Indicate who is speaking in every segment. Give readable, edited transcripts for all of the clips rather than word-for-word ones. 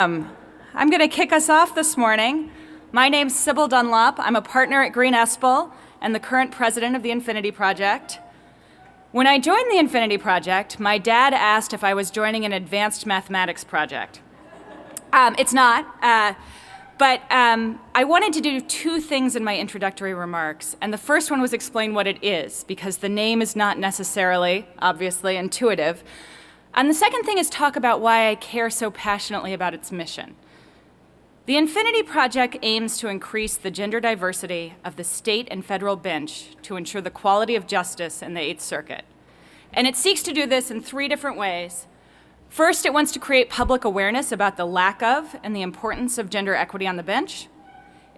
Speaker 1: I'm going to kick us off this morning. My name's Sybil Dunlop. I'm a partner at Green Espel and the current president of the Infinity Project. When I joined the Infinity Project, my dad asked if I was joining an advanced mathematics project. It's not, but I wanted to do two things in my introductory remarks, and the first one was explain what it is, because the name is not necessarily, obviously, intuitive. And the second thing is talk about why I care so passionately about its mission. The Infinity Project aims to increase the gender diversity of the state and federal bench to ensure the quality of justice in the Eighth Circuit. And it seeks to do this in three different ways. First, it wants to create public awareness about the lack of and the importance of gender equity on the bench.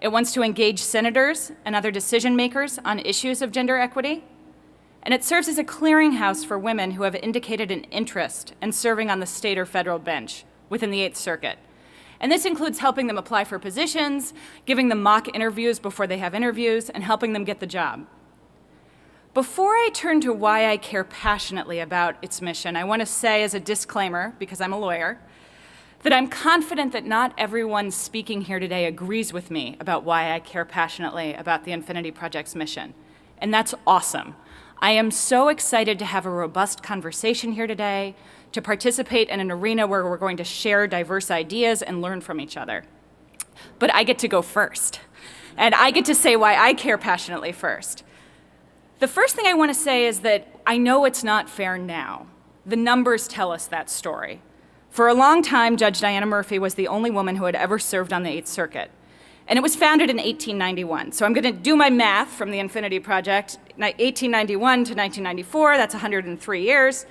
Speaker 1: It wants to engage senators and other decision makers on issues of gender equity. And it serves as a clearinghouse for women who have indicated an interest in serving on the state or federal bench within the Eighth Circuit. And this includes helping them apply for positions, giving them mock interviews before they have interviews, and helping them get the job. Before I turn to why I care passionately about its mission, I want to say as a disclaimer, because I'm a lawyer, that I'm confident that not everyone speaking here today agrees with me about why I care passionately about the Infinity Project's mission. And that's awesome. I am so excited to have a robust conversation here today, to participate in an arena where we're going to share diverse ideas and learn from each other. But I get to go first, and I get to say why I care passionately first. The first thing I want to say is that I know it's not fair now. The numbers tell us that story. For a long time, Judge Diana Murphy was the only woman who had ever served on the Eighth Circuit. And it was founded in 1891. So I'm going to do my math from the Infinity Project. 1891 to 1994, that's 103 years.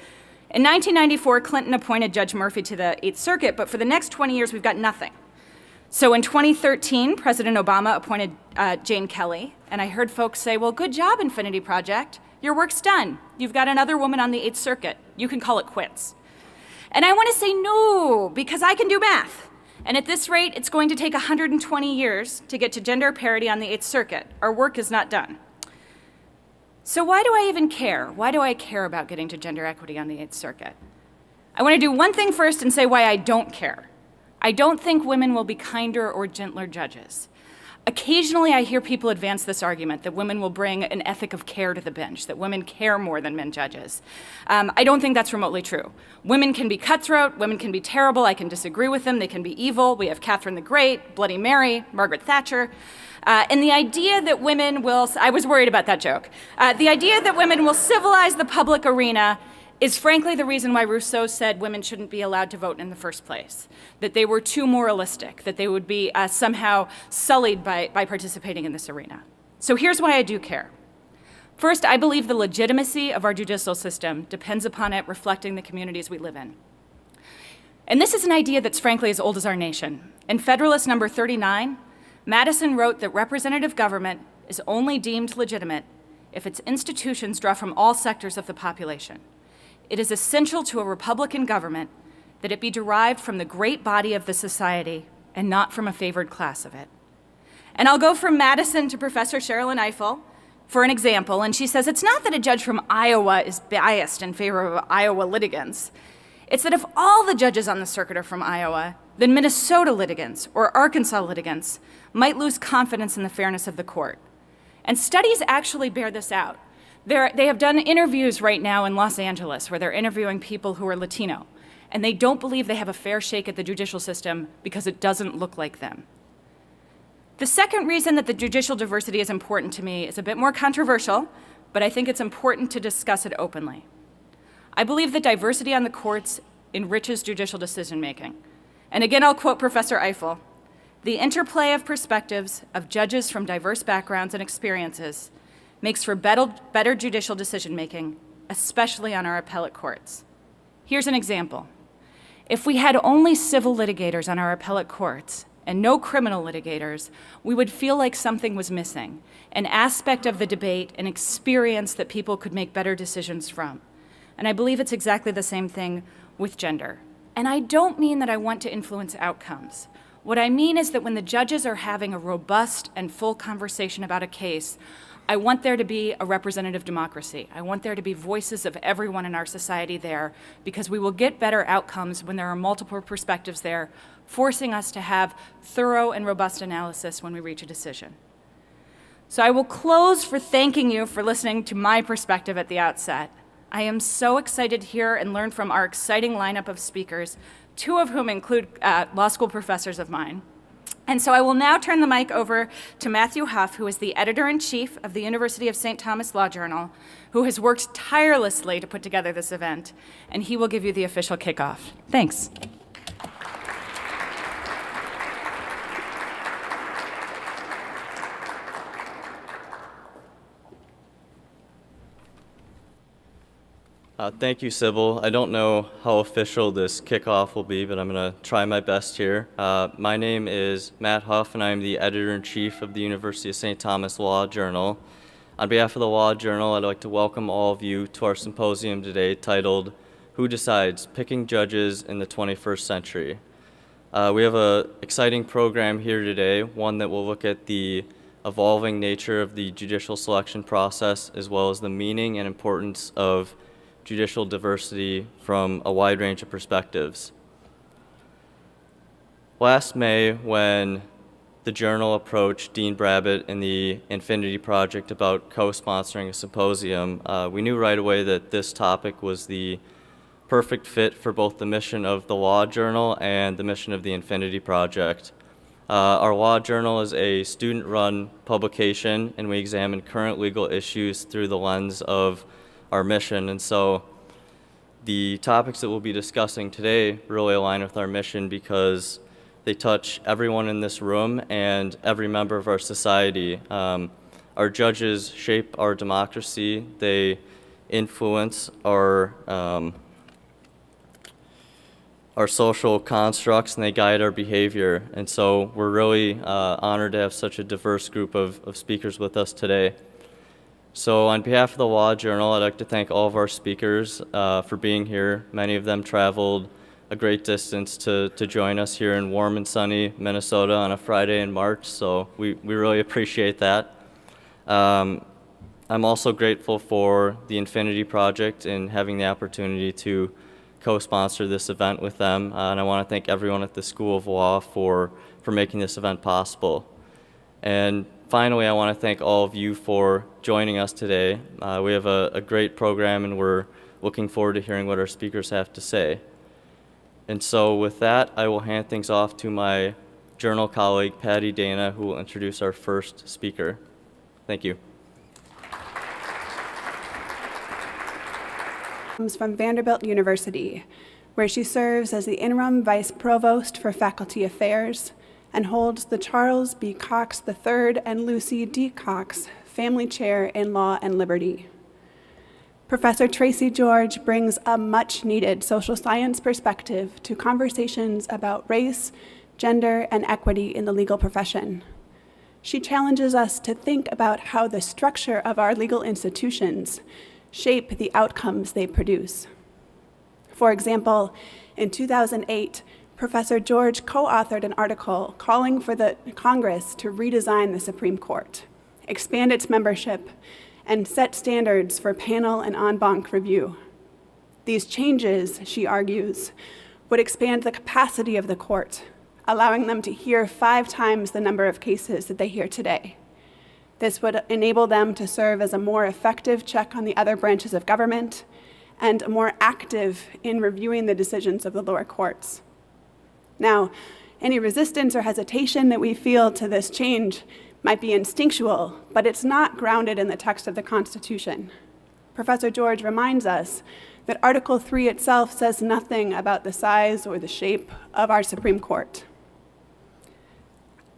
Speaker 1: In 1994, Clinton appointed Judge Murphy to the Eighth Circuit, but for the next 20 years, we've got nothing. So in 2013, President Obama appointed Jane Kelly, and I heard folks say, well, good job, Infinity Project. Your work's done. You've got another woman on the Eighth Circuit. You can call it quits. And I want to say no, because I can do math. And at this rate, it's going to take 120 years to get to gender parity on the Eighth Circuit. Our work is not done. So why do I even care? Why do I care about getting to gender equity on the Eighth Circuit? I want to do one thing first and say why I don't care. I don't think women will be kinder or gentler judges. Occasionally, I hear people advance this argument that women will bring an ethic of care to the bench, that women care more than men judges. I don't think that's remotely true. Women can be cutthroat, women can be terrible, I can disagree with them, they can be evil. We have Catherine the Great, Bloody Mary, Margaret Thatcher. And the idea that women will, I was worried about that joke. The idea that women will civilize the public arena is frankly the reason why Rousseau said women shouldn't be allowed to vote in the first place, that they were too moralistic, that they would be somehow sullied by participating in this arena. So here's why I do care. First, I believe the legitimacy of our judicial system depends upon it reflecting the communities we live in. And this is an idea that's frankly as old as our nation. In Federalist Number 39, Madison wrote that representative government is only deemed legitimate if its institutions draw from all sectors of the population. It is essential to a Republican government that it be derived from the great body of the society and not from a favored class of it. And I'll go from Madison to Professor Sherilyn Ifill for an example, and she says it's not that a judge from Iowa is biased in favor of Iowa litigants. It's that if all the judges on the circuit are from Iowa, then Minnesota litigants or Arkansas litigants might lose confidence in the fairness of the court. And studies actually bear this out. They have done interviews right now in Los Angeles where they're interviewing people who are Latino, and they don't believe they have a fair shake at the judicial system because it doesn't look like them. The second reason that the judicial diversity is important to me is a bit more controversial, but I think it's important to discuss it openly. I believe that diversity on the courts enriches judicial decision-making. And again, I'll quote Professor Ifill, "The interplay of perspectives of judges from diverse backgrounds and experiences makes for better judicial decision-making, especially on our appellate courts." Here's an example. If we had only civil litigators on our appellate courts and no criminal litigators, we would feel like something was missing, an aspect of the debate, an experience that people could make better decisions from. And I believe it's exactly the same thing with gender. And I don't mean that I want to influence outcomes. What I mean is that when the judges are having a robust and full conversation about a case, I want there to be a representative democracy. I want there to be voices of everyone in our society there, because we will get better outcomes when there are multiple perspectives there, forcing us to have thorough and robust analysis when we reach a decision. So I will close for thanking you for listening to my perspective at the outset. I am so excited to hear and learn from our exciting lineup of speakers, two of whom include law school professors of mine. And so I will now turn the mic over to Matthew Huff, who is the editor-in-chief of the University of St. Thomas Law Journal, who has worked tirelessly to put together this event, and he will give you the official kickoff. Thanks.
Speaker 2: Thank you, Sybil. I don't know how official this kickoff will be, but I'm going to try my best here. My name is Matt Huff, and I'm the editor-in-chief of the University of St. Thomas Law Journal. On behalf of the Law Journal, I'd like to welcome all of you to our symposium today titled, Who Decides? Picking Judges in the 21st Century. We have an exciting program here today, one that will look at the evolving nature of the judicial selection process, as well as the meaning and importance of judicial diversity from a wide range of perspectives. Last May, when the Journal approached Dean Brabbett and the Infinity Project about co-sponsoring a symposium, we knew right away that this topic was the perfect fit for both the mission of the Law Journal and the mission of the Infinity Project. Our Law Journal is a student-run publication, and we examine current legal issues through the lens of our mission, and so the topics that we'll be discussing today really align with our mission because they touch everyone in this room and every member of our society. Our judges shape our democracy. They influence our social constructs, and they guide our behavior. And so we're really honored to have such a diverse group of speakers with us today. So on behalf of the Law Journal, I'd like to thank all of our speakers for being here. Many of them traveled a great distance to join us here in warm and sunny Minnesota on a Friday in March, so we really appreciate that. I'm also grateful for the Infinity Project and having the opportunity to co-sponsor this event with them, and I want to thank everyone at the School of Law for making this event possible. And finally, I want to thank all of you for joining us today. We have a great program, and we're looking forward to hearing what our speakers have to say. And so with that, I will hand things off to my journal colleague, Patty Dana, who will introduce our first speaker. Thank you.
Speaker 3: Comes from Vanderbilt University, where she serves as the interim vice provost for faculty affairs and holds the Charles B. Cox III and Lucy D. Cox Family Chair in Law and Liberty. Professor Tracy George brings a much-needed social science perspective to conversations about race, gender, and equity in the legal profession. She challenges us to think about how the structure of our legal institutions shape the outcomes they produce. For example, in 2008, Professor George co-authored an article calling for the Congress to redesign the Supreme Court, expand its membership, and set standards for panel and en banc review. These changes, she argues, would expand the capacity of the court, allowing them to hear 5 times the number of cases that they hear today. This would enable them to serve as a more effective check on the other branches of government and more active in reviewing the decisions of the lower courts. Now, any resistance or hesitation that we feel to this change might be instinctual, but it's not grounded in the text of the Constitution. Professor George reminds us that Article 3 itself says nothing about the size or the shape of our Supreme Court.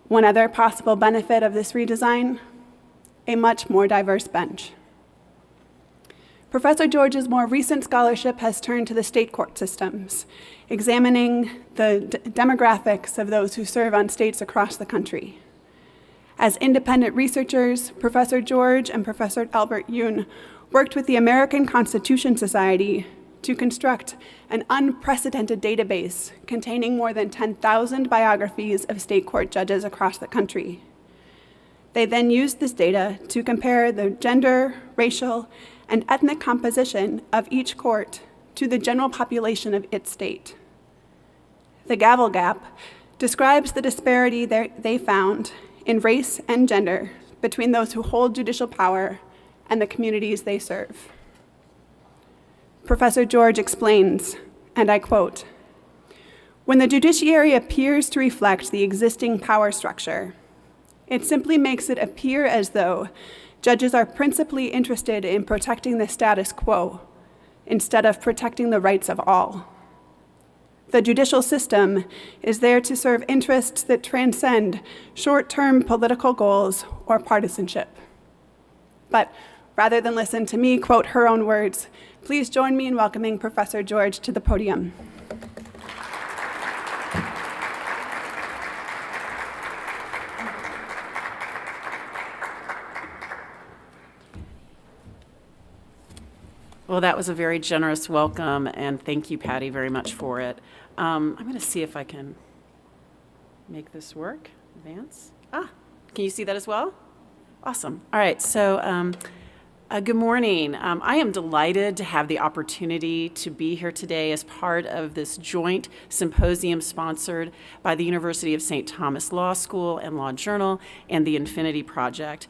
Speaker 3: One other possible benefit of this redesign: a much more diverse bench. Professor George's more recent scholarship has turned to the state court systems, examining the demographics of those who serve on states across the country. As independent researchers, Professor George and Professor Albert Yoon worked with the American Constitution Society to construct an unprecedented database containing more than 10,000 biographies of state court judges across the country. They then used this data to compare the gender, racial, and ethnic composition of each court to the general population of its state. The gavel gap describes the disparity they found in race and gender between those who hold judicial power and the communities they serve. Professor George explains, and I quote, "When the judiciary appears to reflect the existing power structure, it simply makes it appear as though judges are principally interested in protecting the status quo instead of protecting the rights of all. The judicial system is there to serve interests that transcend short-term political goals or partisanship." But rather than listen to me quote her own words, please join me in welcoming Professor George to the podium.
Speaker 4: Well, that was a very generous welcome, and thank you, Patty, very much for it. I'm going to see if I can make this work. Advance. Can you see that as well? Awesome. All right, so good morning. I am delighted to have the opportunity to be here today as part of this joint symposium sponsored by the University of St. Thomas Law School and Law Journal and the Infinity Project.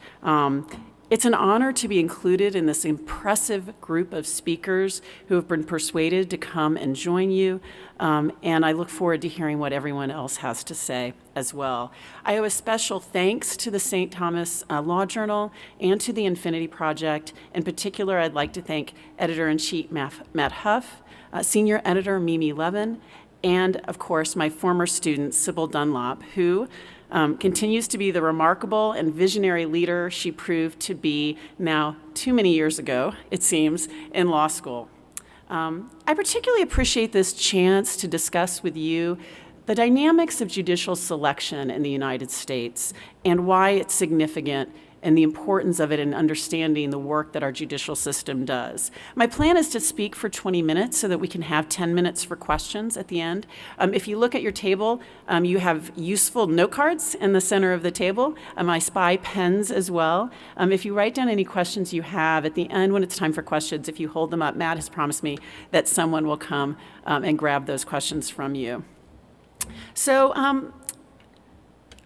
Speaker 4: It's an honor to be included in this impressive group of speakers who have been persuaded to come and join you, and I look forward to hearing what everyone else has to say as well. I owe a special thanks to the St. Thomas Law Journal and to the Infinity Project. In particular, I'd like to thank Editor-in-Chief Matt Huff, Senior Editor Mimi Levin, and of course my former student Sybil Dunlop, who continues to be the remarkable and visionary leader she proved to be now too many years ago, it seems, in law school. I particularly appreciate this chance to discuss with you the dynamics of judicial selection in the United States and why it's significant and the importance of it in understanding the work that our judicial system does. My plan is to speak for 20 minutes so that we can have 10 minutes for questions at the end. If you look at your table, you have useful note cards in the center of the table. I spy pens as well. If you write down any questions you have at the end when it's time for questions, if you hold them up, Matt has promised me that someone will come and grab those questions from you. So,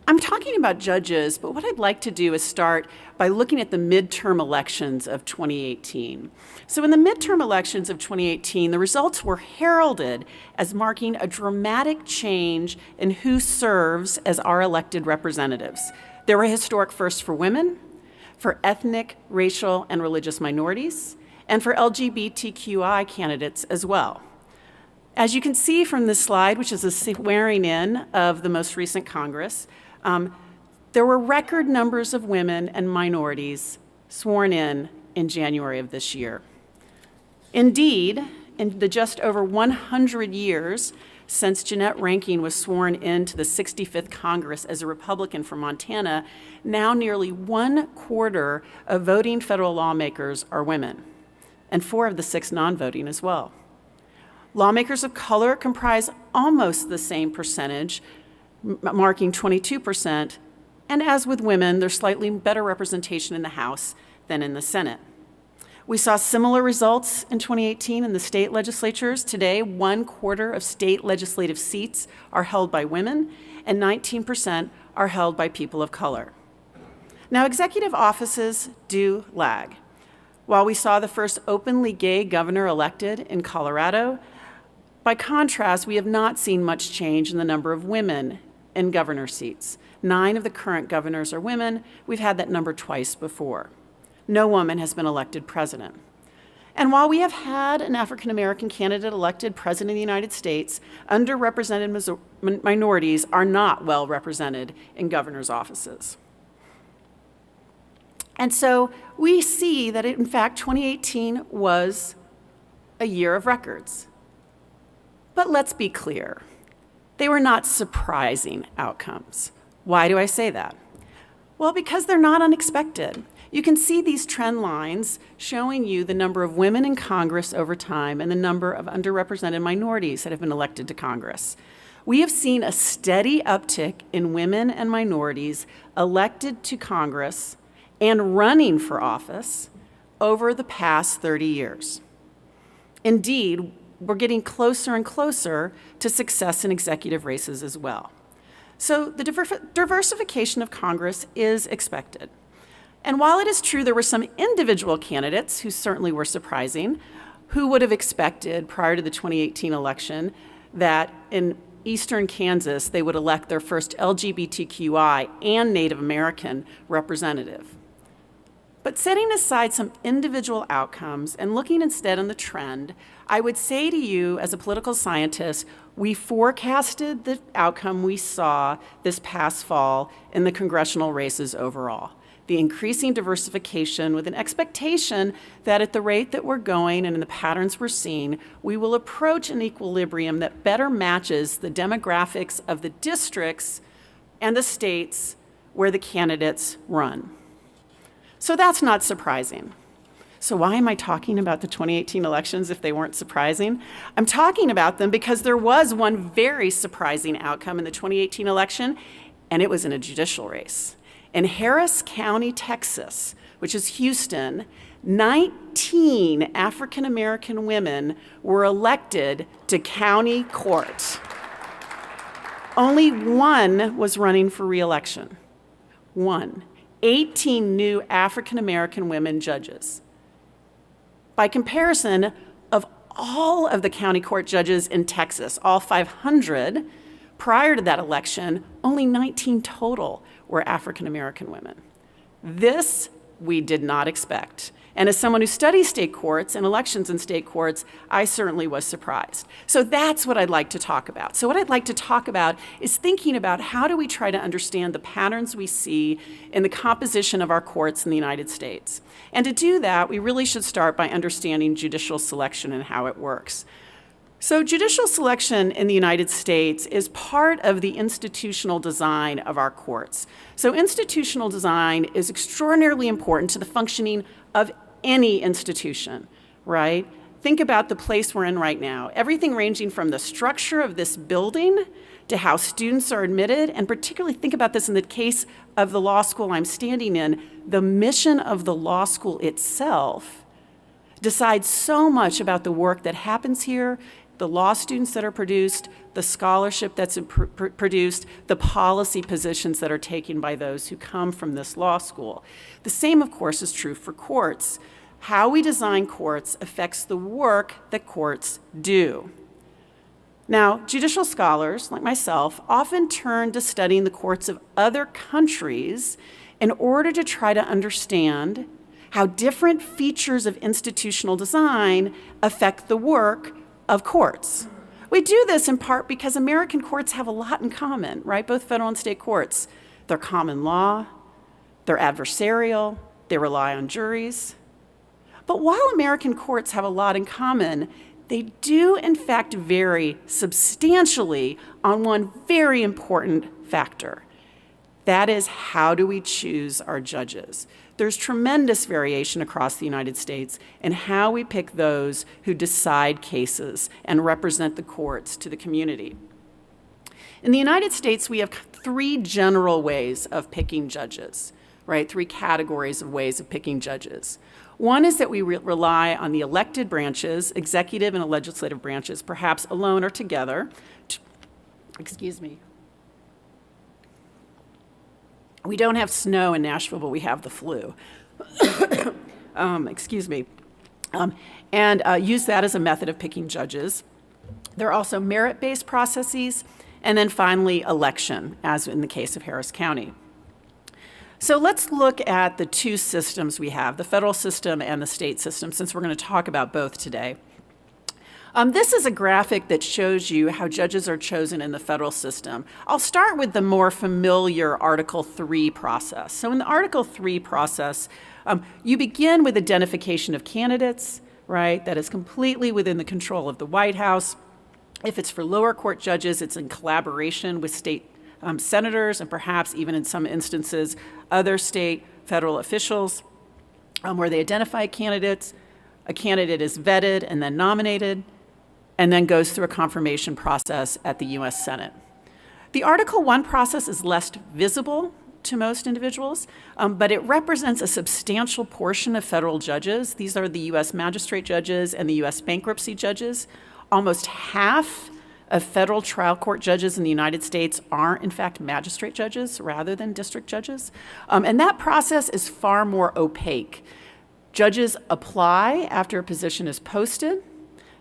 Speaker 4: I'm talking about judges, but what I'd like to do is start by looking at the midterm elections of 2018. So in the midterm elections of 2018, the results were heralded as marking a dramatic change in who serves as our elected representatives. There were historic firsts for women, for ethnic, racial, and religious minorities, and for LGBTQI candidates as well. As you can see from this slide, which is a swearing in of the most recent Congress, there were record numbers of women and minorities sworn in January of this year. Indeed, in the just over 100 years since Jeanette Rankin was sworn into the 65th Congress as a Republican from Montana, now nearly 1/4 of voting federal lawmakers are women, and 4 of the 6 non-voting as well. Lawmakers of color comprise almost the same percentage, marking 22%, and as with women, there's slightly better representation in the House than in the Senate. We saw similar results in 2018 in the state legislatures. Today, 1/4 of state legislative seats are held by women, and 19% are held by people of color. Now, executive offices do lag. While we saw the first openly gay governor elected in Colorado, by contrast, we have not seen much change in the number of women in governor seats. 9 of the current governors are women. We've had that number twice before. No woman has been elected president. And while we have had an African-American candidate elected president of the United States, underrepresented minorities are not well represented in governor's offices. And so we see that, in fact, 2018 was a year of records. But let's be clear. They were not surprising outcomes. Why do I say that? Well, because they're not unexpected. You can see these trend lines showing you the number of women in Congress over time and the number of underrepresented minorities that have been elected to Congress. We have seen a steady uptick in women and minorities elected to Congress and running for office over the past 30 years. Indeed, we're getting closer and closer to success in executive races as well. So the diversification of Congress is expected. And while it is true there were some individual candidates who certainly were surprising, who would have expected prior to the 2018 election that in eastern Kansas they would elect their first LGBTQI and Native American representative. But setting aside some individual outcomes and looking instead on the trend, I would say to you as a political scientist, we forecasted the outcome we saw this past fall in the congressional races overall. The increasing diversification with an expectation that at the rate that we're going and in the patterns we're seeing, we will approach an equilibrium that better matches the demographics of the districts and the states where the candidates run. So that's not surprising. So why am I talking about the 2018 elections if they weren't surprising? I'm talking about them because there was one very surprising outcome in the 2018 election, and it was in a judicial race. In Harris County, Texas, which is Houston, 19 African American women were elected to county court. Only one was running for re-election. One. 18 new African American women judges. By comparison, of all of the county court judges in Texas, all 500, prior to that election, only 19 total were African American women. This we did not expect. And as someone who studies state courts and elections in state courts, I certainly was surprised. So that's what I'd like to talk about. So what I'd like to talk about is thinking about how do we try to understand the patterns we see in the composition of our courts in the United States. And to do that, we really should start by understanding judicial selection and how it works. So judicial selection in the United States is part of the institutional design of our courts. So institutional design is extraordinarily important to the functioning of any institution, right? Think about the place we're in right now. Everything ranging from the structure of this building to how students are admitted, and particularly think about this in the case of the law school I'm standing in, the mission of the law school itself decides so much about the work that happens here, the law students that are produced, the scholarship that's produced, the policy positions that are taken by those who come from this law school. The same, of course, is true for courts. How we design courts affects the work that courts do. Now, judicial scholars, like myself, often turn to studying the courts of other countries in order to try to understand how different features of institutional design affect the work of courts. We do this in part because American courts have a lot in common, right? Both federal and state courts. They're common law, they're adversarial, they rely on juries. But while American courts have a lot in common, they do in fact vary substantially on one very important factor. That is, how do we choose our judges? There's tremendous variation across the United States in how we pick those who decide cases and represent the courts to the community. In the United States, we have three general ways of picking judges, right? Three categories of ways of picking judges. One is that we rely on the elected branches, executive and legislative branches, perhaps alone or together. Excuse me. We don't have snow in Nashville, but we have the flu. Excuse me. And use that as a method of picking judges. There are also merit-based processes, and then finally election, as in the case of Harris County. So let's look at the two systems we have, the federal system and the state system, since we're going to talk about both today. This is a graphic that shows you how judges are chosen in the federal system. I'll start with the more familiar Article 3 process. So in the Article 3 process, you begin with identification of candidates, right? That is completely within the control of the White House. If it's for lower court judges, it's in collaboration with state senators and perhaps even in some instances, other state federal officials. where they identify candidates, a candidate is vetted and then nominated, and then goes through a confirmation process at the U.S. Senate. The Article 1 process is less visible to most individuals, but it represents a substantial portion of federal judges. These are the U.S. magistrate judges and the U.S. bankruptcy judges. Almost half of federal trial court judges in the United States are, in fact, magistrate judges rather than district judges. And that process is far more opaque. Judges apply after a position is posted.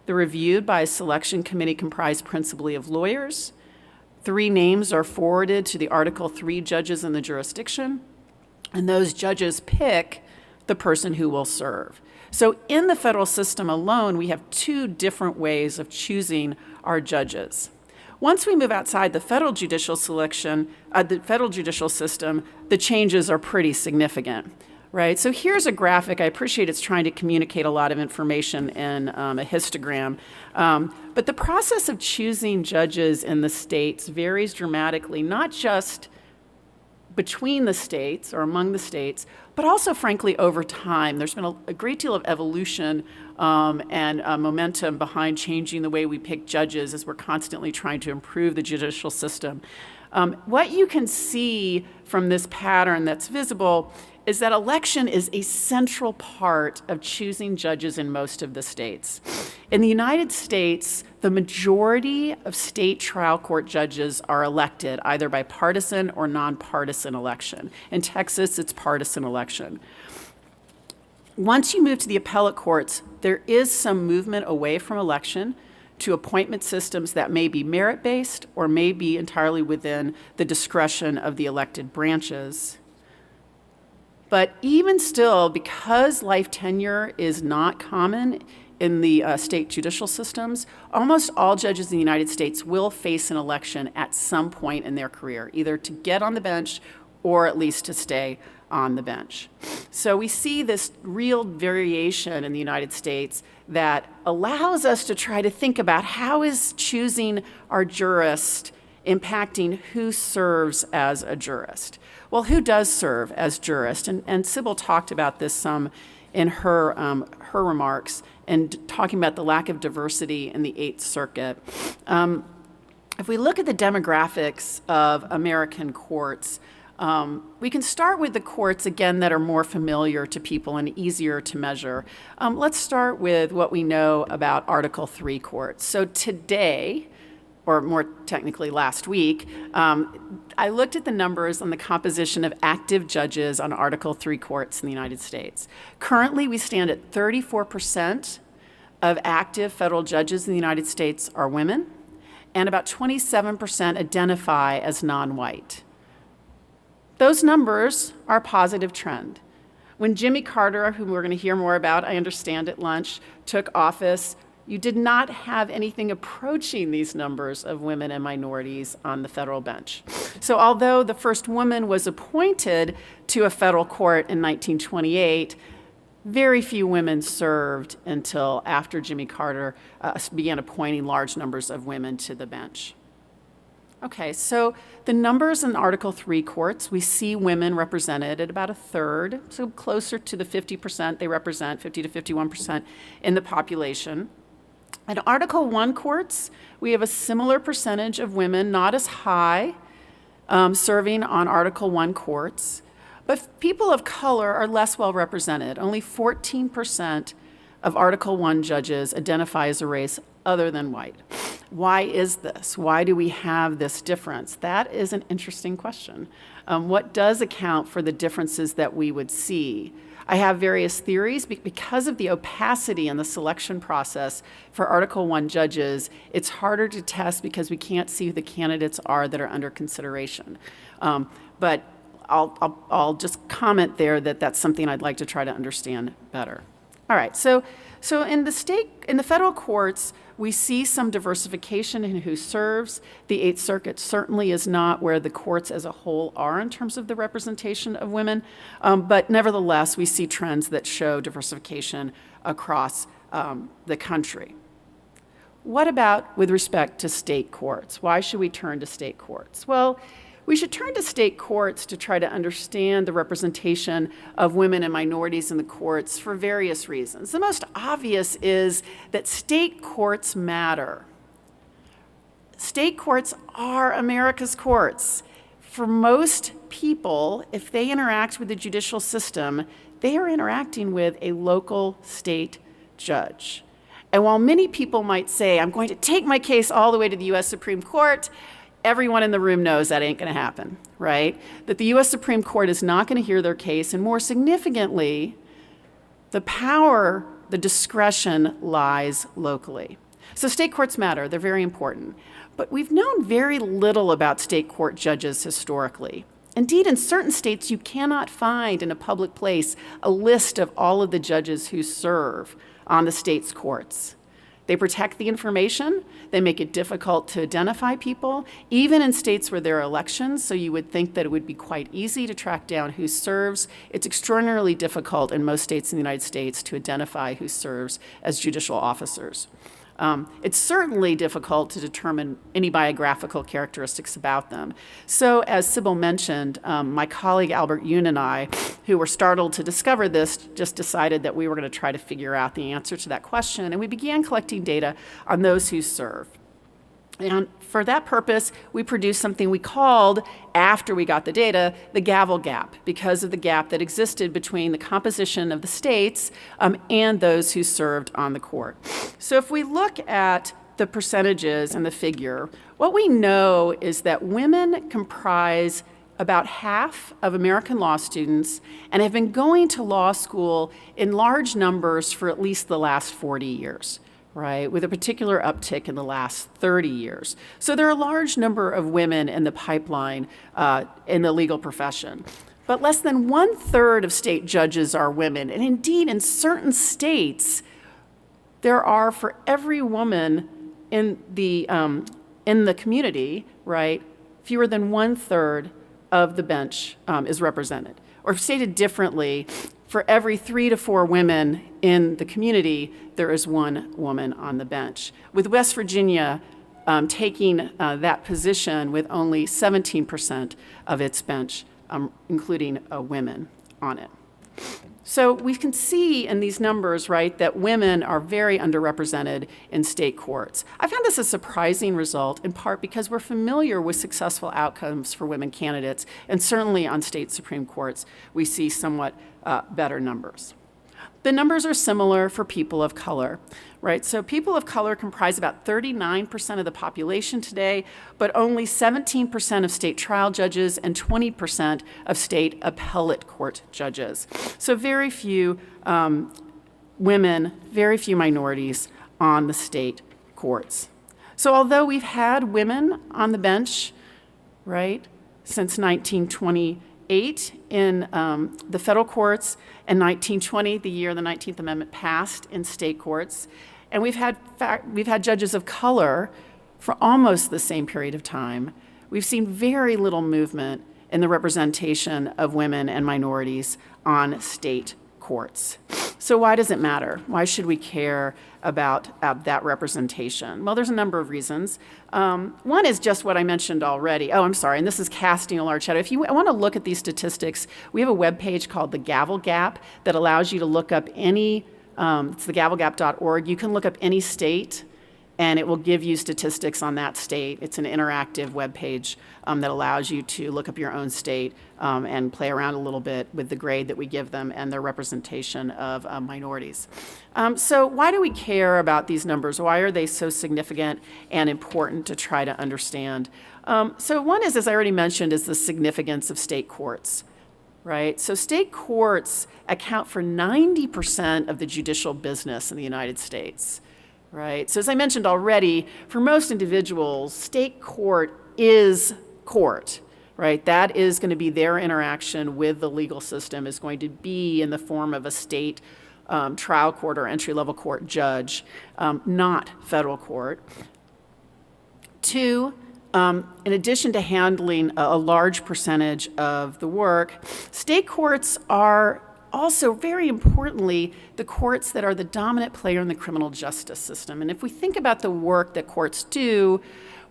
Speaker 4: They're reviewed by a selection committee comprised principally of lawyers. 3 names are forwarded to the Article 3 judges in the jurisdiction, and those judges pick the person who will serve. So in the federal system alone, we have 2 different ways of choosing our judges. Once we move outside the federal judicial system, the changes are pretty significant. Right, so here's a graphic. I appreciate it's trying to communicate a lot of information in a histogram. But the process of choosing judges in the states varies dramatically, not just between the states or among the states, but also, frankly, over time. There's been a great deal of evolution and momentum behind changing the way we pick judges as we're constantly trying to improve the judicial system. What you can see from this pattern that's visible is that election is a central part of choosing judges in most of the states. In the United States, the majority of state trial court judges are elected either by partisan or nonpartisan election. In Texas, it's partisan election. Once you move to the appellate courts, there is some movement away from election to appointment systems that may be merit-based or may be entirely within the discretion of the elected branches. But even still, because life tenure is not common in the state judicial systems, almost all judges in the United States will face an election at some point in their career, either to get on the bench or at least to stay on the bench. So we see this real variation in the United States that allows us to try to think about how is choosing our jurist impacting who serves as a jurist. Well, who does serve as jurist? And Sybil talked about this some in her remarks and talking about the lack of diversity in the Eighth Circuit. If we look at the demographics of American courts, we can start with the courts, again, that are more familiar to people and easier to measure. Let's start with what we know about Article 3 courts. So today, or more technically last week, I looked at the numbers on the composition of active judges on Article 3 courts in the United States. Currently, we stand at 34% of active federal judges in the United States are women, and about 27% identify as non-white. Those numbers are a positive trend. When Jimmy Carter, whom we're going to hear more about, I understand, at lunch, took office, you did not have anything approaching these numbers of women and minorities on the federal bench. So although the first woman was appointed to a federal court in 1928, very few women served until after Jimmy Carter began appointing large numbers of women to the bench. Okay, so the numbers in Article 3 courts, we see women represented at about a third, so closer to the 50% they represent, 50 to 51% in the population. At Article 1 courts, we have a similar percentage of women, not as high, serving on Article 1 courts, but people of color are less well represented. Only 14% of Article 1 judges identify as a race other than white. Why is this? Why do we have this difference? That is an interesting question. What does account for the differences that we would see? I have various theories. Because of the opacity in the selection process for Article 1 judges, it's harder to test because we can't see who the candidates are that are under consideration. But I'll just comment there that that's something I'd like to try to understand better. All right, so in the federal courts, we see some diversification in who serves. The Eighth Circuit certainly is not where the courts as a whole are in terms of the representation of women, but nevertheless, we see trends that show diversification across the country. What about with respect to state courts? Why should we turn to state courts? Well, we should turn to state courts to try to understand the representation of women and minorities in the courts for various reasons. The most obvious is that state courts matter. State courts are America's courts. For most people, if they interact with the judicial system, they are interacting with a local state judge. And while many people might say, I'm going to take my case all the way to the US Supreme Court, everyone in the room knows that ain't going to happen, right? That the US Supreme Court is not going to hear their case, and more significantly, the power, the discretion lies locally. So state courts matter, they're very important. But we've known very little about state court judges historically. Indeed, in certain states, you cannot find in a public place a list of all of the judges who serve on the state's courts. They protect the information, they make it difficult to identify people, even in states where there are elections, so you would think that it would be quite easy to track down who serves. It's extraordinarily difficult in most states in the United States to identify who serves as judicial officers. It's certainly difficult to determine any biographical characteristics about them. So as Sybil mentioned, my colleague Albert Yoon and I, who were startled to discover this, just decided that we were going to try to figure out the answer to that question, and we began collecting data on those who serve. And for that purpose, we produced something we called, after we got the data, the gavel gap, because of the gap that existed between the composition of the states and those who served on the court. So if we look at the percentages and the figure, what we know is that women comprise about half of American law students and have been going to law school in large numbers for at least the last 40 years. Right, with a particular uptick in the last 30 years. So there are a large number of women in the pipeline in the legal profession. But less than 1/3 of state judges are women. And indeed, in certain states, there are, for every woman in the community, right, fewer than 1/3 of the bench is represented. Or stated differently, for every 3 to 4 women in the community, there is 1 woman on the bench. With West Virginia taking that position with only 17% of its bench, including women on it. So we can see in these numbers, right, that women are very underrepresented in state courts. I found this a surprising result, in part because we're familiar with successful outcomes for women candidates, and certainly on state Supreme Courts, we see somewhat better numbers. The numbers are similar for people of color, right? So people of color comprise about 39% of the population today, but only 17% of state trial judges and 20% of state appellate court judges. So very few women, very few minorities on the state courts. So although we've had women on the bench, right, since 1928 in the federal courts, and 1920, the year the 19th Amendment passed, in state courts, and we've had judges of color for almost the same period of time, we've seen very little movement in the representation of women and minorities on state courts. So why does it matter? Why should we care about that representation? Well, there's a number of reasons. One is just what I mentioned already. Oh, I'm sorry, and this is casting a large shadow. If you want to look at these statistics, we have a webpage called the Gavel Gap that allows you to look up any, it's thegavelgap.org. You can look up any state, and it will give you statistics on that state. It's an interactive webpage that allows you to look up your own state and play around a little bit with the grade that we give them and their representation of minorities. So why do we care about these numbers? Why are they so significant and important to try to understand? So one is, as I already mentioned, is the significance of state courts. Right? So state courts account for 90% of the judicial business in the United States. Right? So as I mentioned already, for most individuals, state court is court, right? That is going to be their interaction with the legal system is going to be in the form of a state trial court or entry-level court judge, not federal court. 2, in addition to handling a large percentage of the work, state courts are also, very importantly, the courts that are the dominant player in the criminal justice system. And if we think about the work that courts do,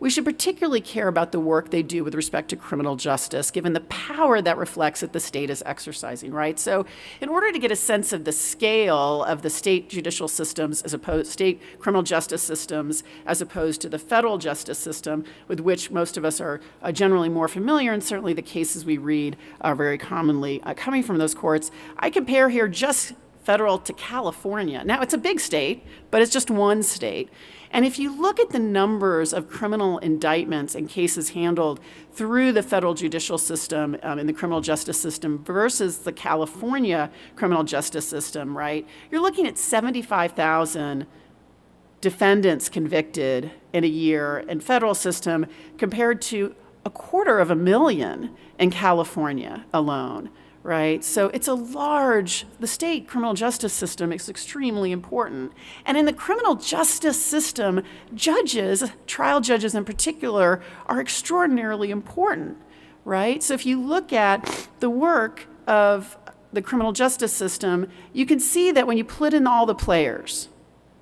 Speaker 4: we should particularly care about the work they do with respect to criminal justice, given the power that reflects that the state is exercising, right? So in order to get a sense of the scale of the state judicial systems state criminal justice systems as opposed to the federal justice system, with which most of us are generally more familiar, and certainly the cases we read are very commonly coming from those courts, I compare here just federal to California. Now, it's a big state, but it's just one state. And if you look at the numbers of criminal indictments and cases handled through the federal judicial system in the criminal justice system versus the California criminal justice system, right, you're looking at 75,000 defendants convicted in a year in federal system compared to 250,000 in California alone. Right? So it's the state criminal justice system is extremely important. And in the criminal justice system, judges, trial judges in particular, are extraordinarily important, right? So if you look at the work of the criminal justice system, you can see that when you put in all the players,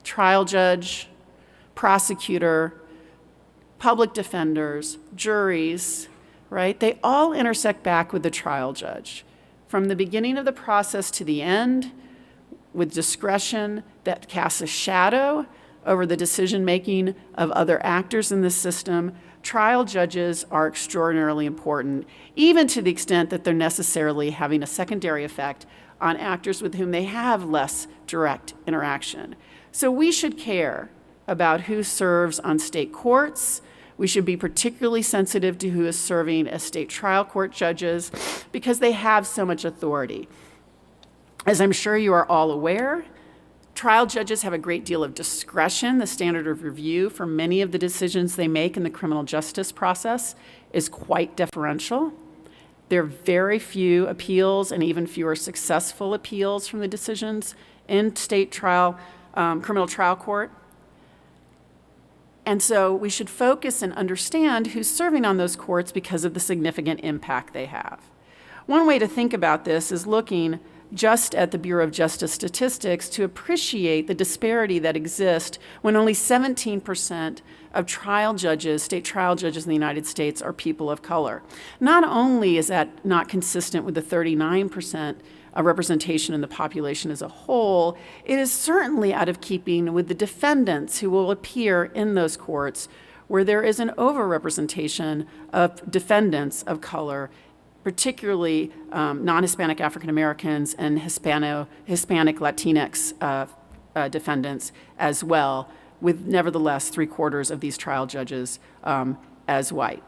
Speaker 4: trial judge, prosecutor, public defenders, juries, right, they all intersect back with the trial judge. From the beginning of the process to the end, with discretion that casts a shadow over the decision-making of other actors in the system, trial judges are extraordinarily important, even to the extent that they're necessarily having a secondary effect on actors with whom they have less direct interaction. So we should care about who serves on state courts. We should be particularly sensitive to who is serving as state trial court judges because they have so much authority. As I'm sure you are all aware, trial judges have a great deal of discretion. The standard of review for many of the decisions they make in the criminal justice process is quite deferential. There are very few appeals and even fewer successful appeals from the decisions in state criminal trial court. And so we should focus and understand who's serving on those courts because of the significant impact they have. One way to think about this is looking just at the Bureau of Justice statistics to appreciate the disparity that exists when only 17% of trial judges, state trial judges in the United States, are people of color. Not only is that not consistent with the 39% representation in the population as a whole, it is certainly out of keeping with the defendants who will appear in those courts where there is an overrepresentation of defendants of color, particularly non-Hispanic African Americans and Hispanic Latinx defendants as well, with nevertheless 3/4 of these trial judges as white.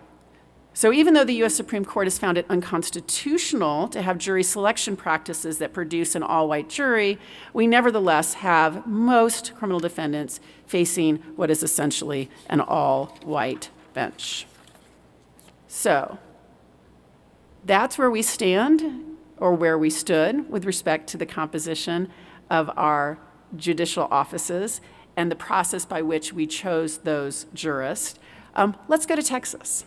Speaker 4: So even though the U.S. Supreme Court has found it unconstitutional to have jury selection practices that produce an all-white jury, we nevertheless have most criminal defendants facing what is essentially an all-white bench. So that's where we stand, or where we stood, with respect to the composition of our judicial offices and the process by which we chose those jurists. Let's go to Texas.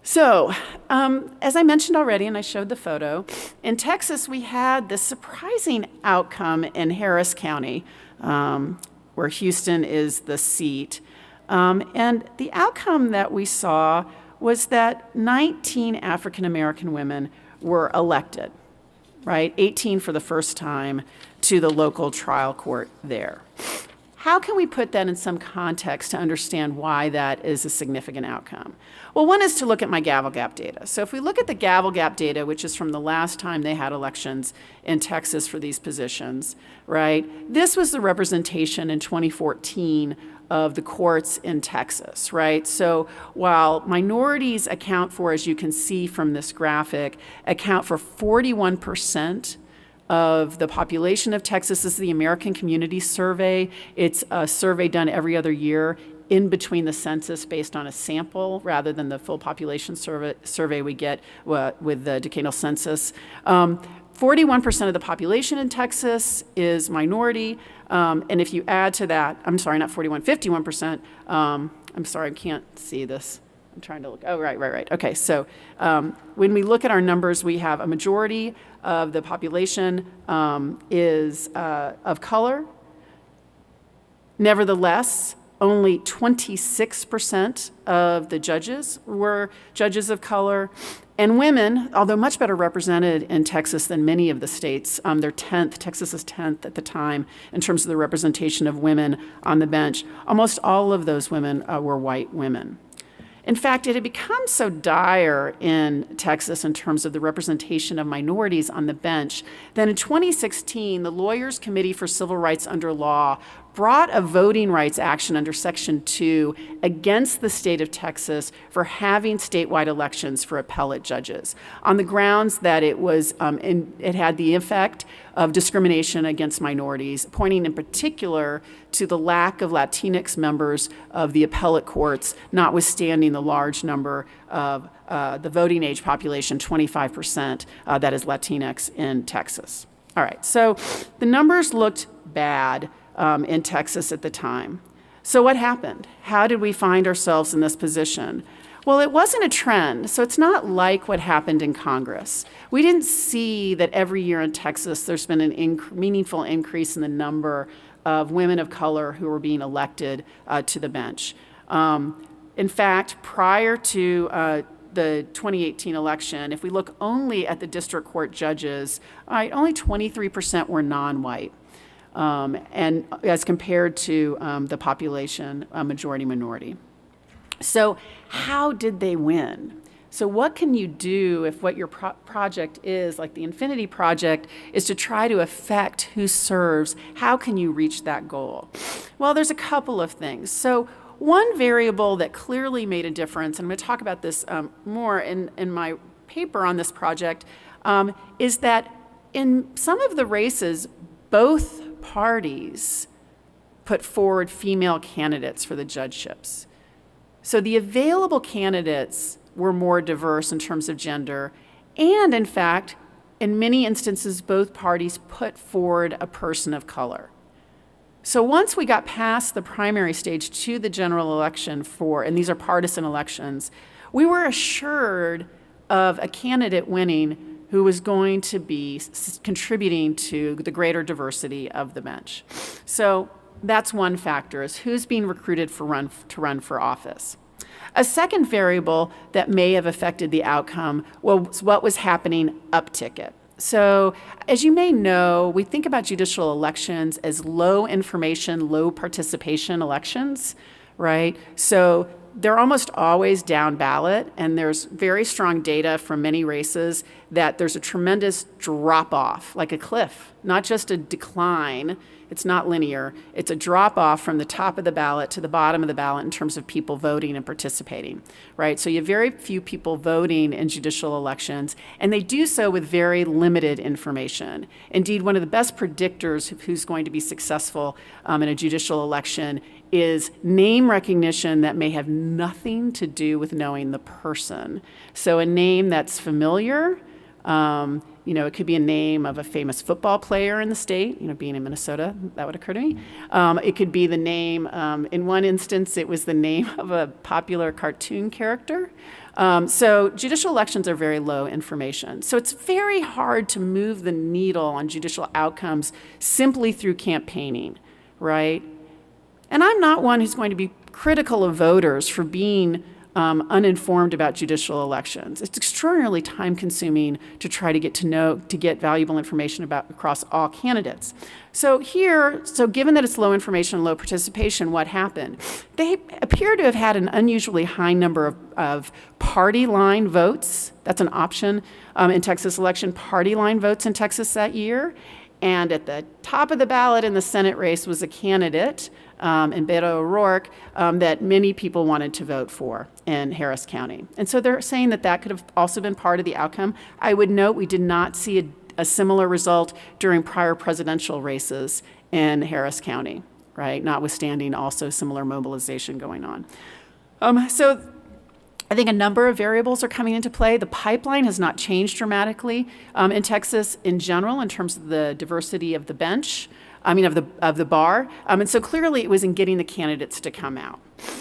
Speaker 4: So, as I mentioned already, and I showed the photo, in Texas we had this surprising outcome in Harris County, where Houston is the seat. And the outcome that we saw was that 19 African American women were elected, right? 18 for the first time to the local trial court there. How can we put that in some context to understand why that is a significant outcome? Well, one is to look at my gavel gap data. So if we look at the gavel gap data, which is from the last time they had elections in Texas for these positions, right? This was the representation in 2014 of the courts in Texas, right? So while minorities account for, as you can see from this graphic, account for 41% of the population of Texas. This is the American Community Survey. It's a survey done every other year in between the census based on a sample rather than the full population survey we get with the decadal census. 41% of the population in Texas is minority. And if you add to that, I'm sorry, not 41, 51%. I'm sorry, I can't see this. I'm trying to look. Oh, right. Okay, so when we look at our numbers, we have a majority of the population is of color. Nevertheless, only 26% of the judges were judges of color. And women, although much better represented in Texas than many of the states, they're 10th, Texas is 10th at the time in terms of the representation of women on the bench. Almost all of those women were white women. In fact, it had become so dire in Texas in terms of the representation of minorities on the bench that in 2016, the Lawyers Committee for Civil Rights Under Law brought a voting rights action under Section 2 against the state of Texas for having statewide elections for appellate judges on the grounds that it had the effect of discrimination against minorities, pointing in particular to the lack of Latinx members of the appellate courts, notwithstanding the large number of the voting age population, 25%, that is Latinx in Texas. All right, so the numbers looked bad in Texas at the time. So what happened? How did we find ourselves in this position? Well, it wasn't a trend, so it's not like what happened in Congress. We didn't see that every year in Texas there's been a meaningful increase in the number of women of color who were being elected to the bench. In fact, prior to the 2018 election, if we look only at the district court judges, only 23% were non-white. And as compared to the population, majority minority. So how did they win? So what can you do if what your project is, like the Infinity Project, is to try to affect who serves? How can you reach that goal? Well, there's a couple of things. So one variable that clearly made a difference, and I'm going to talk about this more in my paper on this project, is that in some of the races, both parties put forward female candidates for the judgeships. So the available candidates were more diverse in terms of gender, and in fact, in many instances, both parties put forward a person of color. So once we got past the primary stage to the general election and these are partisan elections, we were assured of a candidate winning who was going to be contributing to the greater diversity of the bench. So that's one factor, is who's being recruited to run for office. A second variable that may have affected the outcome was what was happening up ticket. So as you may know, we think about judicial elections as low information, low participation elections, right? So they're almost always down ballot, and there's very strong data from many races that there's a tremendous drop off, like a cliff, not just a decline. It's not linear. It's a drop off from the top of the ballot to the bottom of the ballot in terms of people voting and participating, right? So you have very few people voting in judicial elections, and they do so with very limited information. Indeed, one of the best predictors of who's going to be successful in a judicial election is name recognition that may have nothing to do with knowing the person. So a name that's familiar, it could be a name of a famous football player in the state, being in Minnesota, that would occur to me. It could be the name, in one instance, it was the name of a popular cartoon character. So judicial elections are very low information. So it's very hard to move the needle on judicial outcomes simply through campaigning, right? And I'm not one who's going to be critical of voters for being uninformed about judicial elections. It's extraordinarily time-consuming to try to get valuable information across all candidates. So given that it's low information, low participation, what happened? They appear to have had an unusually high number of party line votes. That's an option in Texas election, party line votes in Texas that year. And at the top of the ballot in the Senate race was a candidate, in Beto O'Rourke, that many people wanted to vote for in Harris County. And so they're saying that could have also been part of the outcome. I would note we did not see a similar result during prior presidential races in Harris County, right? Notwithstanding also similar mobilization going on. So I think a number of variables are coming into play. The pipeline has not changed dramatically in Texas in general in terms of the diversity of the bench, of the bar. And so clearly it was in getting the candidates to come out.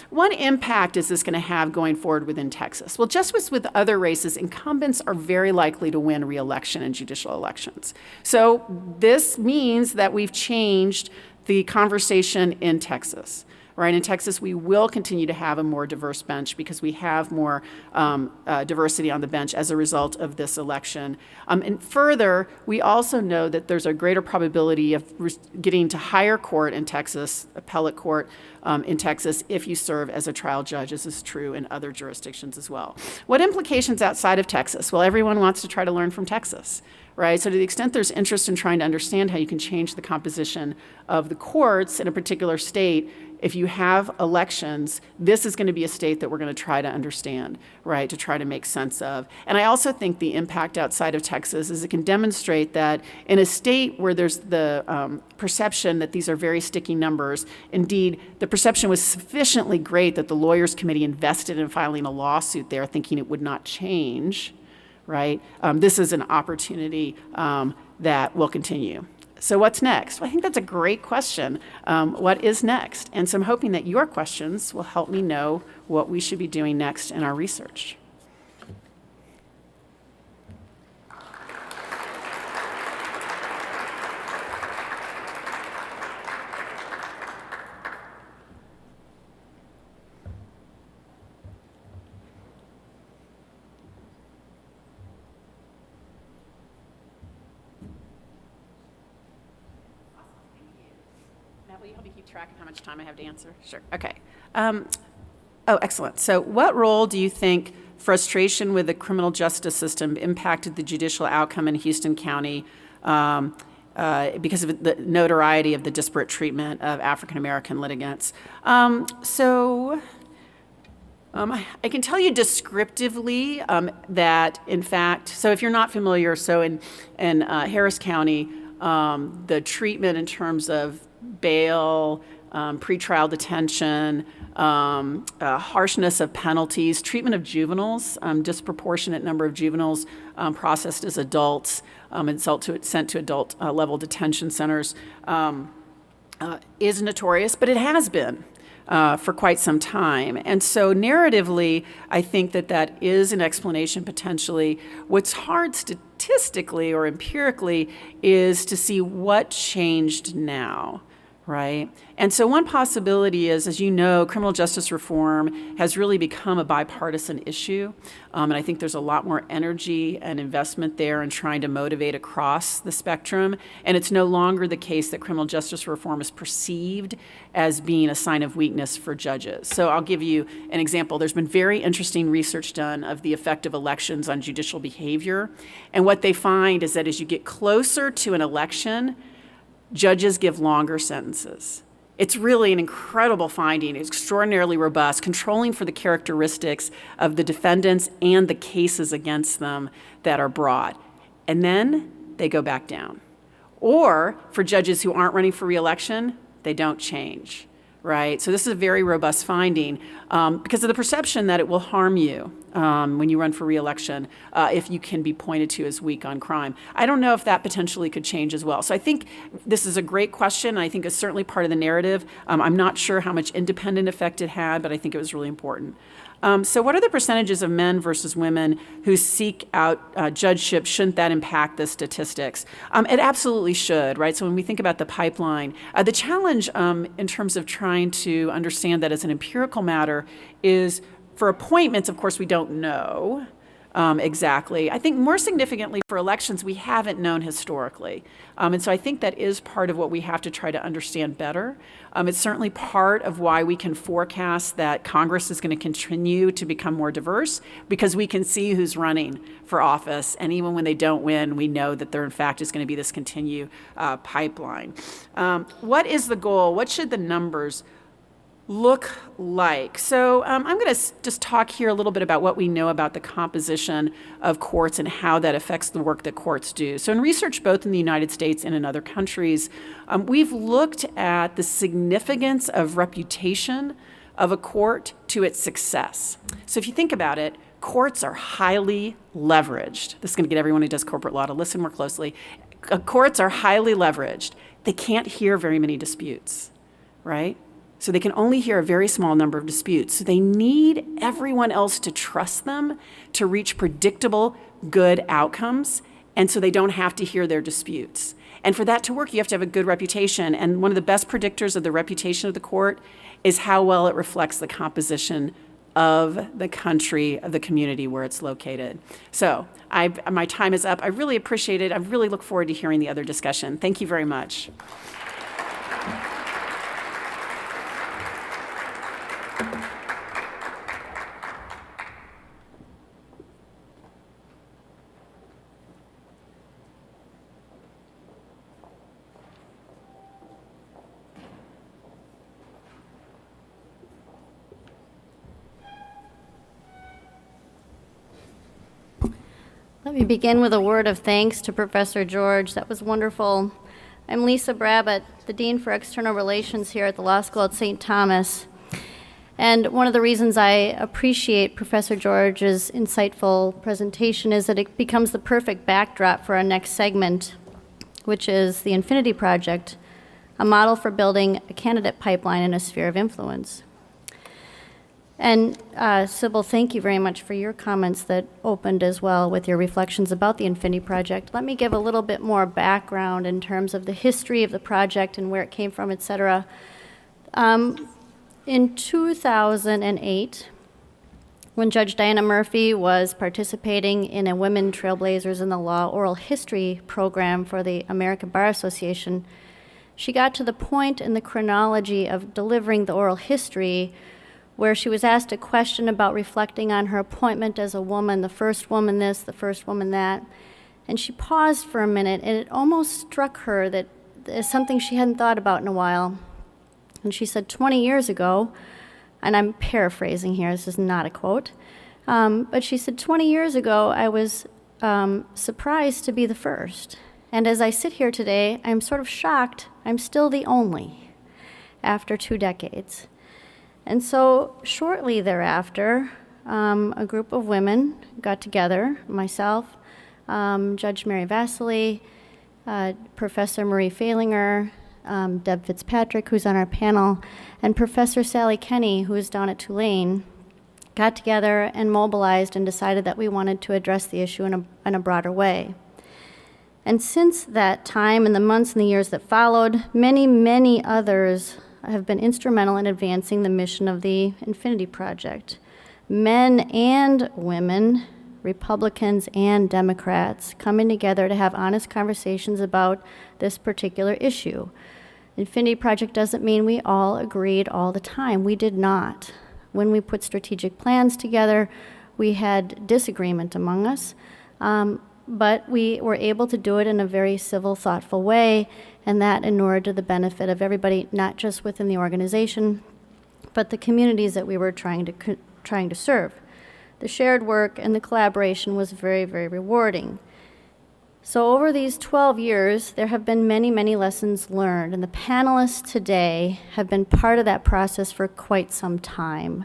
Speaker 4: What impact is this going to have going forward within Texas? Well, just as with other races, incumbents are very likely to win re-election in judicial elections. So this means that we've changed the conversation in Texas. right? In Texas, we will continue to have a more diverse bench because we have more diversity on the bench as a result of this election. And further, we also know that there's a greater probability of getting to higher court in Texas, appellate court in Texas, if you serve as a trial judge. This is true in other jurisdictions as well. What implications outside of Texas? Well, everyone wants to try to learn from Texas, right? So to the extent there's interest in trying to understand how you can change the composition of the courts in a particular state, if you have elections, this is going to be a state that we're going to try to understand, right, to try to make sense of. And I also think the impact outside of Texas is it can demonstrate that in a state where there's the perception that these are very sticky numbers, indeed, the perception was sufficiently great that the Lawyers Committee invested in filing a lawsuit there thinking it would not change, right? This is an opportunity that will continue. So what's next? Well, I think that's a great question. What is next? And so I'm hoping that your questions will help me know what we should be doing next in our research. Will you help me keep track of how much time I have to answer? Sure. Okay. Excellent. So what role do you think frustration with the criminal justice system impacted the judicial outcome in Houston County because of the notoriety of the disparate treatment of African-American litigants? I can tell you descriptively that, in fact, so if you're not familiar, so in Harris County, the treatment in terms of bail, pretrial detention, harshness of penalties, treatment of juveniles, disproportionate number of juveniles processed as adults and sent to adult level detention centers is notorious, but it has been for quite some time. And so narratively, I think that is an explanation potentially. What's hard statistically or empirically is to see what changed now. Right? And so one possibility is, as you know, criminal justice reform has really become a bipartisan issue. And I think there's a lot more energy and investment there in trying to motivate across the spectrum. And it's no longer the case that criminal justice reform is perceived as being a sign of weakness for judges. So I'll give you an example. There's been very interesting research done of the effect of elections on judicial behavior. And what they find is that as you get closer to an election, judges give longer sentences. It's really an incredible finding. It's extraordinarily robust, controlling for the characteristics of the defendants and the cases against them that are brought. And then they go back down. Or for judges who aren't running for re-election, they don't change, right? So this is a very robust finding because of the perception that it will harm you when you run for re-election if you can be pointed to as weak on crime. I don't know if that potentially could change as well. So I think this is a great question. I think it's certainly part of the narrative. I'm not sure how much independent effect it had, but I think it was really important. So what are the percentages of men versus women who seek out judgeship? Shouldn't that impact the statistics? It absolutely should, right? So when we think about the pipeline, the challenge in terms of trying to understand that as an empirical matter is for appointments, of course, we don't know exactly. I think more significantly for elections, we haven't known historically. And so I think that is part of what we have to try to understand better. It's certainly part of why we can forecast that Congress is going to continue to become more diverse because we can see who's running for office. And even when they don't win, we know that there, in fact, is going to be this continued pipeline. What is the goal? What should the numbers look like? So I'm going to just talk here a little bit about what we know about the composition of courts and how that affects the work that courts do. So in research both in the United States and in other countries, we've looked at the significance of reputation of a court to its success. So if you think about it, courts are highly leveraged. This is going to get everyone who does corporate law to listen more closely. Courts are highly leveraged. They can't hear very many disputes, right? So they can only hear a very small number of disputes. So they need everyone else to trust them to reach predictable, good outcomes. and so they don't have to hear their disputes. And for that to work, you have to have a good reputation. And one of the best predictors of the reputation of the court is how well it reflects the composition of the country, of the community where it's located. So my time is up. I really appreciate it. I really look forward to hearing the other discussion. Thank you very much.
Speaker 5: Let me begin with a word of thanks to Professor George. That was wonderful. I'm Lisa Brabbett, the Dean for External Relations here at the Law School at St. Thomas. And one of the reasons I appreciate Professor George's insightful presentation is that it becomes the perfect backdrop for our next segment, which is the Infinity Project, a model for building a candidate pipeline in a sphere of influence. And Sybil, thank you very much for your comments that opened as well with your reflections about the Infinity Project. Let me give a little bit more background in terms of the history of the project and where it came from, et cetera. In 2008, when Judge Diana Murphy was participating in a Women Trailblazers in the Law oral history program for the American Bar Association, she got to the point in the chronology of delivering the oral history where she was asked a question about reflecting on her appointment as a woman, the first woman this, the first woman that. And she paused for a minute, and it almost struck her that it's something she hadn't thought about in a while. And she said, 20 years ago, and I'm paraphrasing here, this is not a quote, but she said, 20 years ago, I was surprised to be the first. And as I sit here today, I'm sort of shocked I'm still the only after 2 decades. And so shortly thereafter, a group of women got together, myself, Judge Mary Vasily, Professor Marie Falinger, Deb Fitzpatrick, who's on our panel, and Professor Sally Kenny, who is down at Tulane, got together and mobilized and decided that we wanted to address the issue in a broader way. And since that time, in the months and the years that followed, many, many others have been instrumental in advancing the mission of the Infinity Project. Men and women, Republicans and Democrats, coming together to have honest conversations about this particular issue. Infinity Project doesn't mean we all agreed all the time. We did not. When we put strategic plans together, we had disagreement among us, but we were able to do it in a very civil, thoughtful way, and that inured to the benefit of everybody, not just within the organization, but the communities that we were trying to serve. The shared work and the collaboration was very, very rewarding. So over these 12 years, there have been many, many lessons learned, and the panelists today have been part of that process for quite some time.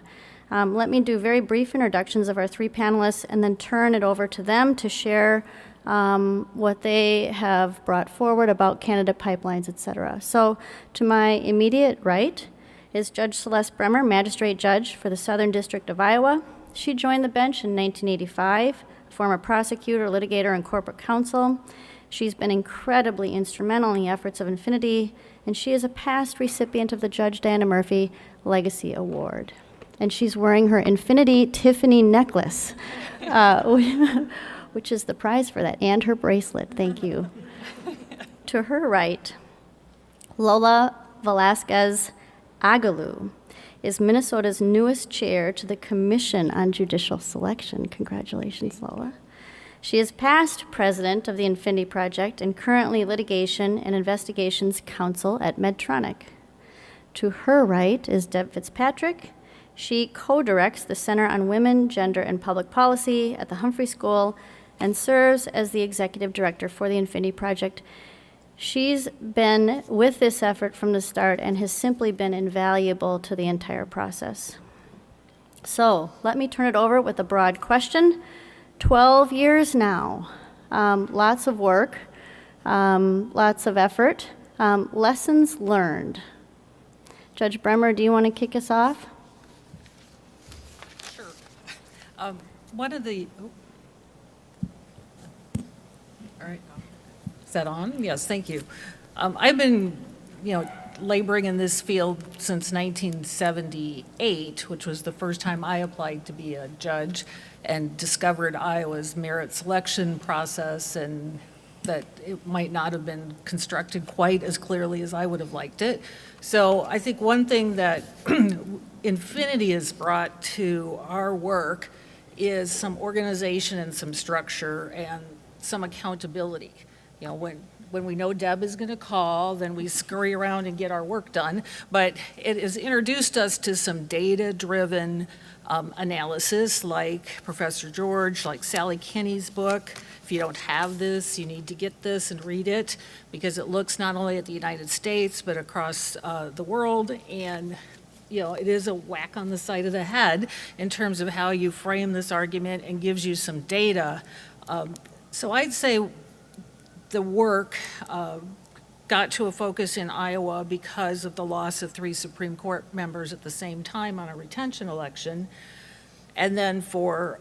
Speaker 5: Let me do very brief introductions of our 3 panelists and then turn it over to them to share what they have brought forward about candidate pipelines, et cetera. So to my immediate right is Judge Celeste Bremer, Magistrate Judge for the Southern District of Iowa. She joined the bench in 1985, former prosecutor, litigator, and corporate counsel. She's been incredibly instrumental in the efforts of Infinity, and she is a past recipient of the Judge Diana Murphy Legacy Award. And she's wearing her Infinity Tiffany necklace, which is the prize for that, and her bracelet. Thank you. To her right, Lola Velasquez Agaloo is Minnesota's newest chair to the Commission on Judicial Selection. Congratulations, Lola. She is past president of the Infinity Project and currently litigation and investigations counsel at Medtronic. To her right is Deb Fitzpatrick. She co-directs the Center on Women, Gender, and Public Policy at the Humphrey School and serves as the executive director for the Infinity Project. She's been with this effort from the start and has simply been invaluable to the entire process. So let me turn it over with a broad question. 12 years now, lots of work, lots of effort, lessons learned. Judge Bremer, do you want to kick us off?
Speaker 6: One of the, all right. Is that on? Yes, thank you. I've been, laboring in this field since 1978, which was the first time I applied to be a judge and discovered Iowa's merit selection process and that it might not have been constructed quite as clearly as I would have liked it. So I think one thing that Infinity has brought to our work is some organization and some structure and some accountability. When we know Deb is going to call, then we scurry around and get our work done. But it has introduced us to some data-driven analysis, like Professor George, like Sally Kinney's book. If you don't have this, you need to get this and read it, because it looks not only at the United States, but across the world. And it is a whack on the side of the head in terms of how you frame this argument and gives you some data. So I'd say the work got to a focus in Iowa because of the loss of 3 Supreme Court members at the same time on a retention election. And then for,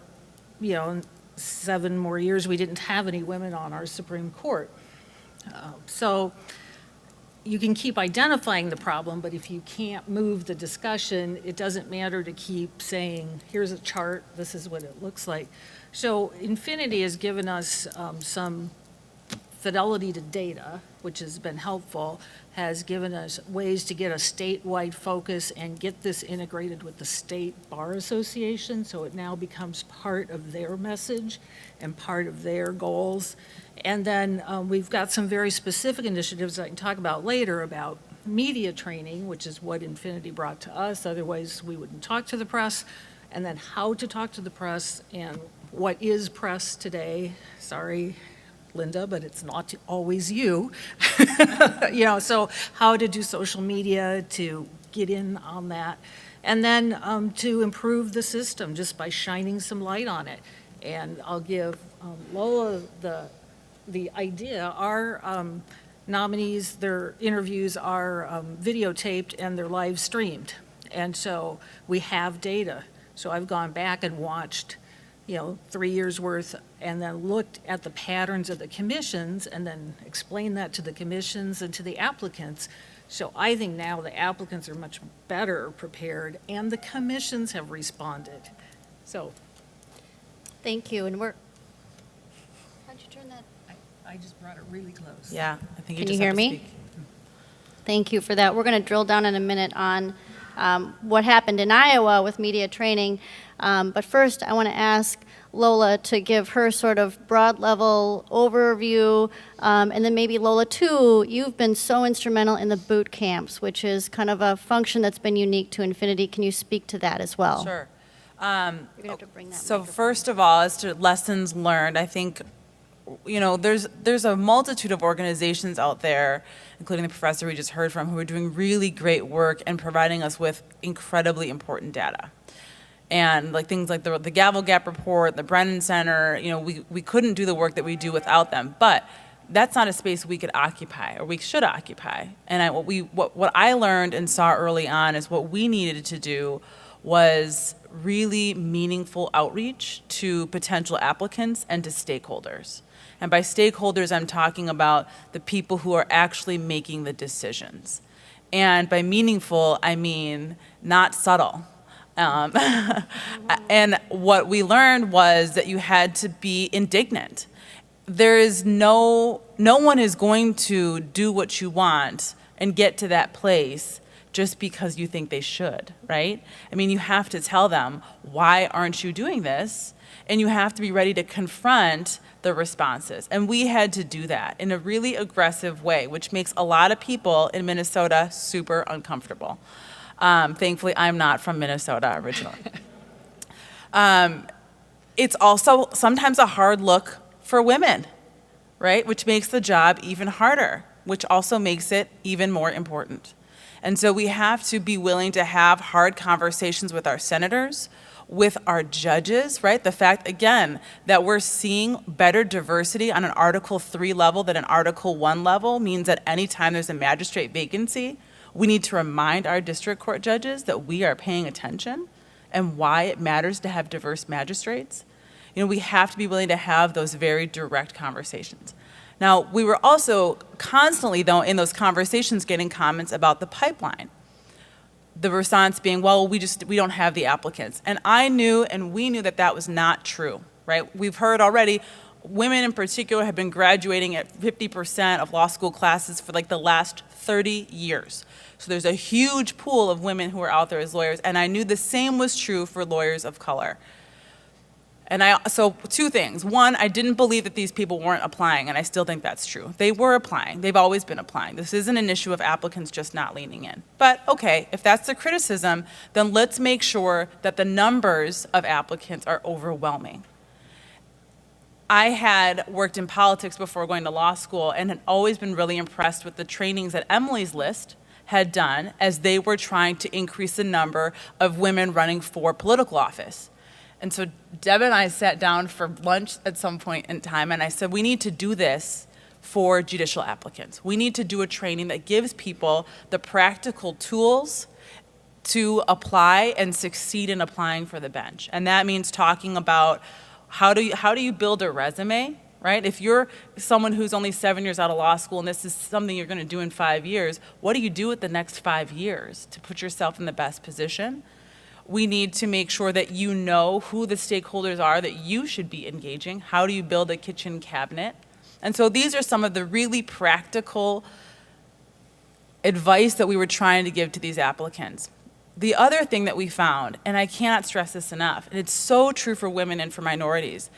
Speaker 6: 7 more years, we didn't have any women on our Supreme Court. So you can keep identifying the problem, but if you can't move the discussion, it doesn't matter to keep saying, here's a chart, this is what it looks like. So Infinity has given us some fidelity to data, which has been helpful, has given us ways to get a statewide focus and get this integrated with the State Bar Association, so it now becomes part of their message and part of their goals. And then we've got some very specific initiatives I can talk about later about media training, which is what Infinity brought to us, otherwise we wouldn't talk to the press, and then how to talk to the press and what is press today. Sorry, Linda, but it's not always you. So how to do social media to get in on that. And then to improve the system just by shining some light on it. And I'll give Lola the idea. Our nominees, their interviews are videotaped and they're live streamed. And so we have data. So I've gone back and watched 3 years worth, and then looked at the patterns of the commissions and then explained that to the commissions and to the applicants. So I think now the applicants are much better prepared and the commissions have responded. So.
Speaker 5: Thank you. And how'd you turn that?
Speaker 6: I just brought it really close.
Speaker 7: Yeah, I think you
Speaker 5: Can
Speaker 7: just
Speaker 5: you hear
Speaker 7: have to
Speaker 5: me?
Speaker 7: speak.
Speaker 5: Thank you for that. We're going to drill down in a minute on what happened in Iowa with media training. But first, I want to ask Lola to give her sort of broad level overview. And then maybe Lola, too, you've been so instrumental in the boot camps, which is kind of a function that's been unique to Infinity. Can you speak to that as well?
Speaker 7: Sure.
Speaker 5: You're going to have to bring that
Speaker 7: So
Speaker 5: microphone.
Speaker 7: first of all, as to lessons learned, I think, there's a multitude of organizations out there, including the professor we just heard from, who are doing really great work and providing us with incredibly important data. And things like the Gavel Gap report, the Brennan Center, we couldn't do the work that we do without them. But that's not a space we could occupy or we should occupy. And what I learned and saw early on is what we needed to do was really meaningful outreach to potential applicants and to stakeholders. And by stakeholders, I'm talking about the people who are actually making the decisions. And by meaningful, I mean not subtle. And what we learned was that you had to be indignant. There is no one is going to do what you want and get to that place just because you think they should, right? I mean, you have to tell them, why aren't you doing this? And you have to be ready to confront the responses. And we had to do that in a really aggressive way, which makes a lot of people in Minnesota super uncomfortable. Thankfully, I'm not from Minnesota originally. It's also sometimes a hard look for women, right? Which makes the job even harder, which also makes it even more important. And so we have to be willing to have hard conversations with our senators, with our judges, right? The fact, again, that we're seeing better diversity on an Article 3 level than an Article 1 level means that anytime there's a magistrate vacancy, we need to remind our district court judges that we are paying attention and why it matters to have diverse magistrates. We have to be willing to have those very direct conversations. Now, we were also constantly, though, in those conversations getting comments about the pipeline. The response being, well, we don't have the applicants. And I knew, and we knew that that was not true, right? We've heard already, women in particular have been graduating at 50% of law school classes for like the last 30 years. So there's a huge pool of women who are out there as lawyers, and I knew the same was true for lawyers of color. And so two things. One, I didn't believe that these people weren't applying, and I still think that's true. They were applying. They've always been applying. This isn't an issue of applicants just not leaning in. But okay, if that's the criticism, then let's make sure that the numbers of applicants are overwhelming. I had worked in politics before going to law school and had always been really impressed with the trainings that Emily's List had done as they were trying to increase the number of women running for political office. And so Deb and I sat down for lunch at some point in time, and I said, we need to do this for judicial applicants. We need to do a training that gives people the practical tools to apply and succeed in applying for the bench. And that means talking about how do you build a resume, right? If you're someone who's only 7 years out of law school and this is something you're going to do in 5 years, what do you do with the next 5 years to put yourself in the best position? We need to make sure that you know who the stakeholders are that you should be engaging. How do you build a kitchen cabinet? And so these are some of the really practical advice that we were trying to give to these applicants. The other thing that we found, and I cannot stress this enough, and it's so true for women and for minorities,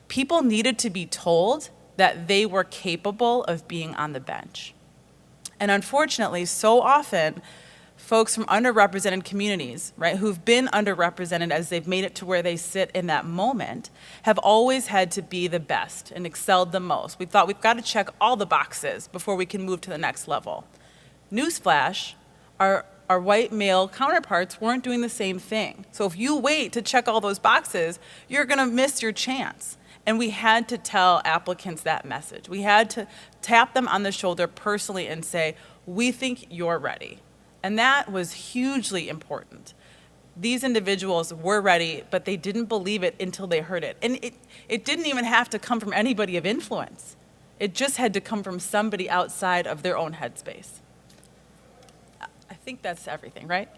Speaker 7: people needed to be told that they were capable of being on the bench. And unfortunately, so often, folks from underrepresented communities, right, who've been underrepresented as they've made it to where they sit in that moment, have always had to be the best and excelled the most. We thought we've got to check all the boxes before we can move to the next level. Newsflash, our white male counterparts weren't doing the same thing. So if you wait to check all those boxes, you're gonna miss your chance. And we had to tell applicants that message. We had to tap them on the shoulder personally and say, we think you're ready. And that was hugely important. These individuals were ready, but they didn't believe it until they heard it. And it didn't even have to come from anybody of influence. It just had to come from somebody outside of their own headspace. I think that's everything, right?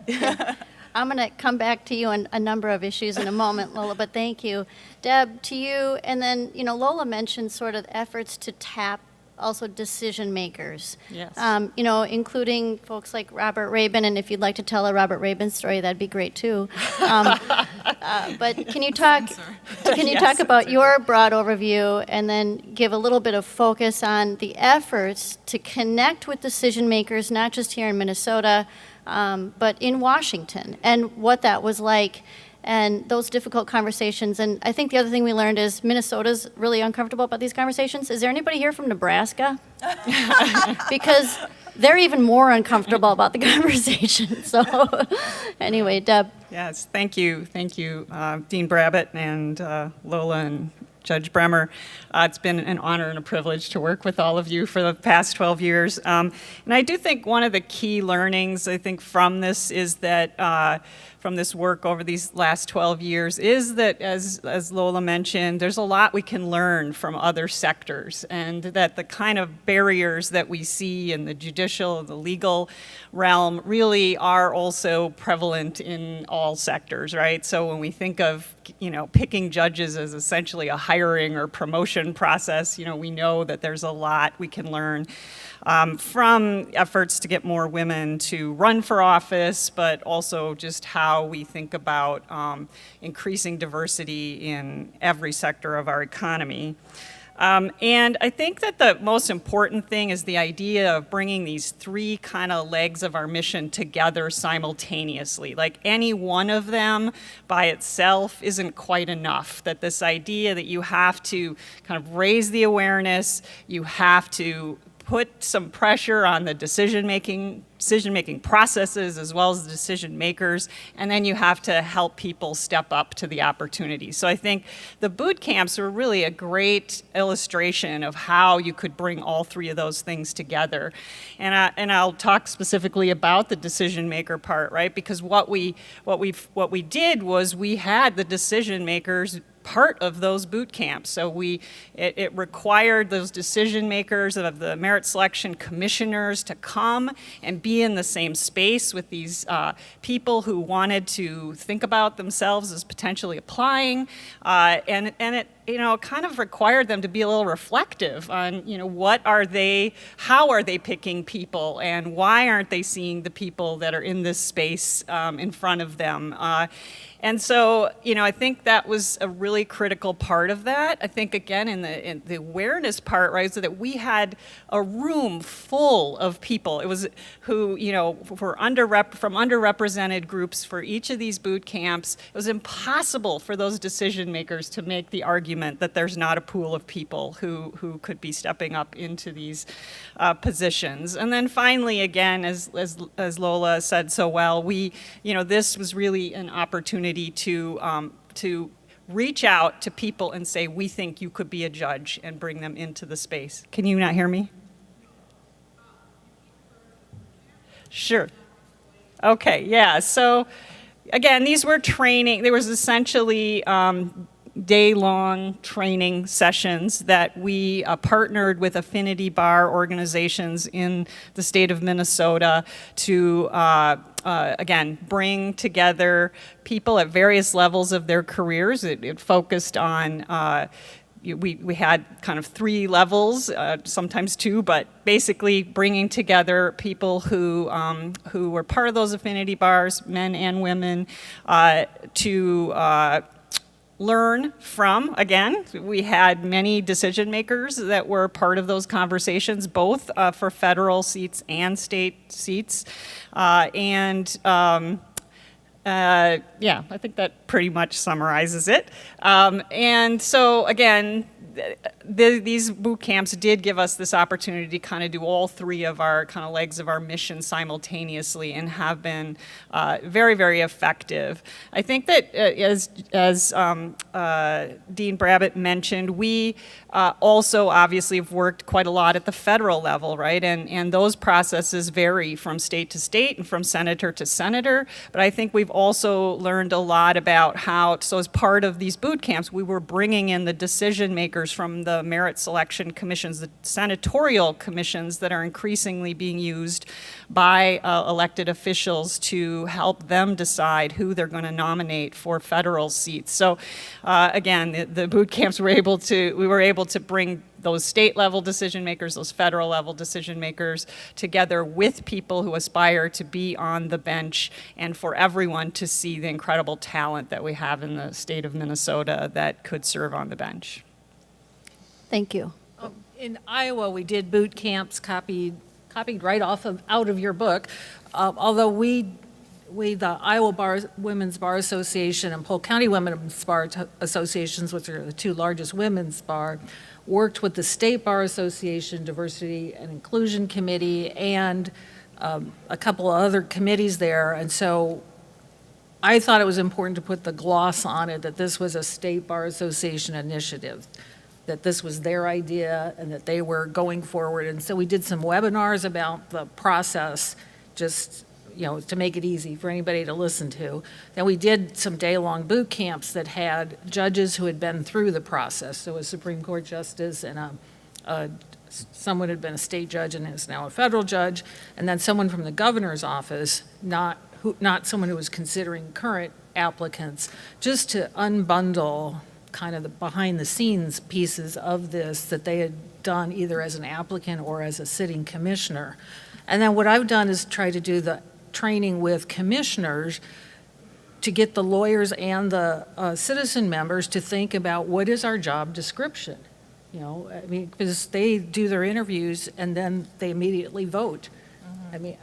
Speaker 5: I'm going to come back to you on a number of issues in a moment, Lola, but thank you. Deb, to you, and then, Lola mentioned sort of efforts to tap also decision makers.
Speaker 4: Yes.
Speaker 5: Including folks like Robert Rabin, and if you'd like to tell a Robert Rabin story, that'd be great too. But can you talk about your broad overview and then give a little bit of focus on the efforts to connect with decision makers, not just here in Minnesota, but in Washington, and what that was like, and those difficult conversations. And I think the other thing we learned is Minnesota's really uncomfortable about these conversations. Is there anybody here from Nebraska? Because they're even more uncomfortable about the conversation. So anyway, Deb.
Speaker 8: Yes, thank you, Dean Brabbitt and Lola and Judge Bremer. It's been an honor and a privilege to work with all of you for the past 12 years. And I do think one of the key learnings, I think, from this is that from this work over these last 12 years is that, as Lola mentioned, there's a lot we can learn from other sectors, and that the kind of barriers that we see in the judicial, the legal realm really are also prevalent in all sectors, right? So when we think of, picking judges as essentially a hiring or promotion process, we know that there's a lot we can learn from efforts to get more women to run for office, but also just how we think about increasing diversity in every sector of our economy. And I think that the most important thing is the idea of bringing these three kind of legs of our mission together simultaneously. Like any one of them by itself isn't quite enough. That this idea that you have to kind of raise the awareness, you have to put some pressure on the decision-making processes as well as the decision makers, and then you have to help people step up to the opportunity. So I think the boot camps were really a great illustration of how you could bring all three of those things together. And I'll talk specifically about the decision maker part, right? Because what we did was we had the decision makers part of those boot camps. So it required those decision makers of the merit selection commissioners to come and be in the same space with these people who wanted to think about themselves as potentially applying, and it kind of required them to be a little reflective on, how are they picking people, and why aren't they seeing the people that are in this space in front of them. And so, I think that was a really critical part of that. I think, again, in the awareness part, right, so that we had a room full of people. It was who, from underrepresented groups for each of these boot camps. It was impossible for those decision makers to make the argument that there's not a pool of people who could be stepping up into these positions. And then finally, again, as Lola said so well, this was really an opportunity to reach out to people and say, we think you could be a judge, and bring them into the space. Can you not hear me? Sure. Okay, yeah. So again, these were training. There was essentially day-long training sessions that we partnered with affinity bar organizations in the state of Minnesota to again, bring together people at various levels of their careers. It focused on, we had kind of 3 levels, sometimes 2, but basically bringing together people who were part of those affinity bars, men and women, to learn from. Again, we had many decision makers that were part of those conversations, both for federal seats and state seats. Yeah, I think that pretty much summarizes it. And so again, these boot camps did give us this opportunity to kind of do all 3 of our kind of legs of our mission simultaneously, and have been very, very effective. I think that as Dean Brabbitt mentioned, we also obviously have worked quite a lot at the federal level, right? And those processes vary from state to state and from senator to senator. But I think we've also learned a lot about how, so as part of these boot camps, we were bringing in the decision makers from the merit selection commissions, the senatorial commissions that are increasingly being used by elected officials to help them decide who they're going to nominate for federal seats. So again, the boot camps we were able to bring those state level decision makers, those federal level decision makers together with people who aspire to be on the bench, and for everyone to see the incredible talent that we have in the state of Minnesota that could serve on the bench.
Speaker 5: Thank you.
Speaker 6: In Iowa, we did boot camps copied right out of your book. Although the Iowa Women's Bar Association and Polk County Women's Bar Associations, which are the 2 largest women's bar, worked with the State Bar Association Diversity and Inclusion Committee and a couple of other committees there. And so I thought it was important to put the gloss on it that this was a State Bar Association initiative, that this was their idea and that they were going forward. And so we did some webinars about the process, just to make it easy for anybody to listen to. Then we did some day-long boot camps that had judges who had been through the process. So a Supreme Court justice and someone had been a state judge and is now a federal judge, and then someone from the governor's office, not someone who was considering current applicants, just to unbundle kind of the behind-the-scenes pieces of this that they had done either as an applicant or as a sitting commissioner. And then what I've done is try to do the training with commissioners to get the lawyers and the citizen members to think about what is our job description. Because they do their interviews and then they immediately vote.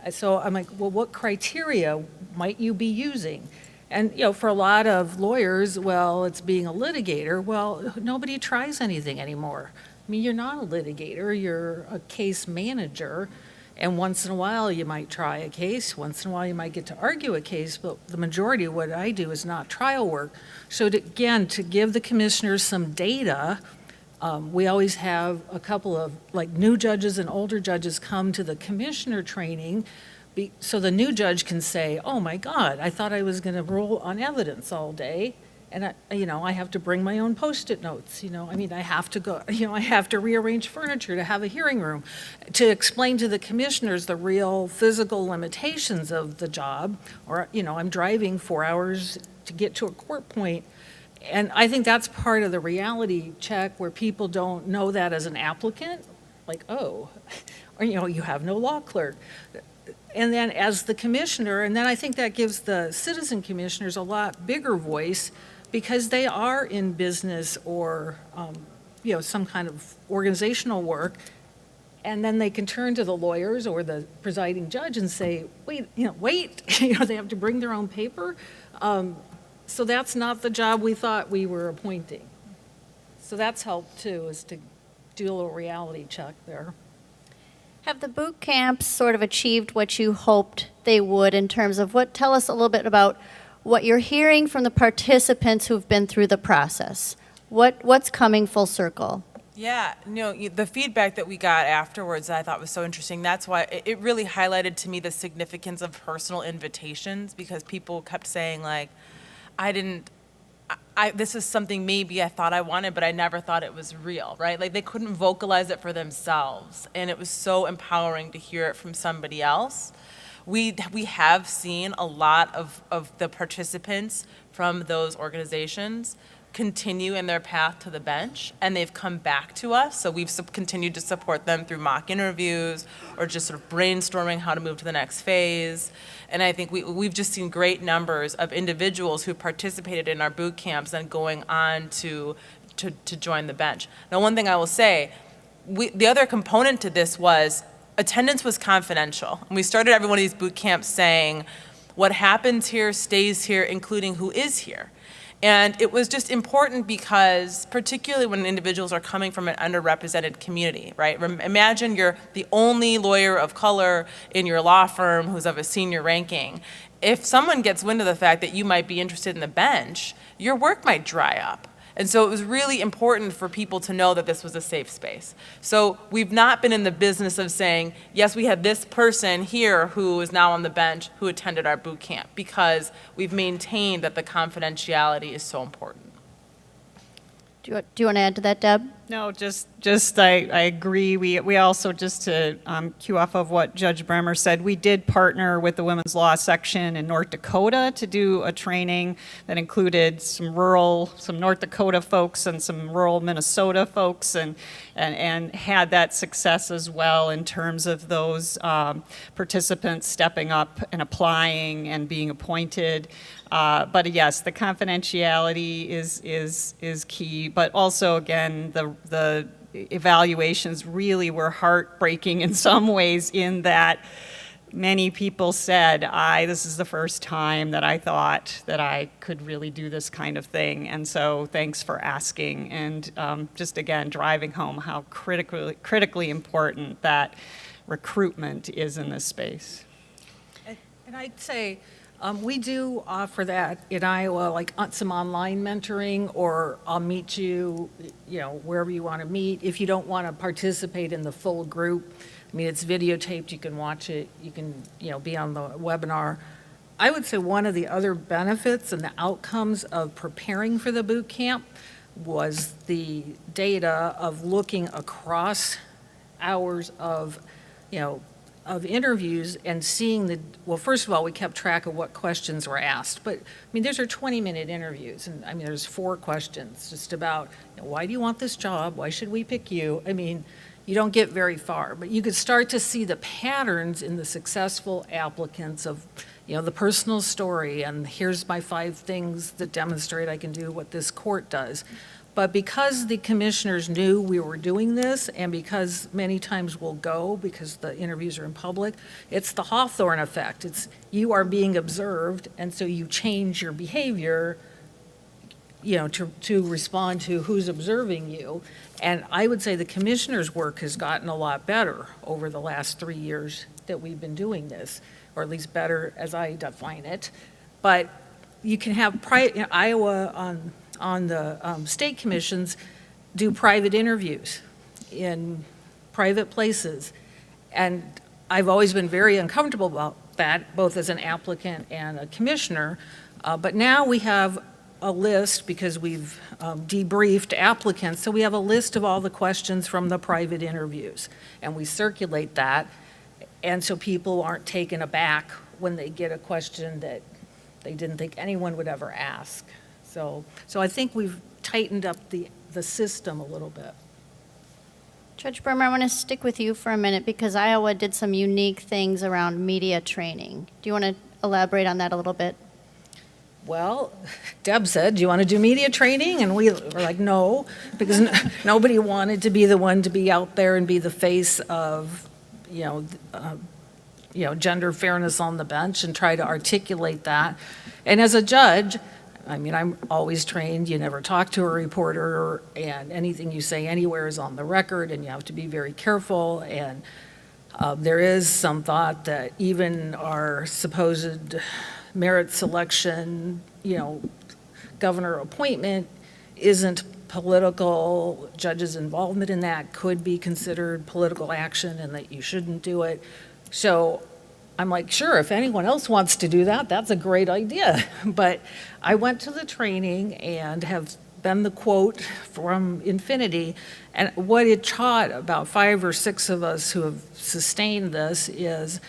Speaker 6: So I'm like, well, what criteria might you be using? And, for a lot of lawyers, well, it's being a litigator. Well, nobody tries anything anymore. You're not a litigator, you're a case manager. And once in a while, you might try a case. Once in a while, you might get to argue a case. But the majority of what I do is not trial work. So to give the commissioners some data, we always have a couple of new judges and older judges come to the commissioner training, so the new judge can say, oh my God, I thought I was going to rule on evidence all day, And I have to bring my own Post-it notes, I mean, I have to go, I have to rearrange furniture to have a hearing room, to explain to the commissioners the real physical limitations of the job, or, I'm driving 4 hours to get to a court point. And I think that's part of the reality check where people don't know that as an applicant, like, oh, or, you have no law clerk. And then as the commissioner, and then I think that gives the citizen commissioners a lot bigger voice, because they are in business or, some kind of organizational work, and then they can turn to the lawyers or the presiding judge and say, wait, they have to bring their own paper. So that's not the job we thought we were appointing. So that's helped too, is to do a little reality check there.
Speaker 5: Have the boot camps sort of achieved what you hoped they would in terms of tell us a little bit about what you're hearing from the participants who've been through the process? What's coming full circle?
Speaker 7: Yeah, the feedback that we got afterwards I thought was so interesting. That's why it really highlighted to me the significance of personal invitations, because people kept saying, like, this is something maybe I thought I wanted, but I never thought it was real, right? Like, they couldn't vocalize it for themselves, and it was so empowering to hear it from somebody else. We have seen a lot of the participants from those organizations continue in their path to the bench, and they've come back to us. So we've continued to support them through mock interviews or just sort of brainstorming how to move to the next phase. And I think we've just seen great numbers of individuals who participated in our boot camps and going on to join the bench. Now, one thing I will say, the other component to this was attendance was confidential. And we started every one of these boot camps saying, what happens here stays here, including who is here. And it was just important because, particularly when individuals are coming from an underrepresented community, right? Imagine you're the only lawyer of color in your law firm who's of a senior ranking. If someone gets wind of the fact that you might be interested in the bench, your work might dry up. And so it was really important for people to know that this was a safe space. So we've not been in the business of saying, yes, we had this person here who is now on the bench who attended our boot camp, because we've maintained that the confidentiality is so important.
Speaker 5: Do you want to add to that, Deb?
Speaker 8: No, just I agree. We also, just to cue off of what Judge Bremer said, we did partner with the Women's Law section in North Dakota to do a training that included some North Dakota folks and some rural Minnesota folks, and had that success as well in terms of those participants stepping up and applying and being appointed. But yes, the confidentiality is key, but also, again, the evaluations really were heartbreaking in some ways, in that many people said, this is the first time that I thought that I could really do this kind of thing. And so thanks for asking, and just again driving home how critically important that recruitment is in this space.
Speaker 6: And I'd say, we do offer that in Iowa, like some online mentoring, or I'll meet you, wherever you want to meet. If you don't want to participate in the full group, I mean, it's videotaped, you can watch it, you can, be on the webinar. I would say one of the other benefits and the outcomes of preparing for the boot camp was the data of looking across hours of, of interviews and seeing well, first of all, we kept track of what questions were asked. But, I mean, these are 20-minute interviews. And, I mean, there's 4 questions just about, why do you want this job? Why should we pick you? I mean, you don't get very far. But you could start to see the patterns in the successful applicants of, the personal story. And here's my 5 things that demonstrate I can do what this court does. But because the commissioners knew we were doing this, and because many times we'll go because the interviews are in public, it's the Hawthorne effect. It's you are being observed, and so you change your behavior, to respond to who's observing you. And I would say the commissioners' work has gotten a lot better over the last 3 years that we've been doing this, or at least better as I define it. But you can have Iowa on the state commissions do private interviews in private places. And I've always been very uncomfortable about that, both as an applicant and a commissioner. But now we have a list, because we've debriefed applicants, so we have a list of all the questions from the private interviews, and we circulate that, and so people aren't taken aback when they get a question that they didn't think anyone would ever ask. So I think we've tightened up the system a little bit.
Speaker 5: Judge Bremer, I want to stick with you for a minute because Iowa did some unique things around media training. Do you want to elaborate on that a little bit?
Speaker 6: Well, Deb said, do you want to do media training? And we were like, no, because nobody wanted to be the one to be out there and be the face of, gender fairness on the bench and try to articulate that. And as a judge, I mean, I'm always trained, you never talk to a reporter, and anything you say anywhere is on the record, and you have to be very careful. And there is some thought that even our supposed merit selection, governor appointment isn't political. Judges' involvement in that could be considered political action and that you shouldn't do it. So I'm like, sure, if anyone else wants to do that, that's a great idea. But I went to the training and have been the quote from Infinity. And what it taught about 5 or 6 of us who have sustained this is,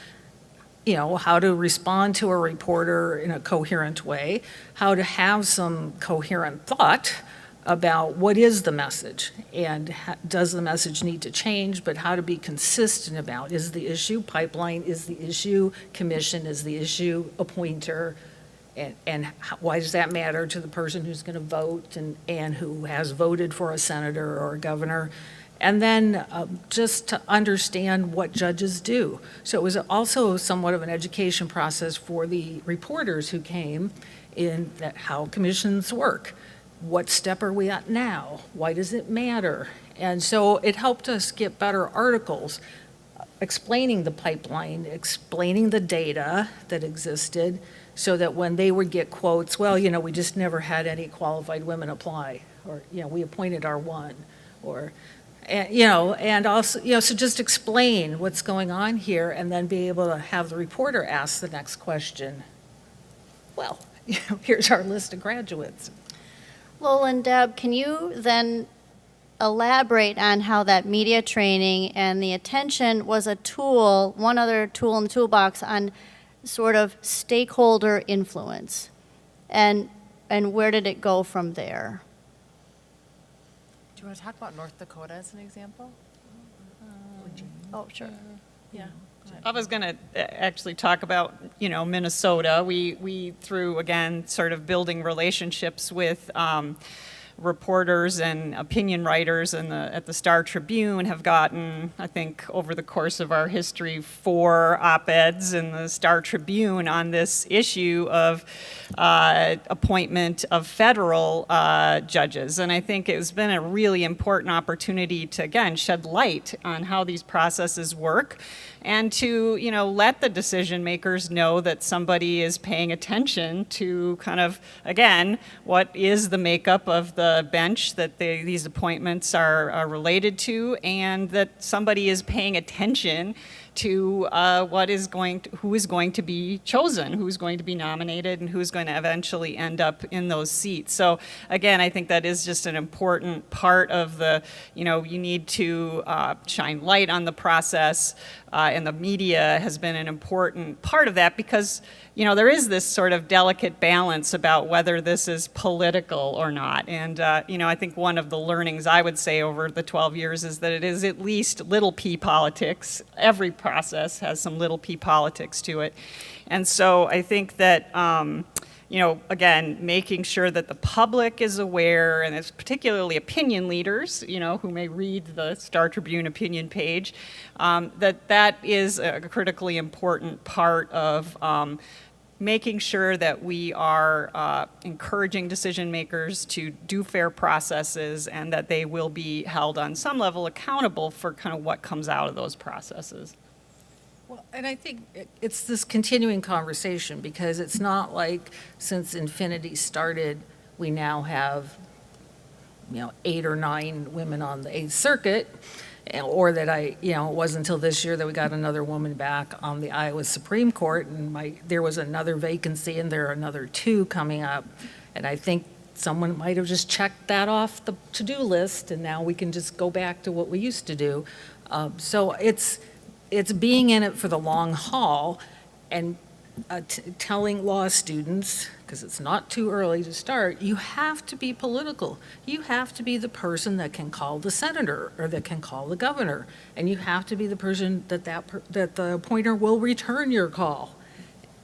Speaker 6: how to respond to a reporter in a coherent way, how to have some coherent thought about what is the message and does the message need to change, but how to be consistent about, is the issue pipeline, is the issue commission, is the issue appointer, and why does that matter to the person who's going to vote and who has voted for a senator or a governor? And then just to understand what judges do. So it was also somewhat of an education process for the reporters who came in that how commissions work. What step are we at now? Why does it matter? And so it helped us get better articles explaining the pipeline, explaining the data that existed, so that when they would get quotes, well, we just never had any qualified women apply, or, we appointed our one, or, and also, so just explain what's going on here and then be able to have the reporter ask the next question. Well, here's our list of graduates.
Speaker 5: Lola and Deb, can you then elaborate on how that media training and the attention was a tool, one other tool in the toolbox on sort of stakeholder influence? And where did it go from there?
Speaker 9: Do you want to talk about North Dakota as an example?
Speaker 5: Oh, sure.
Speaker 9: Yeah.
Speaker 8: I was going to actually talk about, Minnesota. We through, again, sort of building relationships with reporters and opinion writers at the Star Tribune have gotten, I think, over the course of our history, 4 op-eds in the Star Tribune on this issue of appointment of federal judges. And I think it's been a really important opportunity to, again, shed light on how these processes work and to, let the decision makers know that somebody is paying attention to kind of, again, what is the makeup of the bench that these appointments are related to, and that somebody is paying attention to who is going to be chosen, who's going to be nominated, and who's going to eventually end up in those seats. So again, I think that is just an important part of the, you need to shine light on the process, and the media has been an important part of that because, there is this sort of delicate balance about whether this is political or not. And, I think one of the learnings I would say over the 12 years is that it is at least little p politics. Every process has some little p politics to it. And so I think that, again, making sure that the public is aware, and it's particularly opinion leaders, who may read the Star Tribune opinion page, that is a critically important part of making sure that we are encouraging decision makers to do fair processes and that they will be held on some level accountable for kind of what comes out of those processes.
Speaker 6: Well, and I think it's this continuing conversation because it's not like since Infinity started, we now have, 8 or 9 women on the 8th Circuit, or that it wasn't until this year that we got another woman back on the Iowa Supreme Court, and there was another vacancy, and there are another 2 coming up. And I think someone might have just checked that off the to-do list, and now we can just go back to what we used to do. So it's being in it for the long haul, and telling law students, because it's not too early to start, you have to be political. You have to be the person that can call the senator or that can call the governor, and you have to be the person that the appointer will return your call.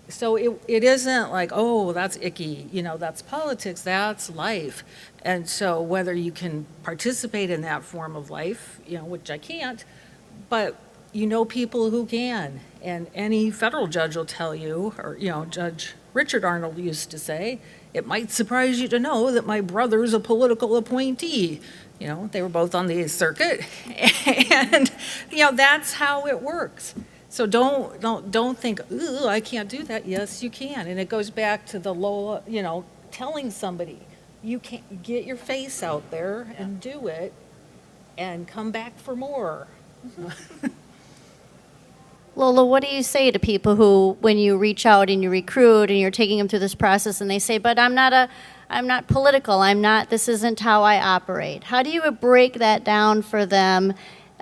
Speaker 6: So it isn't like, oh, that's icky, that's politics, that's life. And so whether you can participate in that form of life, which I can't, but people who can. And any federal judge will tell you, or, Judge Richard Arnold used to say, it might surprise you to know that my brother's a political appointee. They were both on the 8th Circuit. And, that's how it works. So don't think, ooh, I can't do that. Yes, you can. And it goes back to the Lola, telling somebody, you can't get your face out there and do it and come back for more.
Speaker 5: Lola, what do you say to people who, when you reach out and you recruit and you're taking them through this process and they say, but I'm not political, this isn't how I operate. How do you break that down for them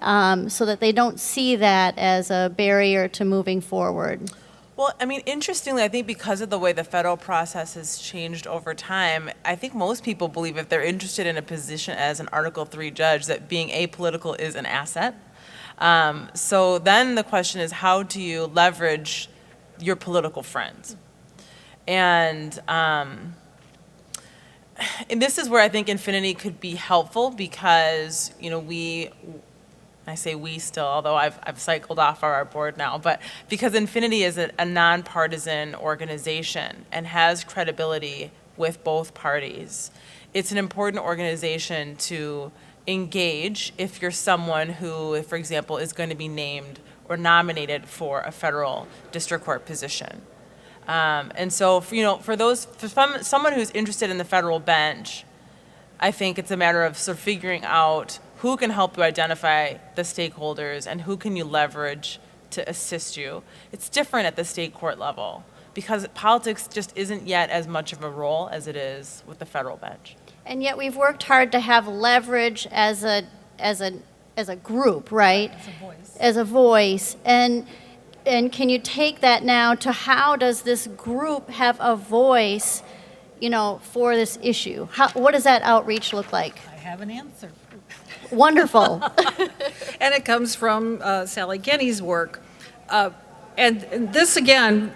Speaker 5: so that they don't see that as a barrier to moving forward?
Speaker 7: Well, interestingly, I think because of the way the federal process has changed over time, I think most people believe if they're interested in a position as an Article III judge, that being apolitical is an asset. So then the question is, how do you leverage your political friends? And this is where I think Infinity could be helpful because, I say we still, although I've cycled off our board now, but because Infinity is a nonpartisan organization and has credibility with both parties, it's an important organization to engage if you're someone who, for example, is going to be named or nominated for a federal district court position. And so, for someone who's interested in the federal bench, I think it's a matter of sort of figuring out who can help you identify the stakeholders and who can you leverage to assist you. It's different at the state court level because politics just isn't yet as much of a role as it is with the federal bench.
Speaker 5: And yet we've worked hard to have leverage as a group, right?
Speaker 6: As a voice.
Speaker 5: As a voice. And can you take that now to how does this group have a voice, for this issue? What does that outreach look like?
Speaker 6: I have an answer.
Speaker 5: Wonderful.
Speaker 6: And it comes from Sally Kenny's work. And this, again,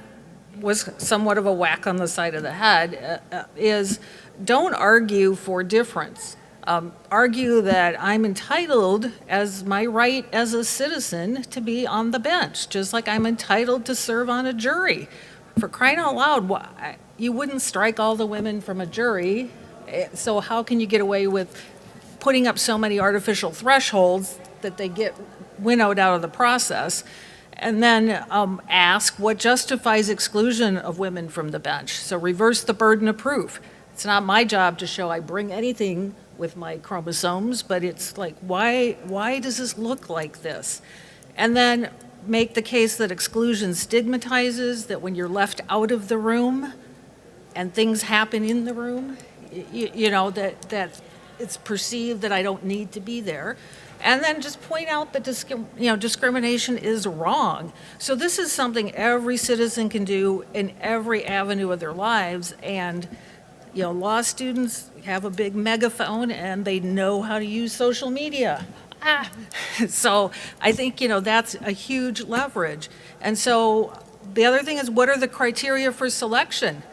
Speaker 6: was somewhat of a whack on the side of the head, is don't argue for difference. Argue that I'm entitled as my right as a citizen to be on the bench, just like I'm entitled to serve on a jury. For crying out loud, you wouldn't strike all the women from a jury, so how can you get away with putting up so many artificial thresholds that they get winnowed out of the process? And then ask what justifies exclusion of women from the bench. So reverse the burden of proof. It's not my job to show I bring anything with my chromosomes, but it's like, why does this look like this? And then make the case that exclusion stigmatizes, that when you're left out of the room and things happen in the room, that it's perceived that I don't need to be there. And then just point out that discrimination is wrong. So this is something every citizen can do in every avenue of their lives. And law students have a big megaphone and they know how to use social media. So I think that's a huge leverage. And so the other thing is, what are the criteria for selection?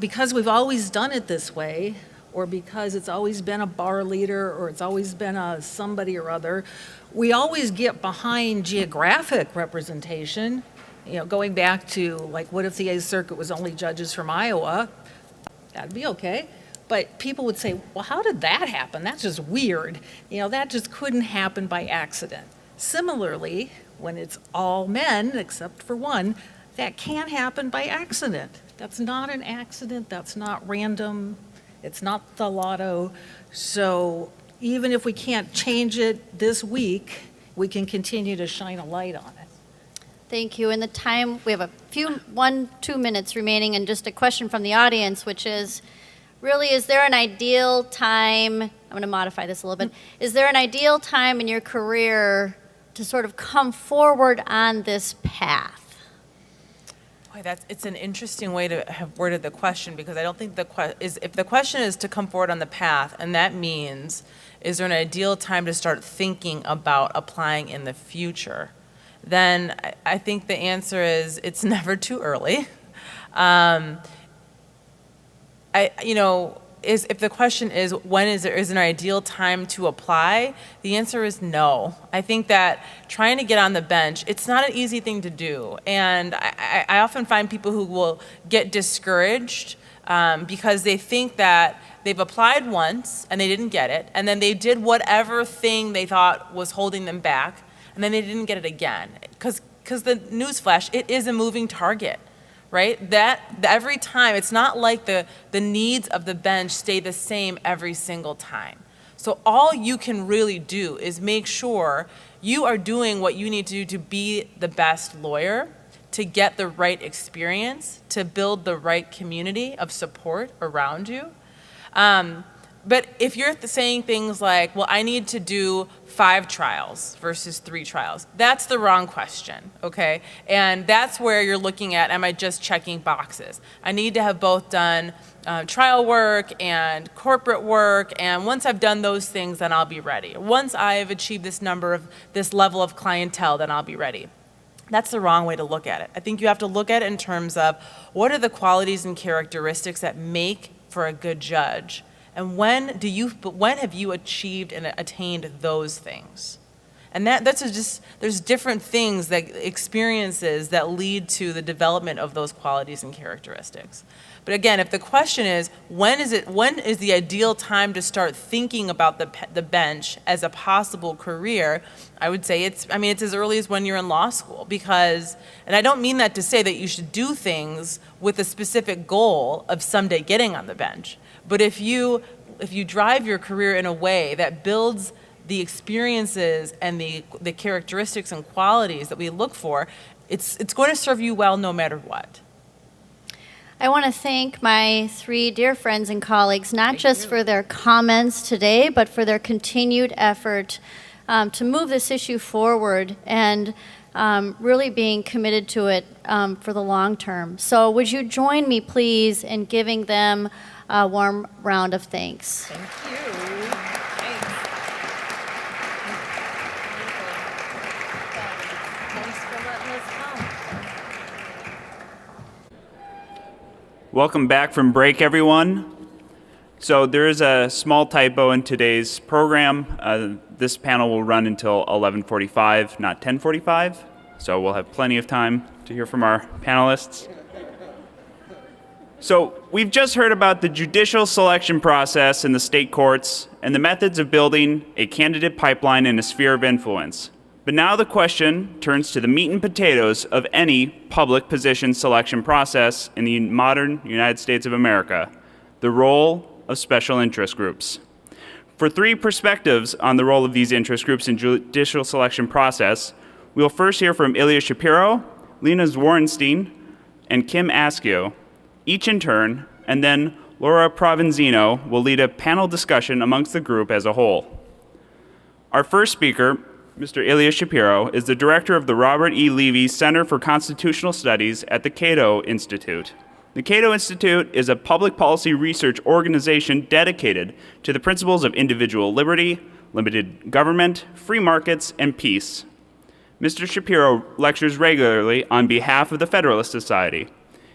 Speaker 6: Because we've always done it this way, or because it's always been a bar leader, or it's always been a somebody or other, we always get behind geographic representation. Going back to, like, what if the 8th Circuit was only judges from Iowa? That'd be okay. But people would say, well, how did that happen? That's just weird. That just couldn't happen by accident. Similarly, when it's all men, except for one, that can happen by accident. That's not an accident. That's not random. It's not the lotto. So even if we can't change it this week, we can continue to shine a light on it.
Speaker 5: Thank you. In the time, we have 2 minutes remaining, and just a question from the audience, which is, really, is there an ideal time? I'm going to modify this a little bit. Is there an ideal time in your career to sort of come forward on this path?
Speaker 7: Boy, it's an interesting way to have worded the question, because I don't think if the question is to come forward on the path, and that means, is there an ideal time to start thinking about applying in the future? Then I think the answer is it's never too early. If the question is when is an ideal time to apply, the answer is no. I think that trying to get on the bench, it's not an easy thing to do. And I often find people who will get discouraged because they think that they've applied once and they didn't get it, and then they did whatever thing they thought was holding them back, and then they didn't get it again. Because the newsflash, it is a moving target. Right? That every time, it's not like the needs of the bench stay the same every single time. So all you can really do is make sure you are doing what you need to do to be the best lawyer, to get the right experience, to build the right community of support around you. But if you're saying things like, well, I need to do 5 trials versus 3 trials, that's the wrong question, okay? And that's where you're looking at, am I just checking boxes? I need to have both done trial work and corporate work, and once I've done those things, then I'll be ready. Once I've achieved this level of clientele, then I'll be ready. That's the wrong way to look at it. I think you have to look at it in terms of what are the qualities and characteristics that make for a good judge? And when have you achieved and attained those things? And there's different things, experiences that lead to the development of those qualities and characteristics. But again, if the question is, when is the ideal time to start thinking about the bench as a possible career, I would say it's as early as when you're in law school, because, and I don't mean that to say that you should do things with a specific goal of someday getting on the bench. But if you drive your career in a way that builds the experiences and the characteristics and qualities that we look for, it's going to serve you well no matter what.
Speaker 5: I want to thank my 3 dear friends and colleagues, not just for their comments today, but for their continued effort to move this issue forward and really being committed to it for the long term. So would you join me, please, in giving them a warm round of thanks.
Speaker 6: Thank you. Thanks for letting us come.
Speaker 10: Welcome back from break, everyone. So there is a small typo in today's program. This panel will run until 11:45, not 10:45. So we'll have plenty of time to hear from our panelists. So we've just heard about the judicial selection process in the state courts and the methods of building a candidate pipeline in a sphere of influence. But now the question turns to the meat and potatoes of any public position selection process in the modern United States of America, the role of special interest groups. For 3 perspectives on the role of these interest groups in judicial selection process, we'll first hear from Ilya Shapiro, Lena Zworenstein, and Kim Askew, each in turn, and then Laura Provenzino will lead a panel discussion amongst the group as a whole. Our first speaker, Mr. Ilya Shapiro, is the director of the Robert E. Levy Center for Constitutional Studies at the Cato Institute. The Cato Institute is a public policy research organization dedicated to the principles of individual liberty, limited government, free markets, and peace. Mr. Shapiro lectures regularly on behalf of the Federalist Society.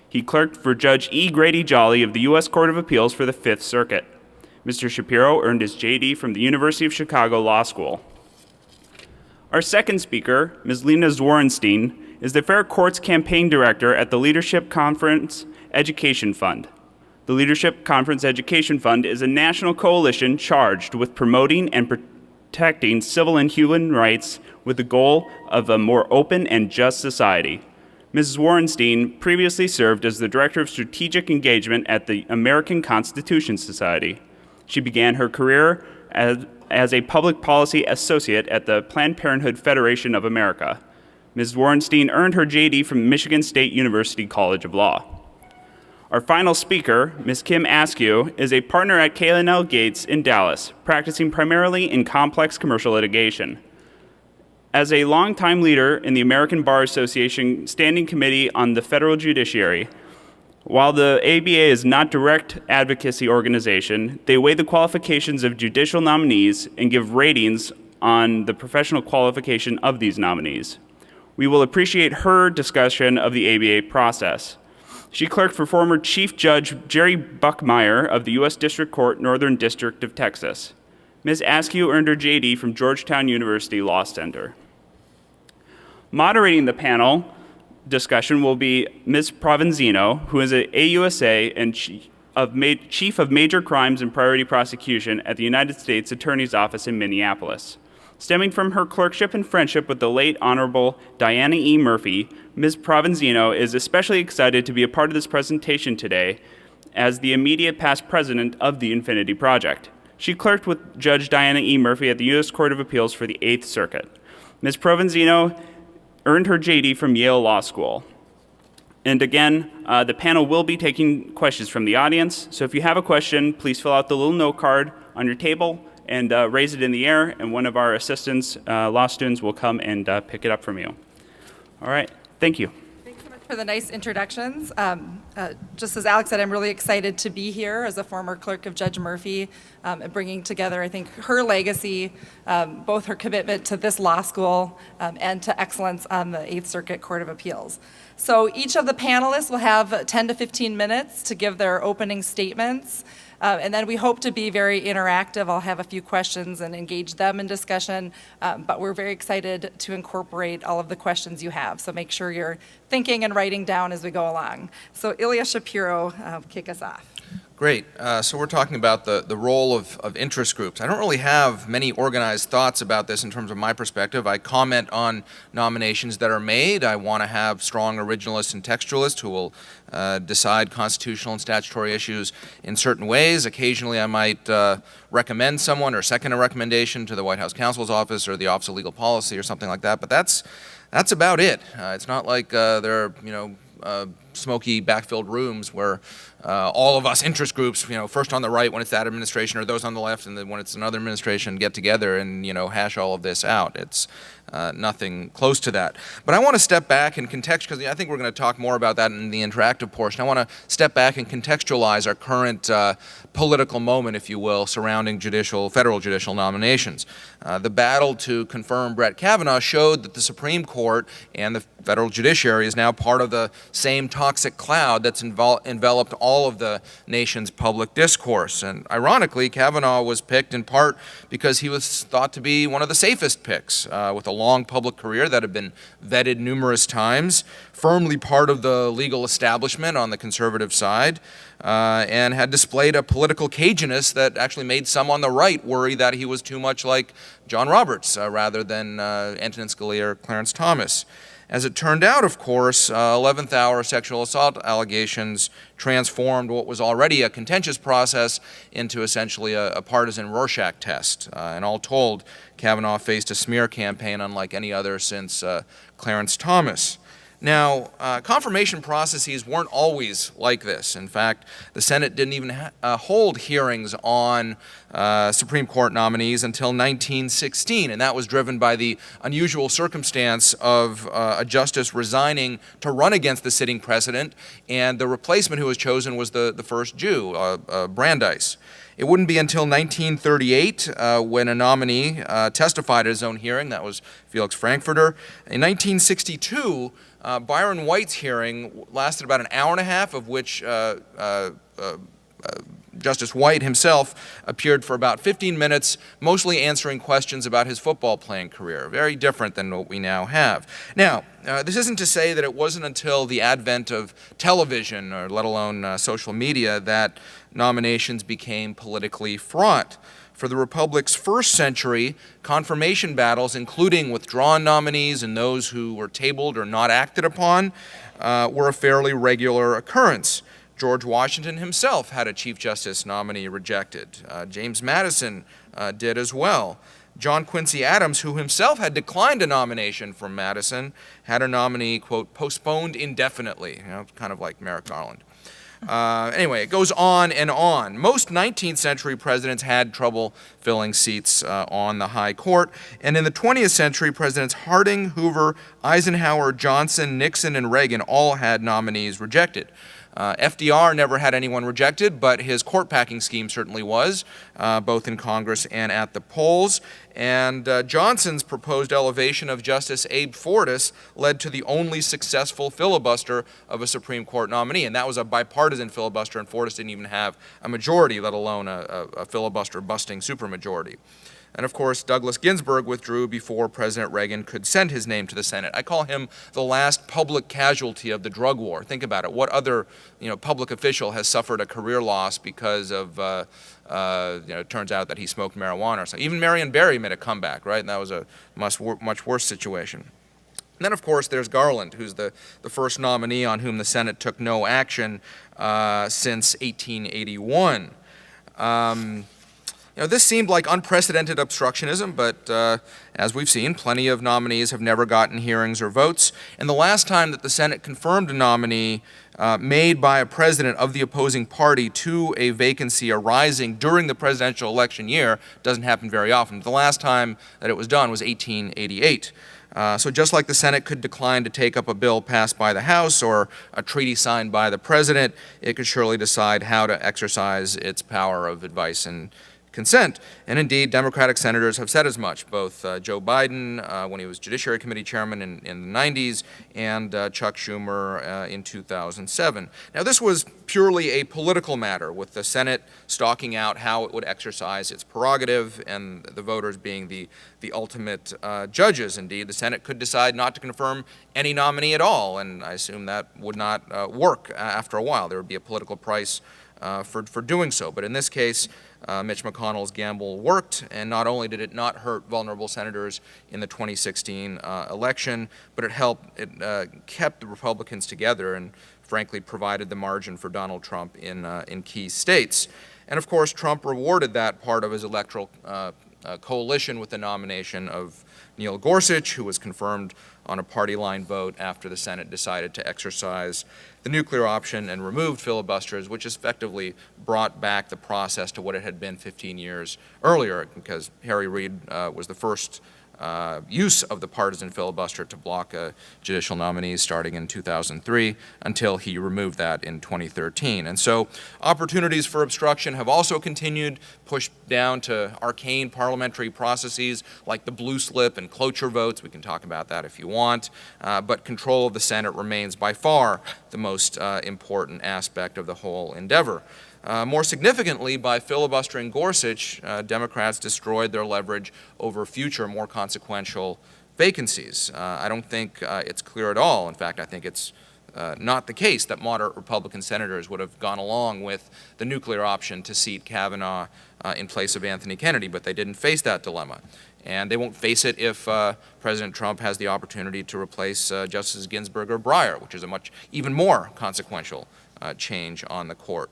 Speaker 10: He clerked for Judge E. Grady Jolly of the U.S. Court of Appeals for the Fifth Circuit. Mr. Shapiro earned his J.D. from the University of Chicago Law School. Our second speaker, Ms. Lena Zworenstein, is the Fair Courts Campaign Director at the Leadership Conference Education Fund. The Leadership Conference Education Fund is a national coalition charged with promoting and protecting civil and human rights with the goal of a more open and just society. Ms. Zworenstein previously served as the Director of Strategic Engagement at the American Constitution Society. She began her career as a public policy associate at the Planned Parenthood Federation of America. Ms. Zworenstein earned her J.D. from Michigan State University College of Law. Our final speaker, Ms. Kim Askew, is a partner at K&L Gates in Dallas, practicing primarily in complex commercial litigation. As a longtime leader in the American Bar Association Standing Committee on the Federal Judiciary, while the ABA is not direct advocacy organization, they weigh the qualifications of judicial nominees and give ratings on the professional qualification of these nominees. We will appreciate her discussion of the ABA process. She clerked for former Chief Judge Jerry Buckmeyer of the U.S. District Court, Northern District of Texas. Ms. Askew earned her JD from Georgetown University Law Center. Moderating the panel discussion will be Ms. Provenzino, who is an AUSA and Chief of Major Crimes and Priority Prosecution at the United States Attorney's Office in Minneapolis. Stemming from her clerkship and friendship with the late Honorable Diana E. Murphy, Ms. Provenzino is especially excited to be a part of this presentation today as the immediate past president of the Infinity Project. She clerked with Judge Diana E. Murphy at the U.S. Court of Appeals for the 8th Circuit. Ms. Provenzino earned her JD from Yale Law School. And again, the panel will be taking questions from the audience. So if you have a question, please fill out the little note card on your table and raise it in the air, and one of our assistants, law students, will come and pick it up from you. All right, thank you.
Speaker 11: Thanks so much for the nice introductions. Just as Alex said, I'm really excited to be here as a former clerk of Judge Murphy, and bringing together, I think, her legacy, both her commitment to this law school and to excellence on the 8th Circuit Court of Appeals. So each of the panelists will have 10 to 15 minutes to give their opening statements. And then we hope to be very interactive. I'll have a few questions and engage them in discussion, but we're very excited to incorporate all of the questions you have. So make sure you're thinking and writing down as we go along. So Ilya Shapiro, kick us off.
Speaker 12: Great. So we're talking about the role of interest groups. I don't really have many organized thoughts about this in terms of my perspective. I comment on nominations that are made. I want to have strong originalists and textualists who will decide constitutional and statutory issues in certain ways. Occasionally I might recommend someone or second a recommendation to the White House Counsel's Office or the Office of Legal Policy or something like that, but that's about it. It's not like there are, smoky backfilled rooms where all of us interest groups, first on the right when it's that administration or those on the left, and then when it's another administration, get together and, hash all of this out. It's nothing close to that. But I want to step back and contextualize, because I think we're going to talk more about that in the interactive portion. I want to step back and contextualize our current political moment, if you will, surrounding federal judicial nominations. The battle to confirm Brett Kavanaugh showed that the Supreme Court and the federal judiciary is now part of the same toxic cloud that's enveloped all of the nation's public discourse. And ironically, Kavanaugh was picked in part because he was thought to be one of the safest picks, with a long public career that had been vetted numerous times, firmly part of the legal establishment on the conservative side, and had displayed a political caginess that actually made some on the right worry that he was too much like John Roberts rather than Antonin Scalia or Clarence Thomas. As it turned out, of course, 11th hour sexual assault allegations transformed what was already a contentious process into essentially a partisan Rorschach test. And all told, Kavanaugh faced a smear campaign unlike any other since Clarence Thomas. Now, confirmation processes weren't always like this. In fact, the Senate didn't even hold hearings on Supreme Court nominees until 1916, and that was driven by the unusual circumstance of a justice resigning to run against the sitting president, and the replacement who was chosen was the first Jew, Brandeis. It wouldn't be until 1938 when a nominee testified at his own hearing, that was Felix Frankfurter. In 1962, Byron White's hearing lasted about an hour and a half, of which Justice White himself appeared for about 15 minutes, mostly answering questions about his football playing career. Very different than what we now have. Now, this isn't to say that it wasn't until the advent of television, or let alone social media, that nominations became politically fraught. For the Republic's first century, confirmation battles, including withdrawn nominees and those who were tabled or not acted upon, were a fairly regular occurrence. George Washington himself had a Chief Justice nominee rejected. James Madison did as well. John Quincy Adams, who himself had declined a nomination from Madison, had a nominee, quote, postponed indefinitely, kind of like Merrick Garland. Anyway, it goes on and on. Most 19th century presidents had trouble filling seats on the high court, and in the 20th century, Presidents Harding, Hoover, Eisenhower, Johnson, Nixon, and Reagan all had nominees rejected. FDR never had anyone rejected, but his court packing scheme certainly was, both in Congress and at the polls. And Johnson's proposed elevation of Justice Abe Fortas led to the only successful filibuster of a Supreme Court nominee, and that was a bipartisan filibuster, and Fortas didn't even have a majority, let alone a filibuster-busting supermajority. And of course, Douglas Ginsburg withdrew before President Reagan could send his name to the Senate. I call him the last public casualty of the drug war. Think about it. What other public official has suffered a career loss because of, it turns out that he smoked marijuana or something. Even Marion Barry made a comeback, right? And that was a much worse situation. And then, of course, there's Garland, who's the first nominee on whom the Senate took no action since 1881. This seemed like unprecedented obstructionism, but as we've seen, plenty of nominees have never gotten hearings or votes. And the last time that the Senate confirmed a nominee made by a president of the opposing party to a vacancy arising during the presidential election year doesn't happen very often. The last time that it was done was 1888. So just like the Senate could decline to take up a bill passed by the House or a treaty signed by the president, it could surely decide how to exercise its power of advice and consent. And indeed, Democratic senators have said as much, both Joe Biden when he was Judiciary Committee chairman in the 90s and Chuck Schumer in 2007. Now, this was purely a political matter, with the Senate stalking out how it would exercise its prerogative and the voters being the ultimate judges. Indeed, the Senate could decide not to confirm any nominee at all, and I assume that would not work after a while. There would be a political price for doing so. But in this case, Mitch McConnell's gamble worked, and not only did it not hurt vulnerable senators in the 2016 election, but it kept the Republicans together and frankly provided the margin for Donald Trump in key states. And of course, Trump rewarded that part of his electoral coalition with the nomination of Neil Gorsuch, who was confirmed on a party line vote after the Senate decided to exercise the nuclear option and removed filibusters, which effectively brought back the process to what it had been 15 years earlier, because Harry Reid was the first use of the partisan filibuster to block judicial nominees starting in 2003 until he removed that in 2013. And so opportunities for obstruction have also continued, pushed down to arcane parliamentary processes like the blue slip and cloture votes. We can talk about that if you want. But control of the Senate remains by far the most important aspect of the whole endeavor. More significantly, by filibustering Gorsuch, Democrats destroyed their leverage over future, more consequential vacancies. I don't think it's clear at all. In fact, I think it's not the case that moderate Republican senators would have gone along with the nuclear option to seat Kavanaugh in place of Anthony Kennedy, but they didn't face that dilemma. And they won't face it if President Trump has the opportunity to replace Justices Ginsburg or Breyer, which is a even more consequential change on the court.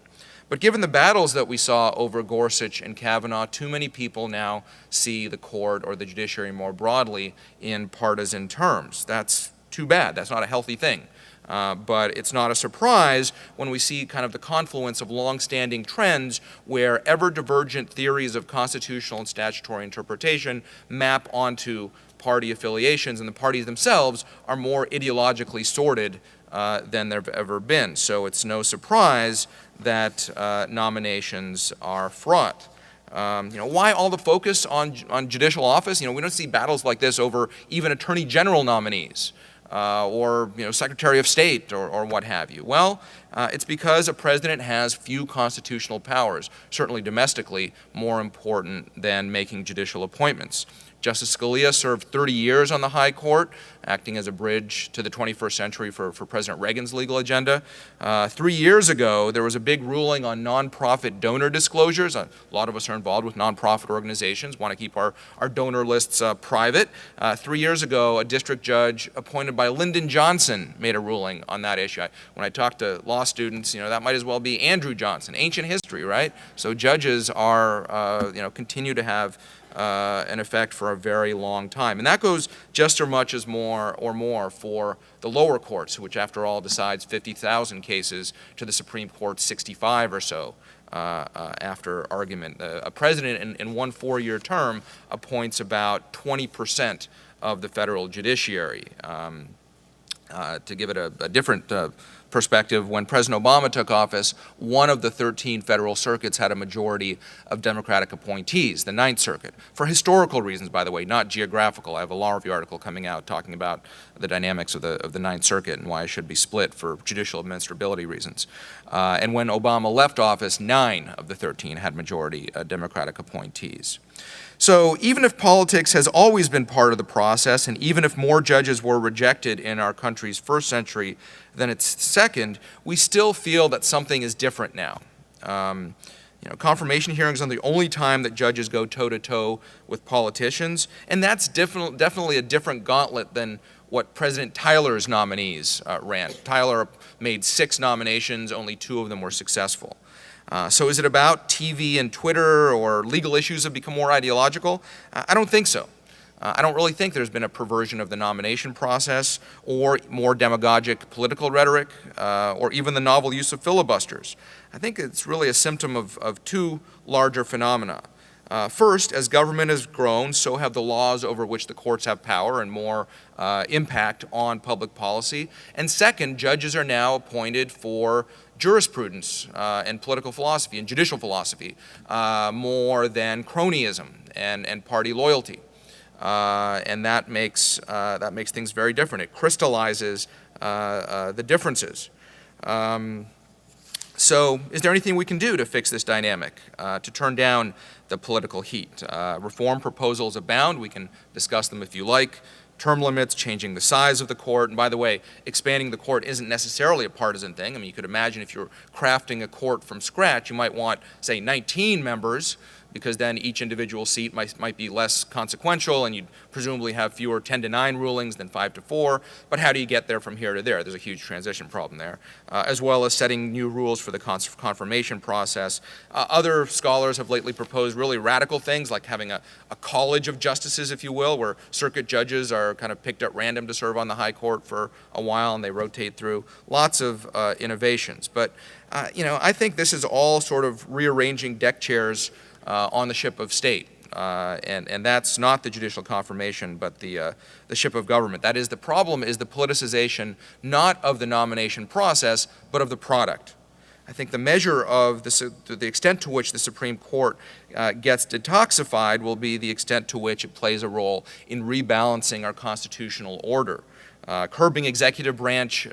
Speaker 12: But given the battles that we saw over Gorsuch and Kavanaugh, too many people now see the court or the judiciary more broadly in partisan terms. That's too bad. That's not a healthy thing. But it's not a surprise when we see kind of the confluence of long-standing trends where ever-divergent theories of constitutional and statutory interpretation map onto party affiliations, and the parties themselves are more ideologically sorted than there have ever been. So it's no surprise that nominations are fraught. Why all the focus on judicial office? We don't see battles like this over even attorney general nominees or Secretary of State or what have you. Well, it's because a president has few constitutional powers, certainly domestically more important than making judicial appointments. Justice Scalia served 30 years on the High Court, acting as a bridge to the 21st century for President Reagan's legal agenda. 3 years ago, there was a big ruling on nonprofit donor disclosures. A lot of us are involved with nonprofit organizations, want to keep our donor lists private. 3 years ago, a district judge appointed by Lyndon Johnson made a ruling on that issue. When I talk to law students, that might as well be Andrew Johnson, ancient history, right? So judges are, continue to have in effect for a very long time. And that goes just as much as more for the lower courts, which after all decides 50,000 cases to the Supreme Court's 65 or so after argument. A president in one 4-year term appoints about 20% of the federal judiciary. To give it a different perspective, when President Obama took office, one of the 13 federal circuits had a majority of Democratic appointees, the Ninth Circuit, for historical reasons, by the way, not geographical. I have a law review article coming out talking about the dynamics of the Ninth Circuit and why it should be split for judicial administrability reasons. And when Obama left office, 9 of the 13 had majority Democratic appointees. So even if politics has always been part of the process, and even if more judges were rejected in our country's first century than its second, we still feel that something is different now. Confirmation hearings are the only time that judges go toe-to-toe with politicians, and that's definitely a different gauntlet than what President Tyler's nominees ran. Tyler made 6 nominations, only 2 of them were successful. So is it about TV and Twitter or legal issues have become more ideological? I don't think so. I don't really think there's been a perversion of the nomination process or more demagogic political rhetoric or even the novel use of filibusters. I think it's really a symptom of 2 larger phenomena. First, as government has grown, so have the laws over which the courts have power and more impact on public policy. And second, judges are now appointed for jurisprudence and political philosophy and judicial philosophy more than cronyism and party loyalty. And that makes things very different. It crystallizes the differences. So is there anything we can do to fix this dynamic, to turn down the political heat? Reform proposals abound. We can discuss them if you like. Term limits, changing the size of the court. And by the way, expanding the court isn't necessarily a partisan thing. I mean, you could imagine if you're crafting a court from scratch, you might want, say, 19 members, because then each individual seat might be less consequential, and you'd presumably have fewer 10-9 rulings than 5-4. But how do you get there from here to there? There's a huge transition problem there, as well as setting new rules for the confirmation process. Other scholars have lately proposed really radical things, like having a college of justices, if you will, where circuit judges are kind of picked at random to serve on the high court for a while, and they rotate through. Lots of innovations. But, I think this is all sort of rearranging deck chairs on the ship of state, and that's not the judicial confirmation, but the ship of government. That is, the problem is the politicization not of the nomination process, but of the product. I think the measure of the extent to which the Supreme Court gets detoxified will be the extent to which it plays a role in rebalancing our constitutional order, curbing executive branch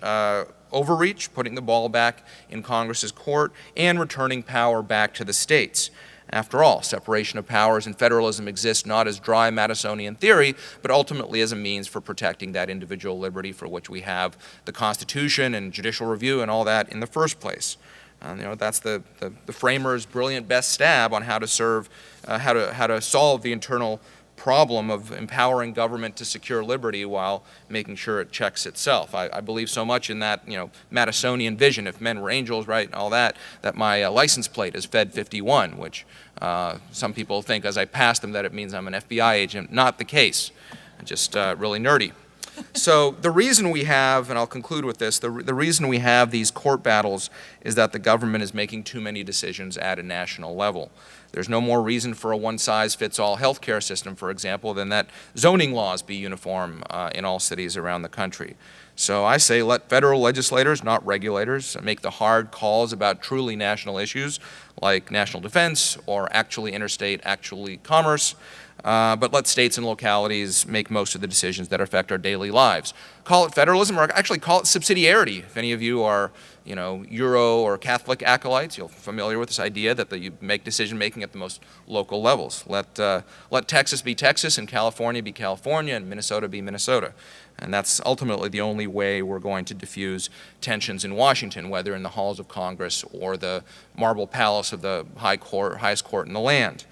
Speaker 12: overreach, putting the ball back in Congress's court, and returning power back to the states. After all, separation of powers and federalism exists not as dry Madisonian theory, but ultimately as a means for protecting that individual liberty for which we have the Constitution and judicial review and all that in the first place. That's the framers' brilliant best stab on how to solve the internal problem of empowering government to secure liberty while making sure it checks itself. I believe so much in that, Madisonian vision, if men were angels, right, and all that my license plate is Fed 51, which some people think as I pass them that it means I'm an FBI agent. Not the case. Just really nerdy. So the reason we have, and I'll conclude with this, the reason we have these court battles is that the government is making too many decisions at a national level. There's no more reason for a one-size-fits-all healthcare system, for example, than that zoning laws be uniform in all cities around the country. So I say let federal legislators, not regulators, make the hard calls about truly national issues like national defense or actually interstate, actually commerce. But let states and localities make most of the decisions that affect our daily lives. Call it federalism, or actually call it subsidiarity. If any of you are, Euro or Catholic acolytes, you're familiar with this idea that you make decision-making at the most local levels. Let Texas be Texas, and California be California, and Minnesota be Minnesota. And that's ultimately the only way we're going to diffuse tensions in Washington, whether in the halls of Congress or the marble palace of the highest court in the land.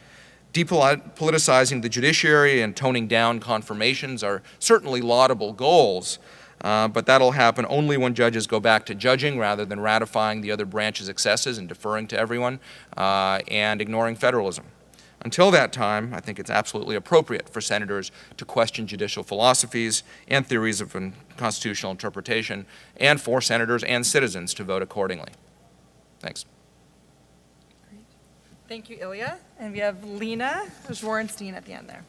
Speaker 12: Depoliticizing the judiciary and toning down confirmations are certainly laudable goals, but that'll happen only when judges go back to judging rather than ratifying the other branch's excesses and deferring to everyone and ignoring federalism. Until that time, I think it's absolutely appropriate for senators to question judicial philosophies and theories of constitutional interpretation, and for senators and citizens to vote accordingly. Thanks.
Speaker 11: Thank you, Ilya. And we have Lena Zworenstein at the end there.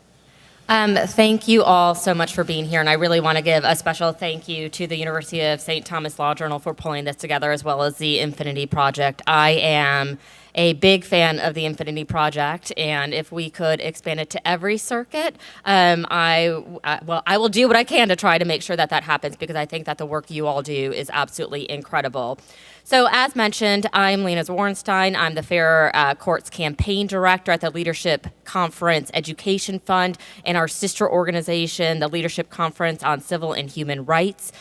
Speaker 13: Thank you all so much for being here, and I really want to give a special thank you to the University of St. Thomas Law Journal for pulling this together, as well as the Infinity Project. I am a big fan of the Infinity Project, and if we could expand it to every circuit, I will do what I can to try to make sure that that happens, because I think that the work you all do is absolutely incredible. So as mentioned, I'm Lena Zworenstein. I'm the Fair Courts Campaign Director at the Leadership Conference Education Fund and our sister organization, the Leadership Conference on Civil and Human Rights.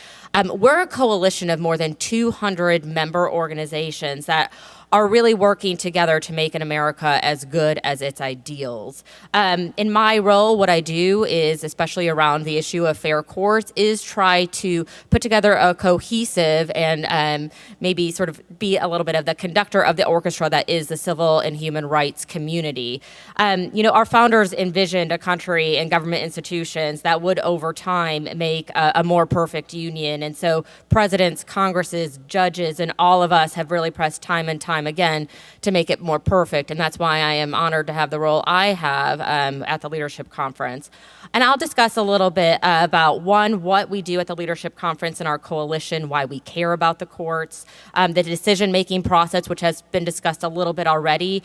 Speaker 13: We're a coalition of more than 200 member organizations that are really working together to make an America as good as its ideals. In my role, what I do is, especially around the issue of fair courts, is try to put together a cohesive and maybe sort of be a little bit of the conductor of the orchestra that is the civil and human rights community. Our founders envisioned a country and government institutions that would over time make a more perfect union. And so presidents, Congresses, judges, and all of us have really pressed time and time again to make it more perfect. And that's why I am honored to have the role I have at the Leadership Conference. And I'll discuss a little bit about, one, what we do at the Leadership Conference and our coalition, why we care about the courts, the decision-making process, which has been discussed a little bit already,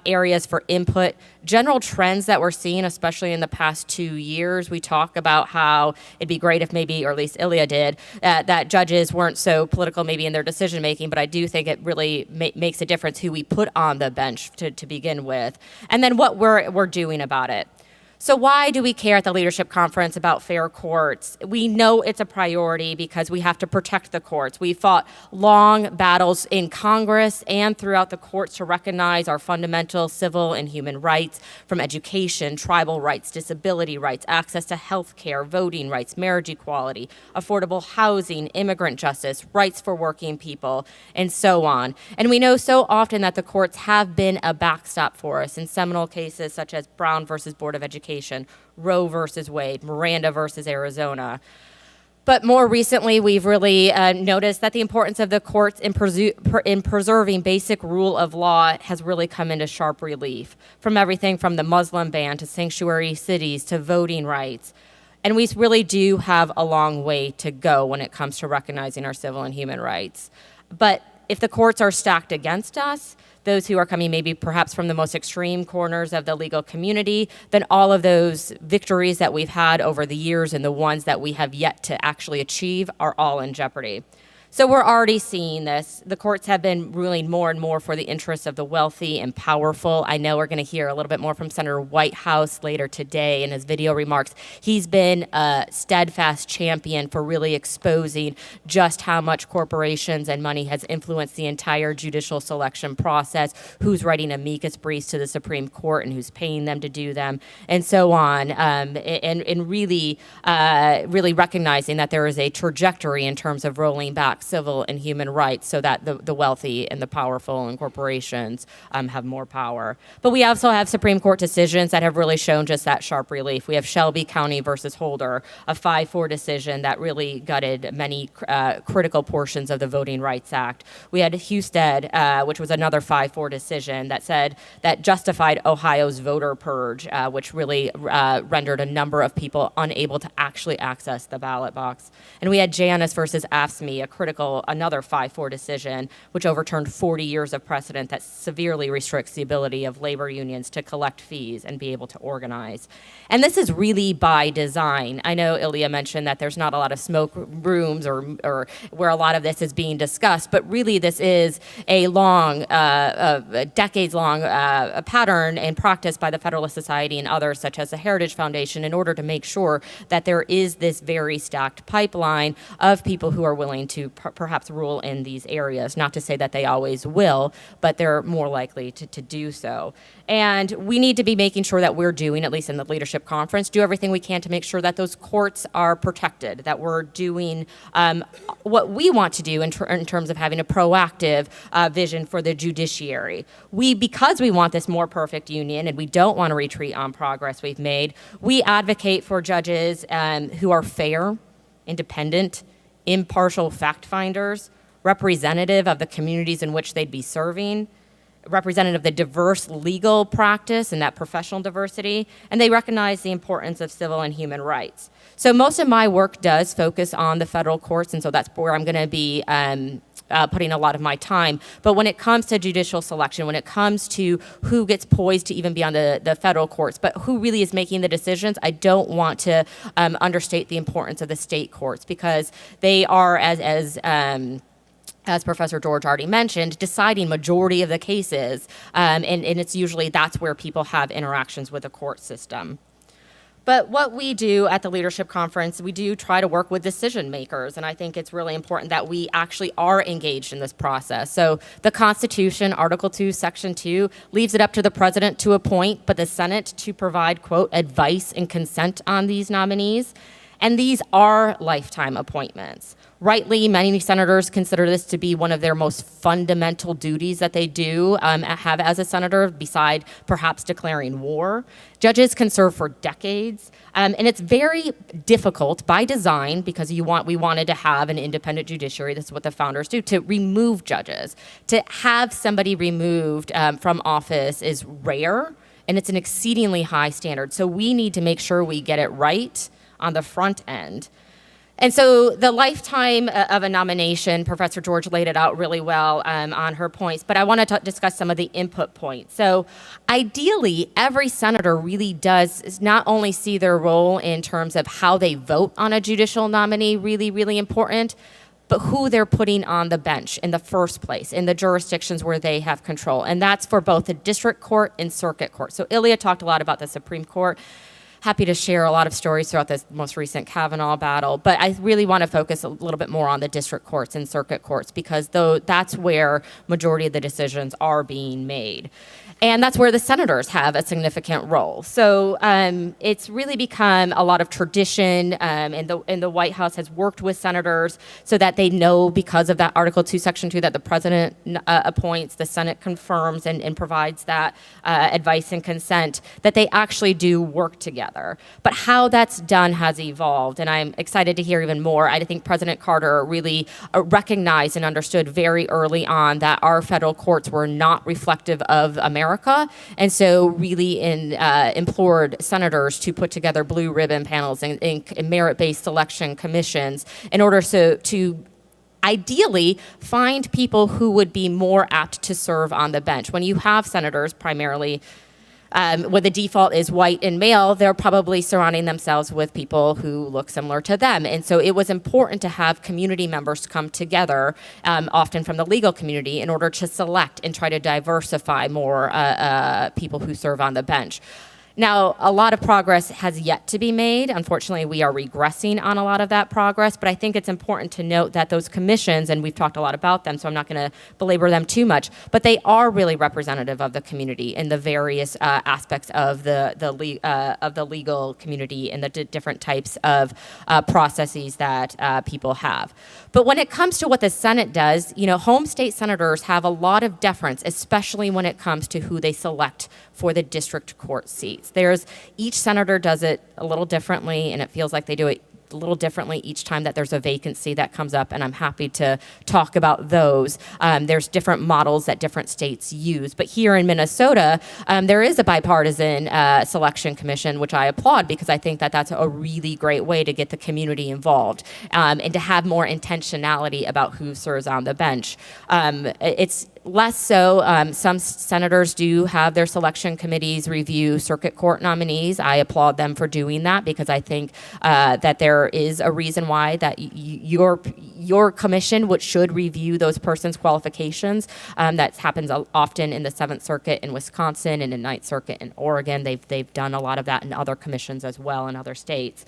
Speaker 13: areas for input, general trends that we're seeing, especially in the past 2 years. We talk about how it'd be great if maybe, or at least Ilya did, that judges weren't so political maybe in their decision-making, but I do think it really makes a difference who we put on the bench to begin with, and then what we're doing about it. So why do we care at the Leadership Conference about fair courts? We know it's a priority because we have to protect the courts. We fought long battles in Congress and throughout the courts to recognize our fundamental civil and human rights, from education, tribal rights, disability rights, access to health care, voting rights, marriage equality, affordable housing, immigrant justice, rights for working people, and so on. And we know so often that the courts have been a backstop for us in seminal cases such as Brown versus Board of Education, Roe versus Wade, Miranda versus Arizona. But more recently, we've really noticed that the importance of the courts in preserving basic rule of law has really come into sharp relief, from everything from the Muslim ban to sanctuary cities to voting rights. And we really do have a long way to go when it comes to recognizing our civil and human rights. But if the courts are stacked against us, those who are coming maybe perhaps from the most extreme corners of the legal community, then all of those victories that we've had over the years and the ones that we have yet to actually achieve are all in jeopardy. So we're already seeing this. The courts have been ruling more and more for the interests of the wealthy and powerful. I know we're going to hear a little bit more from Senator Whitehouse later today in his video remarks. He's been a steadfast champion for really exposing just how much corporations and money has influenced the entire judicial selection process, who's writing amicus briefs to the Supreme Court and who's paying them to do them, and so on, and really recognizing that there is a trajectory in terms of rolling back civil and human rights so that the wealthy and the powerful and corporations have more power. But we also have Supreme Court decisions that have really shown just that sharp relief. We have Shelby County versus Holder, a 5-4 decision that really gutted many critical portions of the Voting Rights Act. We had Husted, which was another 5-4 decision that justified Ohio's voter purge, which really rendered a number of people unable to actually access the ballot box. And we had Janus versus AFSCME, another 5-4 decision, which overturned 40 years of precedent that severely restricts the ability of labor unions to collect fees and be able to organize. And this is really by design. I know Ilya mentioned that there's not a lot of smoke rooms or where a lot of this is being discussed, but really this is a long, decades-long pattern and practice by the Federalist Society and others, such as the Heritage Foundation, in order to make sure that there is this very stacked pipeline of people who are willing to perhaps rule in these areas. Not to say that they always will, but they're more likely to do so. And we need to be making sure that we're doing, at least in the leadership conference, do everything we can to make sure that those courts are protected, that we're doing what we want to do in terms of having a proactive vision for the judiciary. Because we want this more perfect union and we don't want to retreat on progress we've made, we advocate for judges who are fair, independent, impartial fact finders, representative of the communities in which they'd be serving, representative of the diverse legal practice and that professional diversity, and they recognize the importance of civil and human rights. So most of my work does focus on the federal courts, and so that's where I'm going to be putting a lot of my time. But when it comes to judicial selection, when it comes to who gets poised to even be on the federal courts, but who really is making the decisions, I don't want to understate the importance of the state courts, because they are, as Professor George already mentioned, deciding majority of the cases, and it's usually that's where people have interactions with the court system. But what we do at the leadership conference, we do try to work with decision makers, and I think it's really important that we actually are engaged in this process. So the Constitution, Article 2, Section 2, leaves it up to the president to appoint, but the Senate to provide, quote, advice and consent on these nominees. And these are lifetime appointments. Rightly, many senators consider this to be one of their most fundamental duties that they do have as a senator, beside perhaps declaring war. Judges can serve for decades, and it's very difficult by design, because we wanted to have an independent judiciary. This is what the founders do, to remove judges. To have somebody removed from office is rare, and it's an exceedingly high standard. So we need to make sure we get it right on the front end. And so the lifetime of a nomination, Professor George laid it out really well on her points, but I want to discuss some of the input points. So ideally, every senator really does not only see their role in terms of how they vote on a judicial nominee really, really important, but who they're putting on the bench in the first place, in the jurisdictions where they have control. And that's for both the district court and circuit court. So Ilya talked a lot about the Supreme Court. Happy to share a lot of stories throughout this most recent Kavanaugh battle, but I really want to focus a little bit more on the district courts and circuit courts, because that's where majority of the decisions are being made. And that's where the senators have a significant role. So it's really become a lot of tradition, and the White House has worked with senators so that they know, because of that Article 2, Section 2, that the president appoints, the Senate confirms and provides that advice and consent, that they actually do work together. But how that's done has evolved, and I'm excited to hear even more. I think President Carter really recognized and understood very early on that our federal courts were not reflective of America, and so really implored senators to put together blue ribbon panels and merit-based selection commissions in order to ideally find people who would be more apt to serve on the bench. When you have senators primarily when the default is white and male, they're probably surrounding themselves with people who look similar to them. And so it was important to have community members come together, often from the legal community, in order to select and try to diversify more people who serve on the bench. Now, a lot of progress has yet to be made. Unfortunately, we are regressing on a lot of that progress, but I think it's important to note that those commissions, and we've talked a lot about them, so I'm not going to belabor them too much, but they are really representative of the community in the various aspects of the legal community and the different types of processes that people have. But when it comes to what the Senate does, home state senators have a lot of deference, especially when it comes to who they select for the district court seats. Each senator does it a little differently, and it feels like they do it a little differently each time that there's a vacancy that comes up, and I'm happy to talk about those. There's different models that different states use, but here in Minnesota, there is a bipartisan selection commission, which I applaud, because I think that that's a really great way to get the community involved and to have more intentionality about who serves on the bench. It's less so. Some senators do have their selection committees review circuit court nominees. I applaud them for doing that, because I think that there is a reason why that your commission should review those persons' qualifications. That happens often in the 7th Circuit in Wisconsin and in 9th Circuit in Oregon. They've done a lot of that in other commissions as well in other states.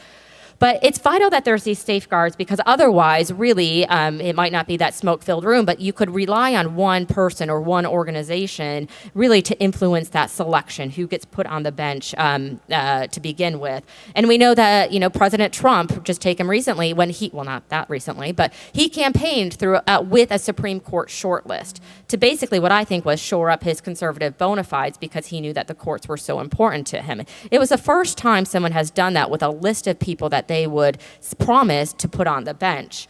Speaker 13: But it's vital that there's these safeguards because otherwise, really, it might not be that smoke-filled room, but you could rely on one person or one organization really to influence that selection, who gets put on the bench to begin with. And we know that, President Trump, just take him recently, not that recently, but he campaigned with a Supreme Court shortlist to basically what I think was shore up his conservative bona fides because he knew that the courts were so important to him. It was the first time someone has done that with a list of people that they would promise to put on the bench.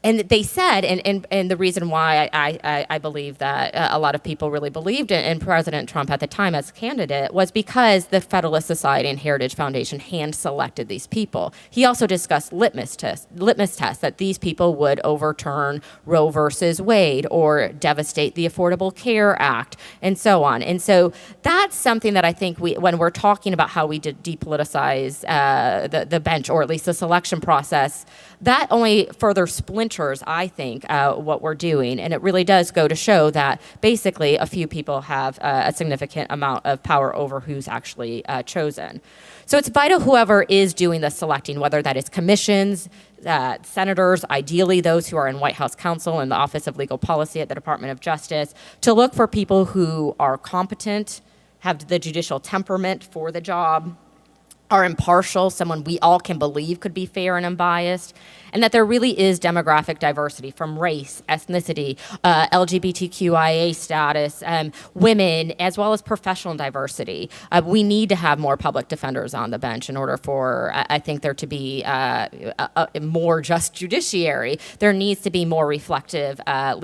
Speaker 13: And they said, and the reason why I believe that a lot of people really believed in President Trump at the time as candidate was because the Federalist Society and Heritage Foundation hand-selected these people. He also discussed litmus tests that these people would overturn Roe versus Wade or devastate the Affordable Care Act and so on. And so that's something that I think when we're talking about how we depoliticize the bench, or at least the selection process, that only further splinters, I think, what we're doing. And it really does go to show that basically a few people have a significant amount of power over who's actually chosen. So it's vital whoever is doing the selecting, whether that is commissions, senators, ideally those who are in White House counsel and the Office of Legal Policy at the Department of Justice, to look for people who are competent, have the judicial temperament for the job, are impartial, someone we all can believe could be fair and unbiased, and that there really is demographic diversity from race, ethnicity, LGBTQIA status, women, as well as professional diversity. We need to have more public defenders on the bench in order for, I think, there to be a more just judiciary. There needs to be more reflective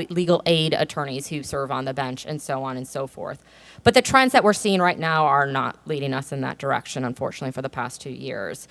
Speaker 13: legal aid attorneys who serve on the bench, and so on and so forth. But the trends that we're seeing right now are not leading us in that direction, unfortunately, for the past 2 years.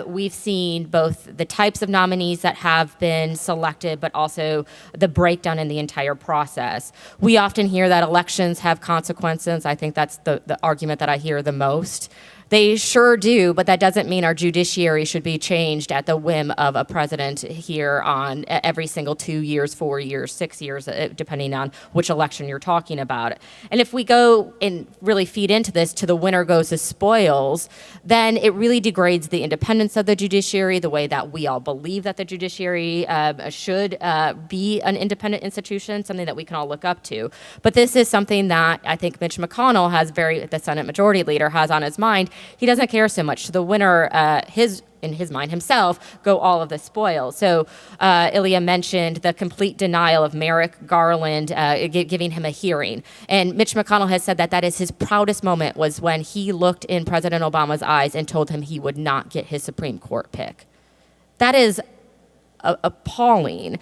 Speaker 13: We've seen both the types of nominees that have been selected, but also the breakdown in the entire process. We often hear that elections have consequences. I think that's the argument that I hear the most. They sure do, but that doesn't mean our judiciary should be changed at the whim of a president here on every single 2 years, 4 years, 6 years, depending on which election you're talking about. And if we go and really feed into this to the winner goes the spoils, then it really degrades the independence of the judiciary, the way that we all believe that the judiciary should be an independent institution, something that we can all look up to. But this is something that I think Mitch McConnell the Senate Majority Leader, has on his mind. He doesn't care so much. So the winner, in his mind himself, go all of the spoils. So Ilya mentioned the complete denial of Merrick Garland, giving him a hearing. And Mitch McConnell has said that is his proudest moment was when he looked in President Obama's eyes and told him he would not get his Supreme Court pick. That is appalling.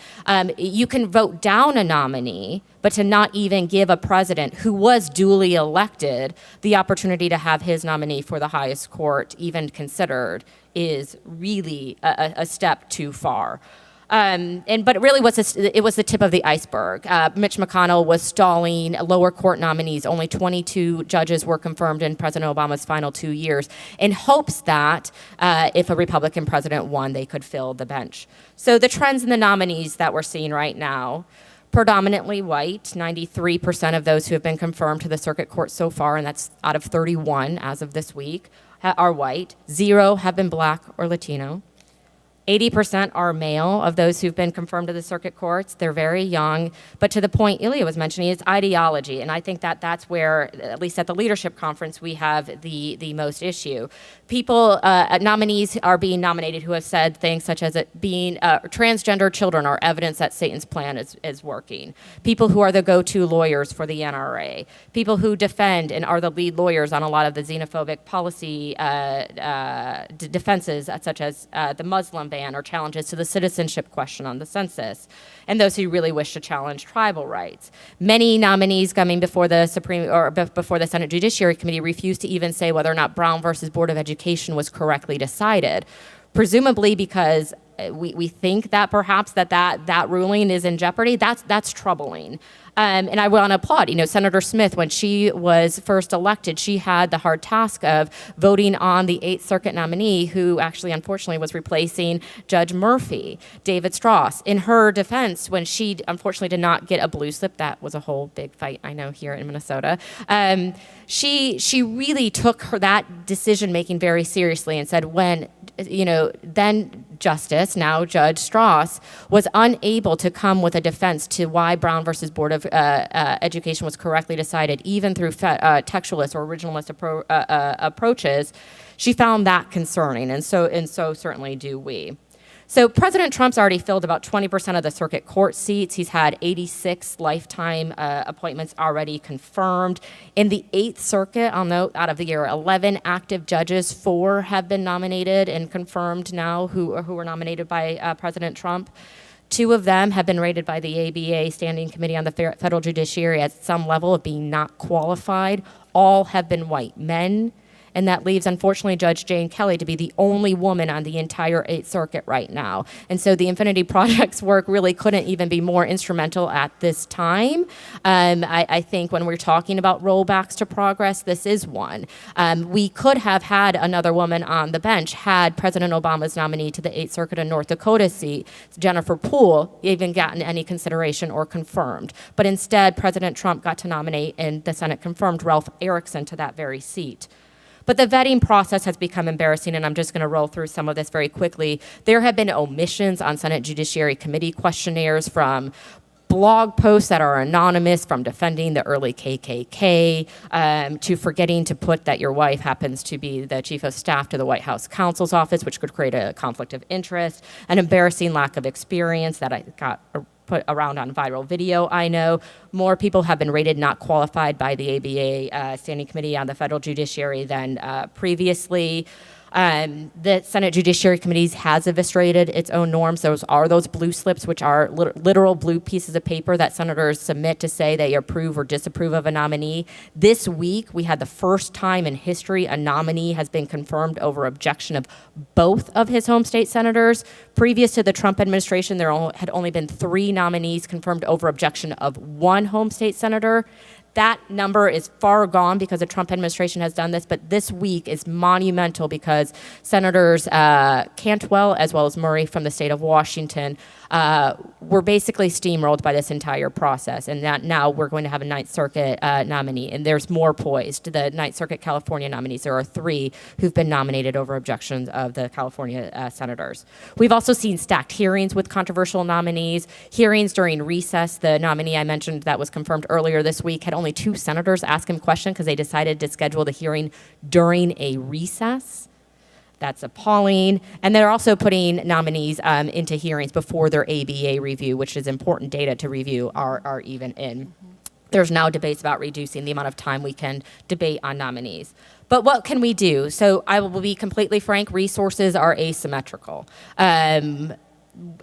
Speaker 13: You can vote down a nominee, but to not even give a president who was duly elected the opportunity to have his nominee for the highest court even considered is really a step too far. But it really was it was the tip of the iceberg. Mitch McConnell was stalling lower court nominees. Only 22 judges were confirmed in President Obama's final 2 years, in hopes that if a Republican president won, they could fill the bench. So the trends in the nominees that we're seeing right now, predominantly white, 93% of those who have been confirmed to the circuit court so far, and that's out of 31 as of this week, are white. 0 have been black or Latino. 80% are male of those who've been confirmed to the circuit courts. They're very young. But to the point Ilya was mentioning, it's ideology. And I think that's where, at least at the leadership conference, we have the most issue. Nominees are being nominated who have said things such as it being transgender children are evidence that Satan's plan is working. People who are the go-to lawyers for the NRA. People who defend and are the lead lawyers on a lot of the xenophobic policy defenses, such as the Muslim ban or challenges to the citizenship question on the census, and those who really wish to challenge tribal rights. Many nominees coming before the before the Senate Judiciary Committee refused to even say whether or not Brown versus Board of Education was correctly decided, presumably because we think that perhaps that ruling is in jeopardy. That's troubling. And I want to applaud, Senator Smith, when she was first elected, she had the hard task of voting on the 8th Circuit nominee, who actually, unfortunately, was replacing Judge Murphy, David Strauss. In her defense, when she unfortunately did not get a blue slip, that was a whole big fight, I know, here in Minnesota, she really took that decision-making very seriously and said when, then Justice, now Judge Strauss, was unable to come with a defense to why Brown versus Board of Education was correctly decided, even through textualist or originalist approaches, she found that concerning, and so certainly do we. So President Trump's already filled about 20% of the circuit court seats. He's had 86 lifetime appointments already confirmed. In the 8th Circuit, I'll note, out of the 11 active judges, 4 have been nominated and confirmed now who were nominated by President Trump. 2 of them have been rated by the ABA Standing Committee on the Federal Judiciary at some level of being not qualified. All have been white men. And that leaves, unfortunately, Judge Jane Kelly to be the only woman on the entire 8th Circuit right now. And so the Infinity Project's work really couldn't even be more instrumental at this time. I think when we're talking about rollbacks to progress, this is one. We could have had another woman on the bench had President Obama's nominee to the 8th Circuit in North Dakota seat, Jennifer Poole, even gotten any consideration or confirmed. But instead, President Trump got to nominate, and the Senate confirmed Ralph Erickson to that very seat. But the vetting process has become embarrassing, and I'm just going to roll through some of this very quickly. There have been omissions on Senate Judiciary Committee questionnaires, from blog posts that are anonymous, from defending the early KKK, to forgetting to put that your wife happens to be the chief of staff to the White House counsel's office, which could create a conflict of interest, an embarrassing lack of experience that I got put around on viral video, I know. More people have been rated not qualified by the ABA Standing Committee on the Federal Judiciary than previously. The Senate Judiciary Committee has eviscerated its own norms. Those are those blue slips, which are literal blue pieces of paper that senators submit to say they approve or disapprove of a nominee. This week, we had the first time in history a nominee has been confirmed over objection of both of his home state senators. Previous to the Trump administration, there had only been 3 nominees confirmed over objection of one home state senator. That number is far gone because the Trump administration has done this, but this week is monumental because Senators Cantwell as well as Murray from the state of Washington were basically steamrolled by this entire process, and that now we're going to have a 9th Circuit nominee, and there's more poised. The 9th Circuit California nominees, there are 3 who've been nominated over objections of the California senators. We've also seen stacked hearings with controversial nominees, hearings during recess. The nominee I mentioned that was confirmed earlier this week had only 2 senators ask him a question because they decided to schedule the hearing during a recess. That's appalling. And they're also putting nominees into hearings before their ABA review, which is important data to review, are even in. There's now debates about reducing the amount of time we can debate on nominees. But what can we do? So I will be completely frank, resources are asymmetrical.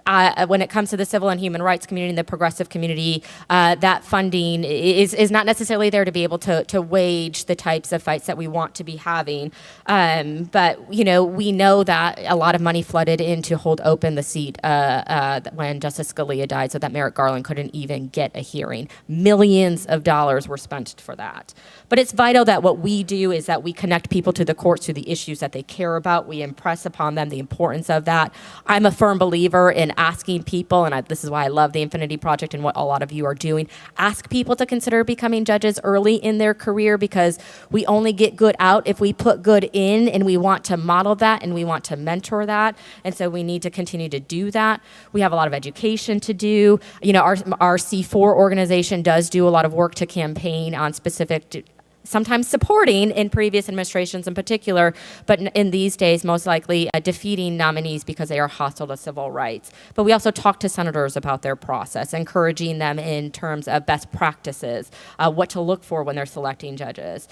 Speaker 13: When it comes to the civil and human rights community and the progressive community, that funding is not necessarily there to be able to wage the types of fights that we want to be having. But, we know that a lot of money flooded in to hold open the seat when Justice Scalia died so that Merrick Garland couldn't even get a hearing. Millions of dollars were spent for that. But it's vital that what we do is that we connect people to the courts, to the issues that they care about. We impress upon them the importance of that. I'm a firm believer in asking people, and this is why I love the Infinity Project and what a lot of you are doing, ask people to consider becoming judges early in their career, because we only get good out if we put good in, and we want to model that and we want to mentor that. And so we need to continue to do that. We have a lot of education to do. Our C4 organization does do a lot of work to campaign on specific, sometimes supporting in previous administrations in particular, but in these days, most likely defeating nominees because they are hostile to civil rights. But we also talk to senators about their process, encouraging them in terms of best practices, what to look for when they're selecting judges.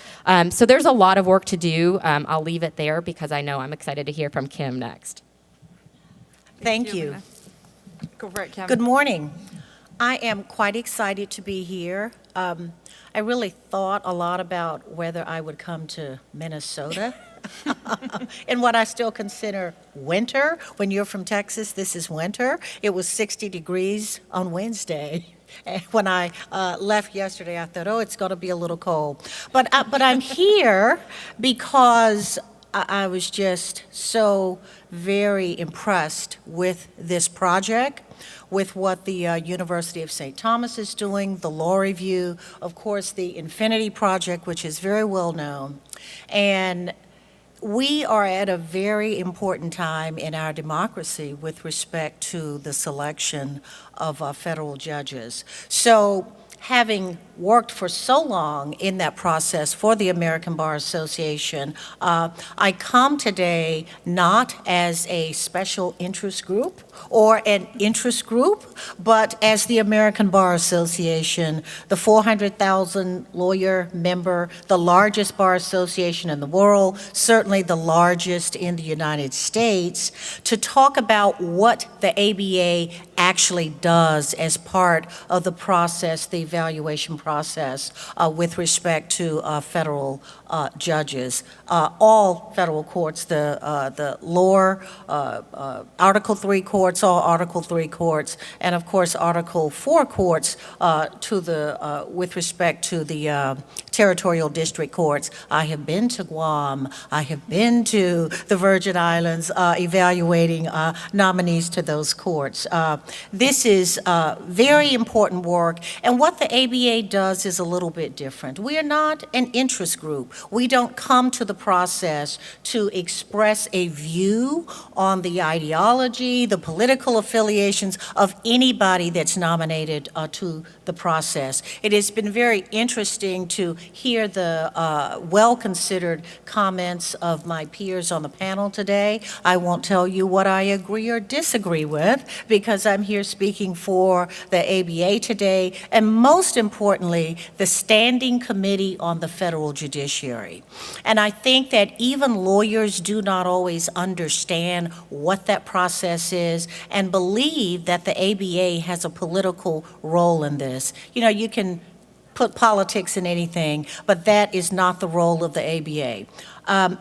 Speaker 13: So there's a lot of work to do. I'll leave it there because I know I'm excited to hear from Kim next.
Speaker 14: Thank you.
Speaker 11: Go for it, Kim.
Speaker 14: Good morning. I am quite excited to be here. I really thought a lot about whether I would come to Minnesota in what I still consider winter. When you're from Texas, this is winter. It was 60 degrees on Wednesday. When I left yesterday, I thought, oh, it's going to be a little cold. But I'm here because I was just so very impressed with this project, with what the University of St. Thomas is doing, the law review, of course, the Infinity Project, which is very well known. And we are at a very important time in our democracy with respect to the selection of federal judges. So, having worked for so long in that process for the American Bar Association, I come today not as a special interest group or an interest group, but as the American Bar Association, the 400,000 lawyer member, the largest bar association in the world, certainly the largest in the United States, to talk about what the ABA actually does as part of the process, the evaluation process with respect to federal judges. All federal courts, the lower Article 3 courts, all Article 3 courts, and of course Article 4 courts with respect to the territorial district courts. I have been to Guam. I have been to the Virgin Islands evaluating nominees to those courts. This is very important work, and what the ABA does is a little bit different. We are not an interest group. We don't come to the process to express a view on the ideology, the political affiliations of anybody that's nominated to the process. It has been very interesting to hear the well-considered comments of my peers on the panel today. I won't tell you what I agree or disagree with, because I'm here speaking for the ABA today, and most importantly, the Standing Committee on the Federal Judiciary. And I think that even lawyers do not always understand what that process is and believe that the ABA has a political role in this. You know, you can put politics in anything, but that is not the role of the ABA.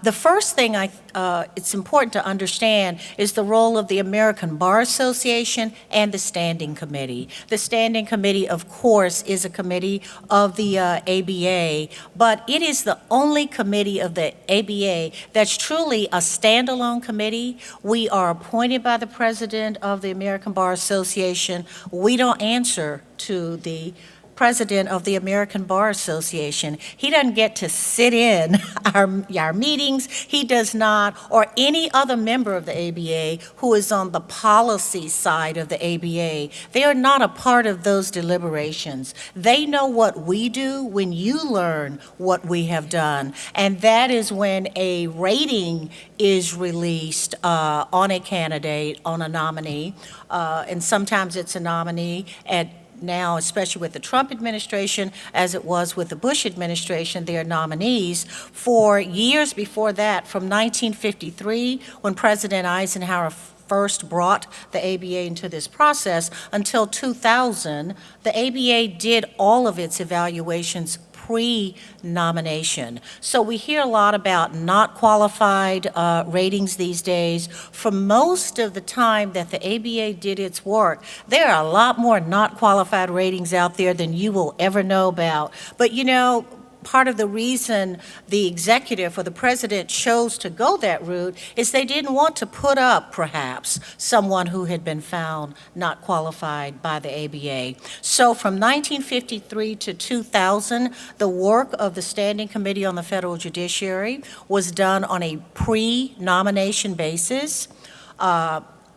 Speaker 14: The first thing it's important to understand is the role of the American Bar Association and the Standing Committee. The Standing Committee, of course, is a committee of the ABA, but it is the only committee of the ABA that's truly a standalone committee. We are appointed by the President of the American Bar Association. We don't answer to the President of the American Bar Association. He doesn't get to sit in our meetings. He does not, or any other member of the ABA who is on the policy side of the ABA. They are not a part of those deliberations. They know what we do when you learn what we have done, and that is when a rating is released on a candidate, on a nominee, and sometimes it's a nominee at now, especially with the Trump administration, as it was with the Bush administration, their nominees. For years before that, from 1953, when President Eisenhower first brought the ABA into this process, until 2000, the ABA did all of its evaluations pre-nomination. So we hear a lot about not qualified ratings these days. For most of the time that the ABA did its work, there are a lot more not qualified ratings out there than you will ever know about. But you know, part of the reason the executive or the president chose to go that route is they didn't want to put up, perhaps, someone who had been found not qualified by the ABA. So from 1953 to 2000, the work of the Standing Committee on the Federal Judiciary was done on a pre-nomination basis.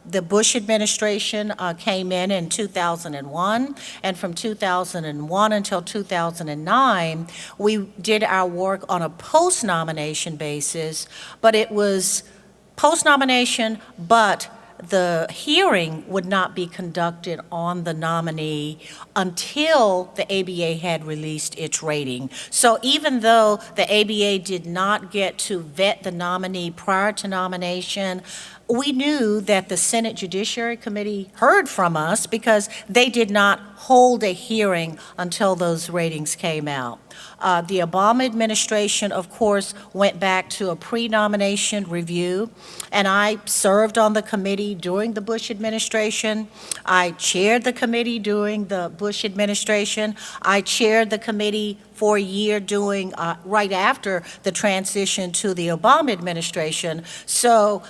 Speaker 14: The Bush administration came in 2001, and from 2001 until 2009, we did our work on a post-nomination basis, but it was post-nomination, but the hearing would not be conducted on the nominee until the ABA had released its rating. So even though the ABA did not get to vet the nominee prior to nomination, we knew that the Senate Judiciary Committee heard from us because they did not hold a hearing until those ratings came out. The Obama administration, of course, went back to a pre-nomination review, and I served on the committee during the Bush administration. I chaired the committee during the Bush administration. I chaired the committee for a year doing right after the transition to the Obama administration. So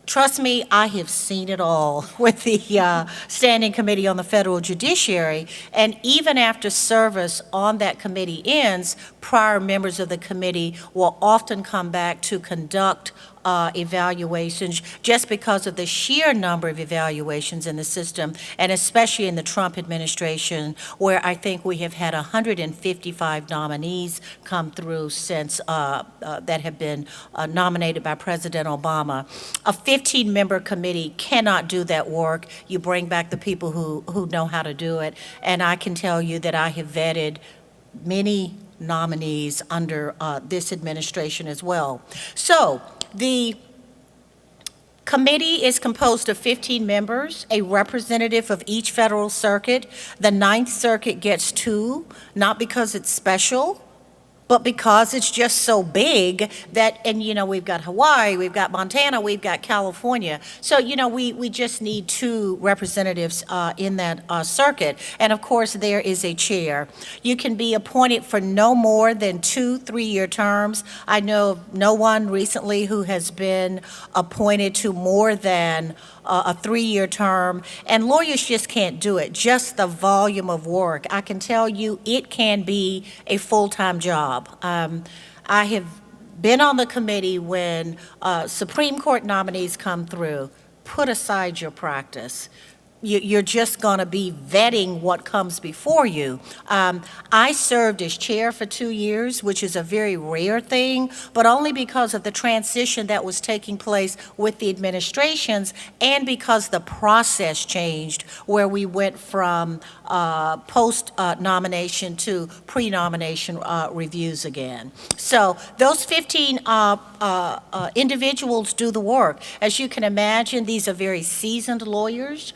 Speaker 14: trust me, I have seen it all with the Standing Committee on the Federal Judiciary, and even after service on that committee ends, prior members of the committee will often come back to conduct evaluations just because of the sheer number of evaluations in the system, and especially in the Trump administration, where I think we have had 155 nominees come through since that have been nominated by President Obama. A 15-member committee cannot do that work. You bring back the people who know how to do it, and I can tell you that I have vetted many nominees under this administration as well. So the committee is composed of 15 members, a representative of each federal circuit. The Ninth Circuit gets 2, not because it's special, but because it's just so big that, and you know, we've got Hawaii, we've got Montana, we've got California. So, you know, we just need 2 representatives in that circuit. And of course, there is a chair. You can be appointed for no more than 2 3-year terms. I know of no one recently who has been appointed to more than a 3-year term, and lawyers just can't do it. Just the volume of work. I can tell you it can be a full-time job. I have been on the committee when Supreme Court nominees come through. Put aside your practice. You're just going to be vetting what comes before you. I served as chair for 2 years, which is a very rare thing, but only because of the transition that was taking place with the administrations and because the process changed, where we went from post-nomination to pre-nomination reviews again. So those 15 individuals do the work. As you can imagine, these are very seasoned lawyers.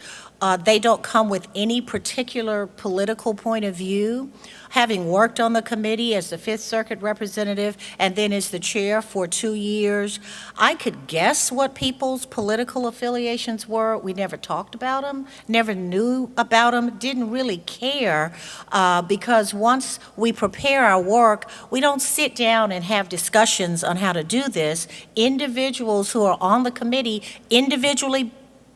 Speaker 14: They don't come with any particular political point of view. Having worked on the committee as the Fifth Circuit representative and then as the chair for 2 years, I could guess what people's political affiliations were. We never talked about them, never knew about them, didn't really care, because once we prepare our work, we don't sit down and have discussions on how to do this. Individuals who are on the committee individually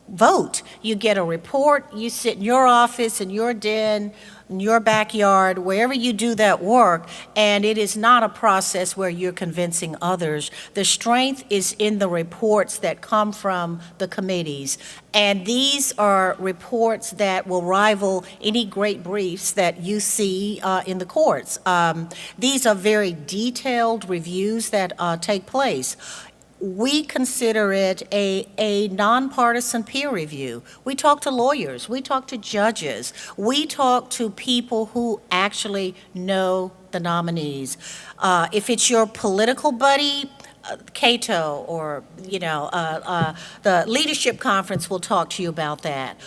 Speaker 14: vote. You get a report, you sit in your office, in your den, in your backyard, wherever you do that work, and it is not a process where you're convincing others. The strength is in the reports that come from the committees, and these are reports that will rival any great briefs that you see in the courts. These are very detailed reviews that take place. We consider it a nonpartisan peer review. We talk to lawyers, we talk to judges, we talk to people who actually know the nominees. If it's your political buddy, Cato, or the leadership conference will talk to you about that.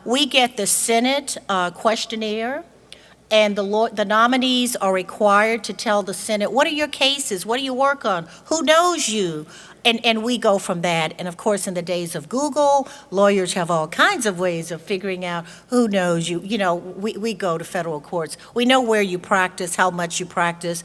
Speaker 14: We get the Senate questionnaire, and the nominees are required to tell the Senate, what are your cases? What do you work on? Who knows you? And we go from that. And of course, in the days of Google, lawyers have all kinds of ways of figuring out who knows you. You know, we go to federal courts. We know where you practice, how much you practice.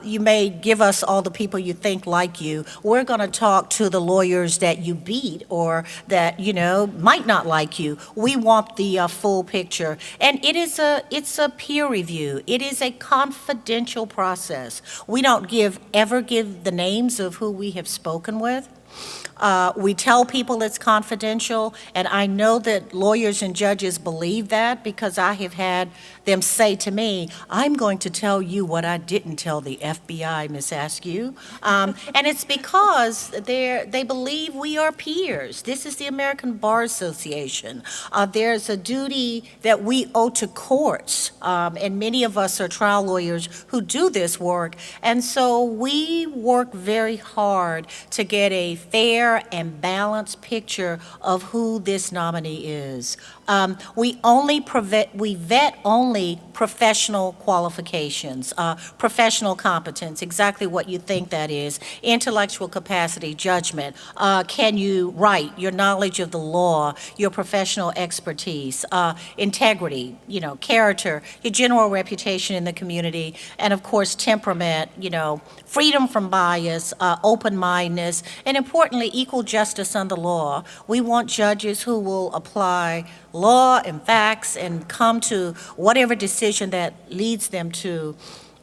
Speaker 14: You may give us all the people you think like you. We're going to talk to the lawyers that you beat or that, might not like you. We want the full picture. And it's a peer review. It is a confidential process. We don't ever give the names of who we have spoken with. We tell people it's confidential, and I know that lawyers and judges believe that because I have had them say to me, I'm going to tell you what I didn't tell the FBI, Miss Askew. And it's because they believe we are peers. This is the American Bar Association. There's a duty that we owe to courts, and many of us are trial lawyers who do this work. And so we work very hard to get a fair fair and balanced picture of who this nominee is. We vet only professional qualifications, professional competence, exactly what you think that is, intellectual capacity, judgment, can you write, your knowledge of the law, your professional expertise, integrity, character, your general reputation in the community, and of course temperament, freedom from bias, open-mindedness, and importantly, equal justice under law. We want judges who will apply law and facts and come to whatever decision that leads them to.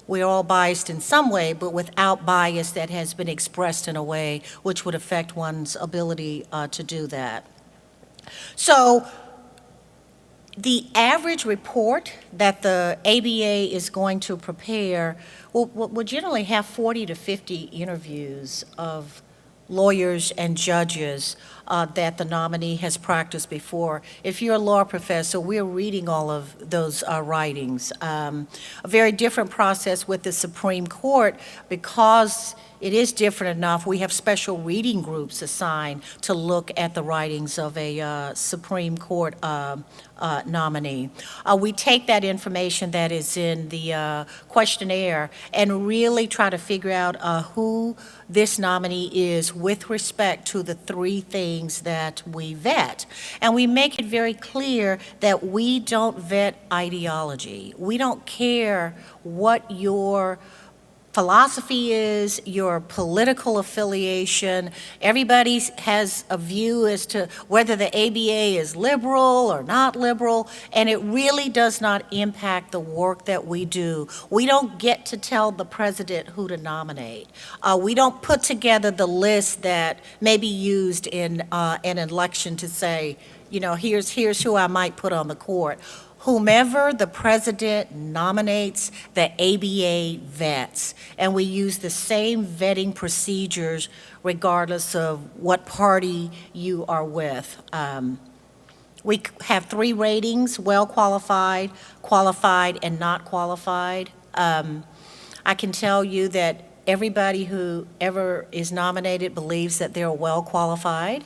Speaker 14: We're all biased in some way, but without bias that has been expressed in a way which would affect one's ability to do that. So the average report that the ABA is going to prepare will generally have 40 to 50 interviews of lawyers and judges that the nominee has practiced before. If you're a law professor, we're reading all of those writings. A very different process with the Supreme Court because it is different enough. We have special reading groups assigned to look at the writings of a Supreme Court nominee. We take that information that is in the questionnaire and really try to figure out who this nominee is with respect to the three things that we vet. And we make it very clear that we don't vet ideology. We don't care what your philosophy is, your political affiliation. Everybody has a view as to whether the ABA is liberal or not liberal, and it really does not impact the work that we do. We don't get to tell the president who to nominate. We don't put together the list that may be used in an election to say, here's who I might put on the court. Whomever the president nominates, the ABA vets, and we use the same vetting procedures regardless of what party you are with. We have 3 ratings: well qualified, qualified, and not qualified. I can tell you that everybody who ever is nominated believes that they're well qualified.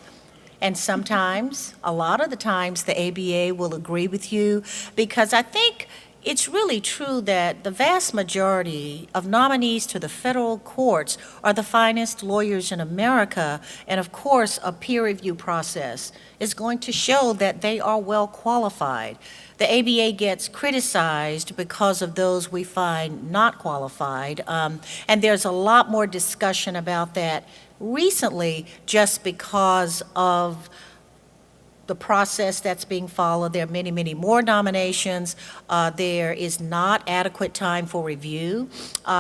Speaker 14: And sometimes, a lot of the times, the ABA will agree with you, because I think it's really true that the vast majority of nominees to the federal courts are the finest lawyers in America, and of course, a peer review process is going to show that they are well qualified. The ABA gets criticized because of those we find not qualified, and there's a lot more discussion about that recently just because of the process that's being followed. There are many, many more nominations. There is not adequate time for review.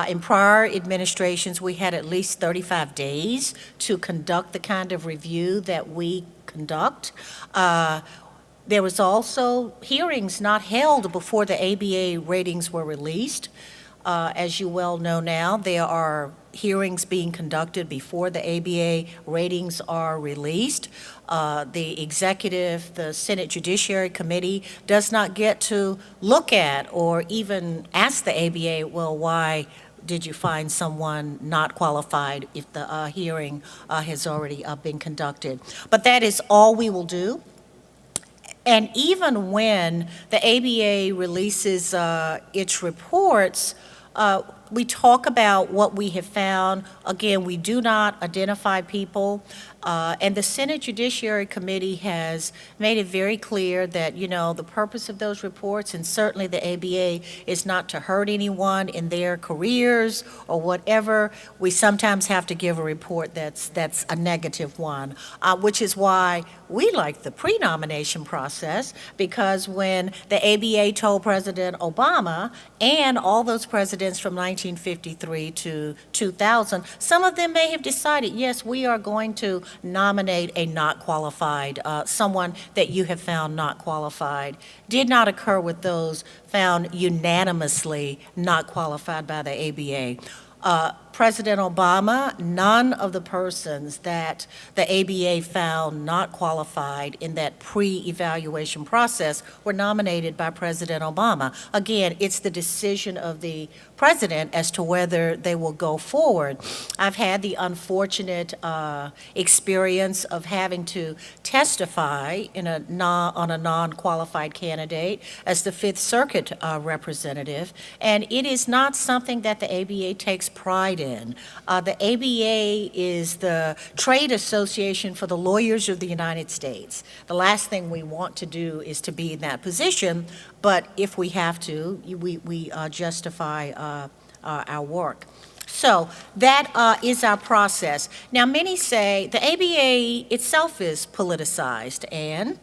Speaker 14: In prior administrations, we had at least 35 days to conduct the kind of review that we conduct. There was also hearings not held before the ABA ratings were released. As you well know now, there are hearings being conducted before the ABA ratings are released. The executive, the Senate Judiciary Committee does not get to look at or even ask the ABA, well, why did you find someone not qualified if the hearing has already been conducted? But that is all we will do. And even when the ABA releases its reports, we talk about what we have found. Again, we do not identify people. And the Senate Judiciary Committee has made it very clear that, the purpose of those reports, and certainly the ABA, is not to hurt anyone in their careers or whatever. We sometimes have to give a report that's a negative one, which is why we like the pre-nomination process, because when the ABA told President Obama and all those presidents from 1953 to 2000, some of them may have decided, yes, we are going to nominate a not qualified, someone that you have found not qualified. Did not occur with those found unanimously not qualified by the ABA. President Obama, none of the persons that the ABA found not qualified in that pre-evaluation process were nominated by President Obama. Again, it's the decision of the president as to whether they will go forward. I've had the unfortunate experience of having to testify on a non-qualified candidate as the Fifth Circuit representative, and it is not something that the ABA takes pride in. The ABA is the trade association for the lawyers of the United States. The last thing we want to do is to be in that position, but if we have to, we justify our work. So that is our process. Now, many say the ABA itself is politicized, and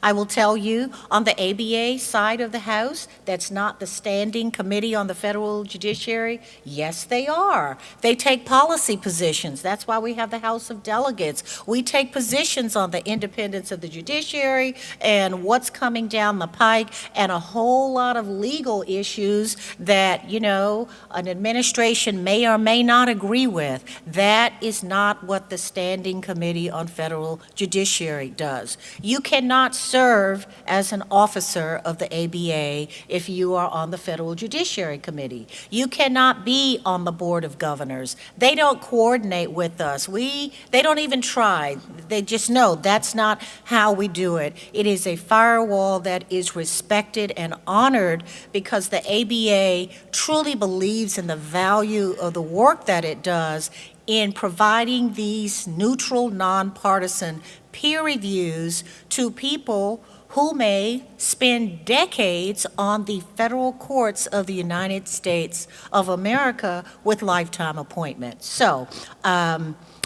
Speaker 14: I will tell you, on the ABA side of the House, that's not the Standing Committee on the Federal Judiciary. Yes, they are. They take policy positions. That's why we have the House of Delegates. We take positions on the independence of the judiciary and what's coming down the pike, and a whole lot of legal issues that, an administration may or may not agree with. That is not what the Standing Committee on Federal Judiciary does. You cannot serve as an officer of the ABA if you are on the Federal Judiciary Committee. You cannot be on the Board of Governors. They don't coordinate with us. They don't even try. They just know that's not how we do it. It is a firewall that is respected and honored because the ABA truly believes in the value of the work that it does in providing these neutral, nonpartisan peer reviews to people who may spend decades on the federal courts of the United States of America with lifetime appointments. So,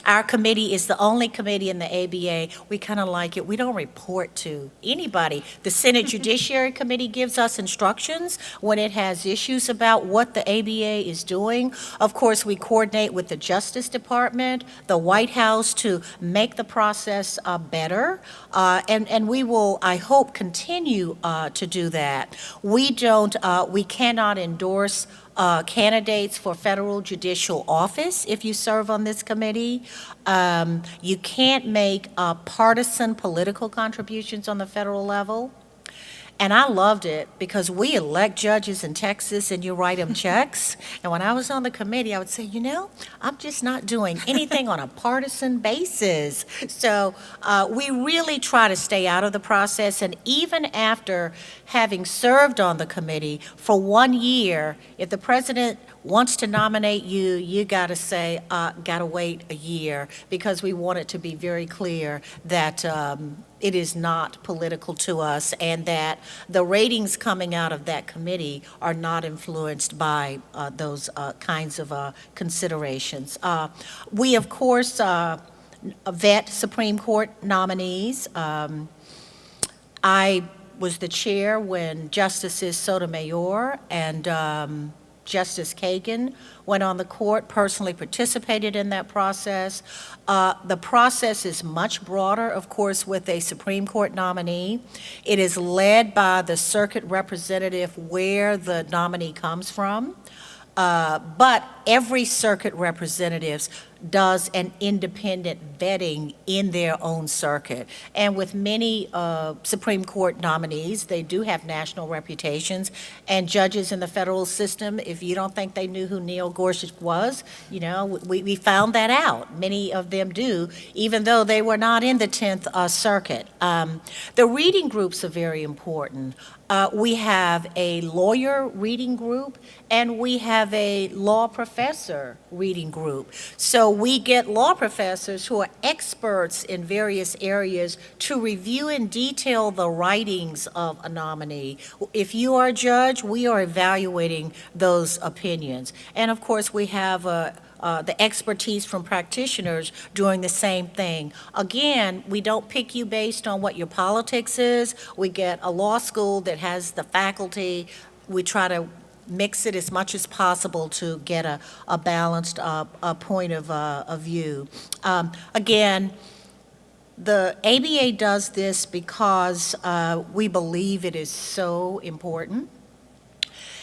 Speaker 14: our committee is the only committee in the ABA. We kind of like it. We don't report to anybody. The Senate Judiciary Committee gives us instructions when it has issues about what the ABA is doing. Of course, we coordinate with the Justice Department, the White House to make the process better. And we will, I hope, continue to do that. We cannot endorse candidates for federal judicial office if you serve on this committee. You can't make partisan political contributions on the federal level. And I loved it because we elect judges in Texas and you write them checks. And when I was on the committee, I would say, I'm just not doing anything on a partisan basis. So we really try to stay out of the process. And even after having served on the committee for 1 year, if the president wants to nominate you, you got to say, got to wait a year, because we want it to be very clear that it is not political to us, and that the ratings coming out of that committee are not influenced by those kinds of considerations. We, of course, vet Supreme Court nominees. I was the chair when Justices Sotomayor and Justice Kagan went on the court, personally participated in that process. The process is much broader, of course, with a Supreme Court nominee. It is led by the circuit representative where the nominee comes from. But every circuit representative does an independent vetting in their own circuit. And with many Supreme Court nominees, they do have national reputations. And judges in the federal system, if you don't think they knew who Neil Gorsuch was, we found that out. Many of them do, even though they were not in the 10th Circuit. The reading groups are very important. We have a lawyer reading group, and we have a law professor reading group. So we get law professors who are experts in various areas to review in detail the writings of a nominee. If you are a judge, we are evaluating those opinions. And of course, we have the expertise from practitioners doing the same thing. Again, we don't pick you based on what your politics is. We get a law school that has the faculty. We try to mix it as much as possible to get a balanced point of view. Again, the ABA does this because we believe it is so important.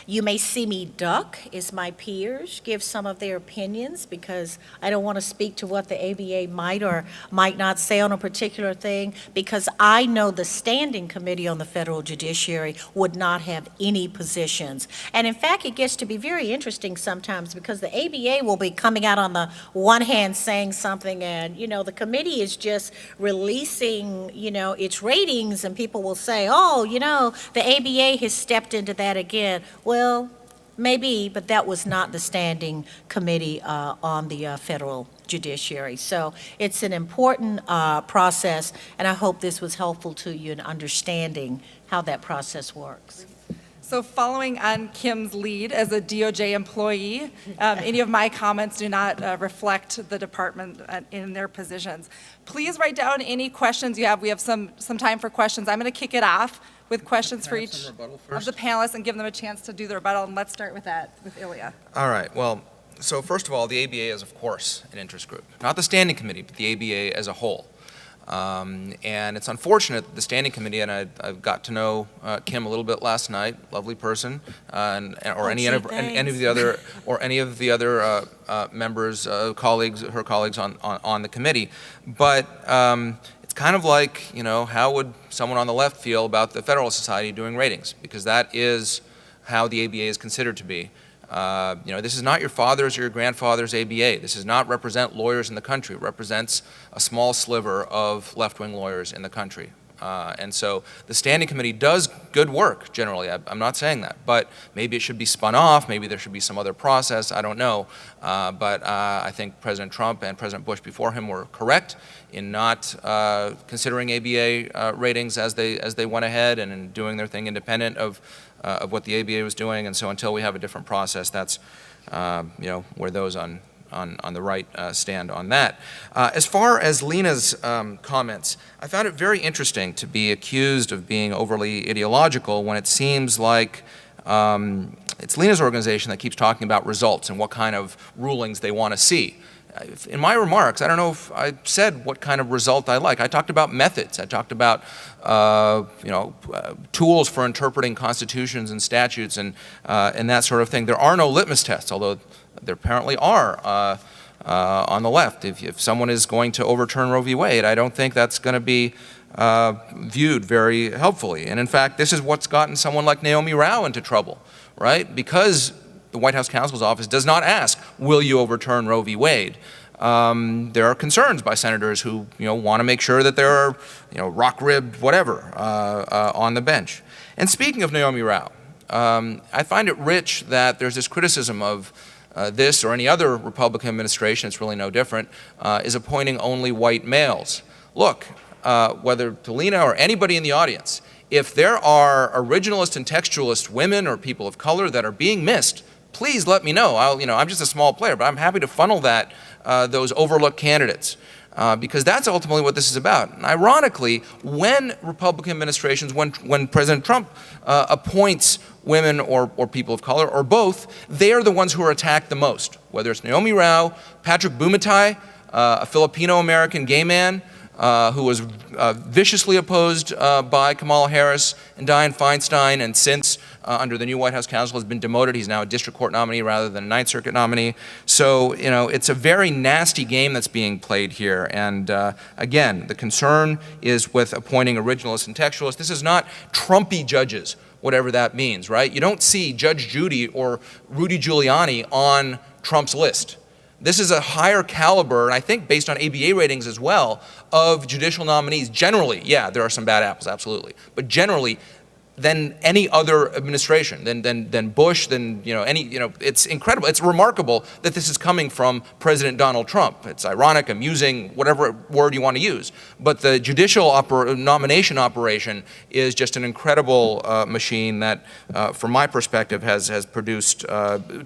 Speaker 14: You may see me duck as my peers give some of their opinions because I don't want to speak to what the ABA might or might not say on a particular thing, because I know the Standing Committee on the Federal Judiciary would not have any positions. And in fact, it gets to be very interesting sometimes because the ABA will be coming out on the one hand saying something, and, the committee is just releasing, its ratings, and people will say, oh, the ABA has stepped into that again. Well, maybe, but that was not the Standing Committee on the Federal Judiciary. So it's an important process, and I hope this was helpful to you in understanding how that process works.
Speaker 11: So following on Kim's lead as a DOJ employee, any of my comments do not reflect the department in their positions. Please write down any questions you have. We have some time for questions. I'm going to kick it off with questions for each of the panelists and give them a chance to do the rebuttal. And let's start with that, with Ilya.
Speaker 12: All right. Well, so first of all, the ABA is, of course, an interest group. Not the Standing Committee, but the ABA as a whole. And it's unfortunate that the Standing Committee, and I got to know Kim a little bit last night, lovely person, or any of the other members, her colleagues on the committee. But it's kind of like, how would someone on the left feel about the Federalist Society doing ratings? Because that is how the ABA is considered to be. This is not your father's or your grandfather's ABA. This does not represent lawyers in the country. It represents a small sliver of left-wing lawyers in the country. And so the Standing Committee does good work, generally. I'm not saying that. But maybe it should be spun off. Maybe there should be some other process. I don't know. But I think President Trump and President Bush before him were correct in not considering ABA ratings as they went ahead and in doing their thing independent of what the ABA was doing. And so until we have a different process, that's where those on the right stand on that. As far as Lena's comments, I found it very interesting to be accused of being overly ideological when it seems like it's Lena's organization that keeps talking about results and what kind of rulings they want to see. In my remarks, I don't know if I said what kind of result I like. I talked about methods. I talked about tools for interpreting constitutions and statutes and that sort of thing. There are no litmus tests, although there apparently are on the left. If someone is going to overturn Roe v. Wade, I don't think that's going to be viewed very helpfully. And in fact, this is what's gotten someone like Naomi Rao into trouble, right? Because the White House counsel's office does not ask, will you overturn Roe v. Wade? There are concerns by senators who want to make sure that there are rock-ribbed whatever on the bench. And speaking of Naomi Rao, I find it rich that there's this criticism of this or any other Republican administration, it's really no different, is appointing only white males. Look, whether to Lena or anybody in the audience, if there are originalist and textualist women or people of color that are being missed, please let me know. I'm just a small player, but I'm happy to funnel those overlooked candidates. Because that's ultimately what this is about. And ironically, when Republican administrations, when President Trump appoints women or people of color, or both, they are the ones who are attacked the most. Whether it's Naomi Rao, Patrick Bumatai, a Filipino-American gay man who was viciously opposed by Kamala Harris and Dianne Feinstein, and since under the new White House counsel has been demoted. He's now a district court nominee rather than a Ninth Circuit nominee. So, it's a very nasty game that's being played here. And again, the concern is with appointing originalists and textualists. This is not Trumpy judges, whatever that means, right? You don't see Judge Judy or Rudy Giuliani on Trump's list. This is a higher caliber, and I think based on ABA ratings as well, of judicial nominees. Generally, yeah, there are some bad apples, absolutely. But generally, than any other administration, than Bush, it's incredible. It's remarkable that this is coming from President Donald Trump. It's ironic, amusing, whatever word you want to use. But the judicial nomination operation is just an incredible machine that, from my perspective, has produced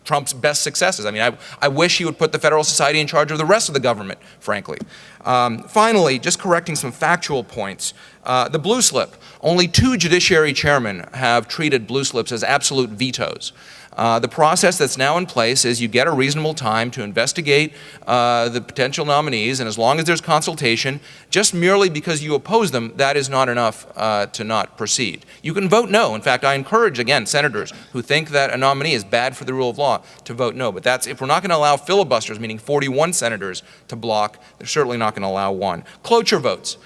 Speaker 12: Trump's best successes. I mean, I wish he would put the Federal Society in charge of the rest of the government, frankly. Finally, just correcting some factual points. The blue slip. Only 2 judiciary chairmen have treated blue slips as absolute vetoes. The process that's now in place is you get a reasonable time to investigate the potential nominees, and as long as there's consultation, just merely because you oppose them, that is not enough to not proceed. You can vote no. In fact, I encourage, again, senators who think that a nominee is bad for the rule of law to vote no. But that's, if we're not going to allow filibusters, meaning 41 senators, to block, they're certainly not going to allow one. Cloture votes.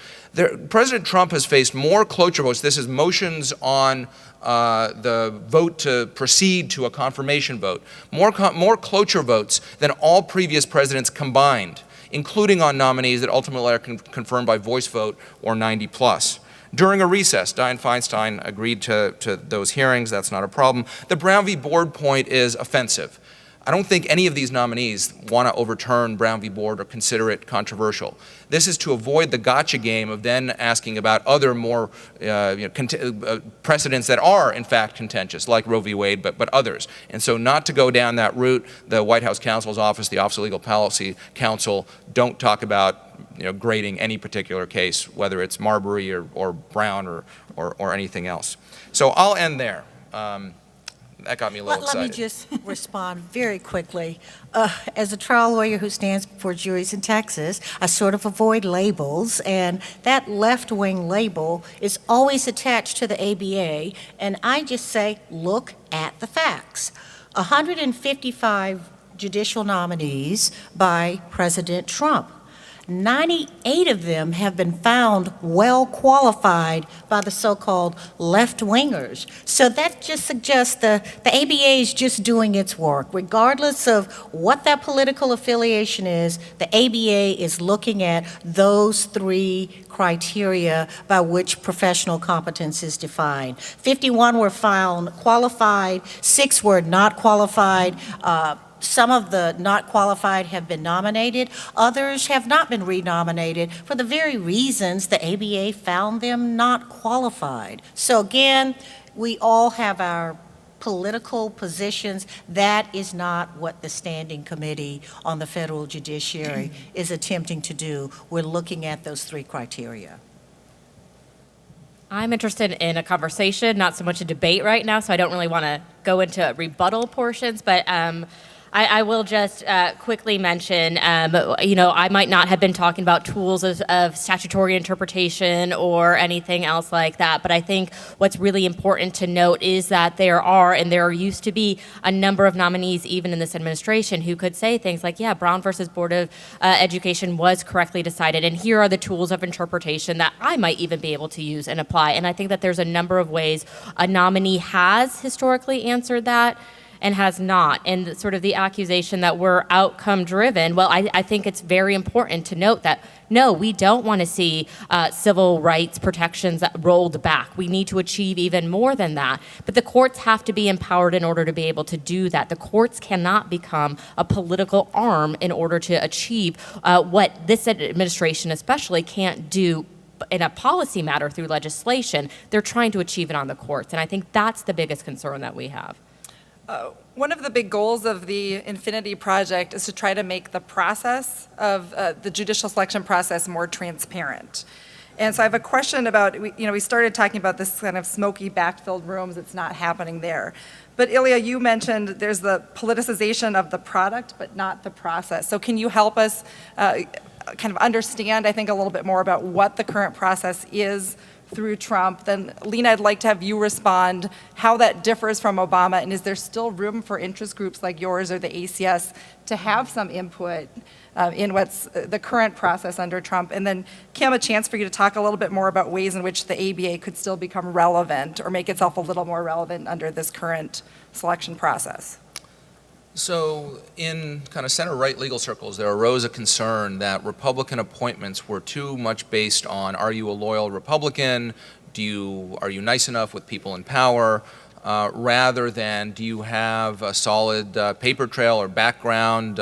Speaker 12: President Trump has faced more cloture votes. This is motions on the vote to proceed to a confirmation vote. More cloture votes than all previous presidents combined, including on nominees that ultimately are confirmed by voice vote or 90+. During a recess, Dianne Feinstein agreed to those hearings. That's not a problem. The Brown v. Board point is offensive. I don't think any of these nominees want to overturn Brown v. Board or consider it controversial. This is to avoid the gotcha game of then asking about other more precedents that are, in fact, contentious, like Roe v. Wade, but others. And so not to go down that route, the White House counsel's office, the Office of Legal Policy Counsel, don't talk about grading any particular case, whether it's Marbury or Brown or anything else. So I'll end there. That got me a little excited.
Speaker 14: Let me just respond very quickly. As a trial lawyer who stands before juries in Texas, I sort of avoid labels, and that left-wing label is always attached to the ABA, and I just say, look at the facts. 155 judicial nominees by President Trump. 98 of them have been found well qualified by the so-called left-wingers. So that just suggests the ABA is just doing its work. Regardless of what that political affiliation is, the ABA is looking at those three criteria by which professional competence is defined. 51 were found qualified, 6 were not qualified. Some of the not qualified have been nominated. Others have not been renominated for the very reasons the ABA found them not qualified. So again, we all have our political positions. That is not what the Standing Committee on the Federal Judiciary is attempting to do. We're looking at those three criteria.
Speaker 13: I'm interested in a conversation, not so much a debate right now, so I don't really want to go into rebuttal portions, but I will just quickly mention, I might not have been talking about tools of statutory interpretation or anything else like that, but I think what's really important to note is that there used to be a number of nominees even in this administration who could say things like, yeah, Brown versus Board of Education was correctly decided, and here are the tools of interpretation that I might even be able to use and apply. And I think that there's a number of ways a nominee has historically answered that and has not. And sort of the accusation that we're outcome driven, well, I think it's very important to note that, no, we don't want to see civil rights protections rolled back. We need to achieve even more than that. But the courts have to be empowered in order to be able to do that. The courts cannot become a political arm in order to achieve what this administration especially can't do in a policy matter through legislation. They're trying to achieve it on the courts. And I think that's the biggest concern that we have.
Speaker 11: One of the big goals of the Infinity Project is to try to make the process of the judicial selection process more transparent. And so I have a question about, we started talking about this kind of smoky backfilled rooms. It's not happening there. But Ilya, you mentioned there's the politicization of the product, but not the process. So can you help us kind of understand, I think, a little bit more about what the current process is through Trump? Then, Lena, I'd like to have you respond how that differs from Obama, and is there still room for interest groups like yours or the ACS to have some input in what's the current process under Trump? And then, Kim, a chance for you to talk a little bit more about ways in which the ABA could still become relevant or make itself a little more relevant under this current selection process.
Speaker 12: So in kind of center-right legal circles, there arose a concern that Republican appointments were too much based on, are you a loyal Republican? Are you nice enough with people in power? Rather than, do you have a solid paper trail or background,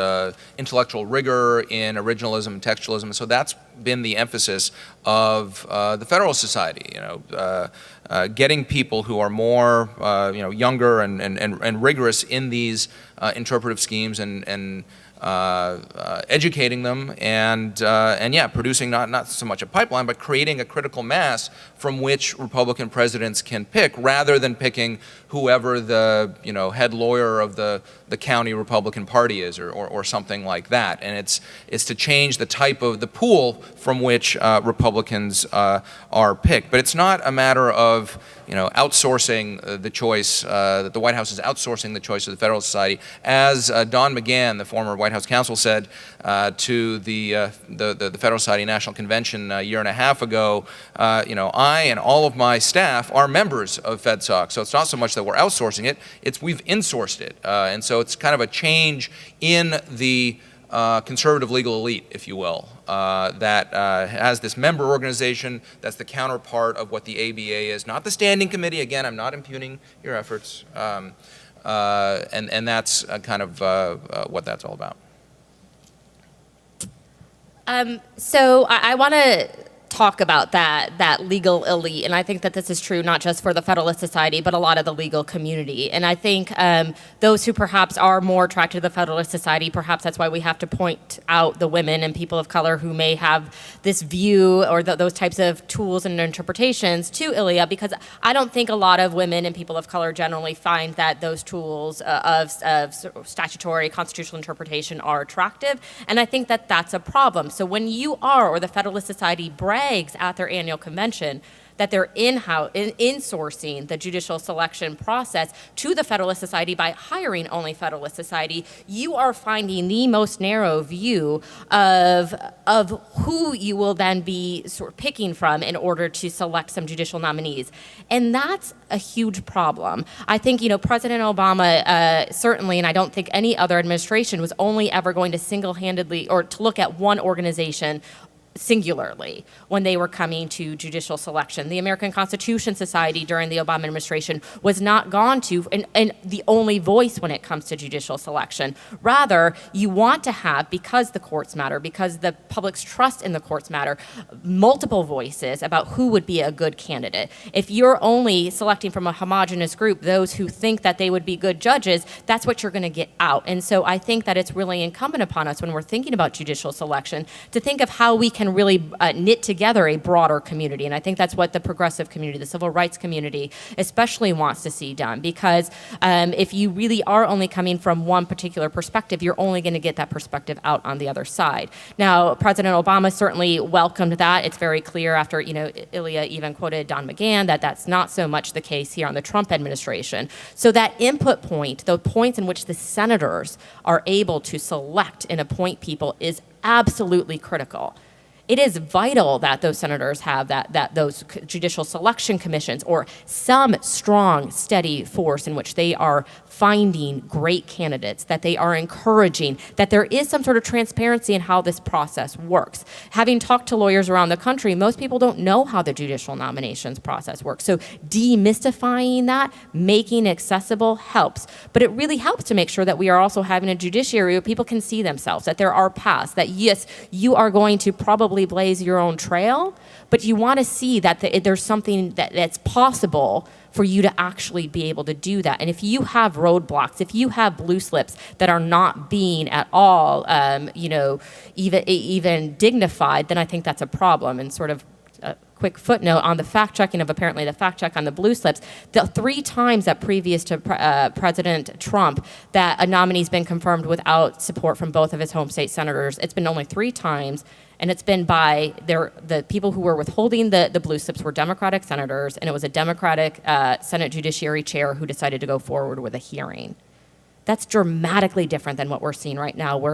Speaker 12: intellectual rigor in originalism and textualism? So that's been the emphasis of the Federalist Society, getting people who are more, younger and rigorous in these interpretive schemes and educating them and yeah, producing not so much a pipeline, but creating a critical mass from which Republican presidents can pick, rather than picking whoever the head lawyer of the county Republican Party is, or something like that. And it's to change the type of the pool from which Republicans are picked. But it's not a matter of outsourcing the choice, that the White House is outsourcing the choice of the Federalist Society. As Don McGahn, the former White House counsel, said to the Federalist Society National Convention a year and a half ago, I and all of my staff are members of FedSoc. So it's not so much that we're outsourcing it, it's we've insourced it. And so it's kind of a change in the conservative legal elite, if you will, that has this member organization that's the counterpart of what the ABA is, not the standing committee. Again, I'm not impugning your efforts, and that's kind of what that's all about.
Speaker 13: So I want to talk about that legal elite, and I think that this is true not just for the Federalist Society, but a lot of the legal community. And I think those who perhaps are more attracted to the Federalist Society, perhaps that's why we have to point out the women and people of color who may have this view or those types of tools and interpretations to ILEA, because I don't think a lot of women and people of color generally find that those tools of statutory constitutional interpretation are attractive, and I think that that's a problem. So when you are, or the Federalist Society brags at their annual convention that they're insourcing the judicial selection process to the Federalist Society by hiring only Federalist Society, you are finding the most narrow view of who you will then be sort of picking from in order to select some judicial nominees. And that's a huge problem. I think, President Obama certainly, and I don't think any other administration was only ever going to single-handedly or to look at one organization singularly when they were coming to judicial selection. The American Constitution Society during the Obama administration was not gone to and the only voice when it comes to judicial selection. Rather, you want to have, because the courts matter, because the public's trust in the courts matter, multiple voices about who would be a good candidate. If you're only selecting from a homogenous group those who think that they would be good judges, that's what you're going to get out. And so I think that it's really incumbent upon us when we're thinking about judicial selection to think of how we can really knit together a broader community. And I think that's what the progressive community, the civil rights community especially wants to see done, because if you really are only coming from one particular perspective, you're only going to get that perspective out on the other side. Now, President Obama certainly welcomed that. It's very clear after, ILEA even quoted Don McGahn that that's not so much the case here on the Trump administration. So that input point, the points in which the senators are able to select and appoint people, is absolutely critical. It is vital that those senators have that those judicial selection commissions or some strong, steady force in which they are finding great candidates, that they are encouraging, that there is some sort of transparency in how this process works. Having talked to lawyers around the country, most people don't know how the judicial nominations process works. So demystifying that, making it accessible helps. But it really helps to make sure that we are also having a judiciary where people can see themselves, that there are paths, that yes, you are going to probably blaze your own trail, but you want to see that there's something that's possible for you to actually be able to do that. And if you have roadblocks, if you have blue slips that are not being at all, even dignified, then I think that's a problem. And sort of a quick footnote on the fact checking of apparently the fact check on the blue slips, the 3 times that previous to President Trump that a nominee's been confirmed without support from both of his home state senators, it's been only 3 times. And it's been by the people who were withholding the blue slips were Democratic senators, and it was a Democratic Senate Judiciary Chair who decided to go forward with a hearing. That's dramatically different than what we're seeing right now, where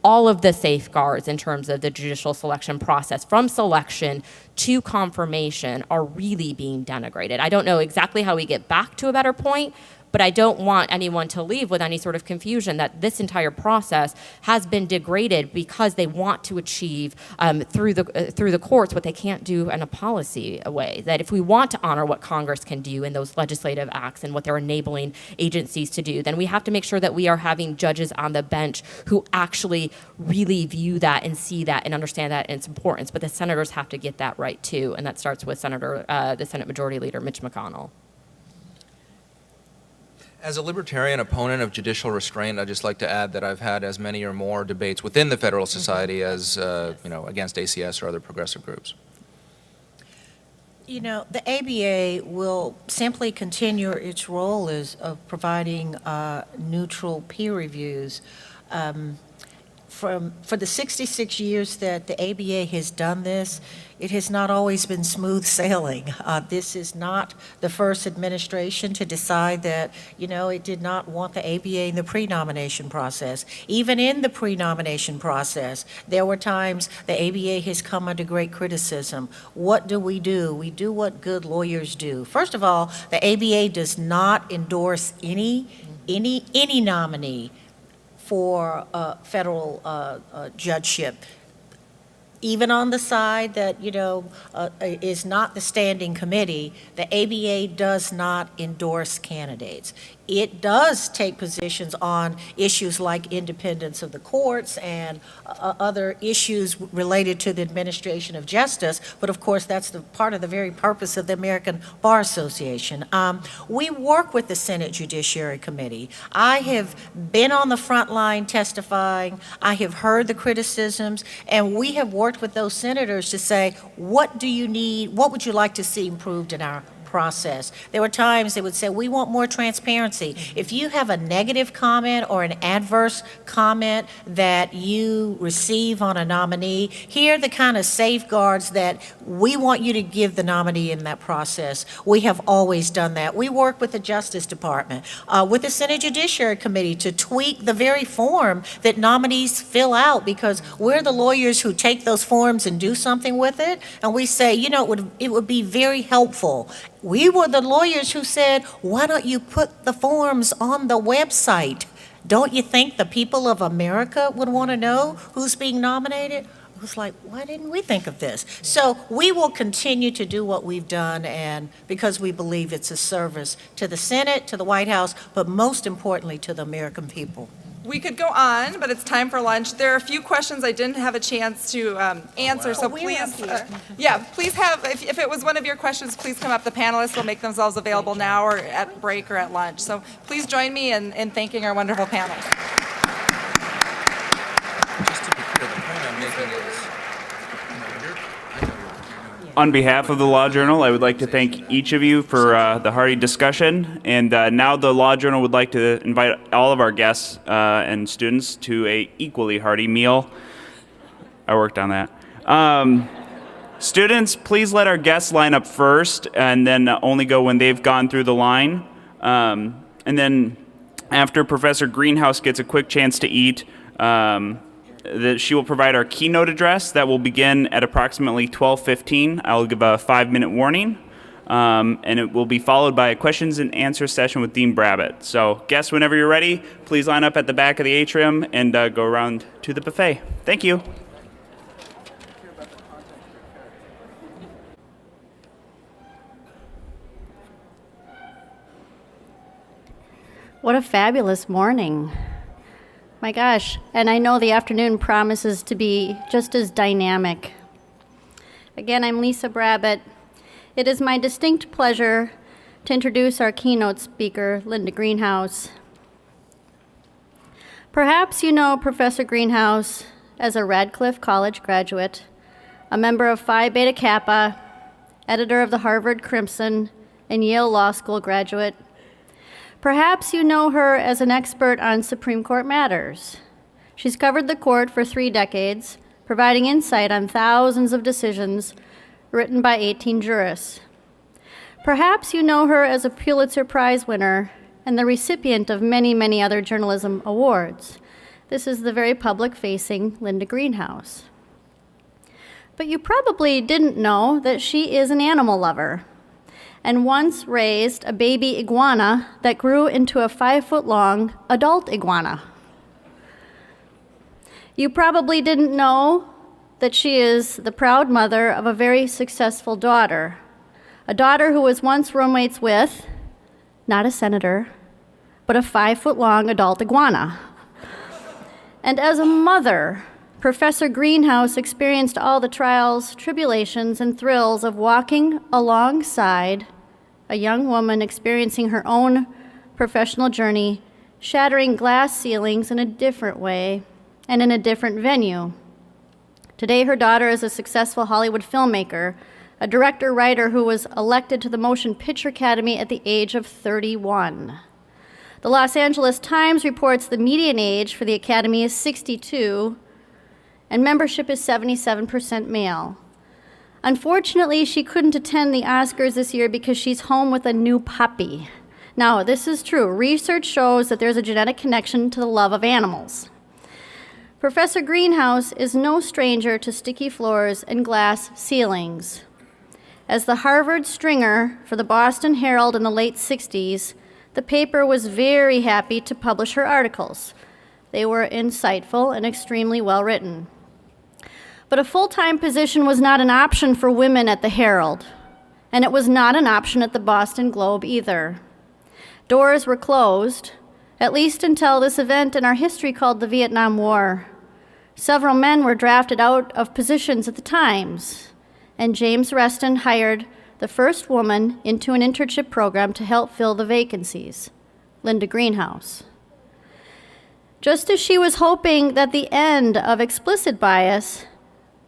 Speaker 13: all of the safeguards in terms of the judicial selection process, from selection to confirmation, are really being denigrated. I don't know exactly how we get back to a better point, but I don't want anyone to leave with any sort of confusion that this entire process has been degraded because they want to achieve through the courts what they can't do in a policy way. That if we want to honor what Congress can do in those legislative acts and what they're enabling agencies to do, then we have to make sure that we are having judges on the bench who actually really view that and see that and understand that and its importance. But the senators have to get that right too, and that starts with the Senate Majority Leader Mitch McConnell.
Speaker 12: As a libertarian opponent of judicial restraint, I'd just like to add that I've had as many or more debates within the Federalist Society as, against ACS or other progressive groups.
Speaker 14: You know, the ABA will simply continue its role as of providing neutral peer reviews. For the 66 years that the ABA has done this, it has not always been smooth sailing. This is not the first administration to decide that, it did not want the ABA in the pre-nomination process. Even in the pre-nomination process, there were times the ABA has come under great criticism. What do? We do what good lawyers do. First of all, the ABA does not endorse any nominee for federal judgeship. Even on the side that, is not the standing committee, the ABA does not endorse candidates. It does take positions on issues like independence of the courts and other issues related to the administration of justice, but of course that's part of the very purpose of the American Bar Association. We work with the Senate Judiciary Committee. I have been on the front line testifying. I have heard the criticisms, and we have worked with those senators to say, what do you need? What would you like to see improved in our process? There were times they would say, we want more transparency. If you have a negative comment or an adverse comment that you receive on a nominee, here are the kind of safeguards that we want you to give the nominee in that process. We have always done that. We work with the Justice Department, with the Senate Judiciary Committee to tweak the very form that nominees fill out, because we're the lawyers who take those forms and do something with it, and we say, it would be very helpful. We were the lawyers who said, why don't you put the forms on the website? Don't you think the people of America would want to know who's being nominated? It was like, why didn't we think of this? So we will continue to do what we've done, and because we believe it's a service to the Senate, to the White House, but most importantly to the American people.
Speaker 11: We could go on, but it's time for lunch. There are a few questions I didn't have a chance to answer, so please, please have, if it was one of your questions, please come up. The panelists will make themselves available now or at break or at lunch. So please join me in thanking our wonderful panel.
Speaker 12: Just to be clear, the point I'm making is,
Speaker 10: On behalf of the Law Journal, I would like to thank each of you for the hearty discussion. And now the Law Journal would like to invite all of our guests and students to a equally hearty meal. I worked on that. Students, please let our guests line up first and then only go when they've gone through the line. And then after Professor Greenhouse gets a quick chance to eat, she will provide our keynote address that will begin at approximately 12:15. I'll give a 5-minute warning, and it will be followed by a questions and answer session with Dean Brabbett. So guests, whenever you're ready, please line up at the back of the atrium and go around to the buffet. Thank you.
Speaker 5: What a fabulous morning. My gosh, and I know the afternoon promises to be just as dynamic. Again, I'm Lisa Brabbett. It is my distinct pleasure to introduce our keynote speaker, Linda Greenhouse. Perhaps you know Professor Greenhouse as a Radcliffe College graduate, a member of Phi Beta Kappa, editor of the Harvard Crimson, and Yale Law School graduate. Perhaps you know her as an expert on Supreme Court matters. She's covered the court for 3 decades, providing insight on thousands of decisions written by 18 jurists. Perhaps you know her as a Pulitzer Prize winner and the recipient of many, many other journalism awards. This is the very public-facing Linda Greenhouse. But you probably didn't know that she is an animal lover, and once raised a baby iguana that grew into a 5-foot-long adult iguana. You probably didn't know that she is the proud mother of a very successful daughter, a daughter who was once roommates with, not a senator, but a 5-foot-long adult iguana. And as a mother, Professor Greenhouse experienced all the trials, tribulations, and thrills of walking alongside a young woman experiencing her own professional journey, shattering glass ceilings in a different way and in a different venue. Today, her daughter is a successful Hollywood filmmaker, a director-writer who was elected to the Motion Picture Academy at the age of 31. The Los Angeles Times reports the median age for the Academy is 62, and membership is 77% male. Unfortunately, she couldn't attend the Oscars this year because she's home with a new puppy. Now, this is true. Research shows that there's a genetic connection to the love of animals. Professor Greenhouse is no stranger to sticky floors and glass ceilings. As the Harvard stringer for the Boston Herald in the late 60s, the paper was very happy to publish her articles. They were insightful and extremely well written. But a full-time position was not an option for women at the Herald, and it was not an option at the Boston Globe either. Doors were closed, at least until this event in our history called the Vietnam War. Several men were drafted out of positions at the Times, and James Reston hired the first woman into an internship program to help fill the vacancies, Linda Greenhouse. Just as she was hoping that the end of explicit bias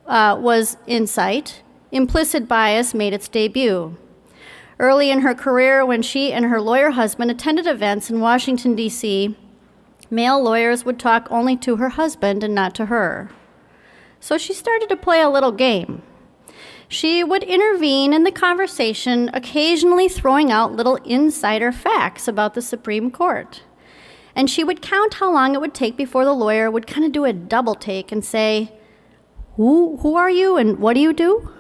Speaker 5: was in sight, implicit bias made its debut. Early in her career, when she and her lawyer husband attended events in Washington, D.C., male lawyers would talk only to her husband and not to her. So she started to play a little game. She would intervene in the conversation, occasionally throwing out little insider facts about the Supreme Court. And she would count how long it would take before the lawyer would kind of do a double take and say, Who are you and what do you do?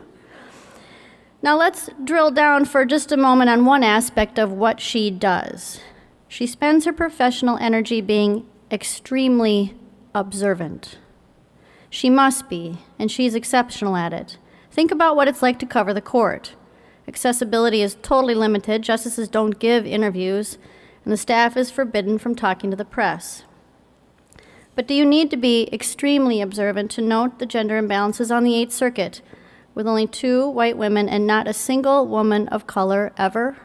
Speaker 5: Now let's drill down for just a moment on one aspect of what she does. She spends her professional energy being extremely observant. She must be, and she's exceptional at it. Think about what it's like to cover the court. Accessibility is totally limited, justices don't give interviews, and the staff is forbidden from talking to the press. But do you need to be extremely observant to note the gender imbalances on the Eighth Circuit, with only 2 white women and not a single woman of color ever?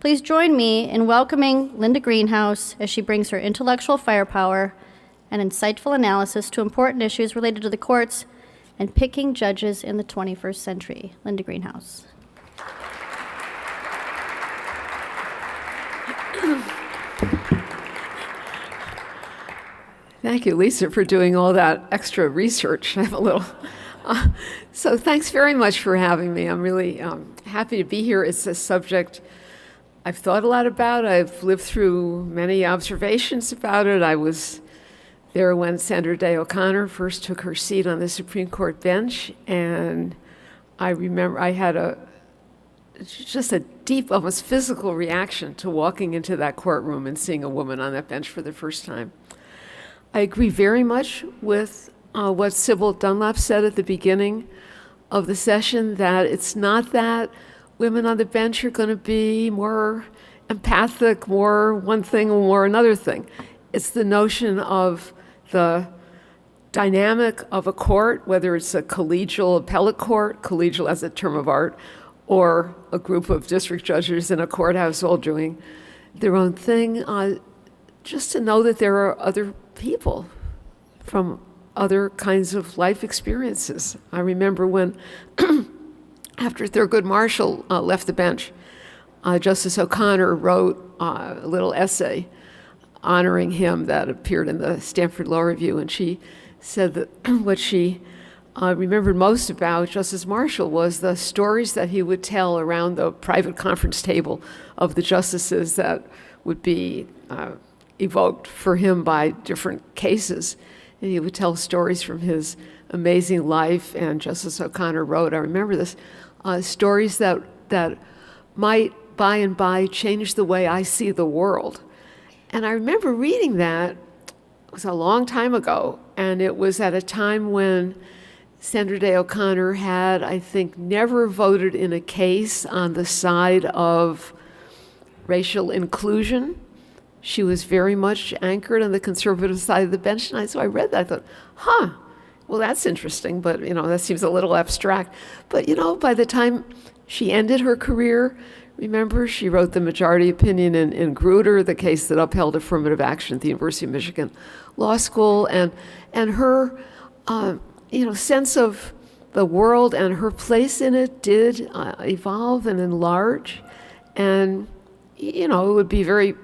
Speaker 5: Please join me in welcoming Linda Greenhouse as she brings her intellectual firepower and insightful analysis to important issues related to the courts and picking judges in the 21st century. Linda Greenhouse.
Speaker 15: Thank you, Lisa, for doing all that extra research. I have a little. So thanks very much for having me. I'm really happy to be here. It's a subject I've thought a lot about. I've lived through many observations about it. I was there when Sandra Day O'Connor first took her seat on the Supreme Court bench, and I remember I had just a deep, almost physical reaction to walking into that courtroom and seeing a woman on that bench for the first time. I agree very much with what Sybil Dunlap said at the beginning of the session, that it's not that women on the bench are going to be more empathic, more one thing or more another thing. It's the notion of the dynamic of a court, whether it's a collegial appellate court, collegial as a term of art, or a group of district judges in a courthouse all doing their own thing, just to know that there are other people from other kinds of life experiences. I remember when, after Thurgood Marshall left the bench, Justice O'Connor wrote a little essay honoring him that appeared in the Stanford Law Review, and she said that what she remembered most about Justice Marshall was the stories that he would tell around the private conference table of the justices that would be evoked for him by different cases. And he would tell stories from his amazing life, and Justice O'Connor wrote, I remember this, stories that might by and by change the way I see the world. And I remember reading that, it was a long time ago, and it was at a time when Sandra Day O'Connor had, I think, never voted in a case on the side of racial inclusion. She was very much anchored on the conservative side of the bench, and so I read that, I thought, well, that's interesting, but, that seems a little abstract. But, by the time she ended her career, Remember, she wrote the majority opinion in Grutter, the case that upheld affirmative action at the University of Michigan Law School, and her sense of the world and her place in it did evolve and enlarge. And it would be very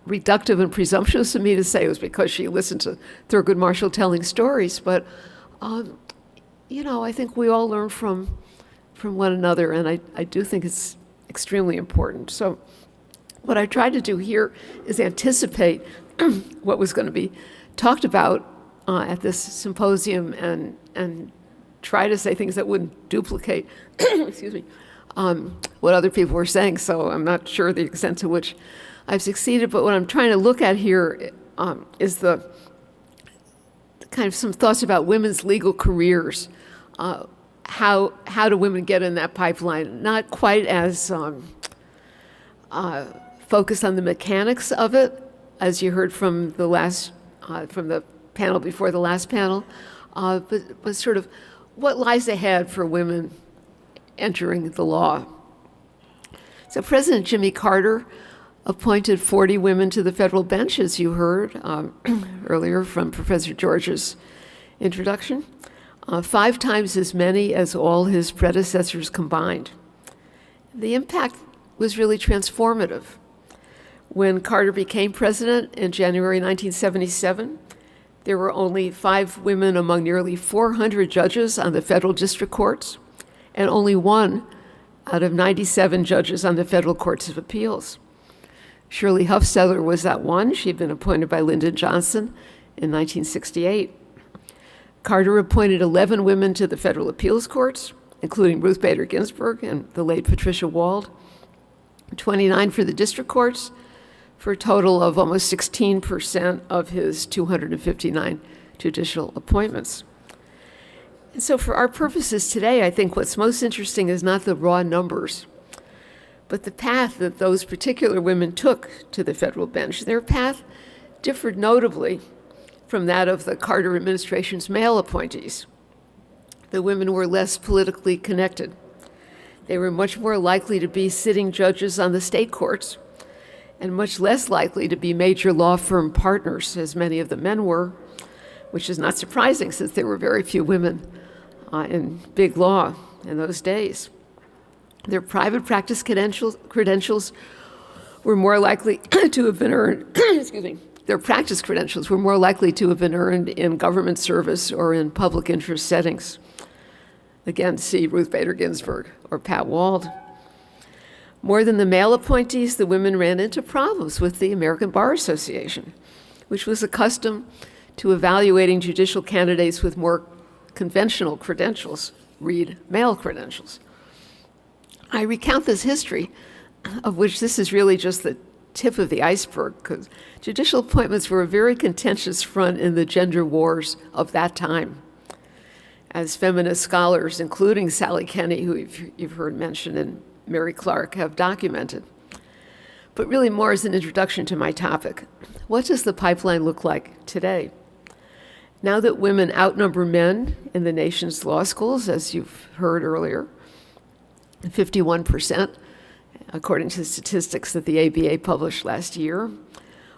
Speaker 15: reductive and presumptuous of me to say it was because she listened to Thurgood Marshall telling stories, but I think we all learn from one another, and I do think it's extremely important. So what I tried to do here is anticipate what was going to be talked about at this symposium and try to say things that wouldn't duplicate excuse me, what other people were saying. So I'm not sure the extent to which I've succeeded, but what I'm trying to look at here is the kind of some thoughts about women's legal careers. How do women get in that pipeline? Not quite as focused on the mechanics of it, as you heard from the panel before the last panel, but sort of what lies ahead for women entering the law. So President Jimmy Carter appointed 40 women to the federal bench, as you heard earlier from Professor George's introduction, 5 times as many as all his predecessors combined. The impact was really transformative. When Carter became president in January 1977, there were only 5 women among nearly 400 judges on the federal district courts, and only 1 out of 97 judges on the federal courts of appeals. Shirley Hufstetter was that one. She'd been appointed by Lyndon Johnson in 1968. Carter appointed 11 women to the federal appeals courts, including Ruth Bader Ginsburg and the late Patricia Wald, 29 for the district courts, for a total of almost 16% of his 259 judicial appointments. And so for our purposes today, I think what's most interesting is not the raw numbers, but the path that those particular women took to the federal bench. Their path differed notably from that of the Carter administration's male appointees. The women were less politically connected. They were much more likely to be sitting judges on the state courts, and much less likely to be major law firm partners, as many of the men were, which is not surprising since there were very few women in big law in those days. Their private practice credentials were more likely to have been earned, excuse me, their practice credentials were more likely to have been earned in government service or in public interest settings. Again, see Ruth Bader Ginsburg or Pat Wald. More than the male appointees, the women ran into problems with the American Bar Association, which was accustomed to evaluating judicial candidates with more conventional credentials, read male credentials. I recount this history, of which this is really just the tip of the iceberg, because judicial appointments were a very contentious front in the gender wars of that time. As feminist scholars, including Sally Kenney, who you've heard mentioned, and Mary Clark have documented. But really more as an introduction to my topic. What does the pipeline look like today? Now that women outnumber men in the nation's law schools, as you've heard earlier, 51%, according to statistics that the ABA published last year,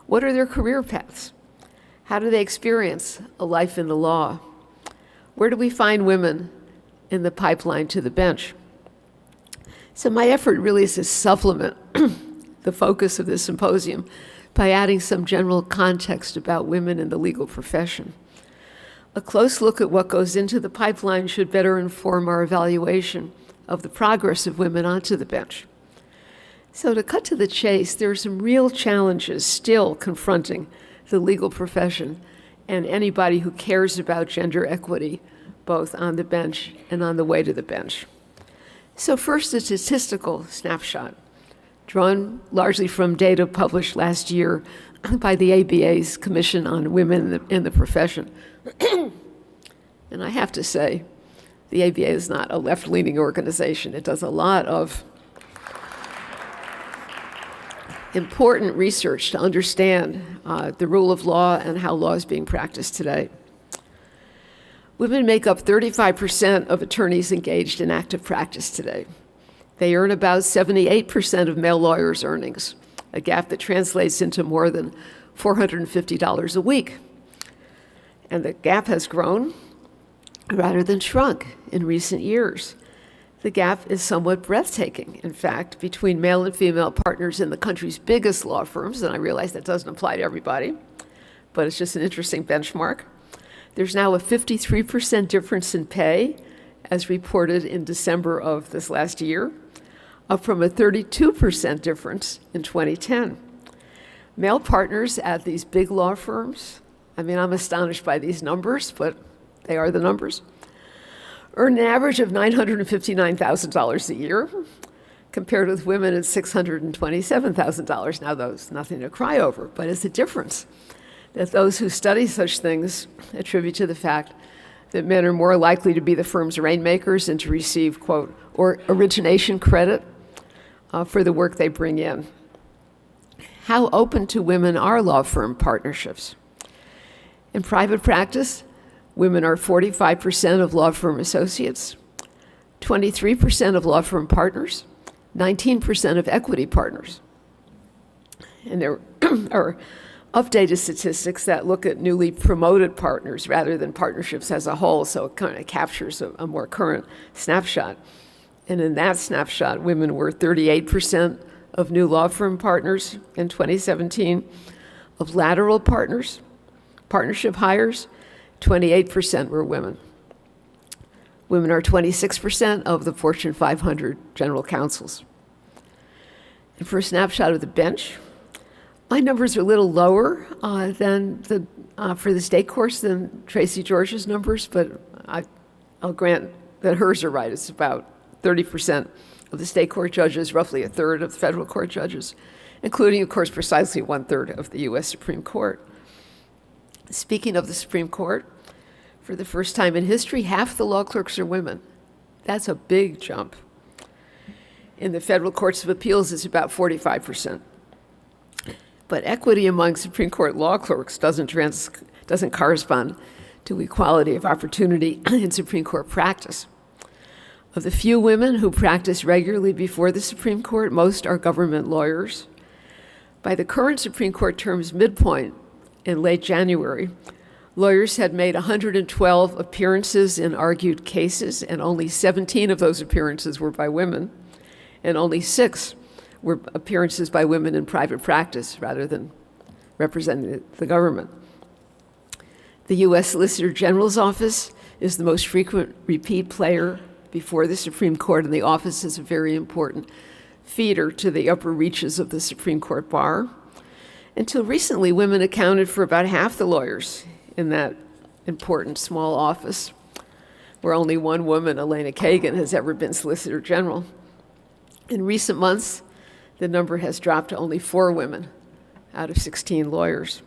Speaker 15: what are their career paths? How do they experience a life in the law? Where do we find women in the pipeline to the bench? So my effort really is to supplement the focus of this symposium by adding some general context about women in the legal profession. A close look at what goes into the pipeline should better inform our evaluation of the progress of women onto the bench. So to cut to the chase, there are some real challenges still confronting the legal profession and anybody who cares about gender equity, both on the bench and on the way to the bench. So first, a statistical snapshot, drawn largely from data published last year by the ABA's Commission on Women in the Profession. And I have to say, the ABA is not a left-leaning organization. It does a lot of important research to understand the rule of law and how law is being practiced today. Women make up 35% of attorneys engaged in active practice today. They earn about 78% of male lawyers' earnings, a gap that translates into more than $450 a week. And the gap has grown rather than shrunk in recent years. The gap is somewhat breathtaking, in fact, between male and female partners in the country's biggest law firms, and I realize that doesn't apply to everybody, but it's just an interesting benchmark. There's now a 53% difference in pay, as reported in December of this last year, up from a 32% difference in 2010. Male partners at these big law firms, I mean, I'm astonished by these numbers, but they are the numbers, earn an average of $959,000 a year, compared with women at $627,000. Now, those, nothing to cry over, but it's a difference that those who study such things attribute to the fact that men are more likely to be the firm's rainmakers and to receive, quote, or origination credit for the work they bring in. How open to women are law firm partnerships? In private practice, women are 45% of law firm associates, 23% of law firm partners, 19% of equity partners. And there are updated statistics that look at newly promoted partners rather than partnerships as a whole, so it kind of captures a more current snapshot. And in that snapshot, women were 38% of new law firm partners in 2017, of lateral partners, partnership hires, 28% were women. Women are 26% of the Fortune 500 general counsels. And for a snapshot of the bench, my numbers are a little lower for the state courts than Tracy George's numbers, but I'll grant that hers are right. It's about 30% of the state court judges, roughly a third of the federal court judges, including, of course, precisely 1/3 of the U.S. Supreme Court. Speaking of the Supreme Court, for the first time in history, half the law clerks are women. That's a big jump. In the federal courts of appeals, it's about 45%. But equity among Supreme Court law clerks doesn't correspond to equality of opportunity in Supreme Court practice. Of the few women who practice regularly before the Supreme Court, most are government lawyers. By the current Supreme Court term's midpoint in late January, lawyers had made 112 appearances in argued cases, and only 17 of those appearances were by women, and only 6 were appearances by women in private practice rather than representing the government. The U.S. Solicitor General's office is the most frequent repeat player before the Supreme Court, and the office is a very important feeder to the upper reaches of the Supreme Court bar. Until recently, women accounted for about half the lawyers in that important small office, where only one woman, Elena Kagan, has ever been Solicitor General. In recent months, the number has dropped to only 4 women out of 16 lawyers.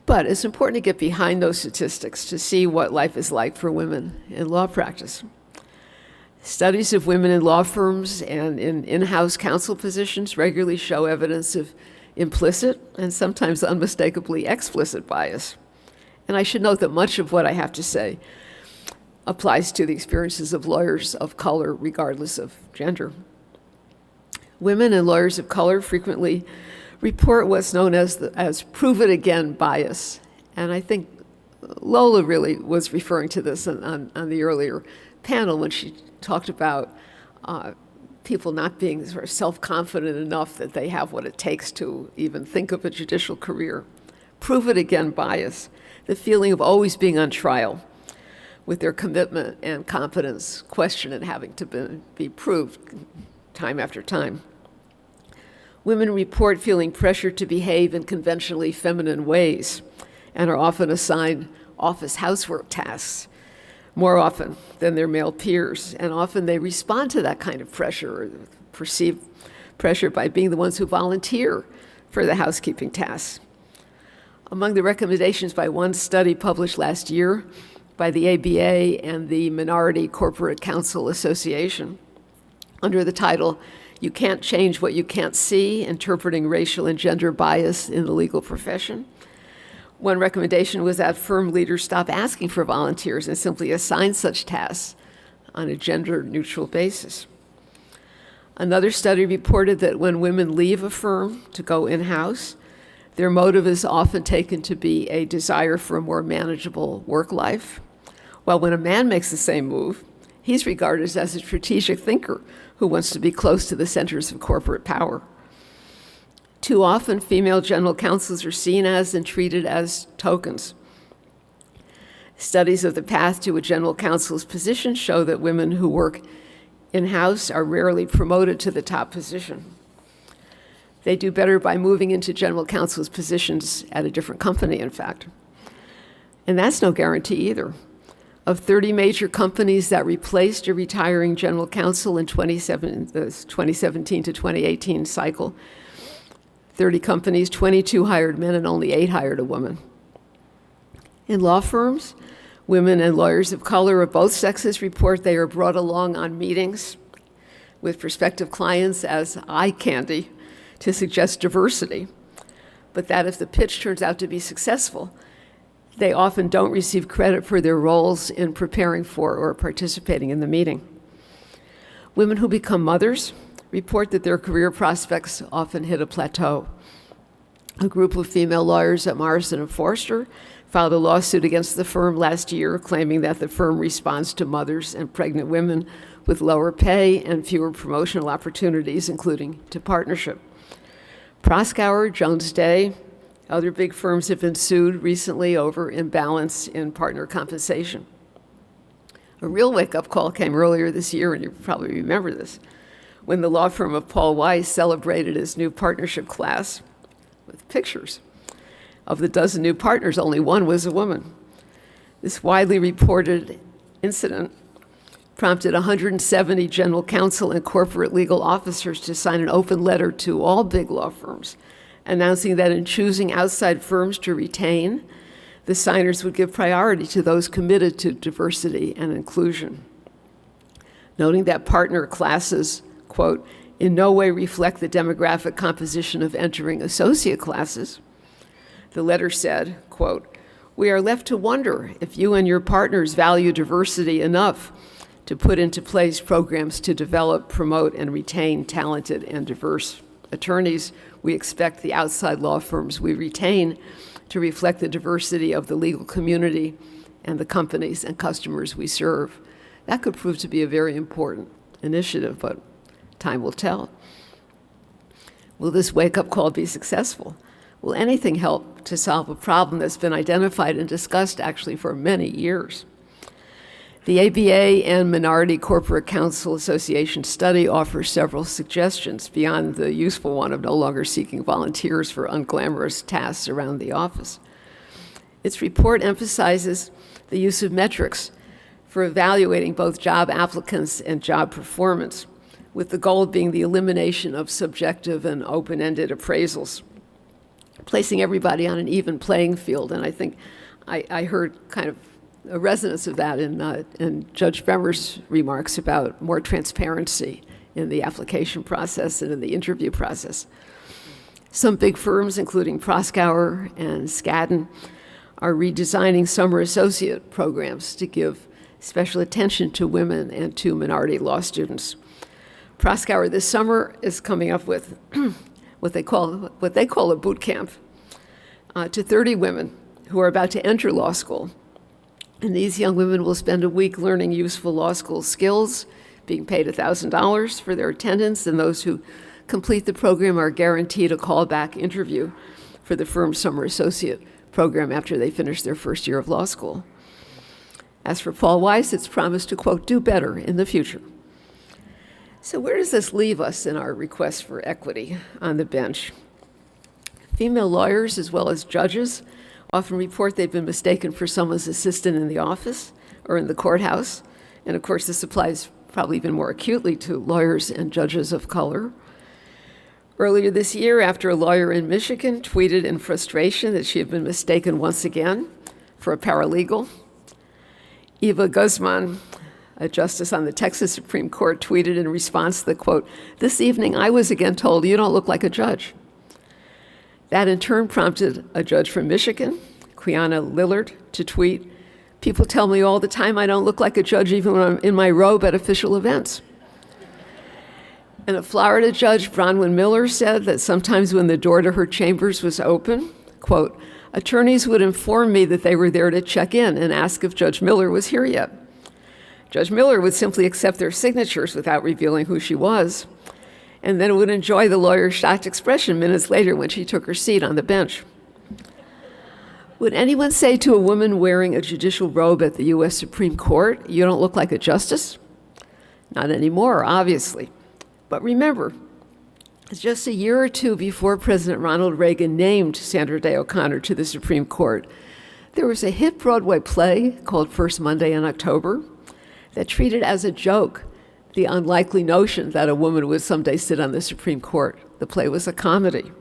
Speaker 15: But it's important to get behind those statistics to see what life is like for women in law practice. Studies of women in law firms and in in-house counsel positions regularly show evidence of implicit and sometimes unmistakably explicit bias. And I should note that much of what I have to say applies to the experiences of lawyers of color, regardless of gender. Women and lawyers of color frequently report what's known as prove-it-again bias. And I think Lola really was referring to this on the earlier panel when she talked about people not being sort of self-confident enough that they have what it takes to even think of a judicial career. Prove-it-again bias, the feeling of always being on trial with their commitment and competence questioned and having to be proved time after time. Women report feeling pressure to behave in conventionally feminine ways and are often assigned office housework tasks more often than their male peers. And often they respond to that kind of pressure or perceived pressure by being the ones who volunteer for the housekeeping tasks. Among the recommendations by one study published last year by the ABA and the Minority Corporate Counsel Association, under the title, "You Can't Change What You Can't See, Interpreting Racial and Gender Bias in the Legal Profession," one recommendation was that firm leaders stop asking for volunteers and simply assign such tasks on a gender-neutral basis. Another study reported that when women leave a firm to go in-house, their motive is often taken to be a desire for a more manageable work life, while when a man makes the same move, he's regarded as a strategic thinker who wants to be close to the centers of corporate power. Too often, female general counsels are seen as and treated as tokens. Studies of the path to a general counsel's position show that women who work in-house are rarely promoted to the top position. They do better by moving into general counsel's positions at a different company, in fact. And that's no guarantee either. Of 30 major companies that replaced a retiring general counsel in the 2017 to 2018 cycle, 30 companies, 22 hired men and only 8 hired a woman. In law firms, women and lawyers of color of both sexes report they are brought along on meetings with prospective clients as eye candy to suggest diversity, but that if the pitch turns out to be successful, they often don't receive credit for their roles in preparing for or participating in the meeting. Women who become mothers report that their career prospects often hit a plateau. A group of female lawyers at Morrison & Foerster filed a lawsuit against the firm last year, claiming that the firm responds to mothers and pregnant women with lower pay and fewer promotional opportunities, including to partnership. Proskauer, Jones Day, other big firms have been sued recently over imbalance in partner compensation. A real wake-up call came earlier this year, and you probably remember this, when the law firm of Paul Weiss celebrated its new partnership class with pictures. Of the dozen new partners, only one was a woman. This widely reported incident prompted 170 general counsel and corporate legal officers to sign an open letter to all big law firms, announcing that in choosing outside firms to retain, the signers would give priority to those committed to diversity and inclusion. Noting that partner classes, quote, in no way reflect the demographic composition of entering associate classes, the letter said, quote, we are left to wonder if you and your partners value diversity enough to put into place programs to develop, promote, and retain talented and diverse attorneys. We expect the outside law firms we retain to reflect the diversity of the legal community and the companies and customers we serve. That could prove to be a very important initiative, but time will tell. Will this wake-up call be successful? Will anything help to solve a problem that's been identified and discussed actually for many years? The ABA and Minority Corporate Counsel Association study offers several suggestions beyond the useful one of no longer seeking volunteers for unglamorous tasks around the office. Its report emphasizes the use of metrics for evaluating both job applicants and job performance, with the goal being the elimination of subjective and open-ended appraisals, placing everybody on an even playing field. And I think I heard kind of a resonance of that in Judge Bremer's remarks about more transparency in the application process and in the interview process. Some big firms, including Proskauer and Skadden, are redesigning summer associate programs to give special attention to women and to minority law students. Proskauer this summer is coming up with what they call a boot camp to 30 women who are about to enter law school. And these young women will spend a week learning useful law school skills, being paid $1,000 for their attendance, and those who complete the program are guaranteed a callback interview for the firm's summer associate program after they finish their first year of law school. As for Paul Weiss, it's promised to, quote, do better in the future. So where does this leave us in our request for equity on the bench? Female lawyers, as well as judges, often report they've been mistaken for someone's assistant in the office or in the courthouse. And of course, this applies probably even more acutely to lawyers and judges of color. Earlier this year, after a lawyer in Michigan tweeted in frustration that she had been mistaken once again for a paralegal, Eva Guzman, a justice on the Texas Supreme Court, tweeted in response that, quote, this evening I was again told you don't look like a judge. That in turn prompted a judge from Michigan, Quiana Lillard, to tweet, people tell me all the time I don't look like a judge even when I'm in my robe at official events. And a Florida judge, Bronwyn Miller, said that sometimes when the door to her chambers was open, quote, attorneys would inform me that they were there to check in and ask if Judge Miller was here yet. Judge Miller would simply accept their signatures without revealing who she was, and then would enjoy the lawyer's shocked expression minutes later when she took her seat on the bench. Would anyone say to a woman wearing a judicial robe at the U.S. Supreme Court, you don't look like a justice? Not anymore, obviously. But remember, just a year or two before President Ronald Reagan named Sandra Day O'Connor to the Supreme Court, there was a hit Broadway play called First Monday in October that treated as a joke the unlikely notion that a woman would someday sit on the Supreme Court. The play was a comedy.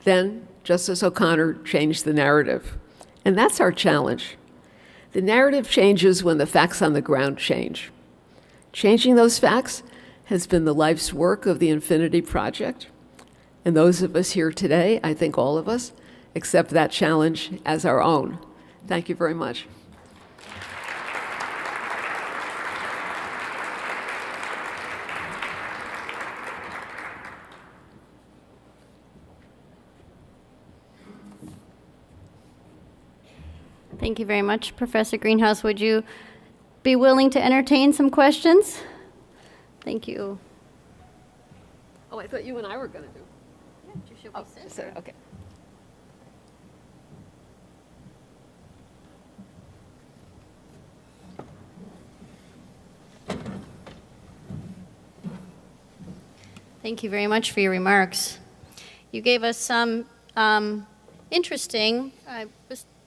Speaker 15: Then Justice O'Connor changed the narrative, and that's our challenge. The narrative changes when the facts on the ground change. Changing those facts has been the life's work of the Infinity Project. And those of us here today, I think all of us, accept that challenge as our own. Thank you very much.
Speaker 5: Thank you very much, Professor Greenhouse. Would you be willing to entertain some questions? Thank you.
Speaker 15: Oh, I thought you and I were going to do.
Speaker 5: Yeah, you should be sit.
Speaker 15: Okay.
Speaker 5: Thank you very much for your remarks. You gave us some interesting,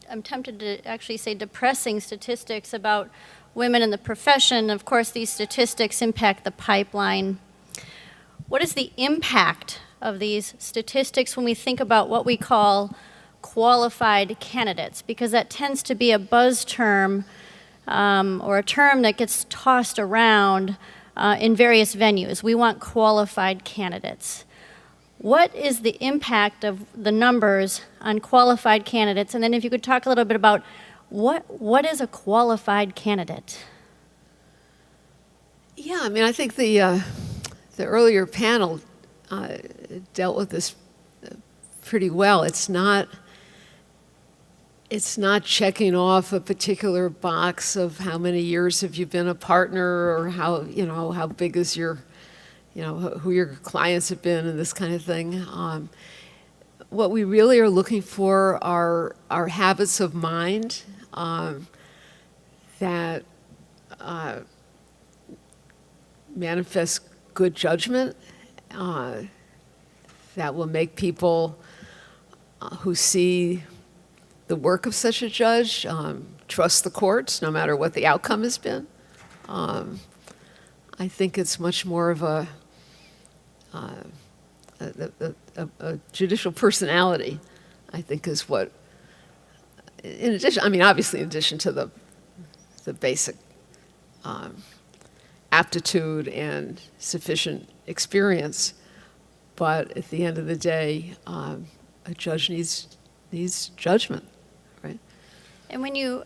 Speaker 5: I'm tempted to actually say depressing statistics about women in the profession. Of course, these statistics impact the pipeline. What is the impact of these statistics when we think about what we call qualified candidates? Because that tends to be a buzz term or a term that gets tossed around in various venues. We want qualified candidates. What is the impact of the numbers on qualified candidates? And then if you could talk a little bit about what is a qualified candidate?
Speaker 15: Yeah, I mean, I think the earlier panel dealt with this pretty well. It's not checking off a particular box of how many years have you been a partner, or how big is your, who your clients have been, and this kind of thing. What we really are looking for are our habits of mind that manifest good judgment, that will make people who see the work of such a judge trust the courts, no matter what the outcome has been. I think it's much more of a judicial personality, I think, is what, in addition, I mean, obviously in addition to the basic aptitude and sufficient experience, but at the end of the day, a judge needs judgment, right?
Speaker 5: And when you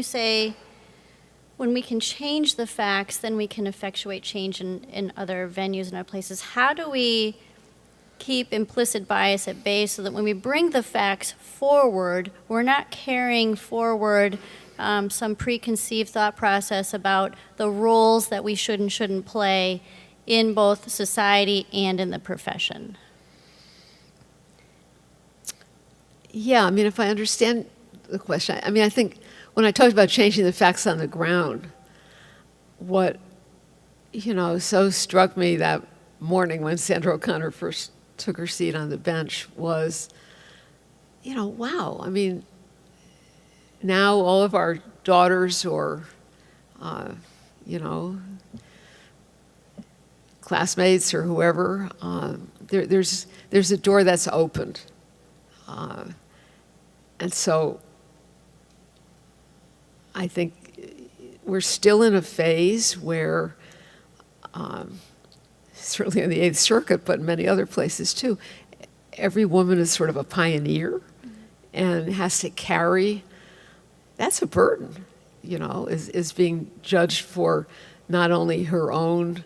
Speaker 5: say, when we can change the facts, then we can effectuate change in other venues and other places. How do we keep implicit bias at bay so that when we bring the facts forward, we're not carrying forward some preconceived thought process about the roles that we should and shouldn't play in both society and in the profession?
Speaker 15: Yeah, I mean, if I understand the question, I mean, I think when I talked about changing the facts on the ground, what, so struck me that morning when Sandra O'Connor first took her seat on the bench was, wow, I mean, now all of our daughters or, classmates or whoever, there's a door that's opened. And so I think we're still in a phase where, certainly in the Eighth Circuit, but in many other places too, every woman is sort of a pioneer and has to carry, that's a burden, is being judged for not only her own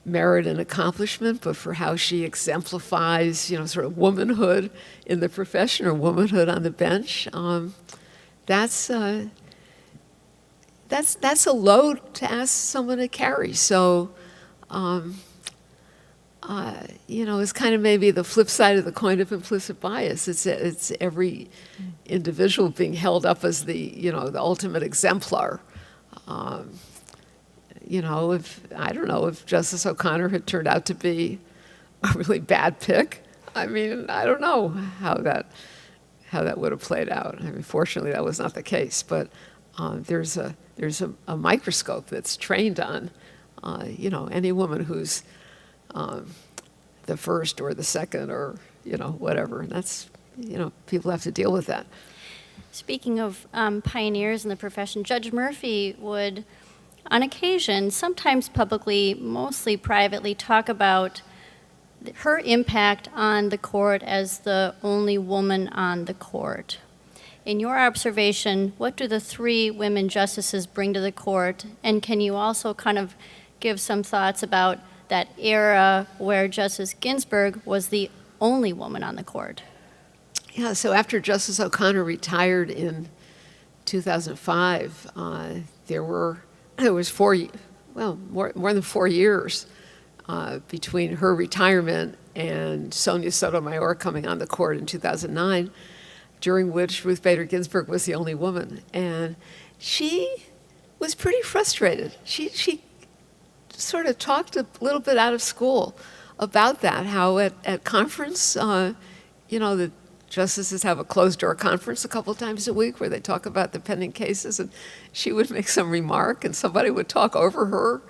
Speaker 15: merit and accomplishment, but for how she exemplifies, sort of womanhood in the profession or womanhood on the bench. That's a load to ask someone to carry. So, it's kind of maybe the flip side of the coin of implicit bias. It's every individual being held up as the ultimate exemplar. If Justice O'Connor had turned out to be a really bad pick, I don't know how that would have played out. Fortunately, that was not the case. But there's a microscope that's trained on, any woman who's the first or the second or whatever. And that's people have to deal with that.
Speaker 5: Speaking of pioneers in the profession, Judge Murphy would, on occasion, sometimes publicly, mostly privately, talk about her impact on the court as the only woman on the court. In your observation, what do the 3 women justices bring to the court? And can you also kind of give some thoughts about that era where Justice Ginsburg was the only woman on the court?
Speaker 15: Yeah, so after Justice O'Connor retired in 2005, there was more than 4 years between her retirement and Sonia Sotomayor coming on the court in 2009, during which Ruth Bader Ginsburg was the only woman. And she was pretty frustrated. She sort of talked a little bit out of school about that, how at conference, the justices have a closed-door conference a couple times a week where they talk about the pending cases, and she would make some remark, and somebody would talk over her,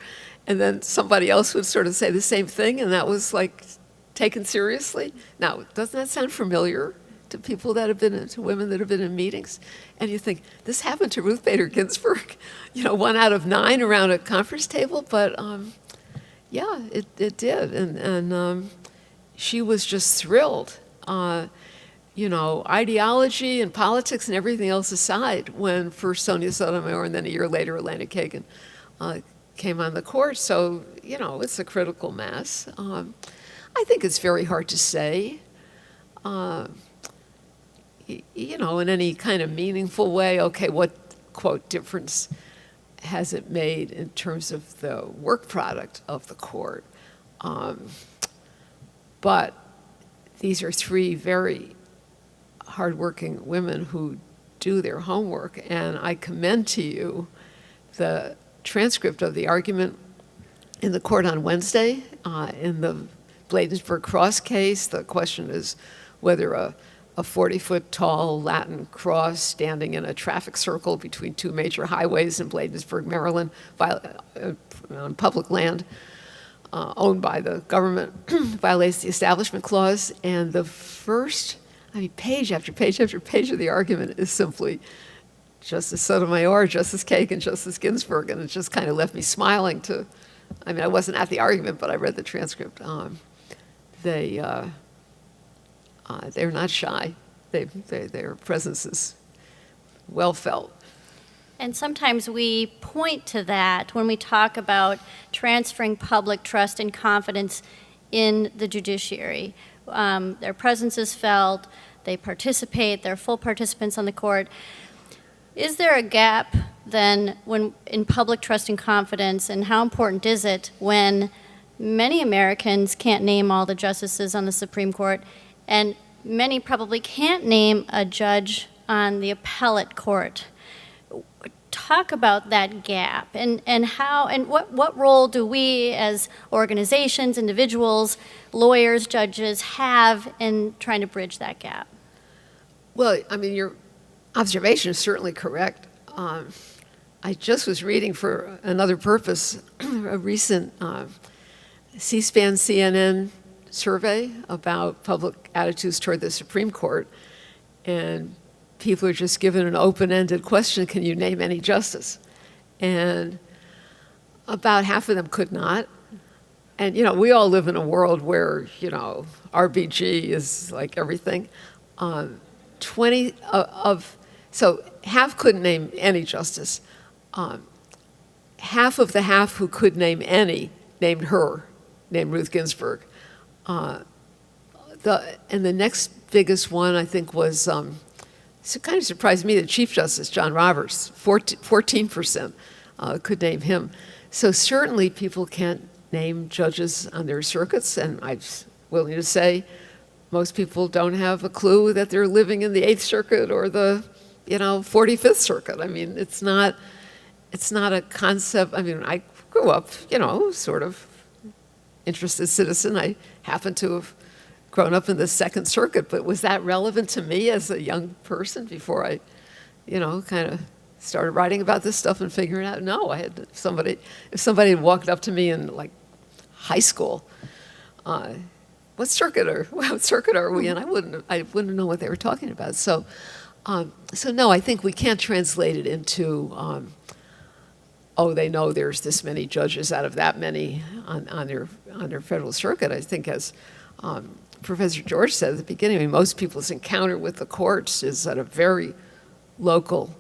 Speaker 15: and then somebody else would sort of say the same thing, and that was like taken seriously. Now, doesn't that sound familiar to people that have been, to women that have been in meetings? And you think, this happened to Ruth Bader Ginsburg, 1 out of 9 around a conference table, but yeah, it did, and she was just thrilled. Ideology and politics and everything else aside, when first Sonia Sotomayor and then a year later Elena Kagan came on the court. So, it's a critical mass. I think it's very hard to say, in any kind of meaningful way, okay, what, quote, difference has it made in terms of the work product of the court? But these are 3 very hardworking women who do their homework, and I commend to you the transcript of the argument in the court on Wednesday in the Bladensburg Cross case. The question is whether a 40-foot tall Latin cross standing in a traffic circle between 2 major highways in Bladensburg, Maryland, on public land owned by the government violates the Establishment Clause. And the first, page after page after page of the argument is simply Justice Sotomayor, Justice Kagan, Justice Ginsburg, and it just kind of left me smiling I wasn't at the argument, but I read the transcript. They're not shy. Their presence is well felt.
Speaker 5: And sometimes we point to that when we talk about transferring public trust and confidence in the judiciary. Their presence is felt, they participate, they're full participants on the court. Is there a gap then in public trust and confidence, and how important is it when many Americans can't name all the justices on the Supreme Court, and many probably can't name a judge on the appellate court? Talk about that gap and how and what role do we as organizations, individuals, lawyers, judges have in trying to bridge that gap?
Speaker 15: Well, your observation is certainly correct. I just was reading for another purpose a recent C-SPAN CNN survey about public attitudes toward the Supreme Court, and people are just given an open-ended question, can you name any justice? And about half of them could not. And, we all live in a world where, RBG is like everything. So half couldn't name any justice. Half of the half who could name any named her named Ruth Ginsburg. And the next biggest one, I think, was, it kind of surprised me, the Chief Justice, John Roberts, 14% could name him. So certainly people can't name judges on their circuits, and I'm willing to say most people don't have a clue that they're living in the 8th Circuit or the 45th Circuit. I mean, it's not a concept. I mean, I grew up, sort of interested citizen. I happen to have grown up in the 2nd Circuit, but was that relevant to me as a young person before I, kind of started writing about this stuff and figuring out? No, I had if somebody had walked up to me in like high school, what circuit are we in? I wouldn't know what they were talking about. So no, I think we can't translate it into, they know there's this many judges out of that many on their federal circuit. I think, as Professor George said at the beginning, I mean, most people's encounter with the courts is at a very local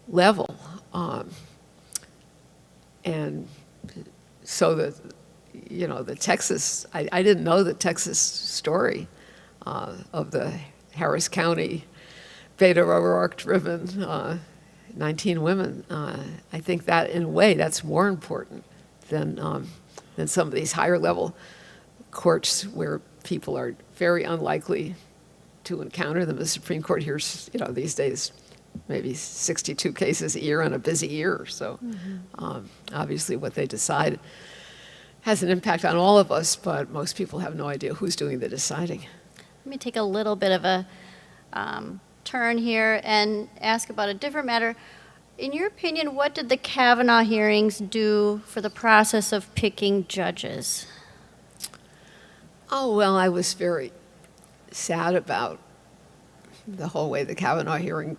Speaker 15: level. And so the Texas, I didn't know the Texas story of the Harris County Beta O'Rourke driven 19 women. I think that in a way that's more important than some of these higher level courts where people are very unlikely to encounter them. The Supreme Court hears, these days, maybe 62 cases a year on a busy year. So obviously what they decide has an impact on all of us, but most people have no idea who's doing the deciding.
Speaker 5: Let me take a little bit of a turn here and ask about a different matter. In your opinion, what did the Kavanaugh hearings do for the process of picking judges?
Speaker 15: Oh, well, I was very sad about the whole way the Kavanaugh hearing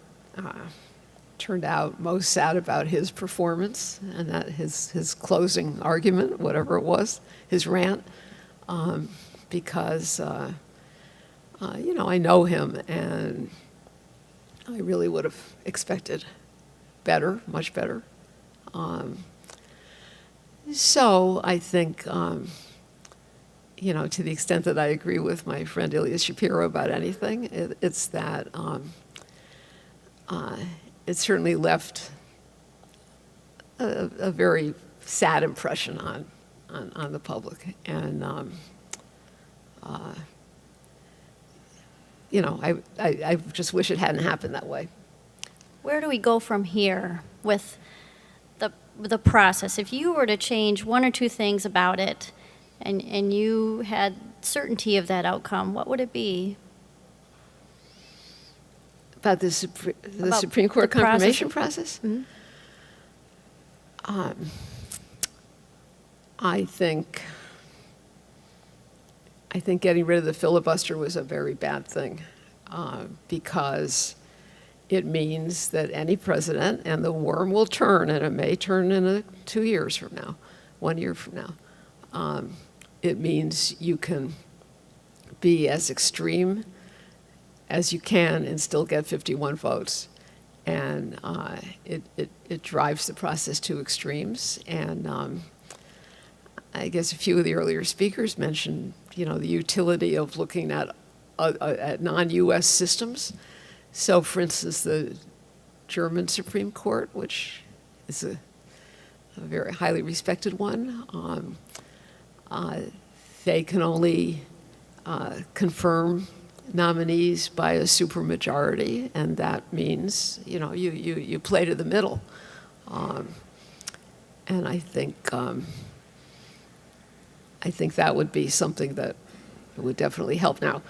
Speaker 15: turned out. Most sad about his performance and that his closing argument, whatever it was, his rant, because I know him, and I really would have expected better, much better. So I think, to the extent that I agree with my friend Ilya Shapiro about anything, it's that it certainly left a very sad impression on the public. And, I just wish it hadn't happened that way.
Speaker 5: Where do we go from here with the process? If you were to change one or two things about it and you had certainty of that outcome, what would it be?
Speaker 15: About the Supreme Court confirmation process?
Speaker 5: Mm-hmm.
Speaker 15: I think getting rid of the filibuster was a very bad thing because it means that any president, and the worm will turn, and it may turn in 2 years from now, 1 year from now. It means you can be as extreme as you can and still get 51 votes. And it drives the process to extremes. And I guess a few of the earlier speakers mentioned, the utility of looking at non-U.S. systems. So, for instance, the German Supreme Court, which is a very highly respected one, they can only confirm nominees by a supermajority, and that means you play to the middle, and I think that would be something that would definitely help. Now,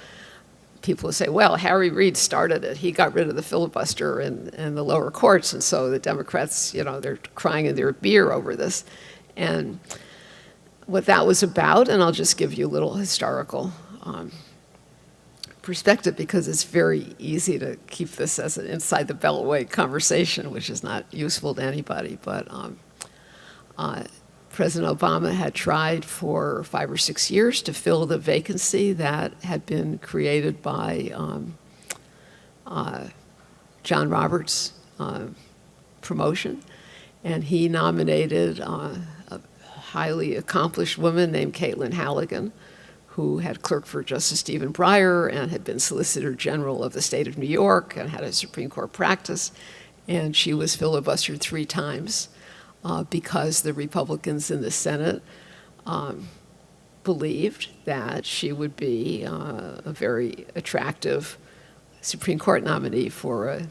Speaker 15: people will say, well, Harry Reid started it. He got rid of the filibuster in the lower courts, and so the Democrats, they're crying in their beer over this. And what that was about, and I'll just give you a little historical perspective, because it's very easy to keep this as an inside the Beltway conversation, which is not useful to anybody. But President Obama had tried for 5 or 6 years to fill the vacancy that had been created by John Roberts' promotion, and he nominated a highly accomplished woman named Caitlin Halligan, who had clerked for Justice Stephen Breyer and had been Solicitor General of the state of New York and had a Supreme Court practice. And she was filibustered 3 times because the Republicans in the Senate believed that she would be a very attractive Supreme Court nominee for a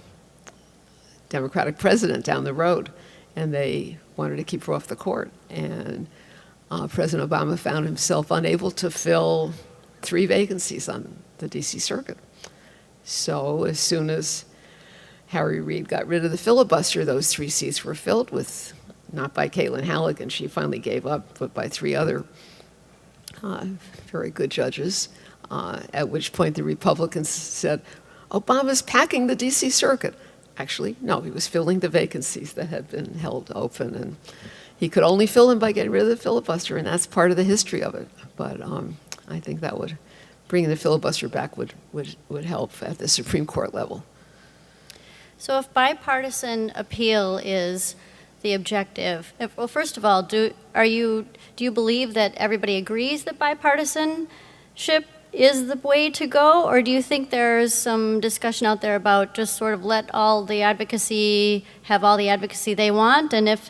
Speaker 15: Democratic president down the road. And they wanted to keep her off the court. And President Obama found himself unable to fill 3 vacancies on the D.C. Circuit. So as soon as Harry Reid got rid of the filibuster, those 3 seats were filled with, not by Caitlin Halligan, she finally gave up, but by 3 other very good judges, at which point the Republicans said, Obama's packing the D.C. Circuit. Actually, no, he was filling the vacancies that had been held open, and he could only fill them by getting rid of the filibuster, and that's part of the history of it. But I think that would, bringing the filibuster back would help at the Supreme Court level.
Speaker 5: So if bipartisan appeal is the objective, well, first of all, do you believe that everybody agrees that bipartisanship is the way to go, or do you think there's some discussion out there about just sort of let all the advocacy have all the advocacy they want, and if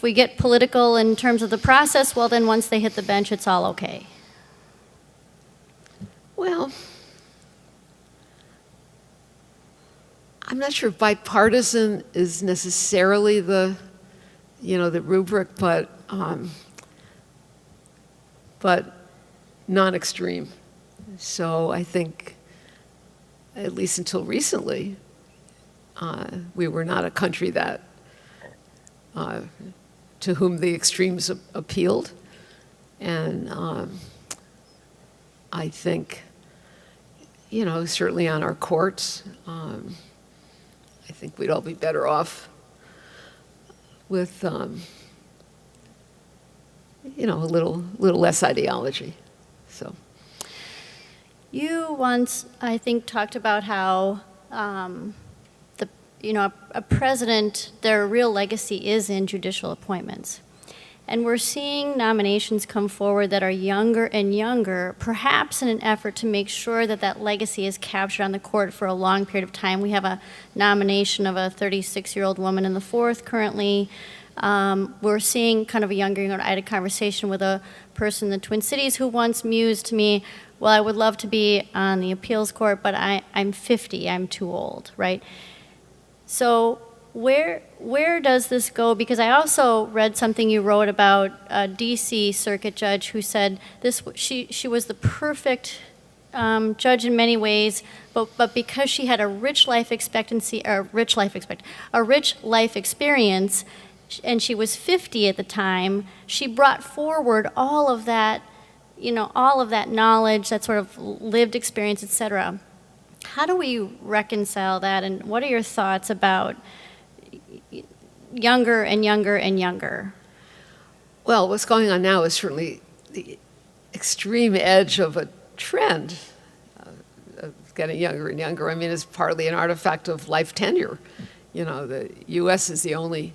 Speaker 5: we get political in terms of the process, well, then once they hit the bench, it's all okay?
Speaker 15: Well, I'm not sure bipartisan is necessarily the rubric, but non-extreme. So I think, at least until recently, we were not a country that to whom the extremes appealed, and I think, certainly on our courts, I think we'd all be better off with, a little less ideology. So,
Speaker 5: you once, I think, talked about how a president, their real legacy is in judicial appointments. And we're seeing nominations come forward that are younger and younger, perhaps in an effort to make sure that that legacy is captured on the court for a long period of time. We have a nomination of a 36-year-old woman in the 4th currently. We're seeing kind of a younger, I had a conversation with a person in the Twin Cities who once mused to me, well, I would love to be on the appeals court, but I'm 50, I'm too old, right? So where does this go? Because I also read something you wrote about a DC circuit judge who said she was the perfect judge in many ways, but because she had a rich life experience, and she was 50 at the time, she brought forward all of that, all of that knowledge, that sort of lived experience, et cetera. How do we reconcile that, and what are your thoughts about younger and younger and younger?
Speaker 15: Well, what's going on now is certainly the extreme edge of a trend of getting younger and younger. I mean, it's partly an artifact of life tenure. The U.S. is the only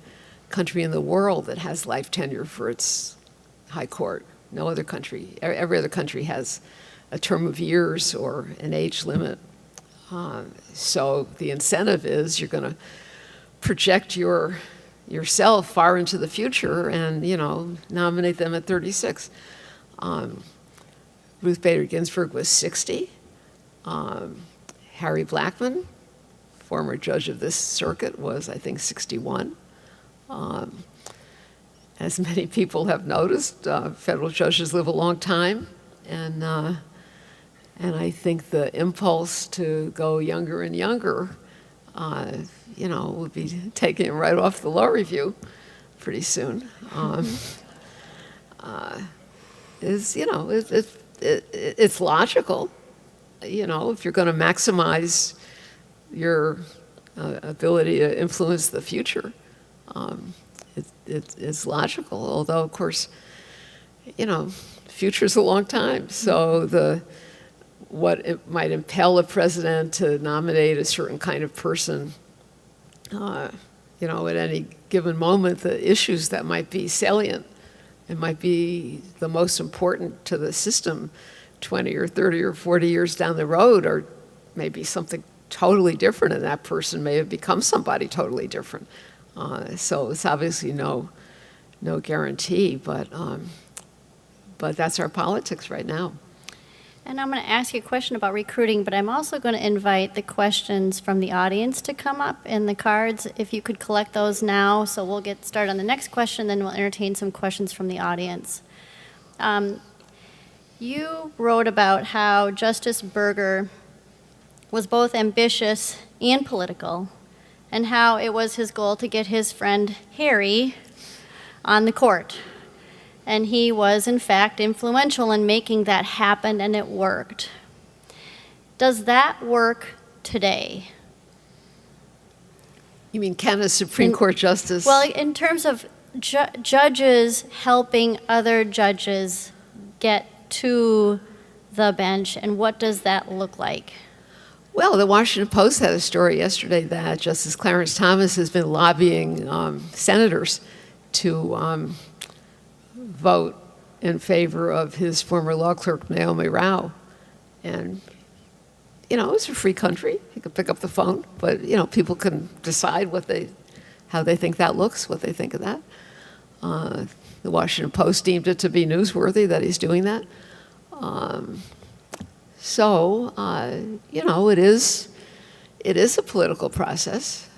Speaker 15: country in the world that has life tenure for its high court. No other country. Every other country has a term of years or an age limit. So the incentive is you're going to project yourself far into the future and, nominate them at 36. Ruth Bader Ginsburg was 60. Harry Blackmun, former judge of this circuit, was, I think, 61. As many people have noticed, federal judges live a long time, and I think the impulse to go younger and younger, will be taking it right off the law review pretty soon. It's logical, if you're going to maximize your ability to influence the future. It's logical, although, of course, future's a long time. So what it might impel a president to nominate a certain kind of person, at any given moment, the issues that might be salient It might be the most important to the system 20 or 30 or 40 years down the road, or maybe something totally different, and that person may have become somebody totally different. So it's obviously no guarantee, but that's our politics right now.
Speaker 5: And I'm going to ask you a question about recruiting, but I'm also going to invite the questions from the audience to come up in the cards. If you could collect those now, so we'll get started on the next question, then we'll entertain some questions from the audience. You wrote about how Justice Berger was both ambitious and political, and how it was his goal to get his friend Harry on the court. And he was, in fact, influential in making that happen, and it worked. Does that work today?
Speaker 15: You mean can a Supreme Court justice?
Speaker 5: Well, in terms of judges helping other judges get to the bench, and what does that look like?
Speaker 15: Well, the Washington Post had a story yesterday that Justice Clarence Thomas has been lobbying senators to vote in favor of his former law clerk, Naomi Rao. And, it's a free country. You can pick up the phone, but, people can decide how they think that looks, what they think of that. The Washington Post deemed it to be newsworthy that he's doing that. So, it is a political process.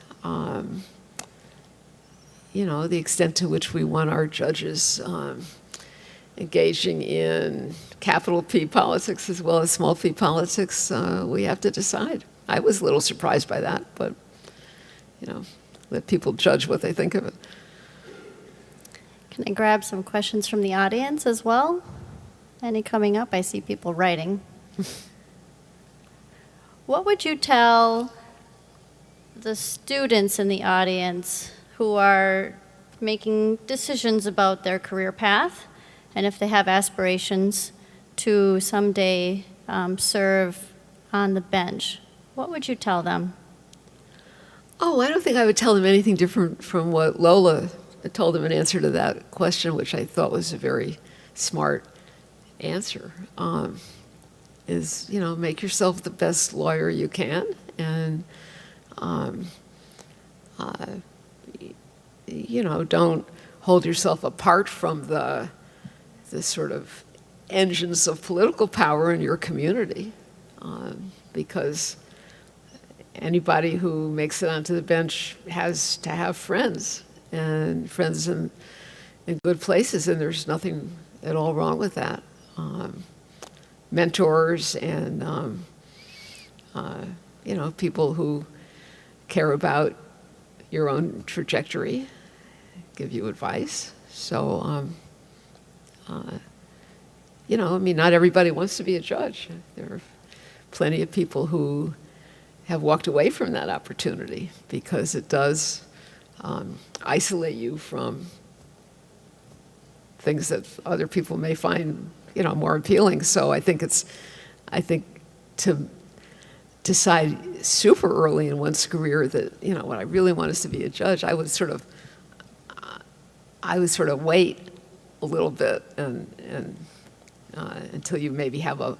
Speaker 15: The extent to which we want our judges engaging in capital P politics as well as small p politics, we have to decide. I was a little surprised by that, but, let people judge what they think of it.
Speaker 5: Can I grab some questions from the audience as well? Any coming up? I see people writing. What would you tell the students in the audience who are making decisions about their career path, and if they have aspirations to someday serve on the bench? What would you tell them?
Speaker 15: Oh, I don't think I would tell them anything different from what Lola told them in answer to that question, which I thought was a very smart answer. Is, make yourself the best lawyer you can, and, don't hold yourself apart from the sort of engines of political power in your community, because anybody who makes it onto the bench has to have friends, and friends in good places, and there's nothing at all wrong with that. Mentors and, people who care about your own trajectory, give you advice. So, not everybody wants to be a judge. There are plenty of people who have walked away from that opportunity because it does isolate you from things that other people may find, more appealing. So I think to decide super early in one's career that, what I really want is to be a judge, I would sort of wait a little bit and until you maybe have a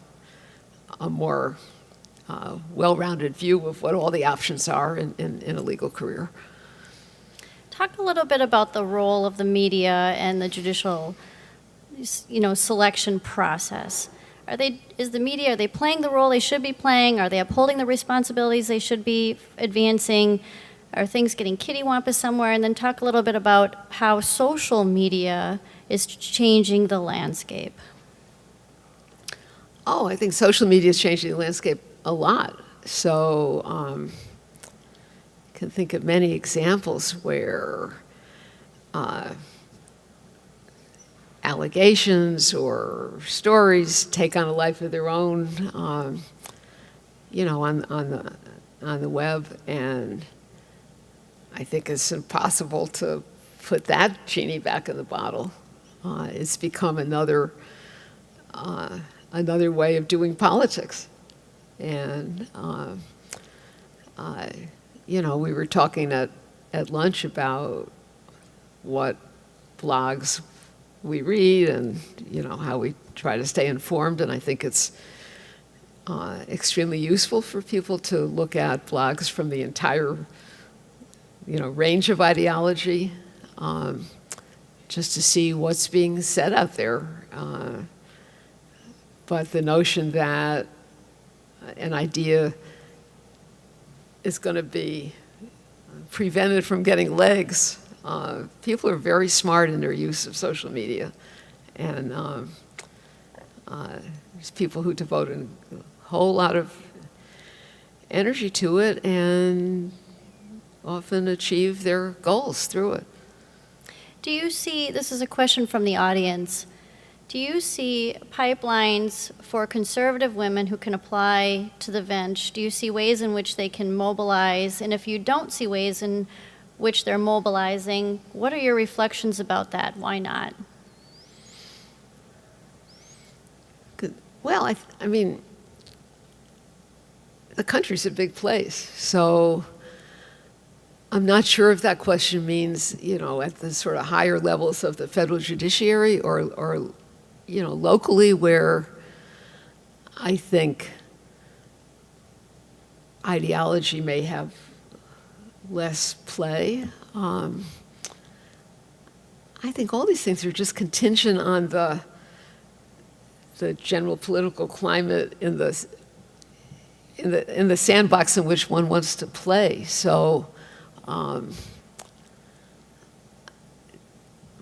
Speaker 15: more well-rounded view of what all the options are in a legal career.
Speaker 5: Talk a little bit about the role of the media and the judicial, selection process. Are they playing the role they should be playing? Are they upholding the responsibilities they should be advancing? Are things getting kittywampus somewhere? And then talk a little bit about how social media is changing the landscape.
Speaker 15: Oh, I think social media is changing the landscape a lot. So I can think of many examples where allegations or stories take on a life of their own, on the web, and I think it's impossible to put that genie back in the bottle. It's become another way of doing politics, and we were talking at lunch about what blogs we read and, how we try to stay informed. And I think it's extremely useful for people to look at blogs from the entire, range of ideology, just to see what's being said out there. But the notion that an idea is going to be prevented from getting legs, people are very smart in their use of social media. And there's people who devote a whole lot of energy to it and often achieve their goals through it.
Speaker 5: Do you see, this is a question from the audience, do you see pipelines for conservative women who can apply to the bench? Do you see ways in which they can mobilize? And if you don't see ways in which they're mobilizing, what are your reflections about that? Why not?
Speaker 15: Good. Well, I mean, the country's a big place, so I'm not sure if that question means, at the sort of higher levels of the federal judiciary or locally, where I think ideology may have less play. I think all these things are just contingent on the general political climate in the sandbox in which one wants to play. So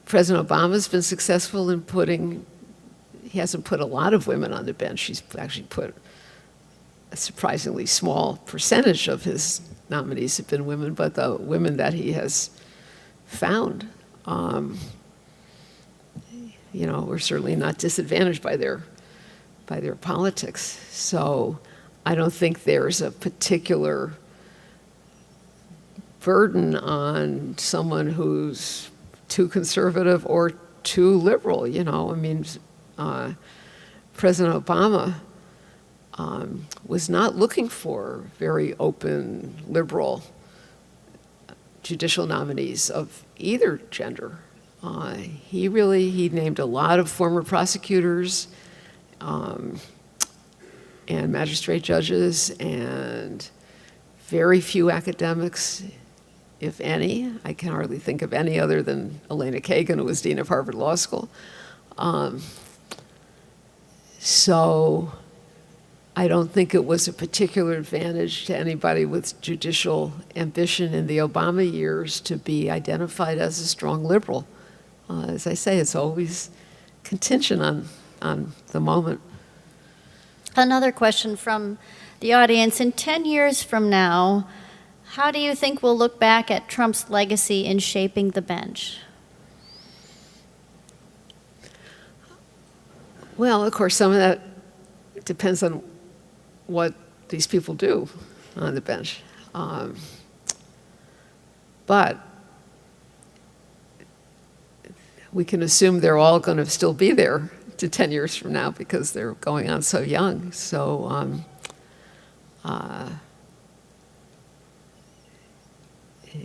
Speaker 15: President Obama's been successful in he hasn't put a lot of women on the bench. He's actually put a surprisingly small percentage of his nominees have been women, but the women that he has found, were certainly not disadvantaged by their politics. So I don't think there's a particular burden on someone who's too conservative or too liberal. President Obama was not looking for very open, liberal judicial nominees of either gender. He named a lot of former prosecutors and magistrate judges and very few academics, if any. I can hardly think of any other than Elena Kagan, who was dean of Harvard Law School. So I don't think it was a particular advantage to anybody with judicial ambition in the Obama years to be identified as a strong liberal. As I say, it's always contingent on the moment.
Speaker 5: Another question from the audience. In 10 years from now, how do you think we'll look back at Trump's legacy in shaping the bench?
Speaker 15: Well, of course, some of that depends on what these people do on the bench. But we can assume they're all going to still be there to 10 years from now because they're going on so young. So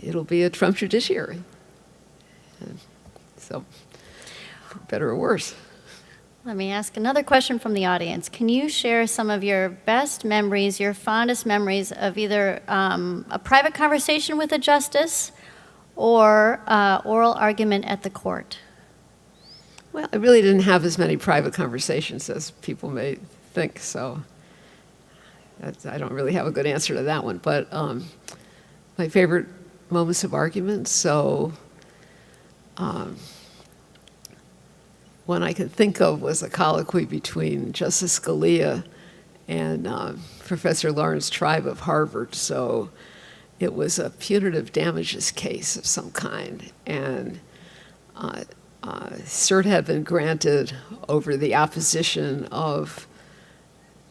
Speaker 15: it'll be a Trump judiciary. So, for better or worse.
Speaker 5: Let me ask another question from the audience. Can you share some of your best memories, your fondest memories of either a private conversation with a justice or oral argument at the court?
Speaker 15: Well, I really didn't have as many private conversations as people may think, so I don't really have a good answer to that one. But my favorite moments of argument, so one I can think of was a colloquy between Justice Scalia and Professor Lawrence Tribe of Harvard. So it was a punitive damages case of some kind, and cert had been granted over the opposition of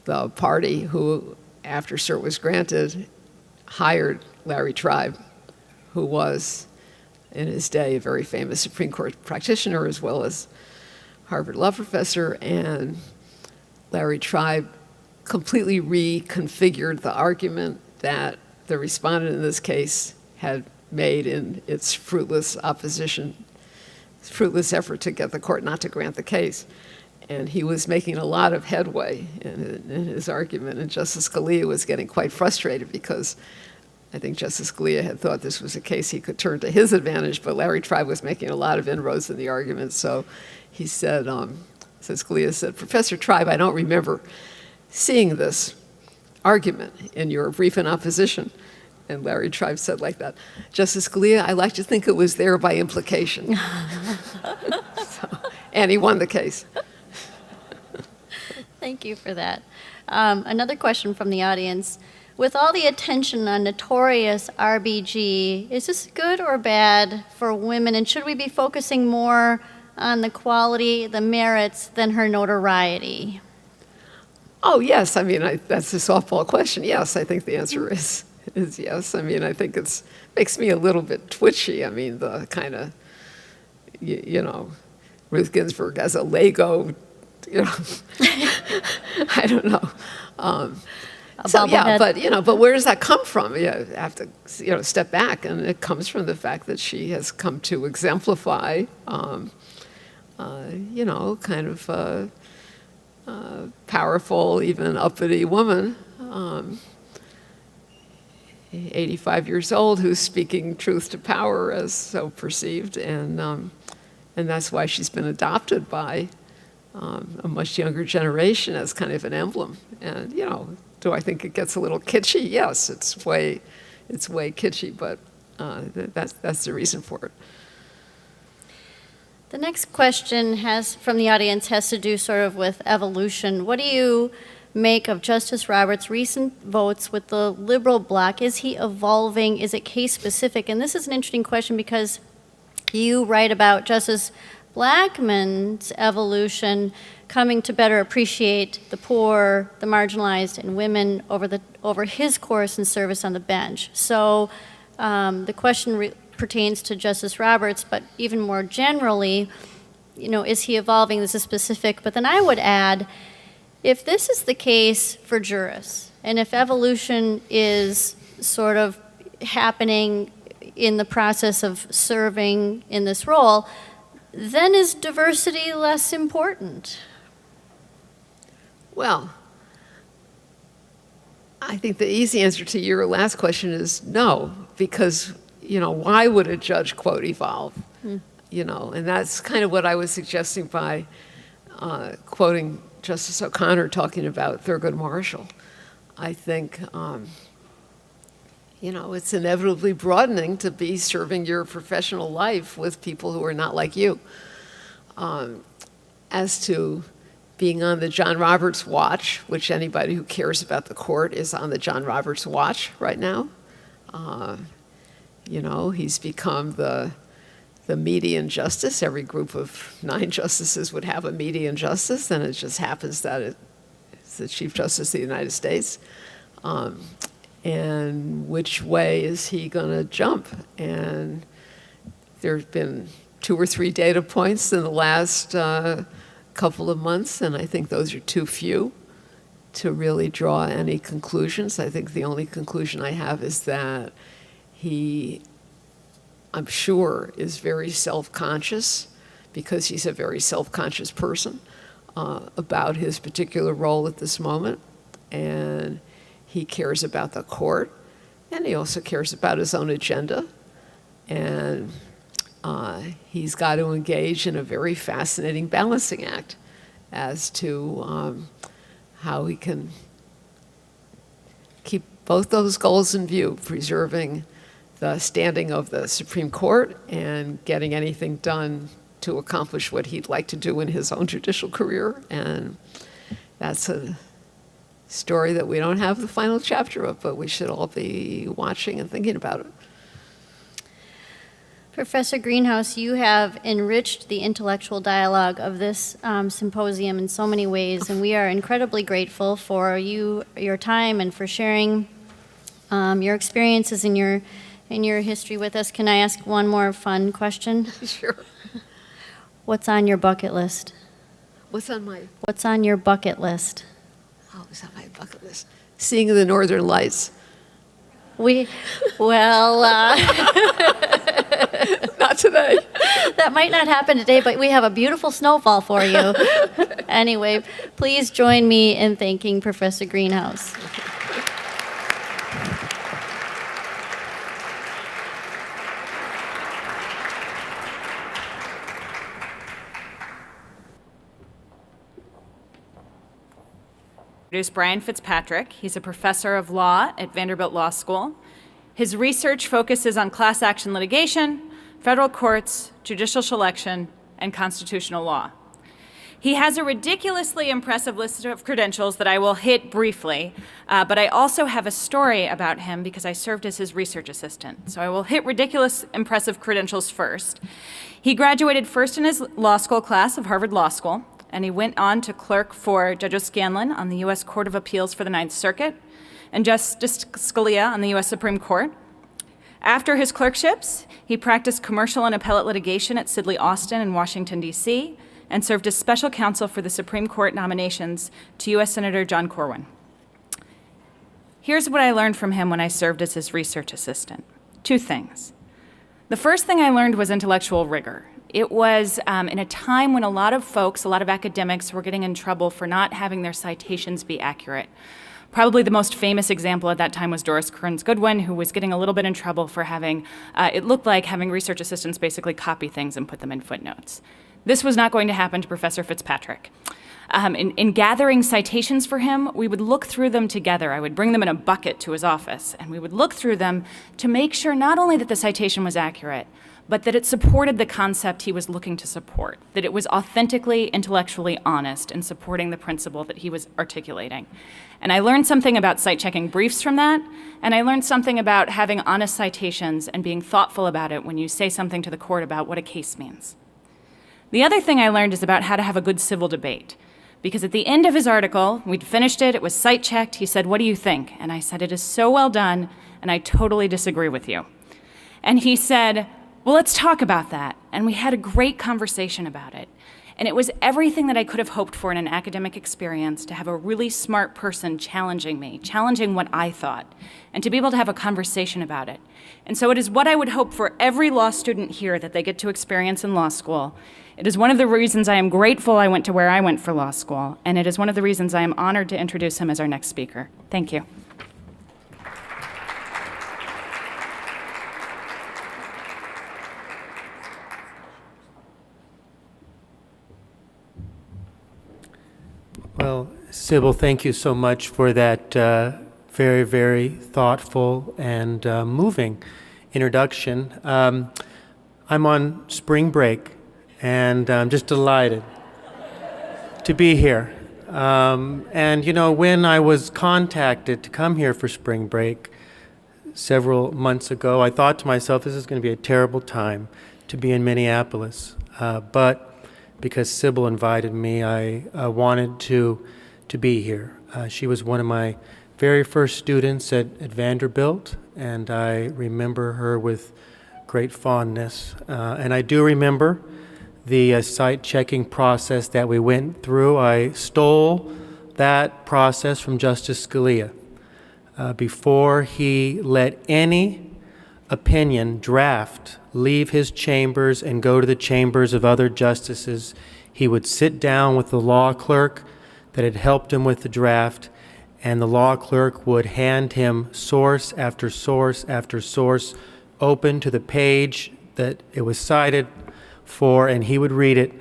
Speaker 15: the party who, after cert was granted, hired Larry Tribe, who was, in his day, a very famous Supreme Court practitioner as well as Harvard law professor, and Larry Tribe completely reconfigured the argument that the respondent in this case had made in its fruitless opposition. fruitless effort to get the court not to grant the case. And he was making a lot of headway in his argument, and Justice Scalia was getting quite frustrated because I think Justice Scalia had thought this was a case he could turn to his advantage, but Larry Tribe was making a lot of inroads in the argument. So he said, so Scalia said, Professor Tribe, I don't remember seeing this argument in your brief in opposition. And Larry Tribe said like that, Justice Scalia, I like to think it was there by implication. And he won the case.
Speaker 5: Thank you for that. Another question from the audience. With all the attention on notorious RBG, is this good or bad for women? And should we be focusing more on the quality, the merits, than her notoriety?
Speaker 15: Oh, yes. I mean, that's a softball question. Yes, I think the answer is yes. I mean, I think it makes me a little bit twitchy. I mean, the kind of, you know, Ruth Ginsburg as a Lego, you know, I don't know. So yeah, but where does that come from? You have to, step back, and it comes from the fact that she has come to exemplify, kind of a powerful, even uppity woman, 85 years old, who's speaking truth to power as so perceived, and that's why she's been adopted by a much younger generation as kind of an emblem. And do I think it gets a little kitschy? Yes, it's way kitschy, but that's the reason for it.
Speaker 5: The next question from the audience has to do sort of with evolution. What do you make of Justice Roberts' recent votes with the liberal bloc? Is he evolving? Is it case specific? And this is an interesting question because you write about Justice Blackmun's evolution, coming to better appreciate the poor, the marginalized, and women over his course and service on the bench. So the question pertains to Justice Roberts, but even more generally, is he evolving? This is specific. But then I would add, if this is the case for jurists, and if evolution is sort of happening in the process of serving in this role, then is diversity less important?
Speaker 15: Well, I think the easy answer to your last question is no, because, why would a judge, quote, evolve? And that's kind of what I was suggesting by quoting Justice O'Connor talking about Thurgood Marshall. I think, it's inevitably broadening to be serving your professional life with people who are not like you. As to being on the John Roberts watch, which anybody who cares about the court is on the John Roberts watch right now. He's become the median justice. Every group of 9 justices would have a median justice, and it just happens that it's the Chief Justice of the United States. And which way is he going to jump? And there have been 2 or 3 data points in the last couple of months, and I think those are too few to really draw any conclusions. I think the only conclusion I have is that he, I'm sure, is very self-conscious, because he's a very self-conscious person, about his particular role at this moment. And he cares about the court, and he also cares about his own agenda. And he's got to engage in a very fascinating balancing act as to how he can keep both those goals in view, preserving the standing of the Supreme Court and getting anything done to accomplish what he'd like to do in his own judicial career. And that's a story that we don't have the final chapter of, but we should all be watching and thinking about it.
Speaker 5: Professor Greenhouse, you have enriched the intellectual dialogue of this symposium in so many ways, and we are incredibly grateful for your time and for sharing your experiences and your history with us. Can I ask one more fun question?
Speaker 15: Sure.
Speaker 5: What's on your bucket list?
Speaker 15: What's
Speaker 5: on your bucket list?
Speaker 15: Oh, what's on my bucket list? Seeing the Northern Lights.
Speaker 5: Not
Speaker 15: not today.
Speaker 5: That might not happen today, but we have a beautiful snowfall for you. Anyway, please join me in thanking Professor Greenhouse.
Speaker 1: Introduce Brian Fitzpatrick. He's a professor of law at Vanderbilt Law School. His research focuses on class action litigation, federal courts, judicial selection, and constitutional law. He has a ridiculously impressive list of credentials that I will hit briefly, but I also have a story about him because I served as his research assistant. So I will hit ridiculous impressive credentials first. He graduated first in his law school class of Harvard Law School, and he went on to clerk for Judge O'Scanlan on the U.S. Court of Appeals for the Ninth Circuit and Justice Scalia on the U.S. Supreme Court. After his clerkships, he practiced commercial and appellate litigation at Sidley Austin in Washington, D.C., and served as special counsel for the Supreme Court nominations to U.S. Senator John Corwin. Here's what I learned from him when I served as his research assistant. 2 things. The first thing I learned was intellectual rigor. It was in a time when a lot of folks, a lot of academics were getting in trouble for not having their citations be accurate. Probably the most famous example at that time was Doris Kearns Goodwin, who was getting a little bit in trouble for having, it looked like having research assistants basically copy things and put them in footnotes. This was not going to happen to Professor Fitzpatrick. In gathering citations for him, we would look through them together. I would bring them in a bucket to his office, and we would look through them to make sure not only that the citation was accurate, but that it supported the concept he was looking to support, that it was authentically, intellectually honest in supporting the principle that he was articulating. And I learned something about cite-checking briefs from that, and I learned something about having honest citations and being thoughtful about it when you say something to the court about what a case means. The other thing I learned is about how to have a good civil debate. Because at the end of his article, we'd finished it, it was cite-checked, he said, "What do you think?" And I said, "It is so well done, and I totally disagree with you." And he said, "Well, let's talk about that." And we had a great conversation about it. And it was everything that I could have hoped for in an academic experience, to have a really smart person challenging me, challenging what I thought, and to be able to have a conversation about it. And so it is what I would hope for every law student here that they get to experience in law school. It is one of the reasons I am grateful I went to where I went for law school, and it is one of the reasons I am honored to introduce him as our next speaker. Thank you.
Speaker 16: Well, Sybil, thank you so much for that very, very thoughtful and moving introduction. I'm on spring break, and I'm just delighted to be here. And, you know, when I was contacted to come here for spring break several months ago, I thought to myself, this is going to be a terrible time to be in Minneapolis. But because Sybil invited me, I wanted to be here. She was one of my very first students at Vanderbilt, and I remember her with great fondness. And I do remember the site-checking process that we went through. I stole that process from Justice Scalia. Before he let any opinion draft leave his chambers and go to the chambers of other justices, he would sit down with the law clerk that had helped him with the draft, and the law clerk would hand him source after source after source open to the page that it was cited for, and he would read it,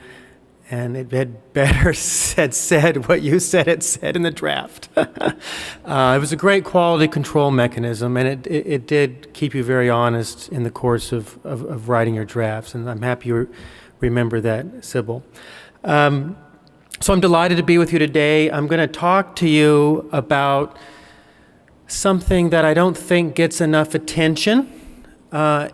Speaker 16: and it had better said what you said it said in the draft. It was a great quality control mechanism, and it did keep you very honest in the course of writing your drafts, and I'm happy you remember that, Sybil. So I'm delighted to be with you today. I'm going to talk to you about something that I don't think gets enough attention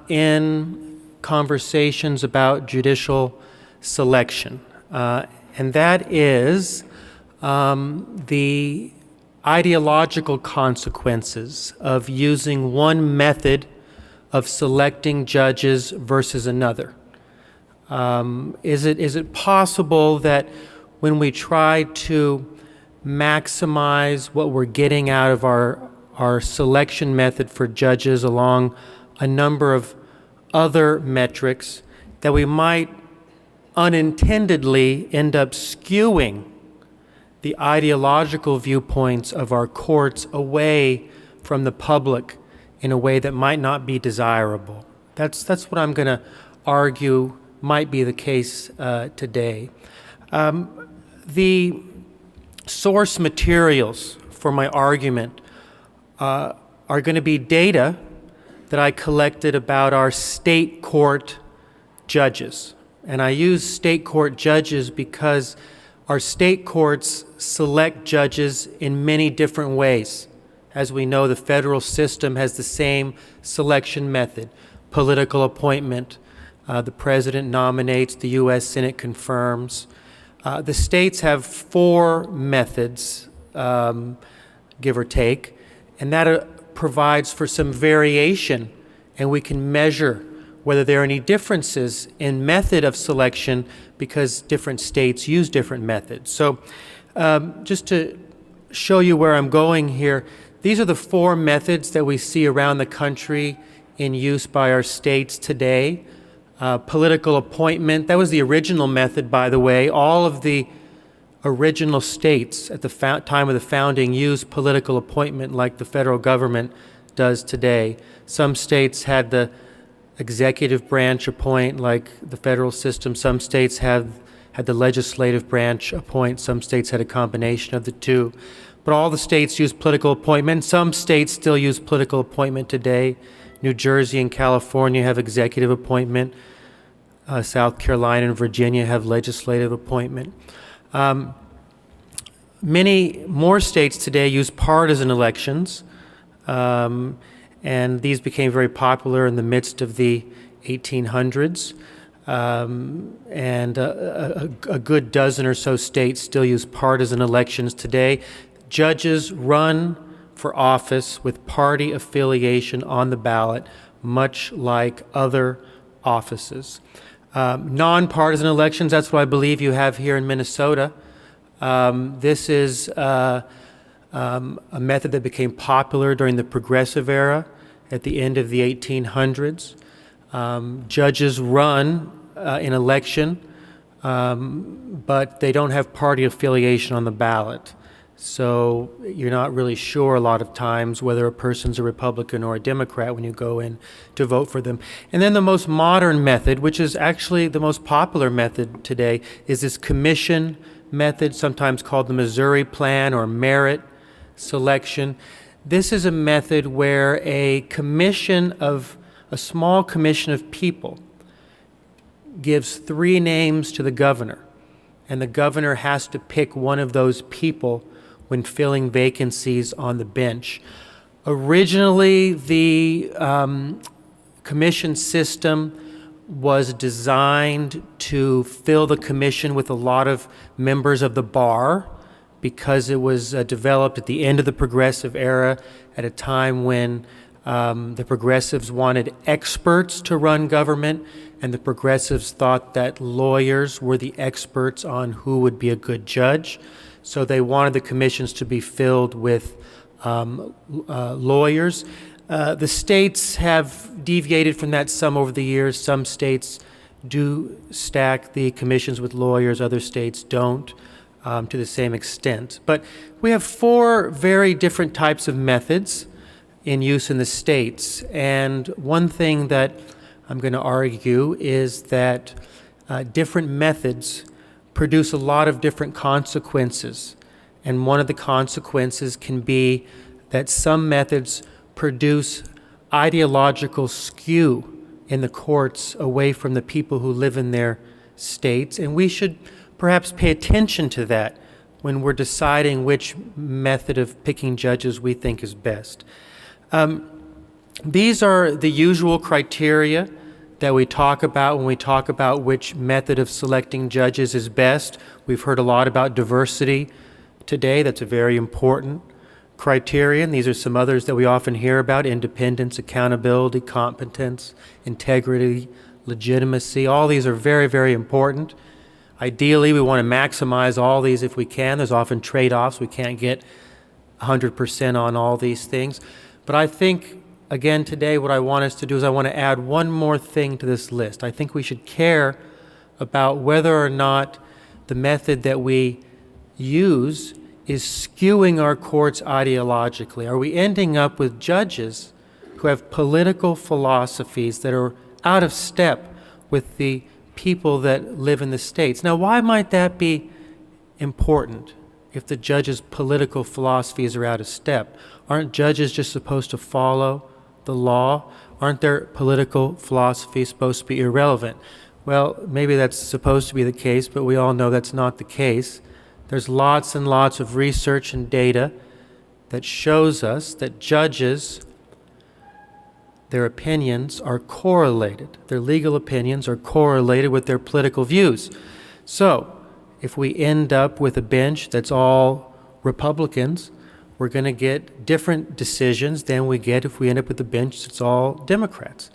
Speaker 16: in conversations about judicial selection. And that is the ideological consequences of using one method of selecting judges versus another. Is it possible that when we try to maximize what we're getting out of our selection method for judges along a number of other metrics, that we might unintendedly end up skewing the ideological viewpoints of our courts away from the public in a way that might not be desirable. That's what I'm going to argue might be the case today. The source materials for my argument are going to be data that I collected about our state court judges. And I use state court judges because our state courts select judges in many different ways. As we know, the federal system has the same selection method: political appointment. The president nominates, the U.S. Senate confirms. The states have 4 methods, give or take, and that provides for some variation, and we can measure whether there are any differences in method of selection because different states use different methods. So just to show you where I'm going here, these are the 4 methods that we see around the country in use by our states today. Political appointment, that was the original method, by the way. All of the original states at the time of the founding used political appointment like the federal government does today. Some states had the executive branch appoint like the federal system. Some states had the legislative branch appoint. Some states had a combination of the two. But all the states use political appointment. Some states still use political appointment today. New Jersey and California have executive appointment. South Carolina and Virginia have legislative appointment. Many more states today use partisan elections, and these became very popular in the midst of the 1800s. And a good dozen or so states still use partisan elections today. Judges run for office with party affiliation on the ballot, much like other offices. Nonpartisan elections, that's what I believe you have here in Minnesota. This is a method that became popular during the Progressive Era at the end of the 1800s. Judges run in election, but they don't have party affiliation on the ballot. So you're not really sure a lot of times whether a person's a Republican or a Democrat when you go in to vote for them. And then the most modern method, which is actually the most popular method today, is this commission method, sometimes called the Missouri Plan or merit selection. This is a method where a small commission of people gives 3 names to the governor, and the governor has to pick one of those people when filling vacancies on the bench. Originally, the commission system was designed to fill the commission with a lot of members of the bar because it was developed at the end of the Progressive Era at a time when the Progressives wanted experts to run government, and the Progressives thought that lawyers were the experts on who would be a good judge. So they wanted the commissions to be filled with lawyers. The states have deviated from that some over the years. Some states do stack the commissions with lawyers, other states don't to the same extent. But we have 4 very different types of methods in use in the states. And one thing that I'm going to argue is that different methods produce a lot of different consequences. And one of the consequences can be that some methods produce ideological skew in the courts away from the people who live in their states. And we should perhaps pay attention to that when we're deciding which method of picking judges we think is best. These are the usual criteria that we talk about when we talk about which method of selecting judges is best. We've heard a lot about diversity today. That's a very important criterion. These are some others that we often hear about: independence, accountability, competence, integrity, legitimacy. All these are very, very important. Ideally, we want to maximize all these if we can. There's often trade-offs. We can't get 100% on all these things. But I think again, today, what I want us to do is I want to add one more thing to this list. I think we should care about whether or not the method that we use is skewing our courts ideologically. Are we ending up with judges who have political philosophies that are out of step with the people that live in the states? Now, why might that be important if the judges' political philosophies are out of step? Aren't judges just supposed to follow the law? Aren't their political philosophies supposed to be irrelevant? Well, maybe that's supposed to be the case, but we all know that's not the case. There's lots and lots of research and data that shows us that judges, their opinions are correlated. Their legal opinions are correlated with their political views. So, if we end up with a bench that's all Republicans, we're going to get different decisions than we get if we end up with a bench that's all Democrats.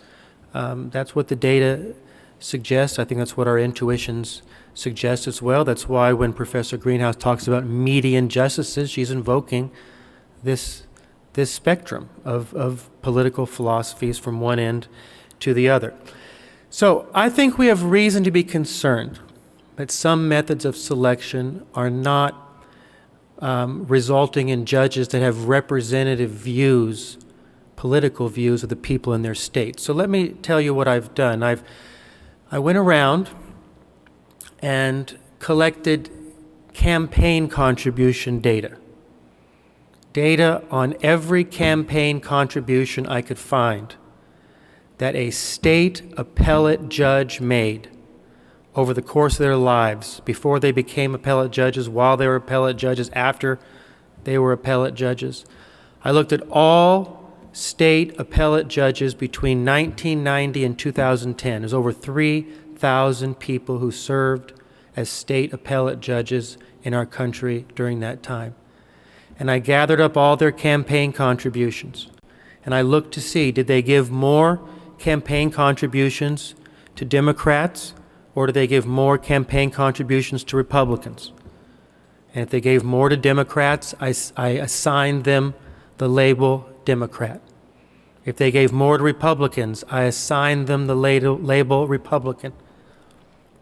Speaker 16: That's what the data suggests. I think that's what our intuitions suggest as well. That's why when Professor Greenhouse talks about median justices, she's invoking this spectrum of political philosophies from one end to the other. So I think we have reason to be concerned that some methods of selection are not resulting in judges that have representative views, political views of the people in their state. So let me tell you what I've done. I went around and collected campaign contribution data. Data on every campaign contribution I could find that a state appellate judge made over the course of their lives, before they became appellate judges, while they were appellate judges, after they were appellate judges. I looked at all state appellate judges between 1990 and 2010. There's over 3,000 people who served as state appellate judges in our country during that time. And I gathered up all their campaign contributions. And I looked to see, did they give more campaign contributions to Democrats, or do they give more campaign contributions to Republicans? And if they gave more to Democrats, I assigned them the label Democrat. If they gave more to Republicans, I assigned them the label Republican.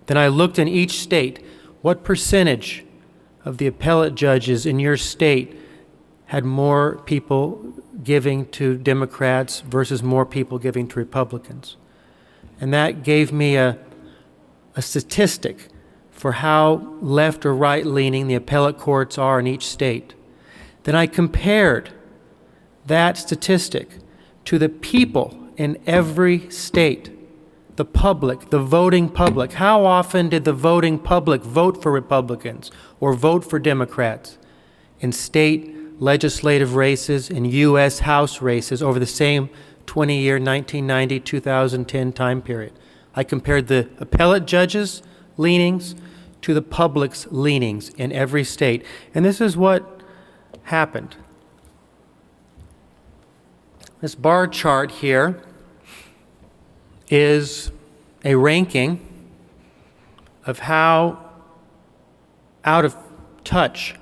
Speaker 16: Then I looked in each state, what percentage of the appellate judges in your state had more people giving to Democrats versus more people giving to Republicans? And that gave me a statistic for how left or right leaning the appellate courts are in each state. Then I compared that statistic to the people in every state, the public, the voting public. How often did the voting public vote for Republicans or vote for Democrats in state legislative races, in U.S. House races over the same 20-year 1990-2010 time period? I compared the appellate judges' leanings to the public's leanings in every state. And this is what happened. This bar chart here is a ranking of how out of touch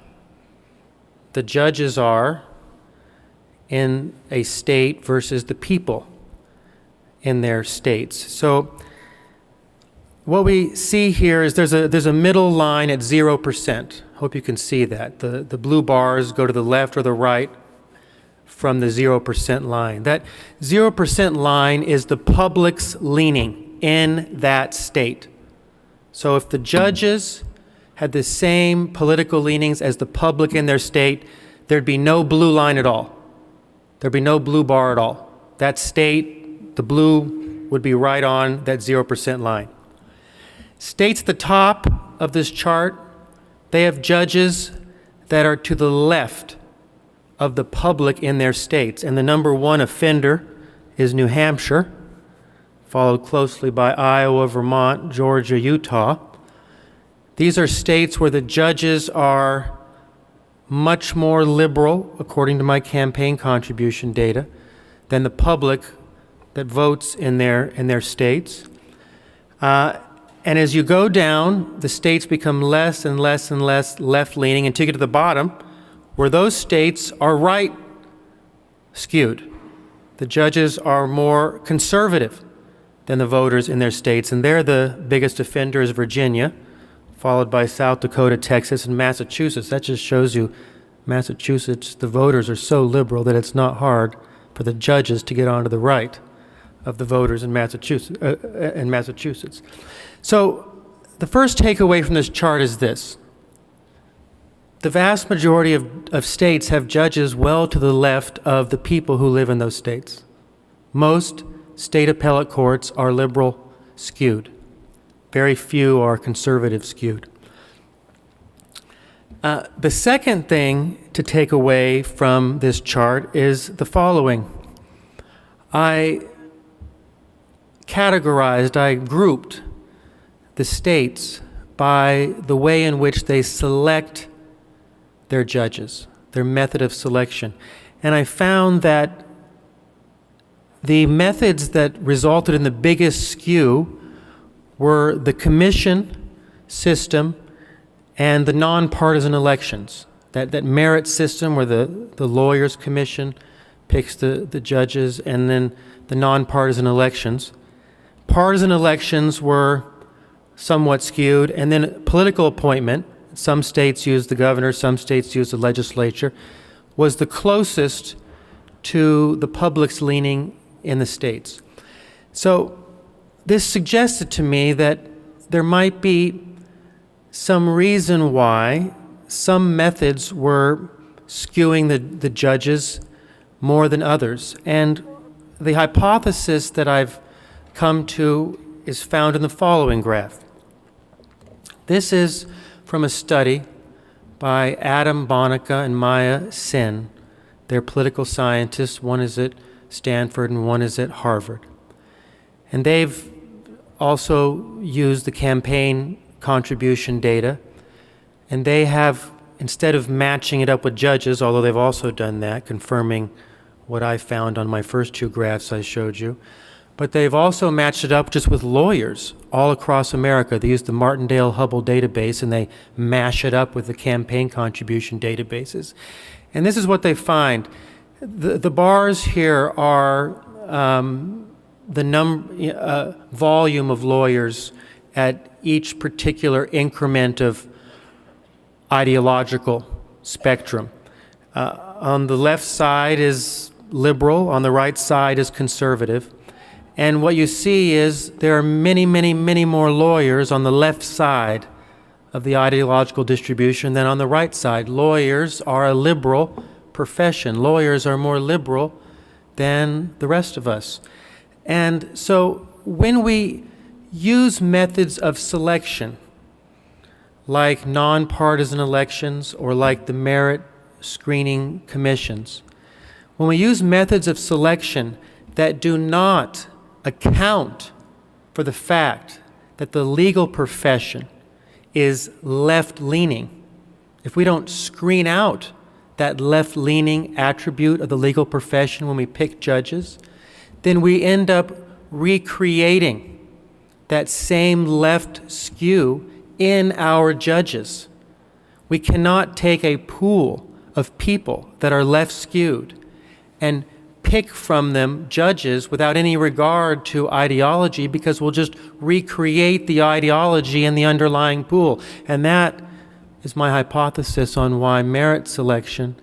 Speaker 16: the judges are in a state versus the people in their states. So what we see here is there's a middle line at 0%. Hope you can see that. The blue bars go to the left or the right from the 0% line. That 0% line is the public's leaning in that state. So if the judges had the same political leanings as the public in their state, there'd be no blue line at all. There'd be no blue bar at all. That state, the blue would be right on that 0% line. States at the top of this chart, they have judges that are to the left of the public in their states. And the number one offender is New Hampshire, followed closely by Iowa, Vermont, Georgia, Utah. These are states where the judges are much more liberal, according to my campaign contribution data, than the public that votes in their states. And as you go down, the states become less and less and less left-leaning until you get to the bottom, where those states are right skewed. The judges are more conservative than the voters in their states, and they're the biggest offenders, Virginia, followed by South Dakota, Texas, and Massachusetts. That just shows you Massachusetts, the voters are so liberal that it's not hard for the judges to get onto the right of the voters in Massachusetts. So the first takeaway from this chart is this. The vast majority of states have judges well to the left of the people who live in those states. Most state appellate courts are liberal skewed. Very few are conservative skewed. The second thing to take away from this chart is the following. I grouped the states by the way in which they select their judges, their method of selection. And I found that the methods that resulted in the biggest skew were the commission system and the nonpartisan elections. That merit system where the lawyers commission picks the judges, and then the nonpartisan elections. Partisan elections were somewhat skewed, and then political appointment, some states use the governor, some states use the legislature, was the closest to the public's leaning in the states. So this suggested to me that there might be some reason why some methods were skewing the judges more than others. And the hypothesis that I've come to is found in the following graph. This is from a study by Adam Bonica and Maya Sin. They're political scientists. One is at Stanford and one is at Harvard. And they've also used the campaign contribution data, and they have, instead of matching it up with judges, although they've also done that, confirming what I found on my first two graphs I showed you, but they've also matched it up just with lawyers all across America. They use the Martindale-Hubbell database, and they mash it up with the campaign contribution databases. And this is what they find. The bars here are the volume of lawyers at each particular increment of ideological spectrum. On the left side is liberal, on the right side is conservative. And what you see is there are many, many, many more lawyers on the left side of the ideological distribution than on the right side. Lawyers are a liberal profession. Lawyers are more liberal than the rest of us. And so when we use methods of selection, like nonpartisan elections or like the merit screening commissions, when we use methods of selection that do not account for the fact that the legal profession is left-leaning, if we don't screen out that left-leaning attribute of the legal profession when we pick judges, then we end up recreating that same left skew in our judges. We cannot take a pool of people that are left skewed and pick from them judges without any regard to ideology, because we'll just recreate the ideology in the underlying pool. And that is my hypothesis on why merit selection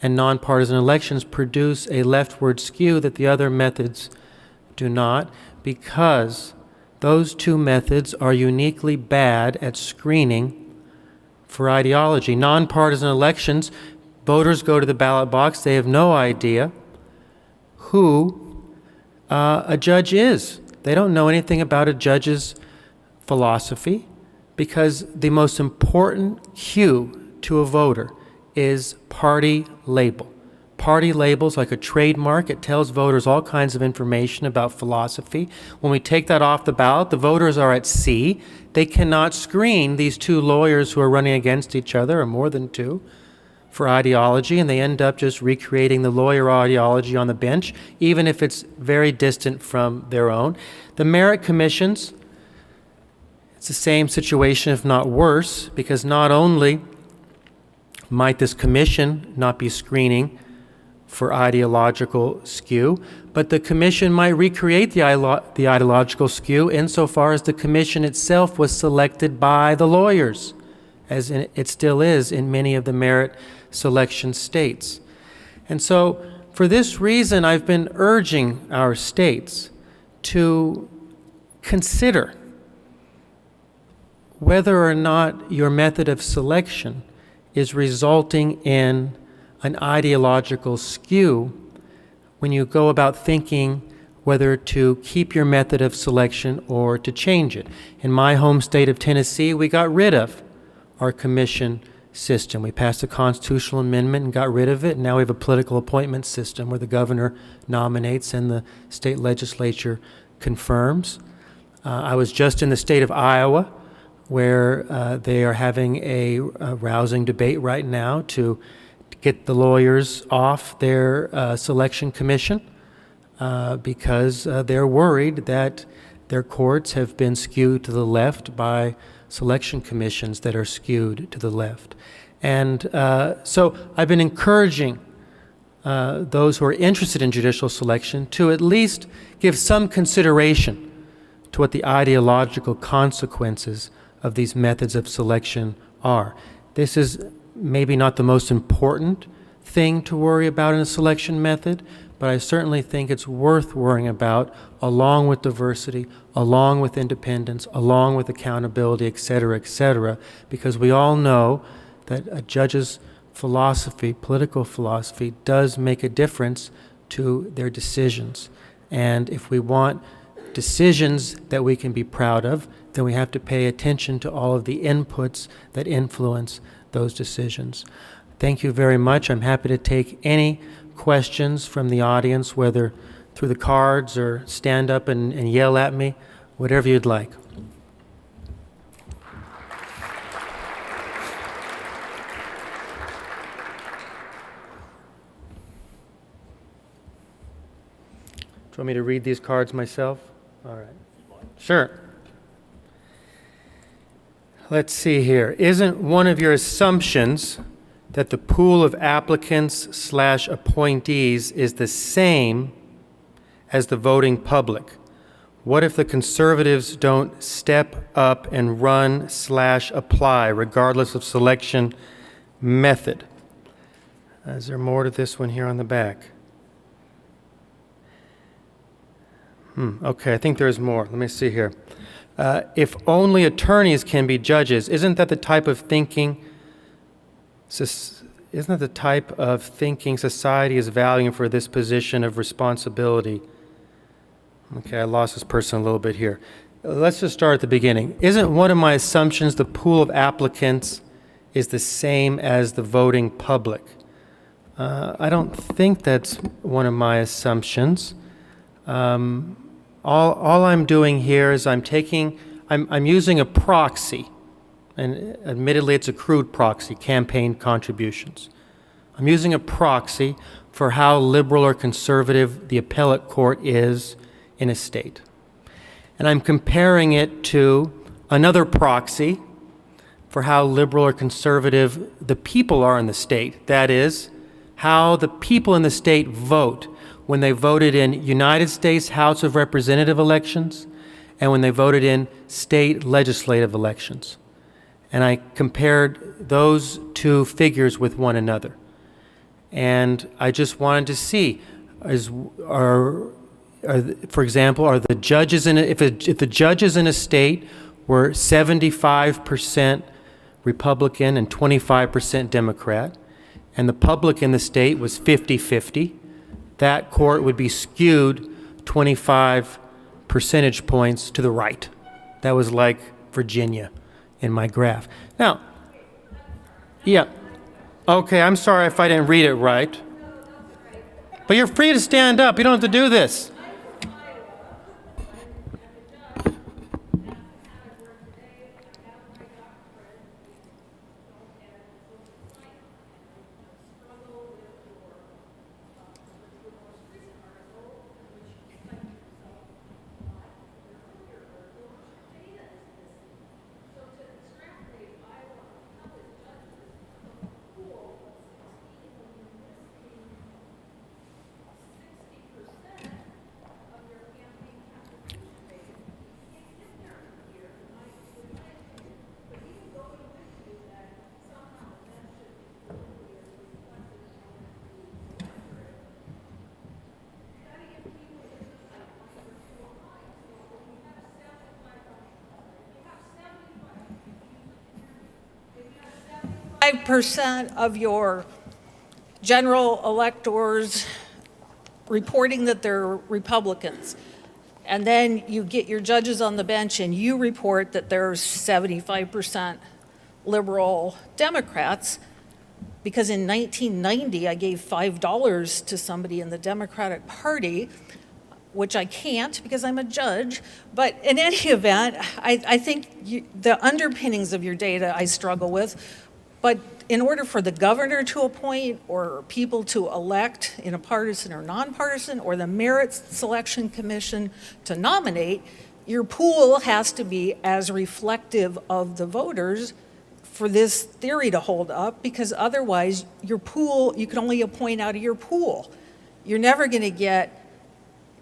Speaker 16: and nonpartisan elections produce a leftward skew that the other methods do not, because those two methods are uniquely bad at screening for ideology. Nonpartisan elections, voters go to the ballot box, they have no idea who a judge is. They don't know anything about a judge's philosophy, because the most important cue to a voter is party label. Party labels like a trademark. It tells voters all kinds of information about philosophy. When we take that off the ballot, the voters are at sea. They cannot screen these two lawyers who are running against each other, or more than two, for ideology, and they end up just recreating the lawyer ideology on the bench, even if it's very distant from their own. The merit commissions, it's the same situation, if not worse, because not only might this commission not be screening for ideological skew, but the commission might recreate the ideological skew insofar as the commission itself was selected by the lawyers, as it still is in many of the merit selection states. And so for this reason, I've been urging our states to consider whether or not your method of selection is resulting in an ideological skew when you go about thinking whether to keep your method of selection or to change it. In my home state of Tennessee, we got rid of our commission system. We passed a constitutional amendment and got rid of it, and now we have a political appointment system where the governor nominates and the state legislature confirms. I was just in the state of Iowa, where they are having a rousing debate right now to get the lawyers off their selection commission because they're worried that their courts have been skewed to the left by selection commissions that are skewed to the left. And so I've been encouraging those who are interested in judicial selection to at least give some consideration to what the ideological consequences of these methods of selection are. This is maybe not the most important thing to worry about in a selection method, but I certainly think it's worth worrying about, along with diversity, along with independence, along with accountability, et cetera, because we all know that a judge's philosophy, political philosophy, does make a difference to their decisions. And if we want decisions that we can be proud of, then we have to pay attention to all of the inputs that influence those decisions. Thank you very much. I'm happy to take any questions from the audience, whether through the cards or stand up and yell at me, whatever you'd like. Do you want me to read these cards myself? All right. Sure. Let's see here. Isn't one of your assumptions that the pool of applicants/appointees is the same as the voting public? What if the conservatives don't step up and run/apply regardless of selection method? Is there more to this one here on the back? Okay, I think there's more. Let me see here. If only attorneys can be judges, isn't that the type of thinking society is valuing for this position of responsibility? Okay, I lost this person a little bit here. Let's just start at the beginning. Isn't one of my assumptions the pool of applicants is the same as the voting public? I don't think that's one of my assumptions. All I'm doing here is I'm using a proxy, and admittedly it's a crude proxy, campaign contributions. I'm using a proxy for how liberal or conservative the appellate court is in a state. And I'm comparing it to another proxy for how liberal or conservative the people are in the state. That is, how the people in the state vote when they voted in United States House of Representative elections and when they voted in state legislative elections. And I compared those two figures with one another. And I just wanted to see, for example, are the judges if the judges in a state were 75% Republican and 25% Democrat, and the public in the state was 50-50, that court would be skewed 25 percentage points to the right. That was like Virginia in my graph. Now, yeah, okay, I'm sorry if I didn't read it right. But you're free to stand up. You don't have to do this.
Speaker 6: 75% of your general electors reporting that they're Republicans, and then you get your judges on the bench and you report that there's 75% liberal Democrats, because in 1990 I gave $5 to somebody in the Democratic Party, which I can't because I'm a judge. But in any event, I think the underpinnings of your data I struggle with. But in order for the governor to appoint or people to elect in a partisan or nonpartisan, or the Merit Selection Commission to nominate, your pool has to be as reflective of the voters for this theory to hold up, because otherwise your pool, you can only appoint out of your pool. You're never going to get,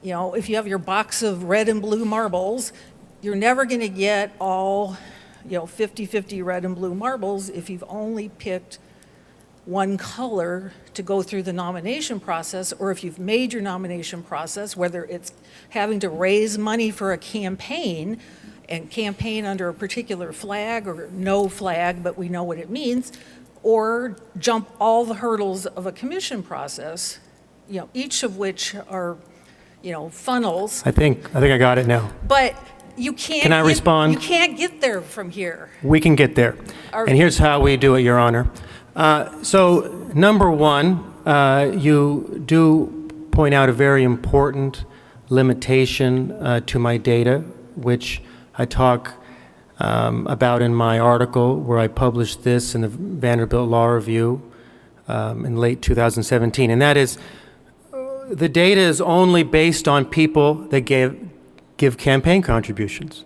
Speaker 6: you know, if you have your box of red and blue marbles, you're never going to get all, 50-50 red and blue marbles if you've only picked one color to go through the nomination process, or if you've made your nomination process, whether it's having to raise money for a campaign and campaign under a particular flag or no flag, but we know what it means, or jump all the hurdles of a commission process, each of which are, funnels.
Speaker 16: I think I got it now.
Speaker 6: But you can't.
Speaker 16: Can I respond?
Speaker 6: You can't get there from here.
Speaker 16: We can get there. And here's how we do it, Your Honor. So, number one, you do point out a very important limitation to my data, which I talk about in my article where I published this in the Vanderbilt Law Review in late 2017. And that is, the data is only based on people that give campaign contributions.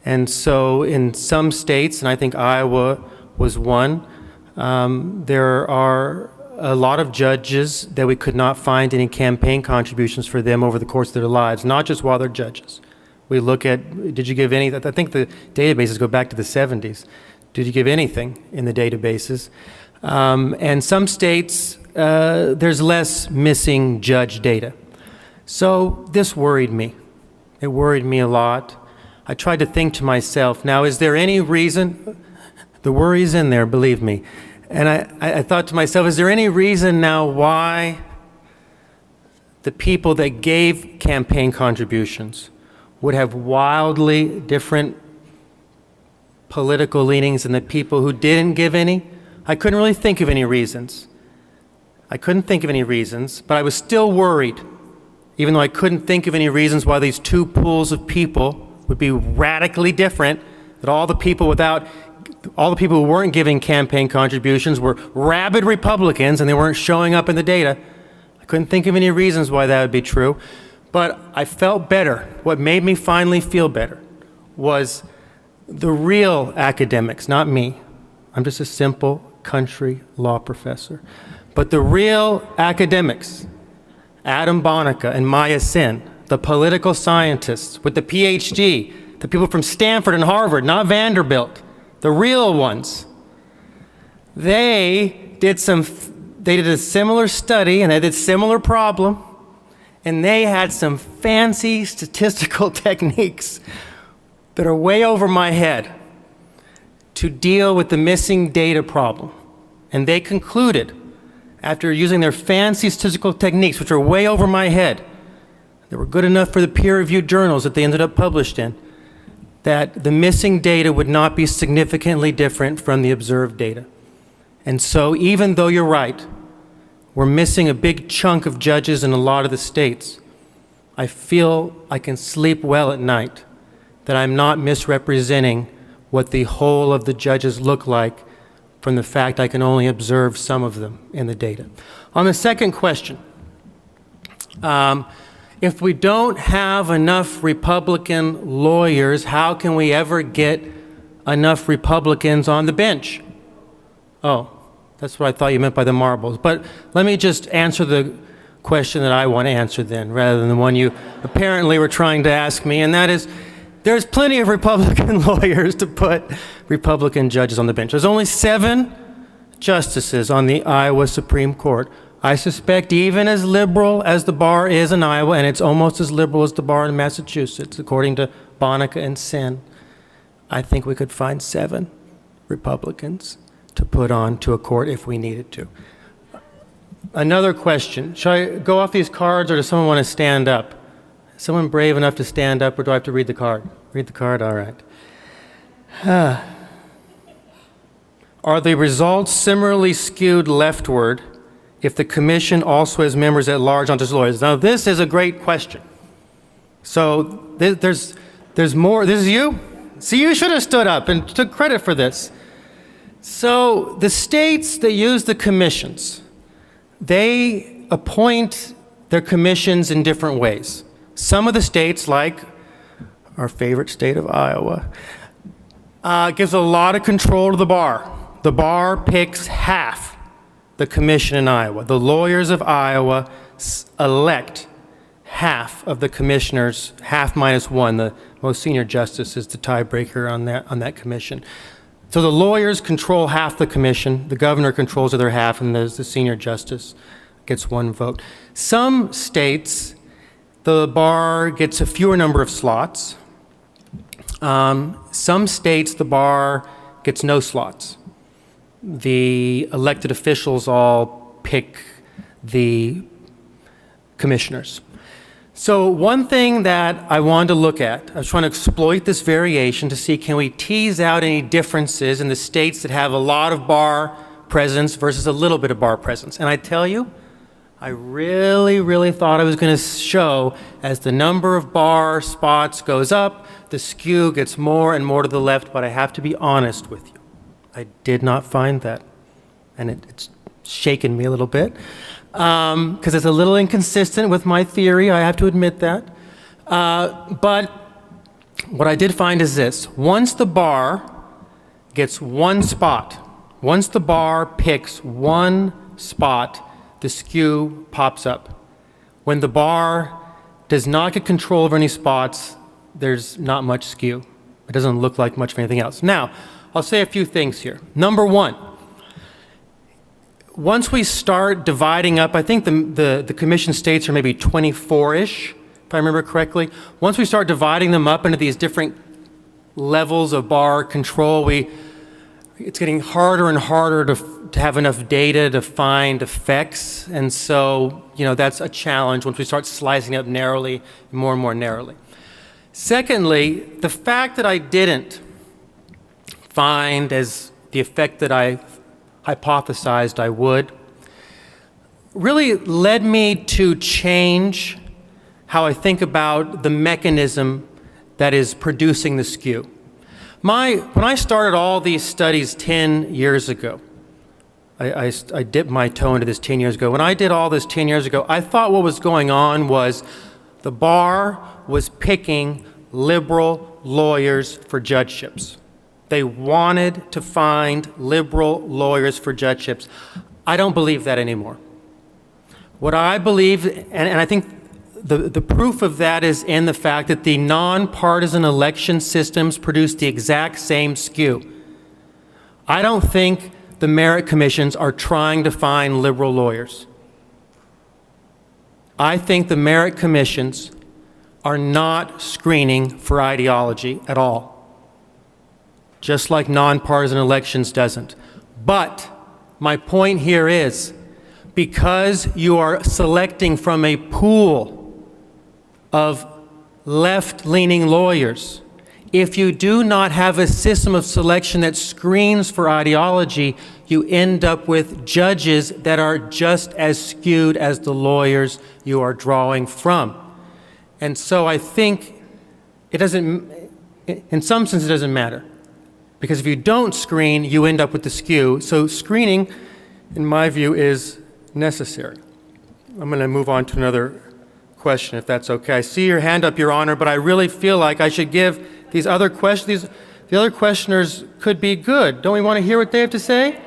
Speaker 16: And so in some states, and I think Iowa was one, there are a lot of judges that we could not find any campaign contributions for them over the course of their lives, not just while they're judges. We look at, did you give any, I think the databases go back to the 70s. Did you give anything in the databases? And some states, there's less missing judge data. So this worried me. It worried me a lot. I tried to think to myself, now is there any reason, the worry's in there, believe me. And I thought to myself, is there any reason now why the people that gave campaign contributions would have wildly different political leanings than the people who didn't give any? I couldn't really think of any reasons. But I was still worried, even though I couldn't think of any reasons why these two pools of people would be radically different, that all the people who weren't giving campaign contributions were rabid Republicans and they weren't showing up in the data. I couldn't think of any reasons why that would be true, but I felt better. What made me finally feel better was the real academics, not me. I'm just a simple country law professor. But the real academics, Adam Bonica and Maya Sin, the political scientists with the PhD, the people from Stanford and Harvard, not Vanderbilt, the real ones, they did a similar study and they did similar problem, and they had some fancy statistical techniques that are way over my head to deal with the missing data problem. And they concluded, after using their fancy statistical techniques, which are way over my head, that were good enough for the peer-reviewed journals that they ended up published in, that the missing data would not be significantly different from the observed data. And so even though you're right, we're missing a big chunk of judges in a lot of the states, I feel I can sleep well at night, that I'm not misrepresenting what the whole of the judges look like from the fact I can only observe some of them in the data. On the second question, if we don't have enough Republican lawyers, how can we ever get enough Republicans on the bench? Oh, that's what I thought you meant by the marbles. But let me just answer the question that I want to answer then, rather than the one you apparently were trying to ask me, and that is, there's plenty of Republican lawyers to put Republican judges on the bench. There's only 7 justices on the Iowa Supreme Court. I suspect even as liberal as the bar is in Iowa, and it's almost as liberal as the bar in Massachusetts, according to Bonica and Sin, I think we could find 7 Republicans to put on to a court if we needed to. Another question. Should I go off these cards, or does someone want to stand up? Is someone brave enough to stand up, or do I have to read the card? Read the card? All right. Are the results similarly skewed leftward if the commission also has members at large, not just lawyers? Now, this is a great question. So there's more. This is you? See, you should have stood up and took credit for this. So the states that use the commissions, they appoint their commissions in different ways. Some of the states, like our favorite state of Iowa, gives a lot of control to the bar. The bar picks half the commission in Iowa. The lawyers of Iowa elect half of the commissioners, half minus one. The most senior justice is the tiebreaker on that commission. So the lawyers control half the commission, the governor controls the other half, and the senior justice gets one vote. Some states, the bar gets a fewer number of slots. Some states, the bar gets no slots. The elected officials all pick the commissioners. So one thing that I wanted to look at, I was trying to exploit this variation to see, can we tease out any differences in the states that have a lot of bar presence versus a little bit of bar presence. And I tell you, I really thought I was going to show as the number of bar spots goes up, the skew gets more and more to the left, but I have to be honest with you. I did not find that. And it's shaken me a little bit. Because it's a little inconsistent with my theory, I have to admit that. But what I did find is this. Once the bar gets one spot, once the bar picks one spot, the skew pops up. When the bar does not get control over any spots, there's not much skew. It doesn't look like much of anything else. Now, I'll say a few things here. Number one, once we start dividing up, I think the commission states are maybe 24-ish, if I remember correctly. Once we start dividing them up into these different levels of bar control, it's getting harder and harder to have enough data to find effects. And so, that's a challenge once we start slicing up narrowly, more and more narrowly. Secondly, the fact that I didn't find as the effect that I hypothesized I would, really led me to change how I think about the mechanism that is producing the skew. When I started all these studies 10 years ago, I dipped my toe into this 10 years ago. When I did all this 10 years ago, I thought what was going on was the bar was picking liberal lawyers for judgeships. They wanted to find liberal lawyers for judgeships. I don't believe that anymore. What I believe, and I think the proof of that is in the fact that the nonpartisan election systems produce the exact same skew. I don't think the merit commissions are trying to find liberal lawyers. I think the merit commissions are not screening for ideology at all, just like nonpartisan elections doesn't. But my point here is, because you are selecting from a pool of left-leaning lawyers, if you do not have a system of selection that screens for ideology, you end up with judges that are just as skewed as the lawyers you are drawing from. And so I think it doesn't, in some sense it doesn't matter. Because if you don't screen, you end up with the skew. So screening, in my view, is necessary. I'm going to move on to another question, if that's okay. I see your hand up, Your Honor, but I really feel like I should give these other questions. The other questioners could be good. Don't we want to hear what they have to say?